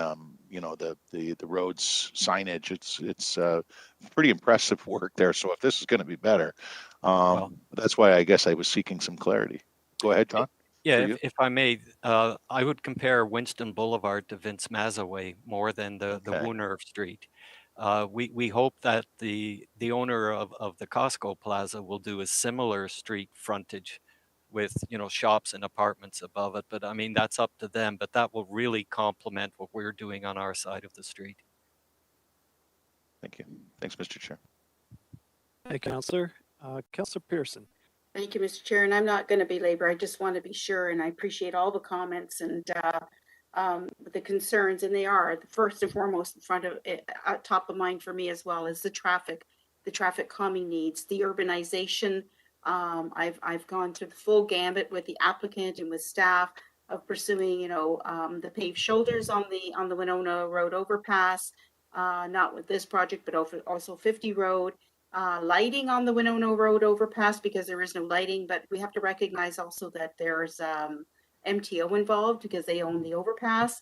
roads signage. It's pretty impressive work there. So if this is going to be better, that's why I guess I was seeking some clarity. Go ahead, John. Yeah, if I may, I would compare Winston Boulevard to Vince Mazza Way more than the Wonerv Street. We hope that the owner of the Costco Plaza will do a similar street frontage with shops and apartments above it. But I mean, that's up to them. But that will really complement what we're doing on our side of the street. Thank you. Thanks, Mr. Chair. Hey, Councillor. Councillor Pearson. Thank you, Mr. Chair. And I'm not going to belabor. I just want to be sure, and I appreciate all the comments and the concerns, and they are first and foremost in front of top of mind for me, as well as the traffic calming needs, the urbanization. I've gone through the full gambit with the applicant and with staff of pursuing, the paved shoulders on the Winona Road overpass, not with this project, but also 50 Road. Lighting on the Winona Road overpass, because there is no lighting, but we have to recognize also that there's MTO involved because they own the overpass.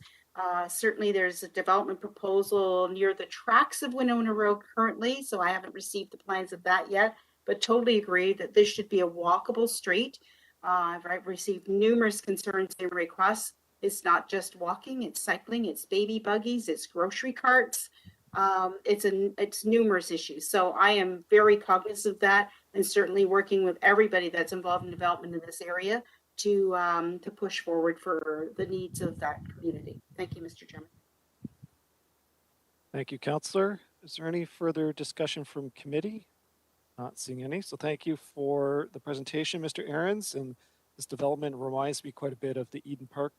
Certainly there's a development proposal near the tracks of Winona Road currently, so I haven't received the plans of that yet, but totally agree that this should be a walkable street. I've received numerous concerns and requests. It's not just walking, it's cycling, it's baby buggies, it's grocery carts. It's numerous issues. So I am very cognizant of that, and certainly working with everybody that's involved in development in this area to push forward for the needs of that community. Thank you, Mr. Chairman. Thank you, Councillor. Is there any further discussion from committee? Not seeing any. So thank you for the presentation, Mr. Ahrens. And this development reminds me quite a bit of the Eden Park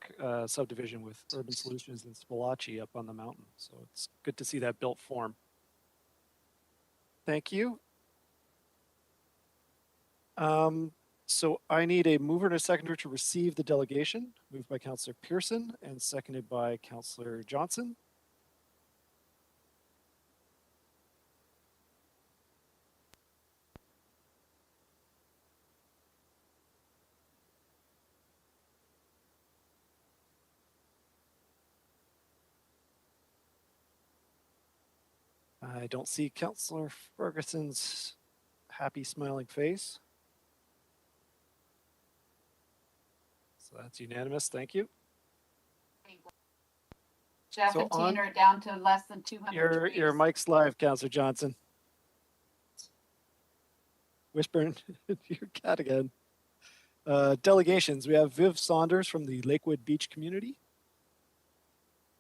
subdivision with Urban Solutions and Spalachi up on the mountain. So it's good to see that built form. Thank you. So I need a mover and a seconder to receive the delegation. Moved by Councillor Pearson and seconded by Councillor Johnson. I don't see Councillor Ferguson's happy smiling face. So that's unanimous. Thank you. Jeff So and on- Tina are down to less than 200 Your mic's live, Councillor Johnson. Whispering your cat again. Delegations, we have Viv Saunders from the Lakewood Beach community.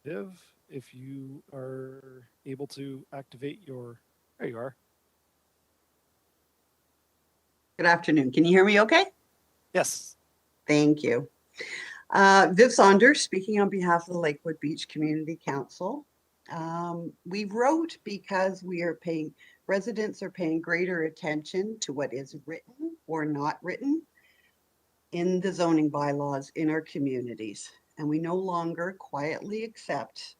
Viv, if you are able to activate your, there you are. Good afternoon. Can you hear me okay? Yes. Thank you. Viv Saunders, speaking on behalf of the Lakewood Beach Community Council. We wrote because residents are paying greater attention to what is written or not written in the zoning bylaws in our communities. And we no longer quietly accept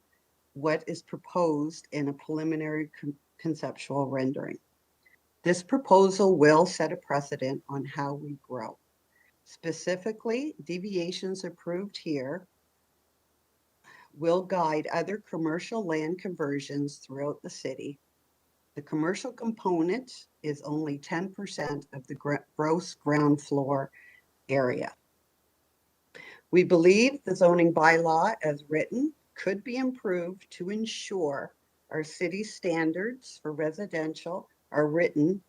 what is proposed in a preliminary conceptual rendering. This proposal will set a precedent on how we grow. Specifically, deviations approved here will guide other commercial land conversions throughout the city. The commercial component is only 10% of the gross ground floor area. We believe the zoning bylaw as written could be improved to ensure our city standards for residential are written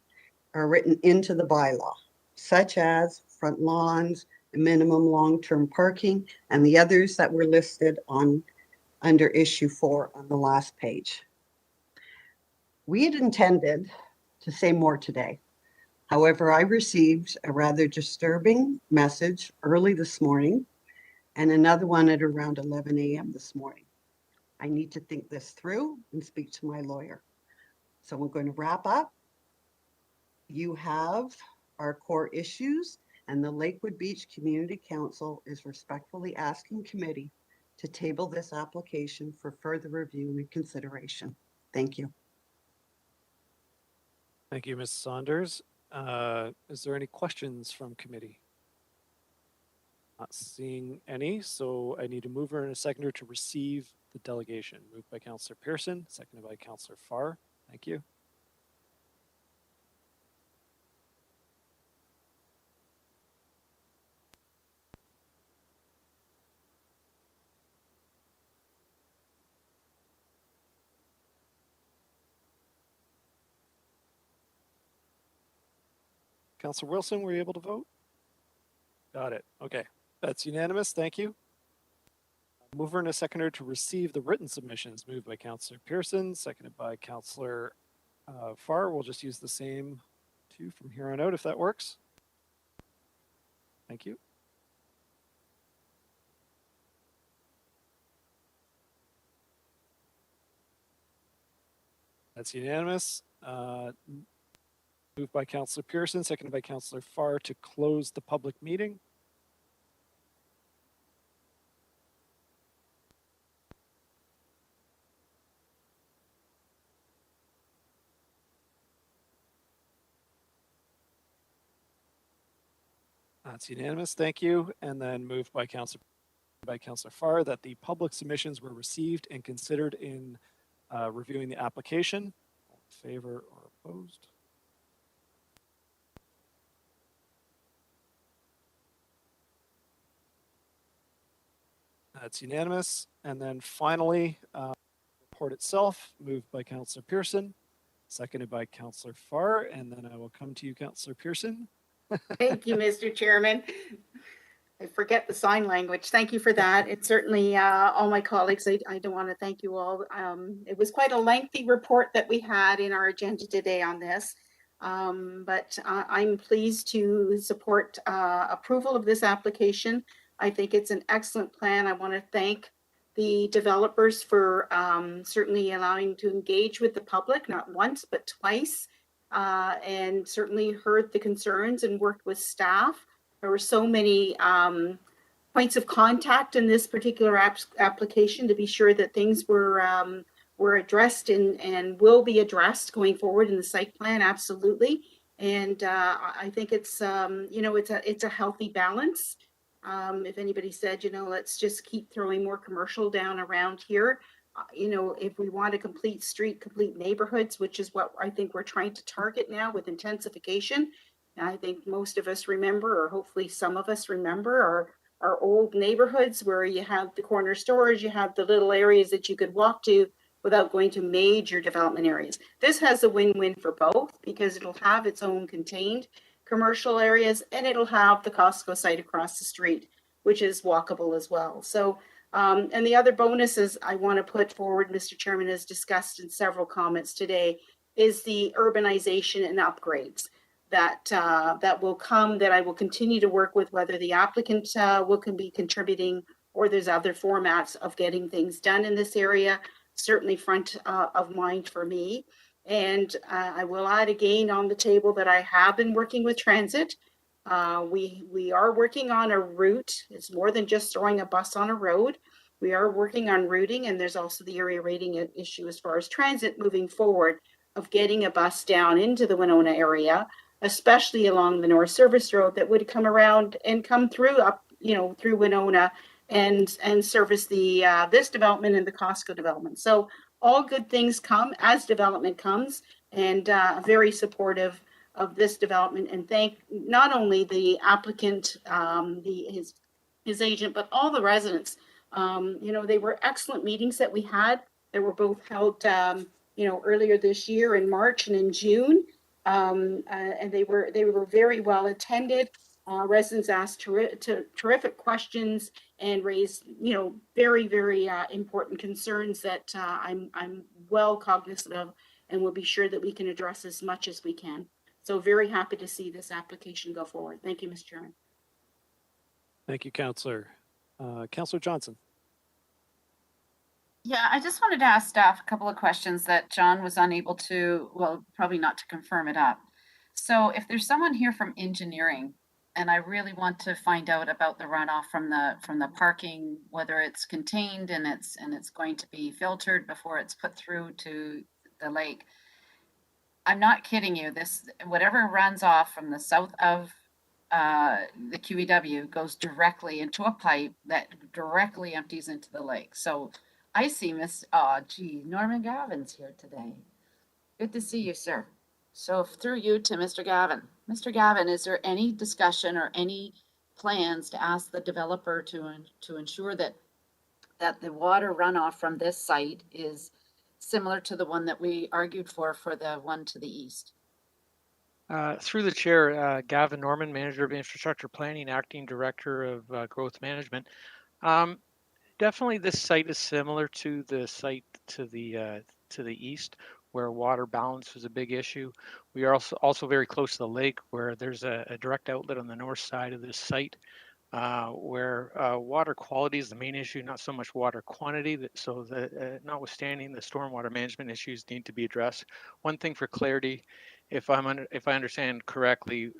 into the bylaw, such as front lawns, minimum long-term parking, and the others that were listed under issue 4 on the last page. We had intended to say more today. However, I received a rather disturbing message early this morning and another one at around 11 a.m. this morning. I need to think this through and speak to my lawyer. So we're going to wrap up. You have our core issues, and the Lakewood Beach Community Council is respectfully asking committee to table this application for further review and consideration. Thank you. Thank you, Ms. Saunders. Is there any questions from committee? Not seeing any, so I need a mover and a seconder to receive the delegation. Moved by Councillor Pearson, seconded by Councillor Farr. Thank you. Councillor Wilson, were you able to vote? Got it. Okay. That's unanimous. Thank you. Mover and a seconder to receive the written submissions. Moved by Councillor Pearson, seconded by Councillor Farr. We'll just use the same two from here on out if that works. Thank you. That's unanimous. Moved by Councillor Pearson, seconded by Councillor Farr to close the public meeting. That's unanimous. Thank you. And then moved by Councillor Farr that the public submissions were received and considered in reviewing the application. All in favor or opposed? That's unanimous. And then finally, report itself, moved by Councillor Pearson, seconded by Councillor Farr, and then I will come to you, Councillor Pearson. Thank you, Mr. Chairman. I forget the sign language. Thank you for that. It's certainly all my colleagues. I don't want to thank you all. It was quite a lengthy report that we had in our agenda today on this. But I'm pleased to support approval of this application. I think it's an excellent plan. I want to thank the developers for certainly allowing to engage with the public, not once, but twice, and certainly heard the concerns and worked with staff. There were so many points of contact in this particular application to be sure that things were addressed and will be addressed going forward in the site plan, absolutely. And I think it's, it's a healthy balance. If anybody said, let's just keep throwing more commercial down around here, you know, if we want a complete street, complete neighborhoods, which is what I think we're trying to target now with intensification. And I think most of us remember, or hopefully some of us remember, our old neighborhoods where you have the corner stores, you have the little areas that you could walk to without going to major development areas. This has a win-win for both because it'll have its own contained commercial areas and it'll have the Costco site across the street, which is walkable as well. So, and the other bonuses I want to put forward, Mr. Chairman, as discussed in several comments today, is the urbanization and upgrades that will come, that I will continue to work with, whether the applicant can be contributing or there's other formats of getting things done in this area, certainly front of mind for me. And I will add again on the table that I have been working with transit. We are working on a route. It's more than just throwing a bus on a road. We are working on routing, and there's also the area rating issue as far as transit moving forward of getting a bus down into the Winona area, especially along the North Service Road that would come around and come through up, you know, through Winona and service the this development and the Costco development. So all good things come as development comes, and very supportive of this development, and thank not only the applicant, his agent, but all the residents. You know, they were excellent meetings that we had. They were both held, you know, earlier this year in March and in June, and they were very well attended. Residents asked terrific questions and raised, you know, very, very important concerns that I'm well cognizant of, and will be sure that we can address as much as we can. So very happy to see this application go forward. Thank you, Mr. Chairman. Thank you, Councillor. Councillor Johnson. Yeah, I just wanted to ask staff a couple of questions that John was unable to, well, probably not to confirm it up. So if there's someone here from engineering, and I really want to find out about the runoff from the parking, whether it's contained and it's going to be filtered before it's put through to the lake. I'm not kidding you. This, whatever runs off from the south of the QEW goes directly into a pipe that directly empties into the lake. So I see Norman Gavin's here today. Good to see you, sir. So through you to Mr. Gavin. Mr. Gavin, is there any discussion or any plans to ask the developer to ensure that the water runoff from this site is similar to the one that we argued for the one to the east? Through the chair, Gavin Norman, Manager of Infrastructure Planning, Acting Director of Growth Management. Definitely this site is similar to the site to the east, where water balance was a big issue. We are also very close to the lake, where there's a direct outlet on the north side of this site, where water quality is the main issue, not so much water quantity. So notwithstanding the stormwater management issues need to be addressed. One thing for clarity, if I understand correctly,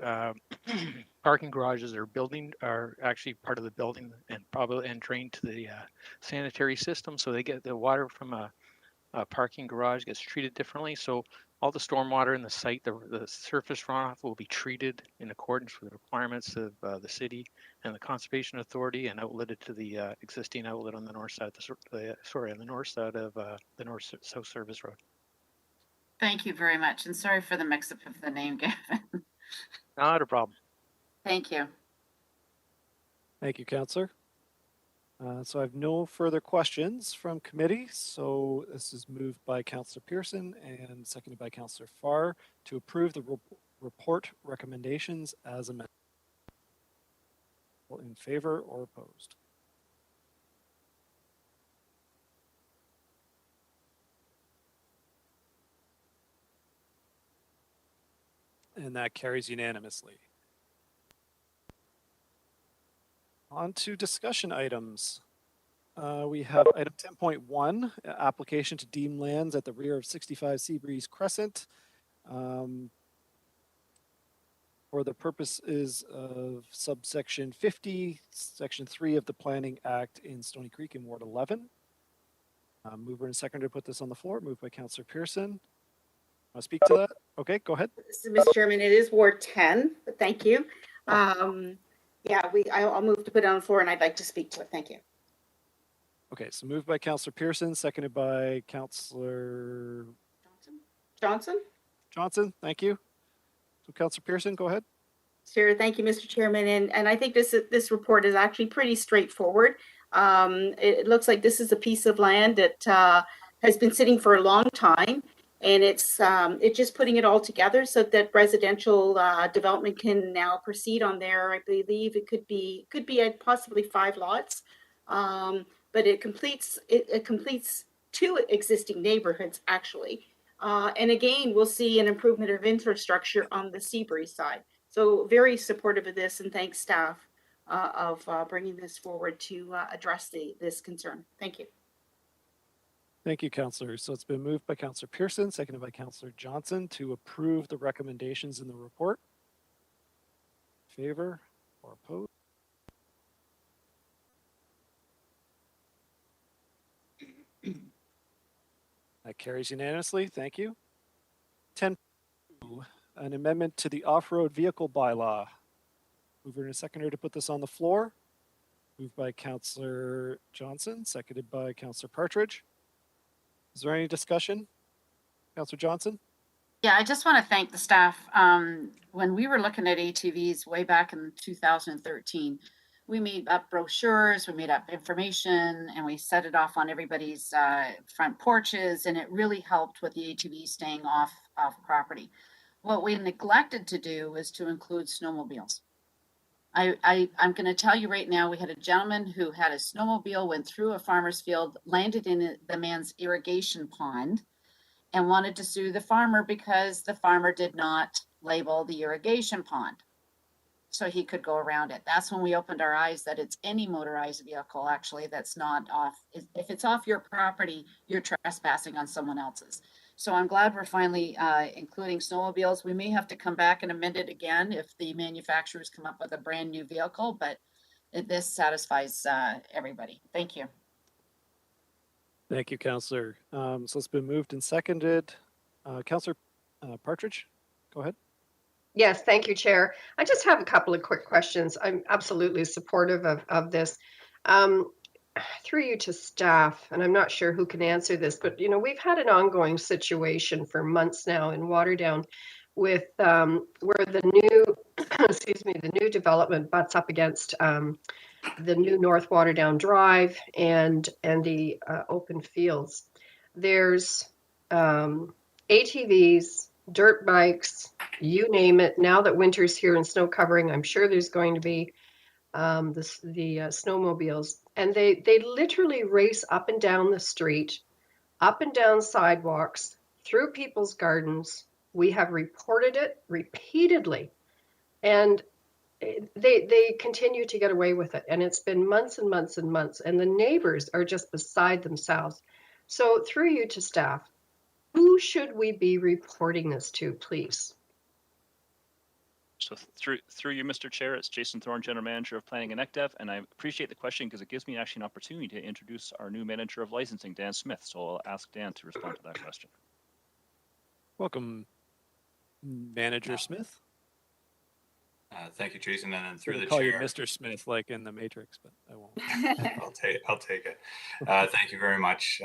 parking garages are actually part of the building and drain to the sanitary system. So they get the water from a parking garage gets treated differently. So all the stormwater in the site, the surface runoff will be treated in accordance with the requirements of the city and the Conservation Authority, and outletted to the existing outlet on the north side, on the north side of the North-South Service Road. Thank you very much, and sorry for the mix-up of the name, Gavin. Not a problem. Thank you. Thank you, Councillor. So I have no further questions from committee. So this is moved by Councillor Pearson and seconded by Councillor Farr to approve the report recommendations as amended. All in favor or opposed? And that carries unanimously. On to discussion items. We have item 10.1, application to deem lands at the rear of 65 Seabreeze Crescent. For the purposes of subsection 50, section 3 of the Planning Act in Stony Creek in Ward 11. Mover and seconder to put this on the floor, moved by Councillor Pearson. Want to speak to that? Okay, go ahead. Mr. Chairman, it is Ward 10, but thank you. Yeah, I'll move to put it on the floor, and I'd like to speak to it. Thank you. Okay, so moved by Councillor Pearson, seconded by Councillor Johnson? Johnson. Thank you. So Councillor Pearson, go ahead. Sure. Thank you, Mr. Chairman. And I think this report is actually pretty straightforward. It looks like this is a piece of land that has been sitting for a long time, and it's just putting it all together so that residential development can now proceed on there. I believe it could be at possibly 5 lots, but it completes two existing neighborhoods actually. And again, we'll see an improvement of infrastructure on the Seabury side. So very supportive of this, and thanks staff of bringing this forward to address this concern. Thank you. Thank you, Councillor. So it's been moved by Councillor Pearson, seconded by Councillor Johnson to approve the recommendations in the report. Favor or opposed? That carries unanimously. Thank you. 10, an amendment to the off-road vehicle bylaw. Mover and a seconder to put this on the floor. Moved by Councillor Johnson, seconded by Councillor Partridge. Is there any discussion? Councillor Johnson? Yeah, I just want to thank the staff. When we were looking at ATVs way back in 2013, we made up brochures, we made up information, and we set it off on everybody's front porches, and it really helped with the ATVs staying off property. What we neglected to do was to include snowmobiles. I'm going to tell you right now, we had a gentleman who had a snowmobile, went through a farmer's field, landed in the man's irrigation pond, and wanted to sue the farmer because the farmer did not label the irrigation pond so he could go around it. That's when we opened our eyes that it's any motorized vehicle actually that's not off. If it's off your property, you're trespassing on someone else's. So I'm glad we're finally including snowmobiles. We may have to come back and amend it again if the manufacturers come up with a brand new vehicle, but this satisfies everybody. Thank you. Thank you, Councillor. So it's been moved and seconded. Councillor Partridge, go ahead. Yes, thank you, Chair. I just have a couple of quick questions. I'm absolutely supportive of this. Through you to staff, and I'm not sure who can answer this, but we've had an ongoing situation for months now in Waterdown with where the new, the new development butts up against the new North Waterdown Drive and the open fields. There's ATVs, dirt bikes, you name it. Now that winter's here and snow covering, I'm sure there's going to be the snowmobiles, and they literally race up and down the street, up and down sidewalks, through people's gardens. We have reported it repeatedly, and they continue to get away with it. And it's been months and months and months, and the neighbors are just beside themselves. So through you to staff, who should we be reporting this to, please? So through you, Mr. Chair, it's Jason Thorne, General Manager of Planning and ECDEV, and I appreciate the question because it gives me actually an opportunity to introduce our new Manager of Licensing, Dan Smith. So I'll ask Dan to respond to that question. Welcome, Manager Smith. Thank you, Jason, and then through the call chair. you Mr. Smith like in the Matrix, but I won't. I'll take it. Thank you very much.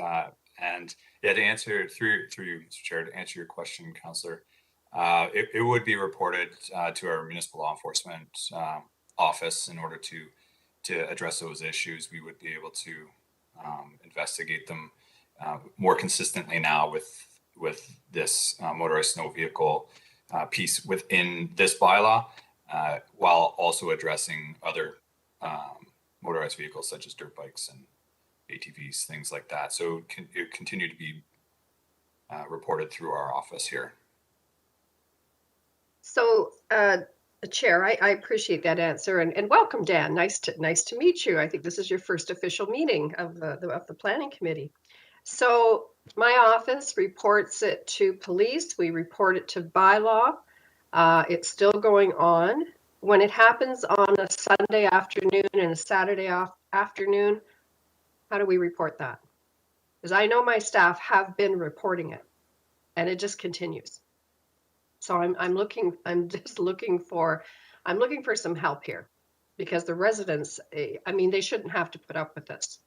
And yeah, to answer through you, Mr. Chair, to answer your question, Councillor. It would be reported to our municipal law enforcement office in order to address those issues. We would be able to investigate them more consistently now with this motorized snow vehicle piece within this bylaw, while also addressing other motorized vehicles such as dirt bikes and ATVs, things like that. So it continue to be reported through our office here. So, Chair, I appreciate that answer, and welcome, Dan. Nice to meet you. I think this is your first official meeting of the Planning Committee. So, my office reports it to police. We report it to bylaw. It's still going on. When it happens on a Sunday afternoon and a Saturday afternoon, how do we report that? Because I know my staff have been reporting it, and it just continues. So I'm just looking for some help here, because the residents, I mean, they shouldn't have to put up with this.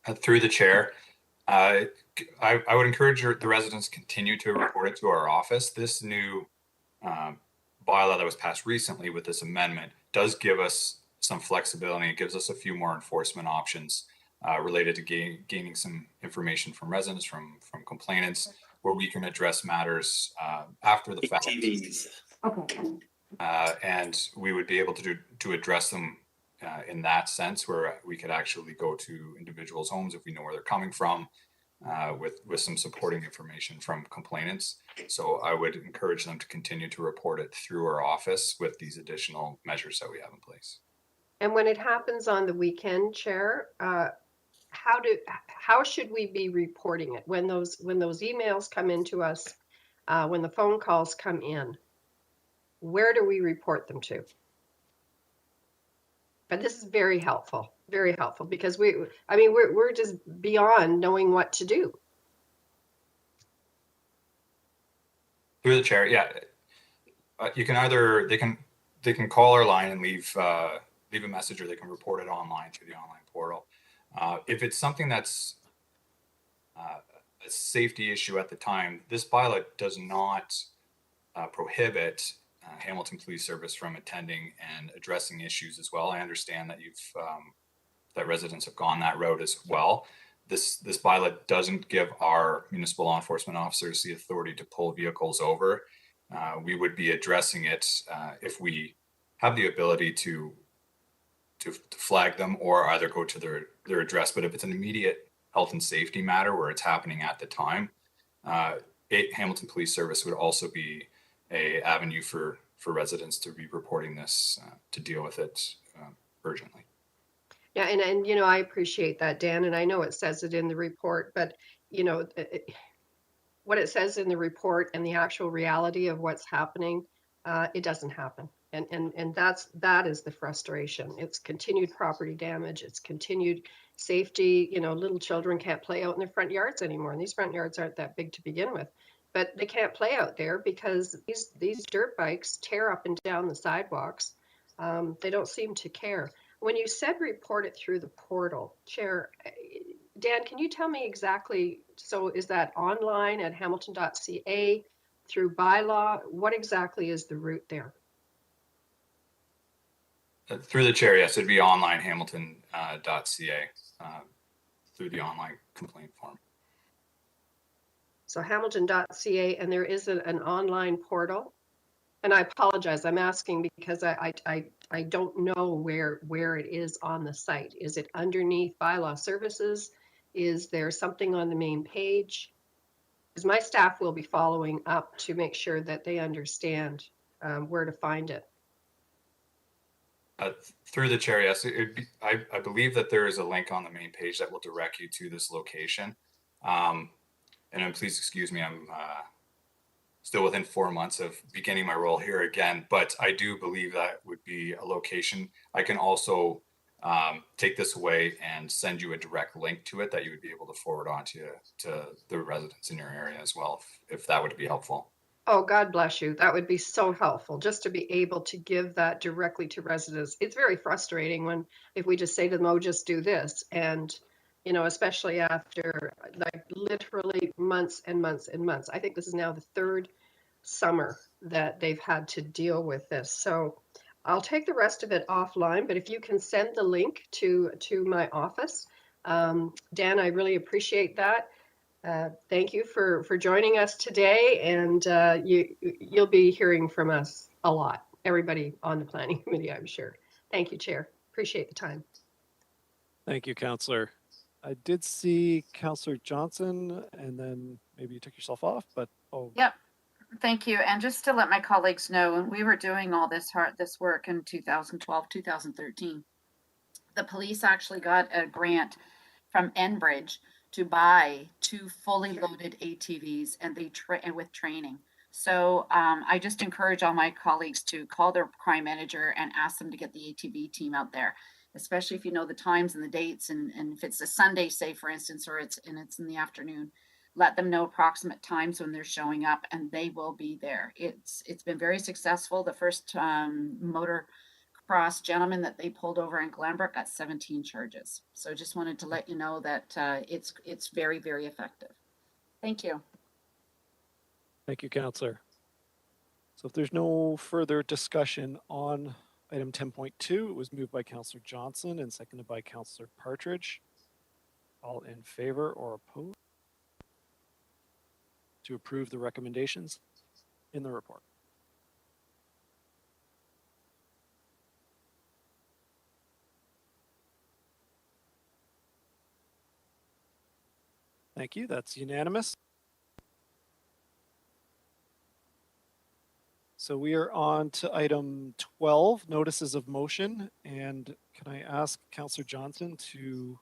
Through the chair, I would encourage the residents to continue to report it to our office. This new bylaw that was passed recently with this amendment does give us some flexibility. It gives us a few more enforcement options related to gaining some information from residents, from complainants, where we can address matters after the fact. Okay. And we would be able to address them in that sense, where we could actually go to individuals' homes if we know where they're coming from, with some supporting information from complainants. So I would encourage them to continue to report it through our office with these additional measures that we have in place. And when it happens on the weekend, Chair, how should we be reporting it when those emails come into us, when the phone calls come in? Where do we report them to? But this is very helpful because we're just beyond knowing what to do. Through the chair, yeah. You can either they can call our line and leave a message, or they can report it online through the online portal. If it's something that's a safety issue at the time, this bylaw does not prohibit Hamilton Police Service from attending and addressing issues as well. I understand that that residents have gone that route as well. This bylaw doesn't give our municipal law enforcement officers the authority to pull vehicles over. We would be addressing it if we have the ability to flag them or either go to their address. But if it's an immediate health and safety matter where it's happening at the time, Hamilton Police Service would also be a avenue for residents to be reporting this to deal with it urgently. Yeah, and I appreciate that, Dan, and I know it says it in the report, but what it says in the report and the actual reality of what's happening, it doesn't happen. And that is the frustration. It's continued property damage. It's continued safety. Little children can't play out in their front yards anymore. And these front yards aren't that big to begin with, but they can't play out there because these dirt bikes tear up and down the sidewalks. They don't seem to care. When you said report it through the portal, Chair, Dan, can you tell me exactly, so is that online at hamilton.ca, through bylaw? What exactly is the route there? Through the chair, yes, it'd be online hamilton.ca through the online complaint form. So hamilton.ca, and there is an online portal. And I apologize, I'm asking because I don't know where it is on the site. Is it underneath bylaw services? Is there something on the main page? Because my staff will be following up to make sure that they understand where to find it. Through the chair, yes, I believe that there is a link on the main page that will direct you to this location. And please excuse me, I'm still within 4 months of beginning my role here again, but I do believe that would be a location. I can also take this away and send you a direct link to it that you would be able to forward on to the residents in your area as well, if that would be helpful. Oh, God bless you. That would be so helpful just to be able to give that directly to residents. It's very frustrating if we just say to them, oh, just do this. And, especially after like literally months and months and months. I think this is now the third summer that they've had to deal with this. So I'll take the rest of it offline, but if you can send the link to my office, Dan, I really appreciate that. Thank you for joining us today, and you'll be hearing from us a lot. Everybody on the planning committee, I'm sure. Thank you, Chair. Appreciate the time. Thank you, Councillor. I did see Councillor Johnson, and then maybe you took yourself off, but Yep. Thank you. And just to let my colleagues know, when we were doing all this work in 2012, 2013, the police actually got a grant from Enbridge to buy 2 fully loaded ATVs, and with training. So I just encourage all my colleagues to call their crime manager and ask them to get the ATV team out there, especially if you know the times and the dates, and if it's a Sunday, say for instance, or it's in the afternoon, let them know approximate times when they're showing up, and they will be there. It's been very successful. The first motor Cross gentleman that they pulled over in Glenbrook got 17 charges. So just wanted to let you know that it's very, very effective. Thank you. Thank you, Councillor. So if there's no further discussion on item 10.2, it was moved by Councillor Johnson and seconded by Councillor Partridge. All in favor or opposed to approve the recommendations in the report? Thank you. That's unanimous. So we are on to item 12, notices of motion. And can I ask Councillor Johnson to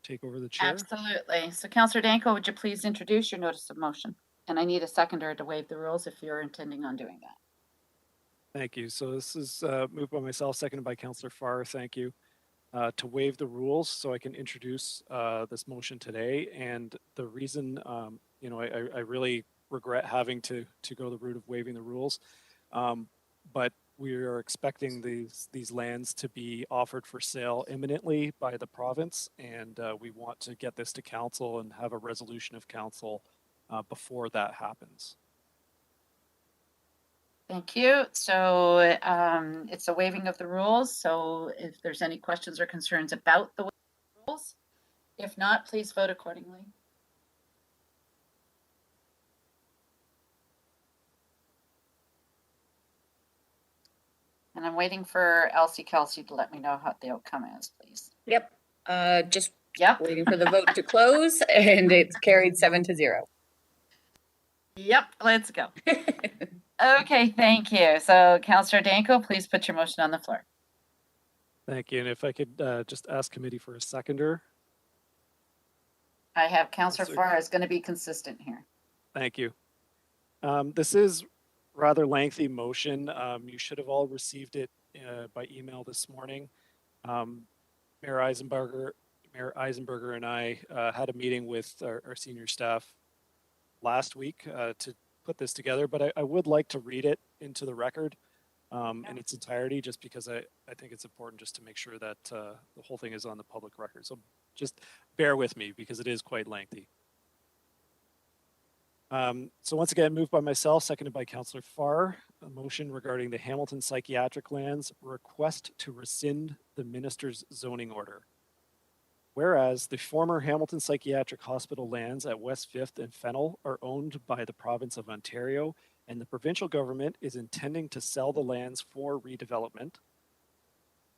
take over the chair? Absolutely. So Councillor Danko, would you please introduce your notice of motion? And I need a seconder to waive the rules if you're intending on doing that. Thank you. So this is moved by myself, seconded by Councillor Farr. Thank you. To waive the rules so I can introduce this motion today. And the reason, you know, I really regret having to go the route of waiving the rules. But we are expecting these lands to be offered for sale imminently by the province. And we want to get this to council and have a resolution of council before that happens. Thank you. So it's a waiving of the rules. So if there's any questions or concerns about the rules, if not, please vote accordingly. And I'm waiting for Elsie Kelsey to let me know how the outcome is, please. Yep. Just Yep. waiting for the vote to close, and it's carried 7-0. Yep, let's go. Okay, thank you. So Councillor Danko, please put your motion on the floor. Thank you. And if I could just ask committee for a seconder. I have Councillor Councillor- Farr is going to be consistent here. Thank you. This is rather lengthy motion. You should have all received it by email this morning. Mayor Eisenberger and I had a meeting with our senior staff last week to put this together, but I would like to read it into the record in its entirety, just because I think it's important just to make sure that the whole thing is on the public record. So just bear with me because it is quite lengthy. So once again, moved by myself, seconded by Councillor Farr, a motion regarding the Hamilton Psychiatric Lands request to rescind the minister's zoning order. Whereas the former Hamilton Psychiatric Hospital lands at West 5th and Fennel are owned by the province of Ontario, and the provincial government is intending to sell the lands for redevelopment.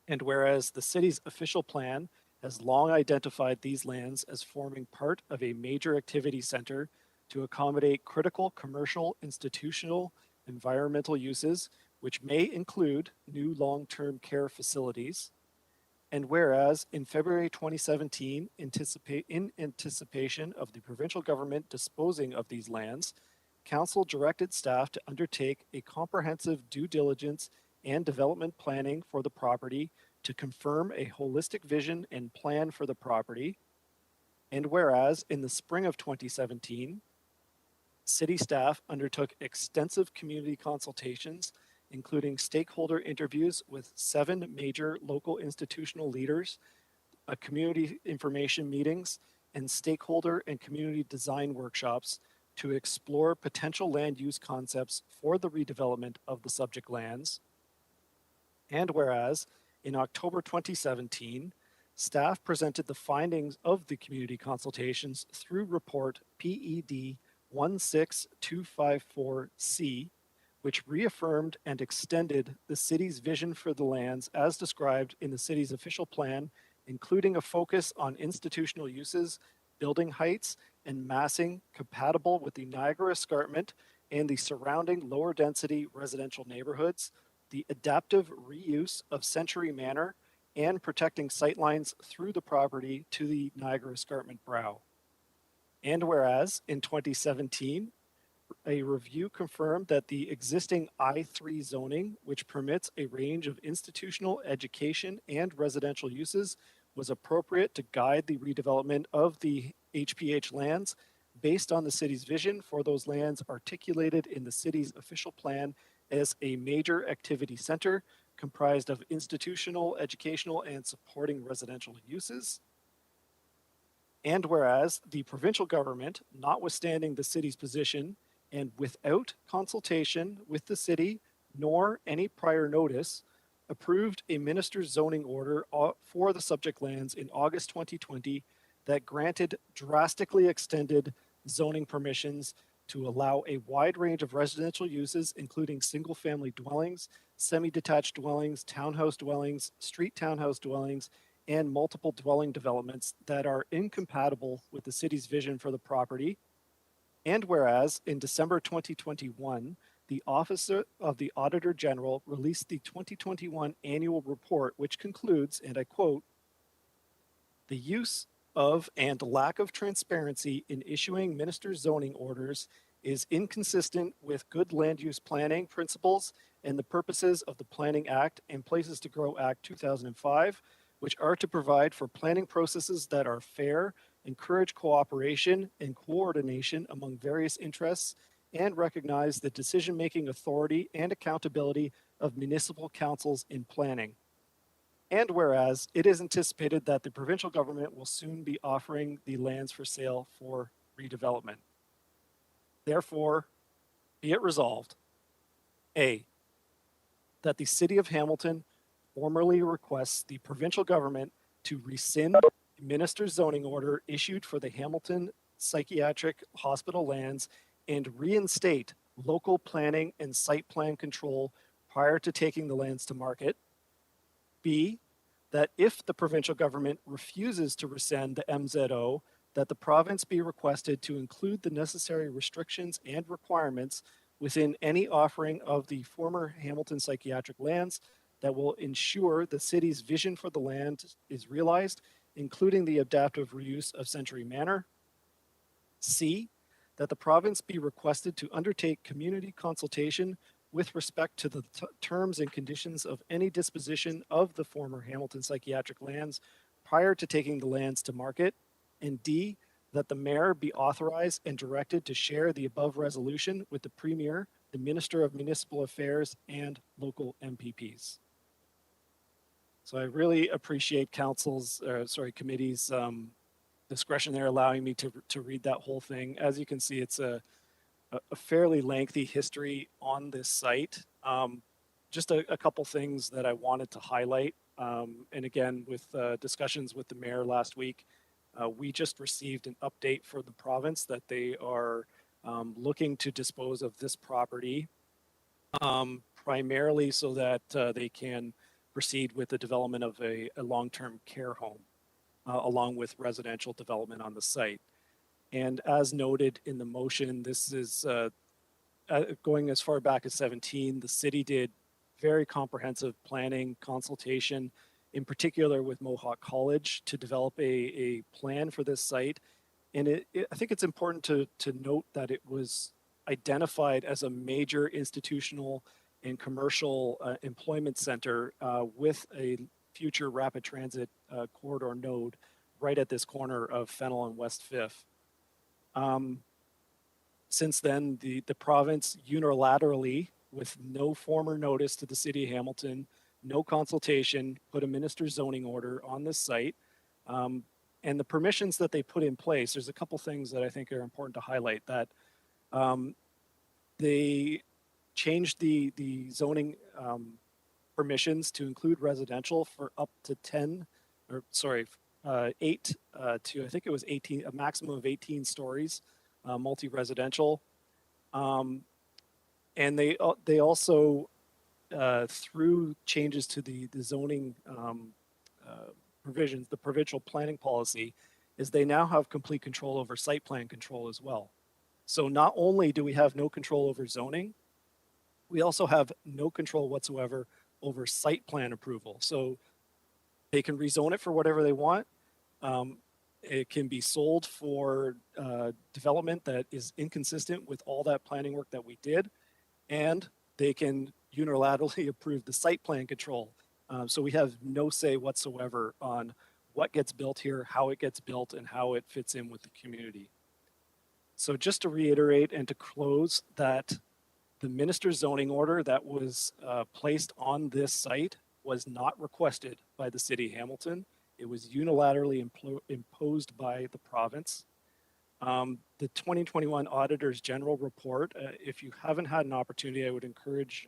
And whereas the city's official plan has long identified these lands as forming part of a major activity center to accommodate critical commercial, institutional, environmental uses, which may include new long-term care facilities. And whereas in February 2017, in anticipation of the provincial government disposing of these lands, Council directed staff to undertake a comprehensive due diligence and development planning for the property to confirm a holistic vision and plan for the property. And whereas in the spring of 2017, city staff undertook extensive community consultations, including stakeholder interviews with 7 major local institutional leaders, community information meetings, and stakeholder and community design workshops to explore potential land use concepts for the redevelopment of the subject lands. And whereas in October 2017, staff presented the findings of the community consultations through report PED 16254C, which reaffirmed and extended the city's vision for the lands as described in the city's official plan, including a focus on institutional uses, building heights, and massing compatible with the Niagara Escarpment and the surrounding lower density residential neighborhoods, the adaptive reuse of Century Manor, and protecting sightlines through the property to the Niagara Escarpment brow. And whereas in 2017, a review confirmed that the existing I3 zoning, which permits a range of institutional, education, and residential uses, was appropriate to guide the redevelopment of the HPH lands based on the city's vision for those lands articulated in the city's official plan as a major activity center, comprised of institutional, educational, and supporting residential uses. And whereas the provincial government, notwithstanding the city's position and without consultation with the city nor any prior notice, approved a minister's zoning order for the subject lands in August 2020 that granted drastically extended zoning permissions to allow a wide range of residential uses, including single-family dwellings, semi-detached dwellings, townhouse dwellings, street townhouse dwellings, and multiple dwelling developments that are incompatible with the city's vision for the property. And whereas in December 2021, the Office of the Auditor General released the 2021 annual report, which concludes, and I quote, "The use of and lack of transparency in issuing minister's zoning orders is inconsistent with good land use planning principles and the purposes of the Planning Act and Places to Grow Act 2005, which are to provide for planning processes that are fair, encourage cooperation and coordination among various interests, and recognize the decision-making authority and accountability of municipal councils in planning. And whereas it is anticipated that the provincial government will soon be offering the lands for sale for redevelopment. Therefore, be it resolved, A, that the City of Hamilton formally requests the provincial government to rescind the minister's zoning order issued for the Hamilton Psychiatric Hospital lands and reinstate local planning and site plan control prior to taking the lands to market. B, that if the provincial government refuses to rescind the MZO, that the province be requested to include the necessary restrictions and requirements within any offering of the former Hamilton Psychiatric lands that will ensure the city's vision for the land is realized, including the adaptive reuse of Century Manor. C, that the province be requested to undertake community consultation with respect to the terms and conditions of any disposition of the former Hamilton Psychiatric lands prior to taking the lands to market. And D, that the mayor be authorized and directed to share the above resolution with the premier, the Minister of Municipal Affairs, and local MPPs. So I really appreciate committee's discretion there, allowing me to read that whole thing. As you can see, it's a fairly lengthy history on this site. Just a couple things that I wanted to highlight. And again, with discussions with the mayor last week, we just received an update for the province that they are looking to dispose of this property primarily so that they can proceed with the development of a long-term care home along with residential development on the site. And as noted in the motion, this is going as far back as 2017. The city did very comprehensive planning consultation, in particular with Mohawk College, to develop a plan for this site. And I think it's important to note that it was identified as a major institutional and commercial employment center with a future rapid transit corridor node right at this corner of Fennel and West 5th. Since then, the province unilaterally, with no former notice to the city of Hamilton, no consultation, put a minister's zoning order on this site. And the permissions that they put in place, there's a couple things that I think are important to highlight. That they changed the zoning permissions to include residential for up to 8 to, I think it was 18, a maximum of 18 stories, multi-residential. And they also, through changes to the zoning provisions, the provincial planning policy, is they now have complete control over site plan control as well. So not only do we have no control over zoning, we also have no control whatsoever over site plan approval. So they can rezone it for whatever they want. It can be sold for development that is inconsistent with all that planning work that we did. And they can unilaterally approve the site plan control. So we have no say whatsoever on what gets built here, how it gets built, and how it fits in with the community. So just to reiterate and to close that The minister's zoning order that was placed on this site was not requested by the city of Hamilton. It was unilaterally imposed by the province. The 2021 Auditor's General Report, if you haven't had an opportunity, I would encourage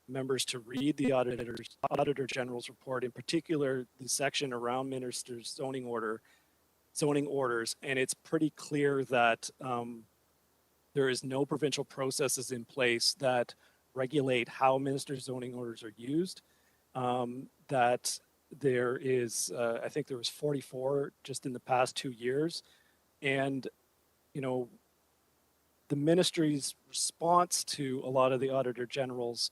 members to read the Auditor General's report, in particular the section around minister's zoning orders, and it's pretty clear that there is no provincial processes in place that regulate how minister's zoning orders are used. That there is, I think there was 44 just in the past 2 years, and you know, the ministry's response to a lot of the Auditor General's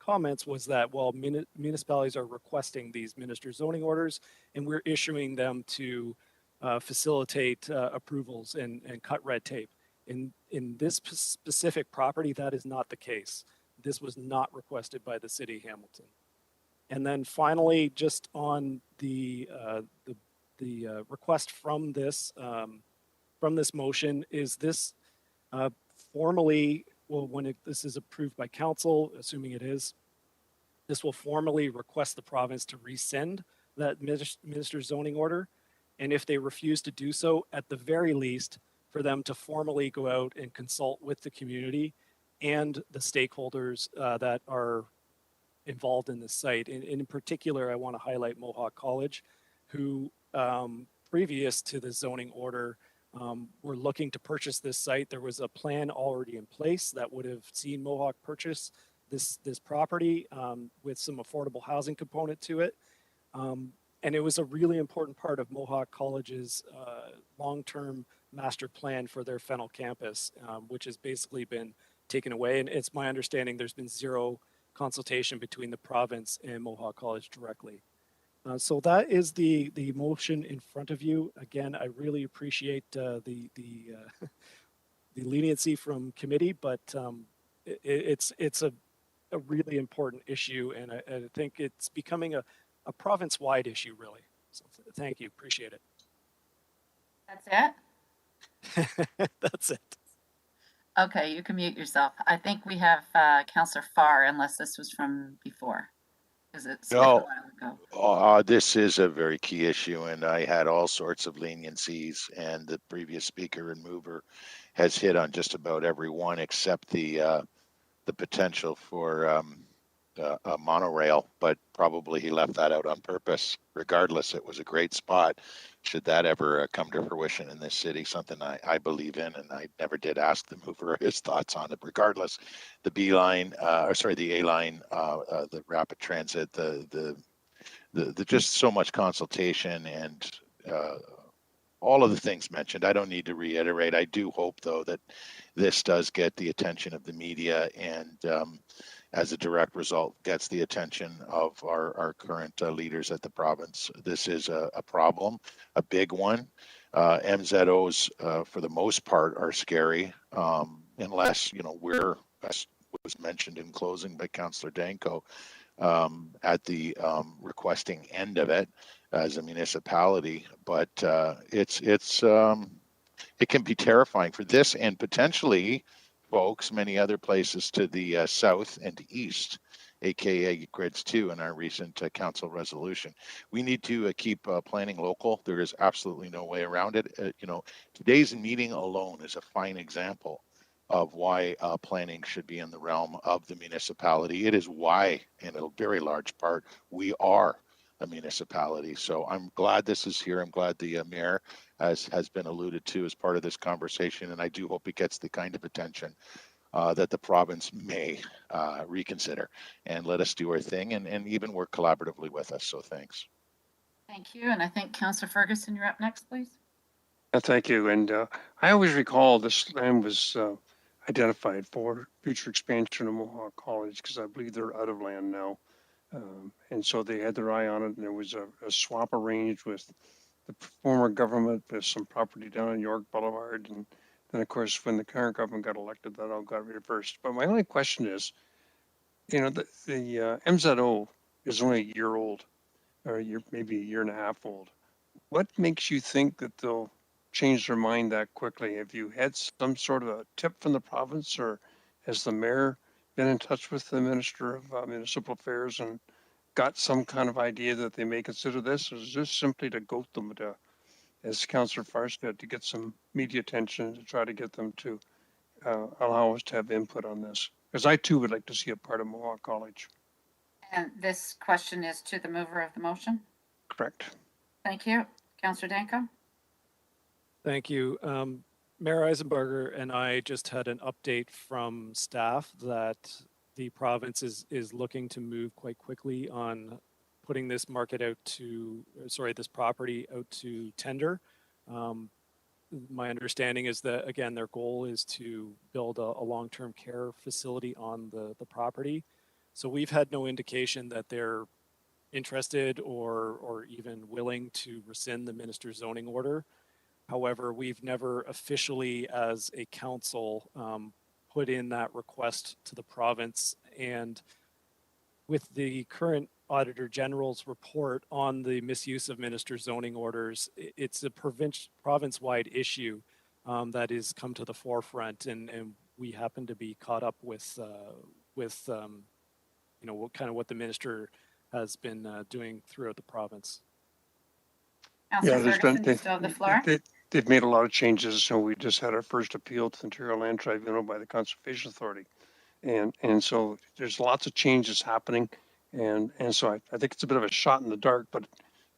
comments was that, well, municipalities are requesting these minister zoning orders and we're issuing them to facilitate approvals and cut red tape. In this specific property, that is not the case. This was not requested by the city of Hamilton. And then finally, just on the request from this motion, is this formally, well, when this is approved by council, assuming it is, this will formally request the province to rescind that minister's zoning order. And if they refuse to do so, at the very least, for them to formally go out and consult with the community and the stakeholders that are involved in this site. And in particular, I want to highlight Mohawk College, who previous to the zoning order, we're looking to purchase this site. There was a plan already in place that would have seen Mohawk purchase this property with some affordable housing component to it. And it was a really important part of Mohawk College's long-term master plan for their Fennel campus, which has basically been taken away. And it's my understanding there's been zero consultation between the province and Mohawk College directly. So that is the motion in front of you. Again, I really appreciate the leniency from committee, but it's a really important issue, and I think it's becoming a province-wide issue, really. So thank you, appreciate it. That's it? That's it. Okay, you can mute yourself. I think we have Councillor Farr, unless this was from before. Is it a No, while ago? this is a very key issue, and I had all sorts of leniencies, and the previous speaker and mover has hit on just about every one except the potential for a monorail, but probably he left that out on purpose. Regardless, it was a great spot. Should that ever come to fruition in this city, something I believe in, and I never did ask the mover his thoughts on it. Regardless, the B line, the A line, the rapid transit, the just so much consultation and all of the things mentioned. I don't need to reiterate. I do hope, though, that this does get the attention of the media and as a direct result, gets the attention of our current leaders at the province. This is a problem, a big one. MZOs, for the most part, are scary, unless, we're, as was mentioned in closing by Councillor Danko, at the requesting end of it as a municipality. But it can be terrifying for this and potentially, folks, many other places to the south and east, aka grids 2 in our recent council resolution. We need to keep planning local. There is absolutely no way around it. Today's meeting alone is a fine example of why planning should be in the realm of the municipality. It is why, in a very large part, we are a municipality. So I'm glad this is here. I'm glad the mayor has been alluded to as part of this conversation, and I do hope it gets the kind of attention that the province may reconsider and let us do our thing and even work collaboratively with us. So thanks. Thank you. And I think Councillor Ferguson, you're up next, please. Thank you. And I always recall this land was identified for future expansion of Mohawk College because I believe they're out of land now. And so they had their eye on it, and there was a swap arranged with the former government with some property down on York Boulevard. And then, of course, when the current government got elected, that all got reversed. But my only question is, the MZO is only a year old, or maybe a year and a half old. What makes you think that they'll change their mind that quickly? Have you had some sort of a tip from the province, or has the mayor been in touch with the Minister of Municipal Affairs and got some kind of idea that they may consider this? Or is this simply to goat them to, as Councillor Farr said, to get some media attention, to try to get them to allow us to have input on this? Because I too would like to see a part of Mohawk College. And this question is to the mover of the motion. Correct. Thank you. Councillor Danko? Thank you. Mayor Eisenbarger and I just had an update from staff that the province is looking to move quite quickly on putting this market out to, this property out to tender. My understanding is that, again, their goal is to build a long-term care facility on the property. So we've had no indication that they're interested or even willing to rescind the minister's zoning order. However, we've never officially, as a council, put in that request to the province. And with the current Auditor General's report on the misuse of minister's zoning orders, it's a province-wide issue that has come to the forefront, and we happen to be caught up with what the minister has been doing throughout the province. Councillor Ferguson, you still have the floor. They've made a lot of changes. So we just had our first appeal to the Ontario Land Tribunal by the Conservation Authority. And so there's lots of changes happening. And so I think it's a bit of a shot in the dark, but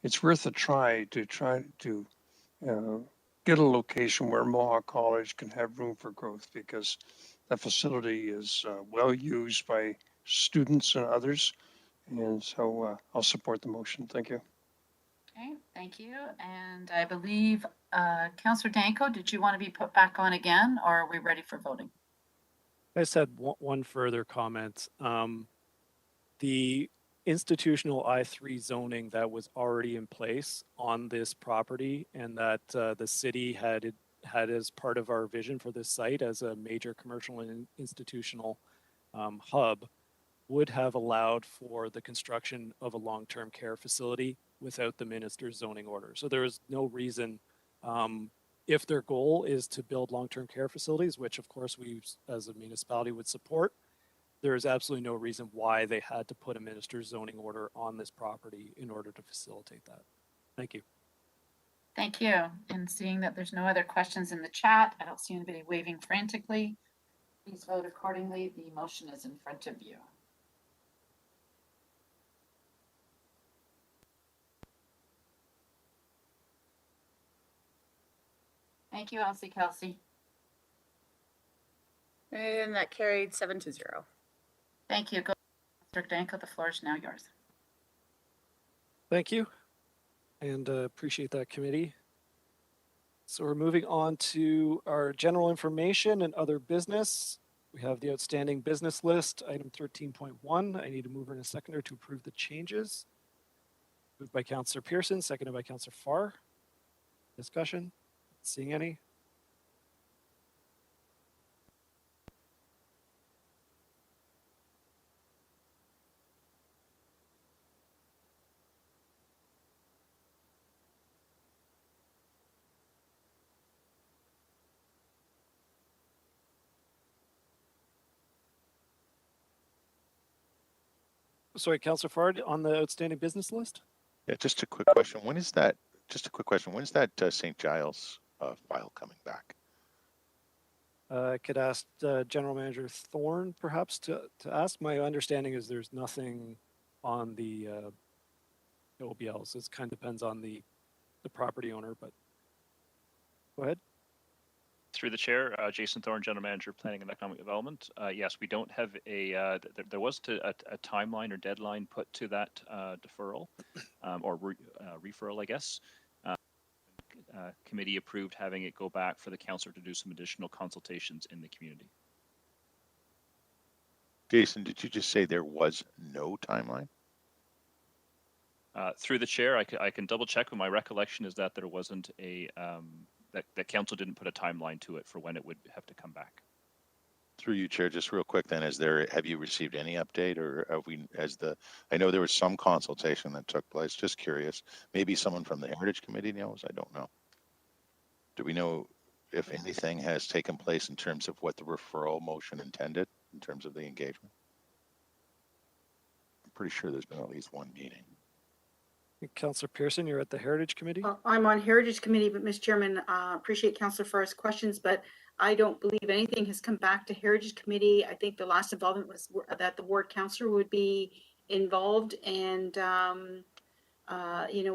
it's worth a try to get a location where Mohawk College can have room for growth, because that facility is well used by students and others. And so I'll support the motion. Thank you. Okay, thank you. And I believe, Councillor Danko, did you want to be put back on again, or are we ready for voting? I just had one further comment. The institutional I3 zoning that was already in place on this property, and that the city had as part of our vision for this site as a major commercial and institutional hub, would have allowed for the construction of a long-term care facility without the minister's zoning order. So there is no reason, if their goal is to build long-term care facilities, which of course we as a municipality would support, there is absolutely no reason why they had to put a minister's zoning order on this property in order to facilitate that. Thank you. Thank you. And seeing that there's no other questions in the chat, I don't see anybody waving frantically. Please vote accordingly. The motion is in front of you. Thank you, Elsie Kelsey. And that carried 7-0. Thank you. Go, Councillor Danko, the floor is now yours. Thank you, and appreciate that, committee. So we're moving on to our general information and other business. We have the outstanding business list, item 13.1. I need a mover and a seconder to approve the changes. Moved by Councillor Pearson, seconded by Councillor Farr. Discussion? Seeing any? Sorry, Councillor Farr, on the outstanding business list? Yeah, just a quick question. When is that? Just a quick question. When is that St. Giles file coming back? I could ask General Manager Thorne perhaps to ask. My understanding is there's nothing on the OBLs. It kind of depends on the property owner, but go ahead. Through the chair, Jason Thorne, General Manager, Planning and Economic Development. Yes, we don't have a, there was a timeline or deadline put to that deferral or referral, I guess. Committee approved having it go back for the councillor to do some additional consultations in the community. Jason, did you just say there was no timeline? Through the chair, I can double check, but my recollection is that there wasn't a, that council didn't put a timeline to it for when it would have to come back. Through you, Chair, just real quick then, have you received any update, or have we, I know there was some consultation that took place, just curious. Maybe someone from the Heritage Committee knows, I don't know. Do we know if anything has taken place in terms of what the referral motion intended in terms of the engagement? I'm pretty sure there's been at least one meeting. Councillor Pearson, you're at the Heritage Committee? I'm on Heritage Committee, but Mr. Chairman, appreciate Councillor Farr's questions, but I don't believe anything has come back to Heritage Committee. I think the last involvement was that the ward councillor would be involved and,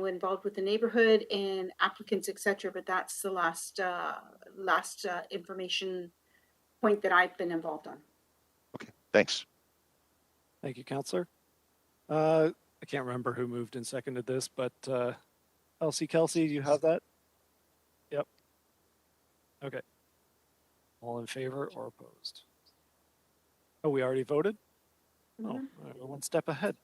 involved with the neighborhood and applicants, etc. But that's the last information point that I've been involved on. Okay, thanks. Thank you, Councillor. I can't remember who moved and seconded this, but Elsie Kelsey, do you have that? Yep. Okay. All in favor or opposed? Oh, we already voted? Oh, we're one step ahead.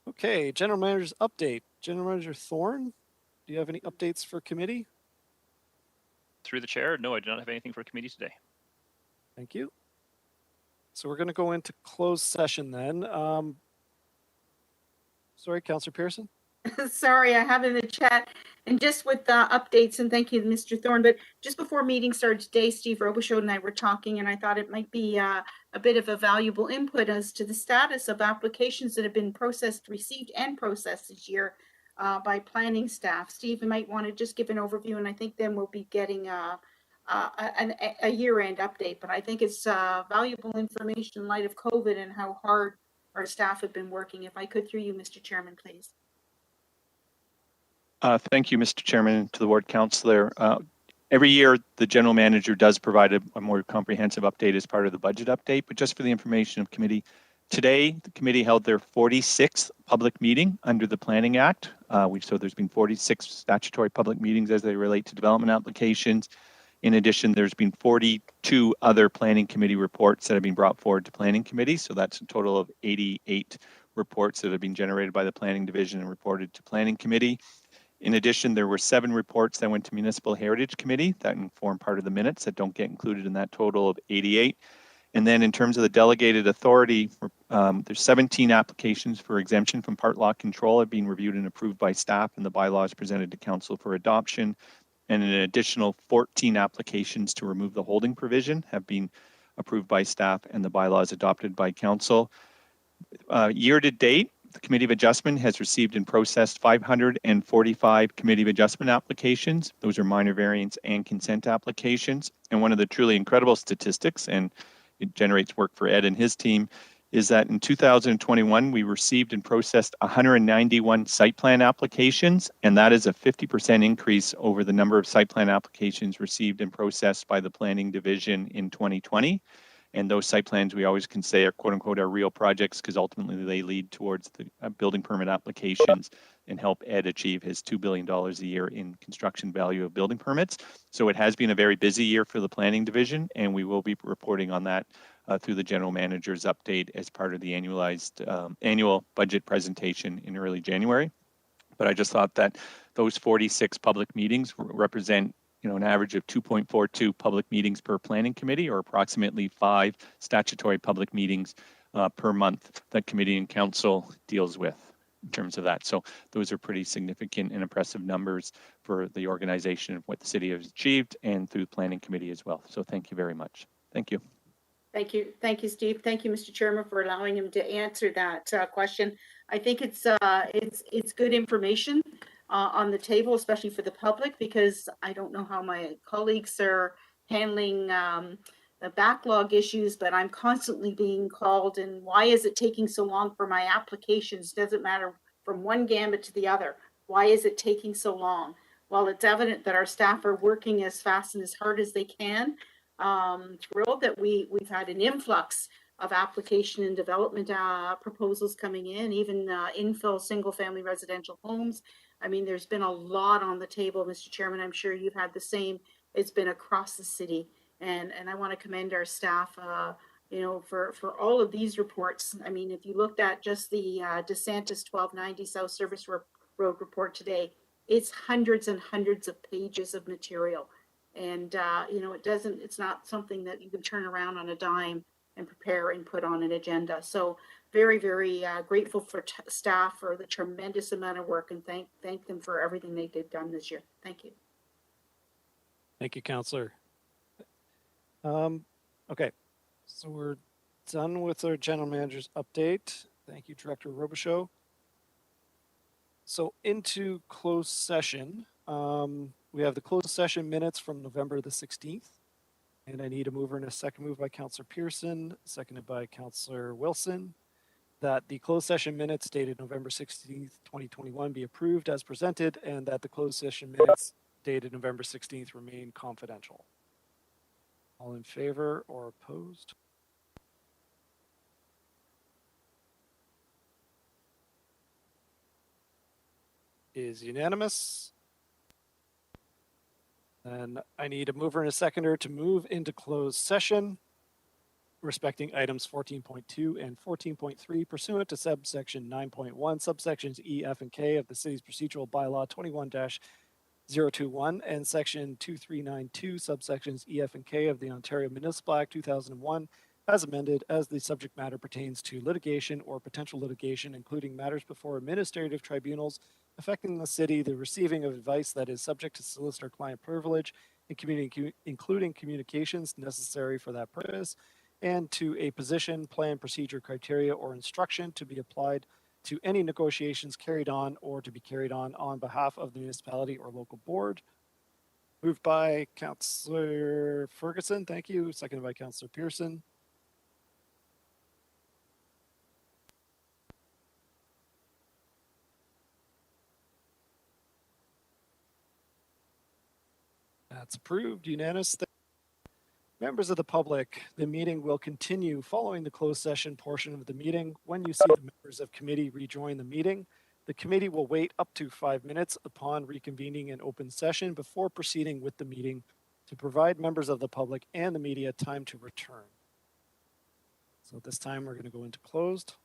Okay, General Manager's update. General Manager Thorne, do you have any updates for committee? Through the chair, no, I do not have anything for committee today. Thank you. So we're going to go into closed session then. Sorry, Councillor Pearson. Sorry, I have in the chat and just with the updates, and thank you, Mr. Thorne. But just before meeting started today, Steve Robichaud and I were talking, and I thought it might be a bit of a valuable input as to the status of applications that have been received and processed this year by planning staff. Steve, you might want to just give an overview, and I think then we'll be getting a year-end update. But I think it's valuable information in light of COVID and how hard our staff have been working. If I could, through you, Mr. Chairman, please. Thank you, Mr. Chairman, to the ward councillor. Every year, the general manager does provide a more comprehensive update as part of the budget update, but just for the information of committee, today, the committee held their 46th public meeting under the Planning Act. So there's been 46 statutory public meetings as they relate to development applications. In addition, there's been 42 other planning committee reports that have been brought forward to planning committee. So that's a total of 88 reports that have been generated by the planning division and reported to planning committee. In addition, there were 7 reports that went to Municipal Heritage Committee that inform part of the minutes that don't get included in that total of 88. And then in terms of the delegated authority, there's 17 applications for exemption from part law control have been reviewed and approved by staff, and the bylaws presented to council for adoption. And an additional 14 applications to remove the holding provision have been approved by staff and the bylaws adopted by council. Year to date, the Committee of Adjustment has received and processed 545 Committee of Adjustment applications. Those are minor variance and consent applications. And one of the truly incredible statistics, and it generates work for Ed and his team, is that in 2021, we received and processed 191 site plan applications, and that is a 50% increase over the number of site plan applications received and processed by the Planning Division in 2020. And those site plans, we always can say, are quote unquote our real projects because ultimately they lead towards the building permit applications and help Ed achieve his $2 billion a year in construction value of building permits. So it has been a very busy year for the Planning Division, and we will be reporting on that through the General Manager's update as part of the annual budget presentation in early January. But I just thought that those 46 public meetings represent an average of 2.42 public meetings per planning committee, or approximately 5 statutory public meetings per month that committee and council deals with in terms of that. So those are pretty significant and impressive numbers for the organization of what the city has achieved and through the planning committee as well. So thank you very much. Thank you. Thank you. Thank you, Steve. Thank you, Mr. Chairman, for allowing him to answer that question. I think it's good information on the table, especially for the public, because I don't know how my colleagues are handling the backlog issues, but I'm constantly being called, and why is it taking so long for my applications? Doesn't matter from one gambit to the other. Why is it taking so long? Well, it's evident that our staff are working as fast and as hard as they can. Thrilled that we've had an influx of application and development proposals coming in, even infill single-family residential homes. I mean, there's been a lot on the table, Mr. Chairman. I'm sure you've had the same. It's been across the city, and I want to commend our staff, for all of these reports. I mean, if you looked at just the DeSantis 1290 South Service Road report today, it's hundreds and hundreds of pages of material. And, it's not something that you can turn around on a dime and prepare and put on an agenda. So very, very grateful for staff for the tremendous amount of work, and thank them for everything they've done this year. Thank you. Thank you, Councillor. Okay, so we're done with our general manager's update. Thank you, Director Robichaud. So into closed session, we have the closed session minutes from November the 16th. And I need a mover and a second, moved by Councillor Pearson, seconded by Councillor Wilson, that the closed session minutes dated November 16th, 2021 be approved as presented, and that the closed session minutes dated November 16th remain confidential. All in favor or opposed? Is unanimous. And I need a mover and a seconder to move into closed session respecting items 14.2 and 14.3 pursuant to subsection 9.1, subsections E, F, and K of the city's procedural bylaw 21-021 and section 2392, subsections E, F, and K of the Ontario Municipal Act 2001 as amended, as the subject matter pertains to litigation or potential litigation, including matters before administrative tribunals affecting the city, the receiving of advice that is subject to solicitor-client privilege, including communications necessary for that purpose, and to a position, plan, procedure, criteria, or instruction to be applied to any negotiations carried on or to be carried on behalf of the municipality or local board. Moved by Councillor Ferguson, thank you. Seconded by Councillor Pearson. That's approved, unanimous. Members of the public, the meeting will continue following the closed session portion of the meeting. When you see the members of committee rejoin the meeting, the committee will wait up to 5 minutes upon reconvening in open session before proceeding with the meeting to provide members of the public and the media time to return. So at this time, we're going to go into closed.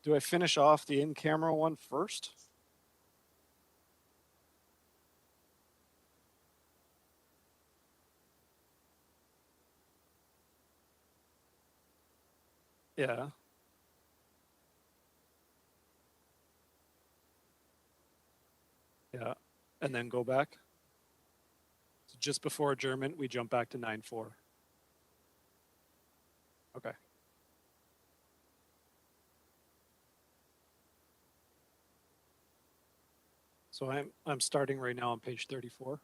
Do I finish off the in-camera one first? Yeah. Yeah, and then go back. So just before adjournment, we jump back to 9:4. Okay. So I'm starting right now on page 34.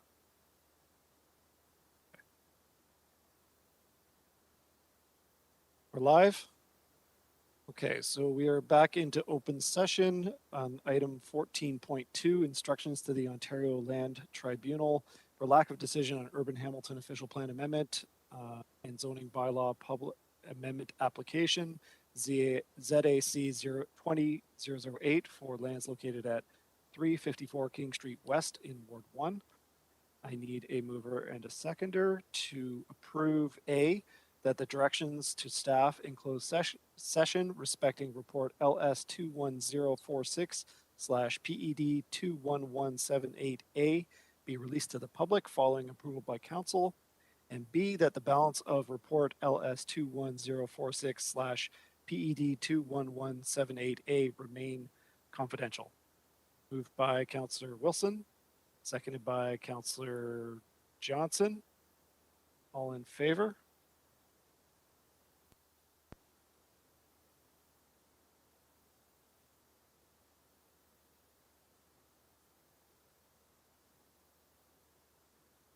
We're live. Okay, so we are back into open session on item 14.2, instructions to the Ontario Land Tribunal for lack of decision on Urban Hamilton official plan amendment and zoning bylaw public amendment application ZAC 020-008 for lands located at 354 King Street West in Ward 1. I need a mover and a seconder to approve A, that the directions to staff in closed session respecting report LS 21046/PED 21178A be released to the public following approval by council, and B, that the balance of report LS 21046/PED 21178A remain confidential. Moved by Councillor Wilson, seconded by Councillor Johnson. All in favor?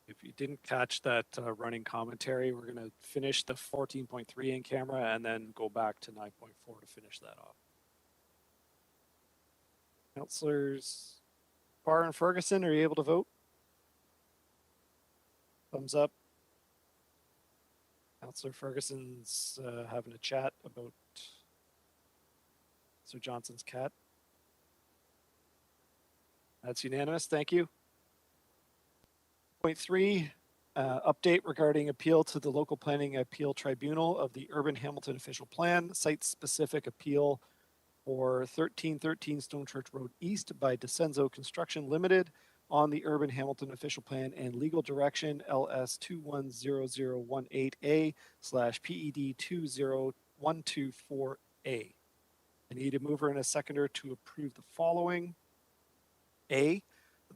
If you didn't catch that running commentary, we're going to finish the 14.3 in camera and then go back to 9.4 to finish that off. Councillors Farr and Ferguson, are you able to vote? Thumbs up. Councillor Ferguson's having a chat about Sir Johnson's cat. That's unanimous. Thank you. Point 3, update regarding appeal to the Local Planning Appeal Tribunal of the Urban Hamilton Official Plan, site-specific appeal for 1313 Stone Church Road East by Descenzo Construction Limited on the Urban Hamilton Official Plan and legal direction LS 210018A/PED 20124A. I need a mover and a seconder to approve the following. A,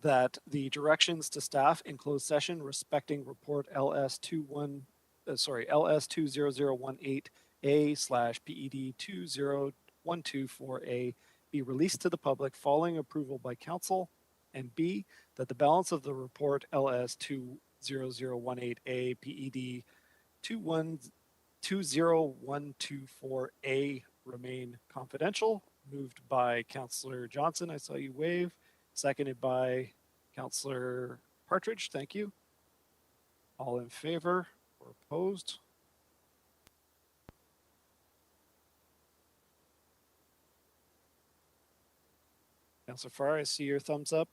that the directions to staff in closed session respecting report LS 2018A/PED 20124A be released to the public following approval by council, and B, that the balance of the report LS 20018A/PED 20124A remain confidential. Moved by Councillor Johnson. I saw you wave. Seconded by Councillor Partridge. Thank you. All in favor or opposed? Councillor Farr, I see your thumbs up.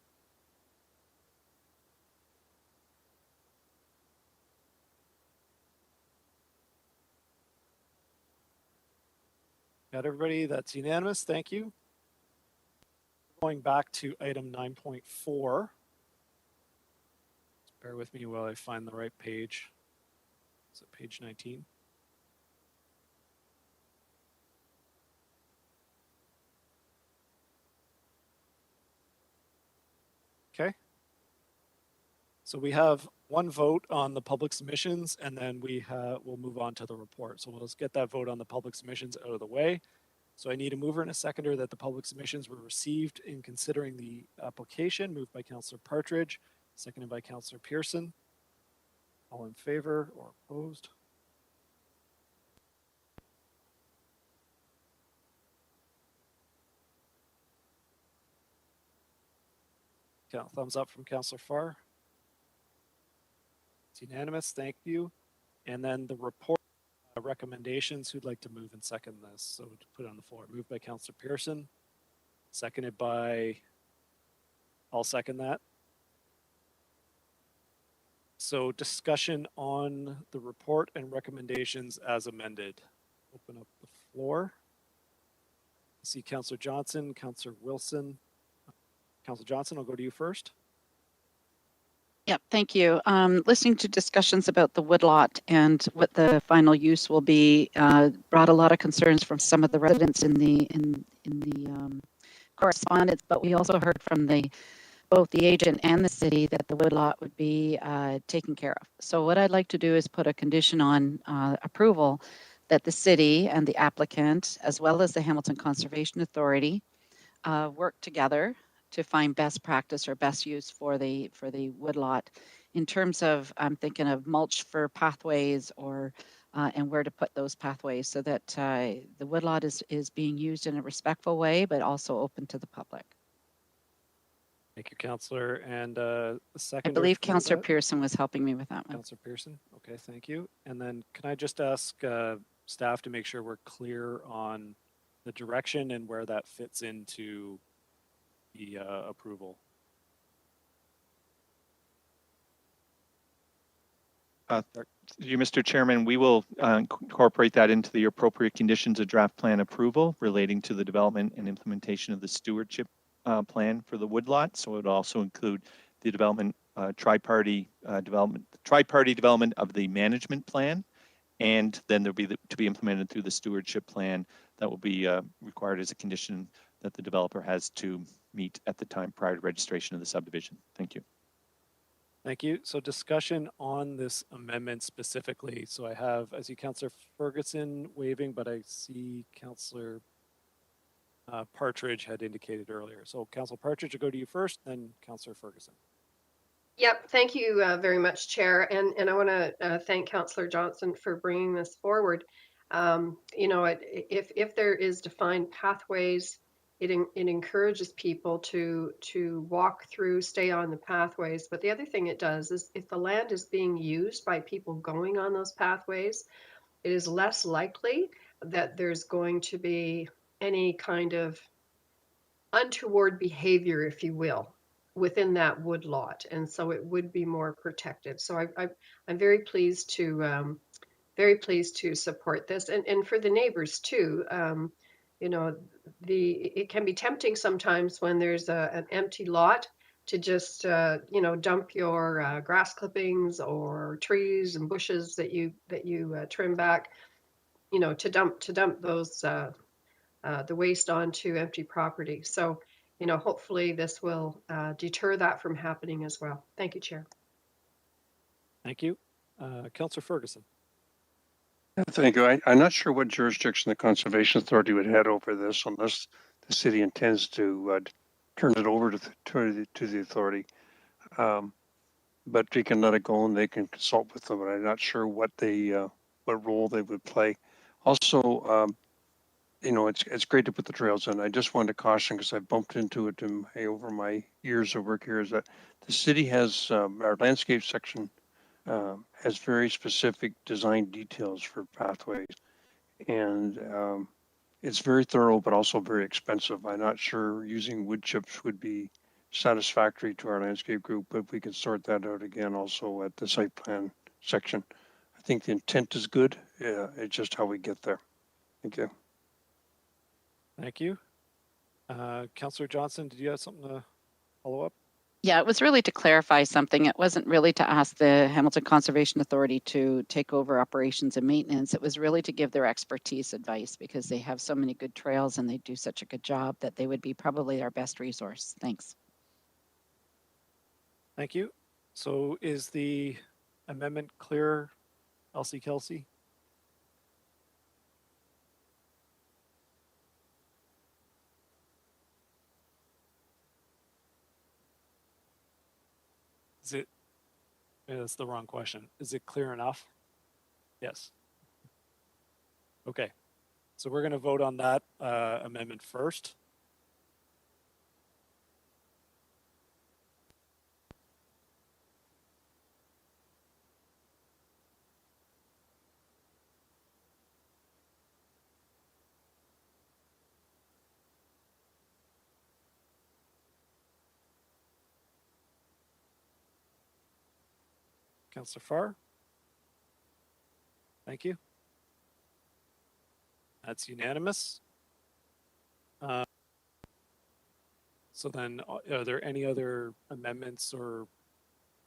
Got everybody? That's unanimous. Thank you. Going back to item 9.4. Bear with me while I find the right page. Is it page 19? Okay. So we have one vote on the public submissions, and then we'll move on to the report. So we'll just get that vote on the public submissions out of the way. So I need a mover and a seconder that the public submissions were received in considering the application. Moved by Councillor Partridge, seconded by Councillor Pearson. All in favor or opposed? Thumbs up from Councillor Farr. It's unanimous. Thank you. And then the report recommendations. Who'd like to move and second this? So to put it on the floor. Moved by Councillor Pearson, seconded by, I'll second that. So discussion on the report and recommendations as amended. Open up the floor. see Councillor Johnson, Councillor Wilson. Councillor Johnson, I'll go to you first. Yep, thank you. Listening to discussions about the woodlot and what the final use will be brought a lot of concerns from some of the residents in the correspondence, but we also heard from both the agent and the city that the woodlot would be taken care of. So what I'd like to do is put a condition on approval that the city and the applicant, as well as the Hamilton Conservation Authority, work together to find best practice or best use for the woodlot. In terms of, I'm thinking of mulch for pathways or and where to put those pathways so that the woodlot is being used in a respectful way, but also open to the public. Thank you, Councillor. And I second, believe Councillor Pearson was helping me with that one. Councillor Pearson. Okay, thank you. And then can I just ask staff to make sure we're clear on the direction and where that fits into the approval? You, Mr. Chairman, we will incorporate that into the appropriate conditions of draft plan approval relating to the development and implementation of the stewardship plan for the woodlot. So it would also include the development, tri-party development of the management plan, and then there'll be to be implemented through the stewardship plan that will be required as a condition that the developer has to meet at the time prior to registration of the subdivision. Thank you. Thank you. So discussion on this amendment specifically. So I see Councillor Ferguson waving, but I see Councillor Partridge had indicated earlier. So Councillor Partridge, I'll go to you first, then Councillor Ferguson. Yep, thank you very much, Chair. And I want to thank Councillor Johnson for bringing this forward. You know, if there is defined pathways, it encourages people to walk through, stay on the pathways. But the other thing it does is if the land is being used by people going on those pathways, it is less likely that there's going to be any kind of untoward behavior, if you will, within that woodlot, and so it would be more protected. So I'm very pleased to support this, and for the neighbors too. You know, it can be tempting sometimes when there's an empty lot to just you know, dump your grass clippings or trees and bushes that you trim back. You know, to dump those the waste onto empty property. So, you know, hopefully this will deter that from happening as well. Thank you, Chair. Thank you. Councillor Ferguson. Thank you. I'm not sure what jurisdiction the Conservation Authority would head over this unless the city intends to turn it over to the authority. But they can let it go and they can consult with them, but I'm not sure what role they would play. Also, you know, it's great to put the trails in. I just wanted to caution, because I bumped into it over my years of work here, is that the city has our landscape section has very specific design details for pathways, and it's very thorough but also very expensive. I'm not sure using wood chips would be satisfactory to our landscape group, but we can sort that out again also at the site plan section. I think the intent is good. It's just how we get there. Thank you. Thank you. Councillor Johnson, did you have something to follow up? Yeah, it was really to clarify something. It wasn't really to ask the Hamilton Conservation Authority to take over operations and maintenance. It was really to give their expertise advice, because they have so many good trails and they do such a good job that they would be probably our best resource. Thanks. Thank you. So is the amendment clear, Elsie Kelsey? Is it, that's the wrong question. Is it clear enough? Yes. Okay. So we're going to vote on that amendment first. Councillor Farr? Thank you. That's unanimous. So then, are there any other amendments or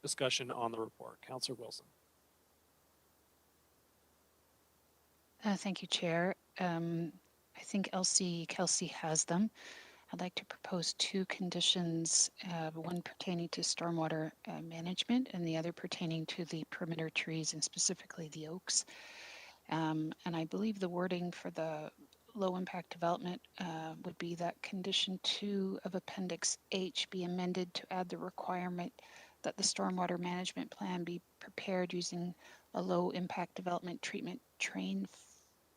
discussion on the report? Councillor Wilson. Thank you, Chair. I think Elsie Kelsey has them. I'd like to propose two conditions, one pertaining to stormwater management and the other pertaining to the perimeter trees and specifically the oaks. And I believe the wording for the low impact development would be that condition 2 of Appendix H be amended to add the requirement that the stormwater management plan be prepared using a low impact development treatment train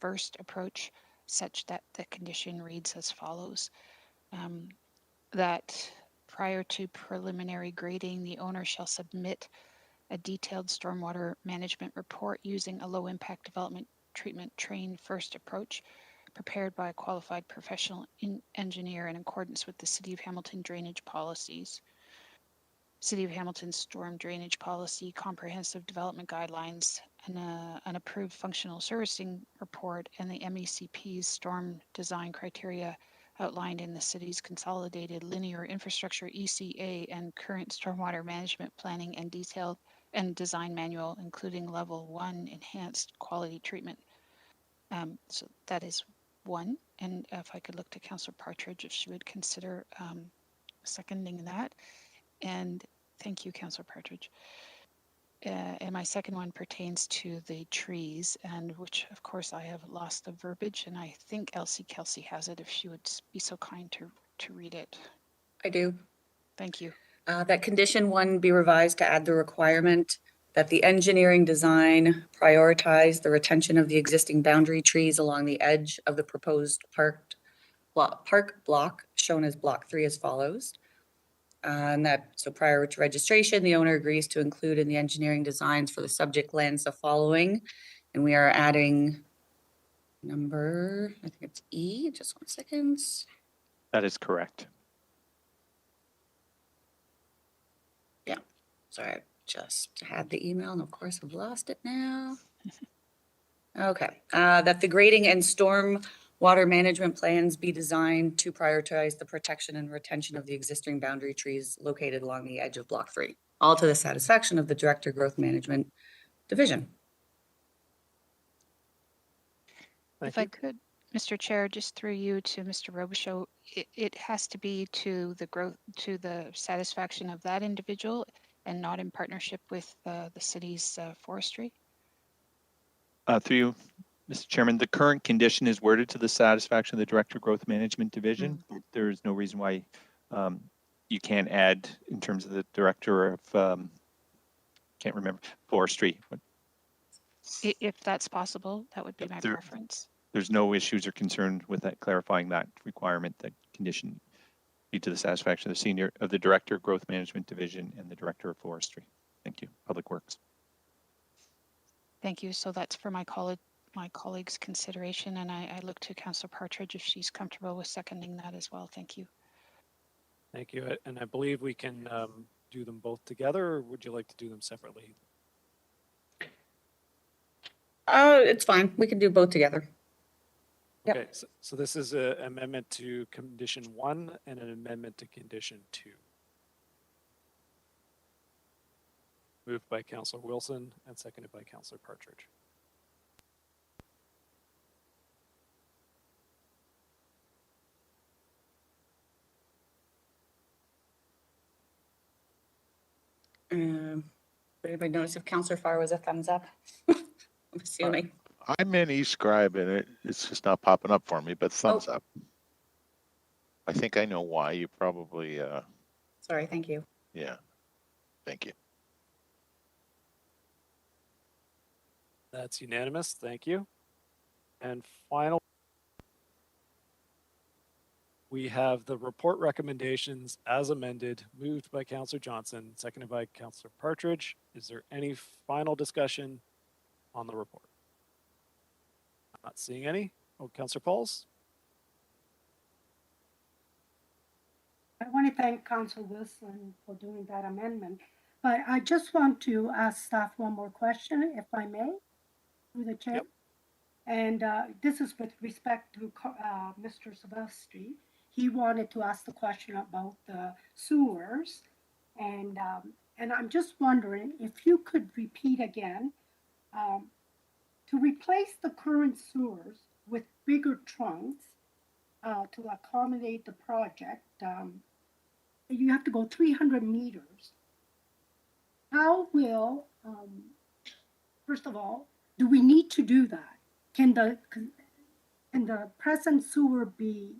first approach, such that the condition reads as follows. That prior to preliminary grading, the owner shall submit a detailed stormwater management report using a low impact development treatment train first approach prepared by a qualified professional engineer in accordance with the City of Hamilton drainage policies, City of Hamilton storm drainage policy, comprehensive development guidelines, and an approved functional servicing report, and the MECP's storm design criteria outlined in the city's consolidated linear infrastructure ECA and current stormwater management planning and detailed and design manual, including level 1 enhanced quality treatment. So that is one. And if I could look to Councillor Partridge, if she would consider seconding that. And thank you, Councillor Partridge. And my second one pertains to the trees, and which of course I have lost the verbiage, and I think Elsie Kelsey has it if she would be so kind to read it. I do. Thank you. That condition 1 be revised to add the requirement that the engineering design prioritize the retention of the existing boundary trees along the edge of the proposed park block, shown as block 3 as follows. And that, so prior to registration, the owner agrees to include in the engineering designs for the subject lands the following. And we are adding number, I think it's E, just 1 second. That is correct. Yeah, sorry, I just had the email and of course I've lost it now. Okay, that the grading and storm water management plans be designed to prioritize the protection and retention of the existing boundary trees located along the edge of block 3, all to the satisfaction of the Director Growth Management Division. If I could, Mr. Chair, just through you to Mr. Robichaud, it has to be to the growth, to the satisfaction of that individual and not in partnership with the city's forestry. Through you, Mr. Chairman, the current condition is worded to the satisfaction of the Director Growth Management Division. There is no reason why you can't add in terms of the Director of, can't remember, Forestry. If that's possible, that would be my preference. There's no issues or concern with that, clarifying that requirement, that condition be to the satisfaction of the Director of Growth Management Division and the Director of Forestry. Thank you. Public Works. Thank you. So that's for my colleague's consideration, and I look to Councillor Partridge if she's comfortable with seconding that as well. Thank you. Thank you. And I believe we can do them both together, or would you like to do them separately? It's fine. We can do both together. Yep. Okay, so this is an amendment to condition 1 and an amendment to condition 2. Moved by Councillor Wilson and seconded by Councillor Partridge. Anybody notice if Councillor Farr was a thumbs up? I'm assuming. I'm in eScribe and it's just not popping up for me, but thumbs up. I think I know why. You probably, Sorry, thank you. yeah. Thank you. That's unanimous. Thank you. And final, we have the report recommendations as amended, moved by Councillor Johnson, seconded by Councillor Partridge. Is there any final discussion on the report? Not seeing any. Oh, Councillor Pauls. I want to thank Councillor Wilson for doing that amendment, but I just want to ask staff one more question, if I may, through the chair. Yep. And this is with respect to Mr. Silvestri. He wanted to ask the question about the sewers. And I'm just wondering if you could repeat again, to replace the current sewers with bigger trunks to accommodate the project, you have to go 300 meters. How will, first of all, do we need to do that? Can the present sewer be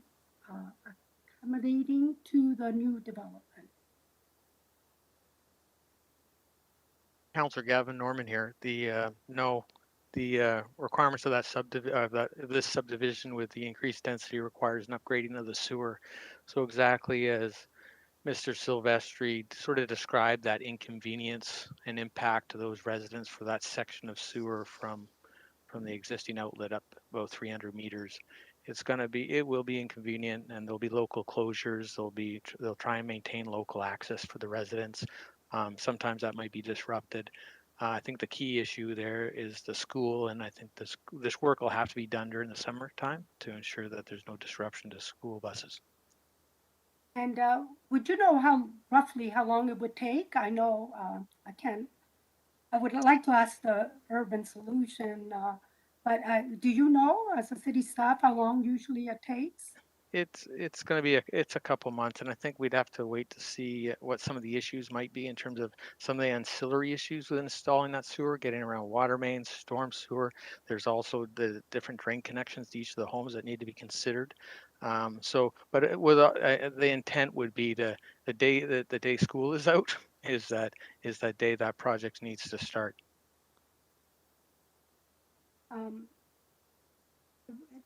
accommodating to the new development? Councillor Gavin Norman here. No, the requirements of this subdivision with the increased density requires an upgrading of the sewer. So exactly as Mr. Silvestri sort of described, that inconvenience and impact to those residents for that section of sewer from the existing outlet up about 300 meters. It will be inconvenient, and there'll be local closures. They'll try and maintain local access for the residents. Sometimes that might be disrupted. I think the key issue there is the school, and I think this work will have to be done during the summertime to ensure that there's no disruption to school buses. And would you know roughly how long it would take? I know I would like to ask the Urban Solution, but do you know, as a city staff, how long usually it takes? It's going to be a couple months, and I think we'd have to wait to see what some of the issues might be in terms of some of the ancillary issues with installing that sewer, getting around water mains, storm sewer. There's also the different drain connections to each of the homes that need to be considered. But the intent would be the day school is out is that day that project needs to start.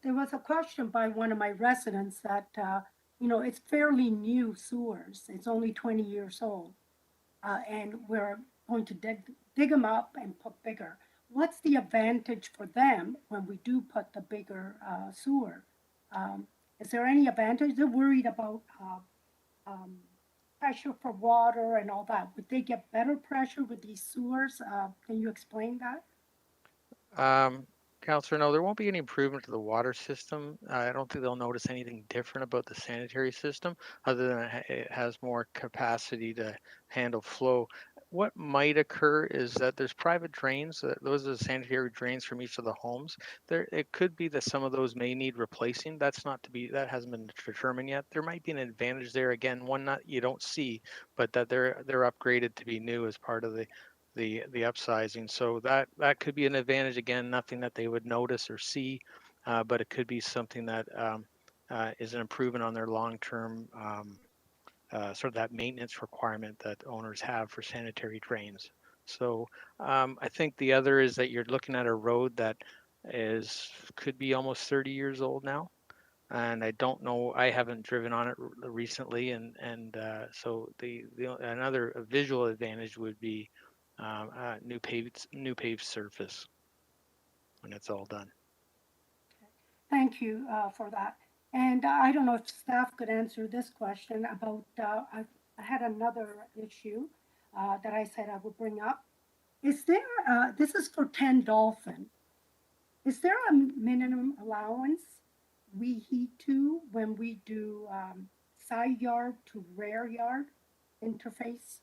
There was a question by one of my residents that, it's fairly new sewers. It's only 20 years old. And we're going to dig them up and put bigger. What's the advantage for them when we do put the bigger sewer? Is there any advantage? They're worried about pressure for water and all that. Would they get better pressure with these sewers? Can you explain that? Councillor, no, there won't be any improvement to the water system. I don't think they'll notice anything different about the sanitary system other than it has more capacity to handle flow. What might occur is that there's private drains. Those are the sanitary drains from each of the homes. It could be that some of those may need replacing. That hasn't been determined yet. There might be an advantage there. Again, one that you don't see, but that they're upgraded to be new as part of the upsizing. So that could be an advantage. Again, nothing that they would notice or see, but it could be something that is an improvement on their long-term sort of that maintenance requirement that owners have for sanitary drains. So I think the other is that you're looking at a road that could be almost 30 years old now. And I don't know, I haven't driven on it recently. And so another visual advantage would be new paved surface when it's all done. Thank you for that. And I don't know if staff could answer this question about, I had another issue that I said I would bring up. Is there, this is for 10 Dolphin, is there a minimum allowance we heed to when we do side yard to rear yard interface?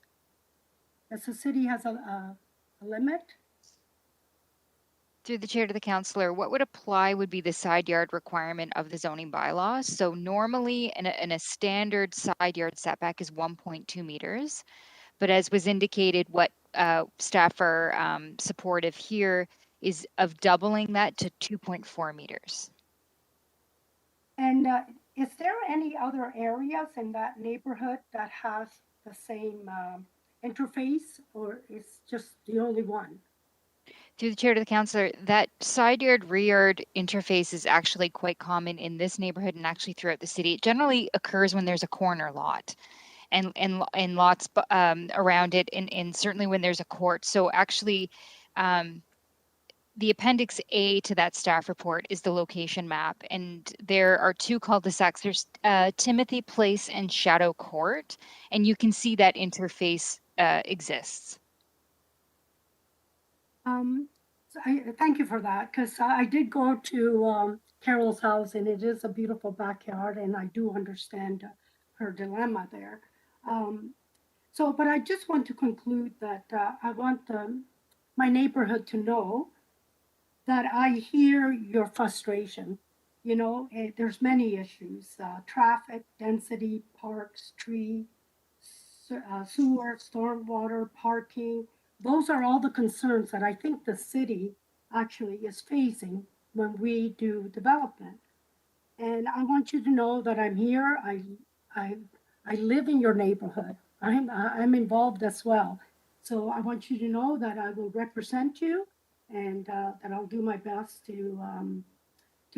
Does the city has a limit? Through the chair to the councillor, what would apply would be the side yard requirement of the zoning bylaws. So normally in a standard side yard setback is 1.2 meters. But as was indicated, what staff are supportive here is of doubling that to 2.4 meters. And is there any other areas in that neighborhood that has the same interface, or is just the only one? Through the chair to the councillor, that side yard rear yard interface is actually quite common in this neighborhood and actually throughout the city. It generally occurs when there's a corner lot and lots around it, and certainly when there's a court. So actually, the Appendix A to that staff report is the location map, and there are two cul-de-sacs. There's Timothy Place and Shadow Court, and you can see that interface exists. thank you for that, because I did go to Carol's house, and it is a beautiful backyard, and I do understand her dilemma there. But I just want to conclude that I want my neighborhood to know that I hear your frustration. You know, there's many issues, traffic, density, parks, tree, sewer, stormwater, parking. Those are all the concerns that I think the city actually is facing when we do development. And I want you to know that I'm here. I live in your neighborhood. I'm involved as well. So I want you to know that I will represent you, and that I'll do my best to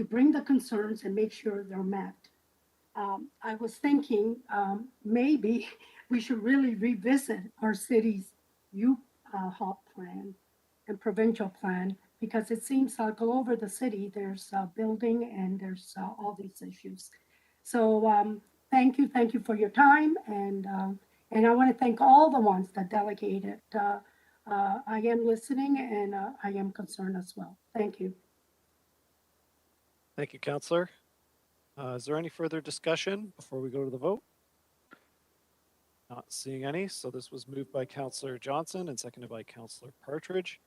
bring the concerns and make sure they're met. I was thinking maybe we should really revisit our city's U-Haul plan and provincial plan, because it seems like all over the city there's building and there's all these issues. So thank you for your time, and I want to thank all the ones that delegated. I am listening, and I am concerned as well. Thank you. Thank you, Councillor. Is there any further discussion before we go to the vote? Not seeing any. So this was moved by Councillor Johnson and seconded by Councillor Partridge.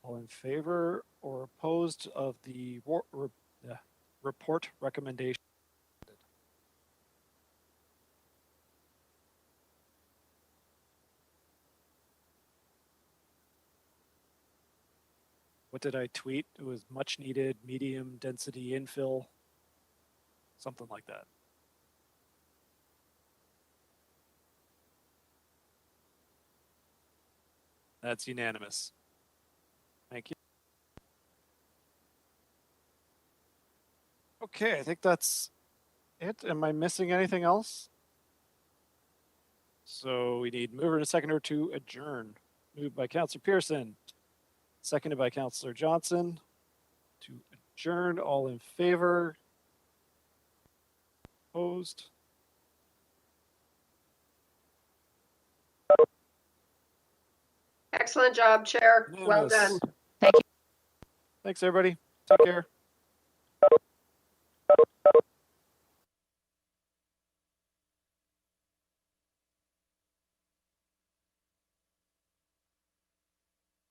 All in favor or opposed of the report recommendation? What did I tweet? It was much needed medium density infill. Something like that. That's unanimous. Thank you. Okay, I think that's it. Am I missing anything else? So we need mover and a seconder to adjourn. Moved by Councillor Pearson, seconded by Councillor Johnson to adjourn. All in favor? Opposed? Excellent job, Chair. Well done. Thanks, everybody. Take care.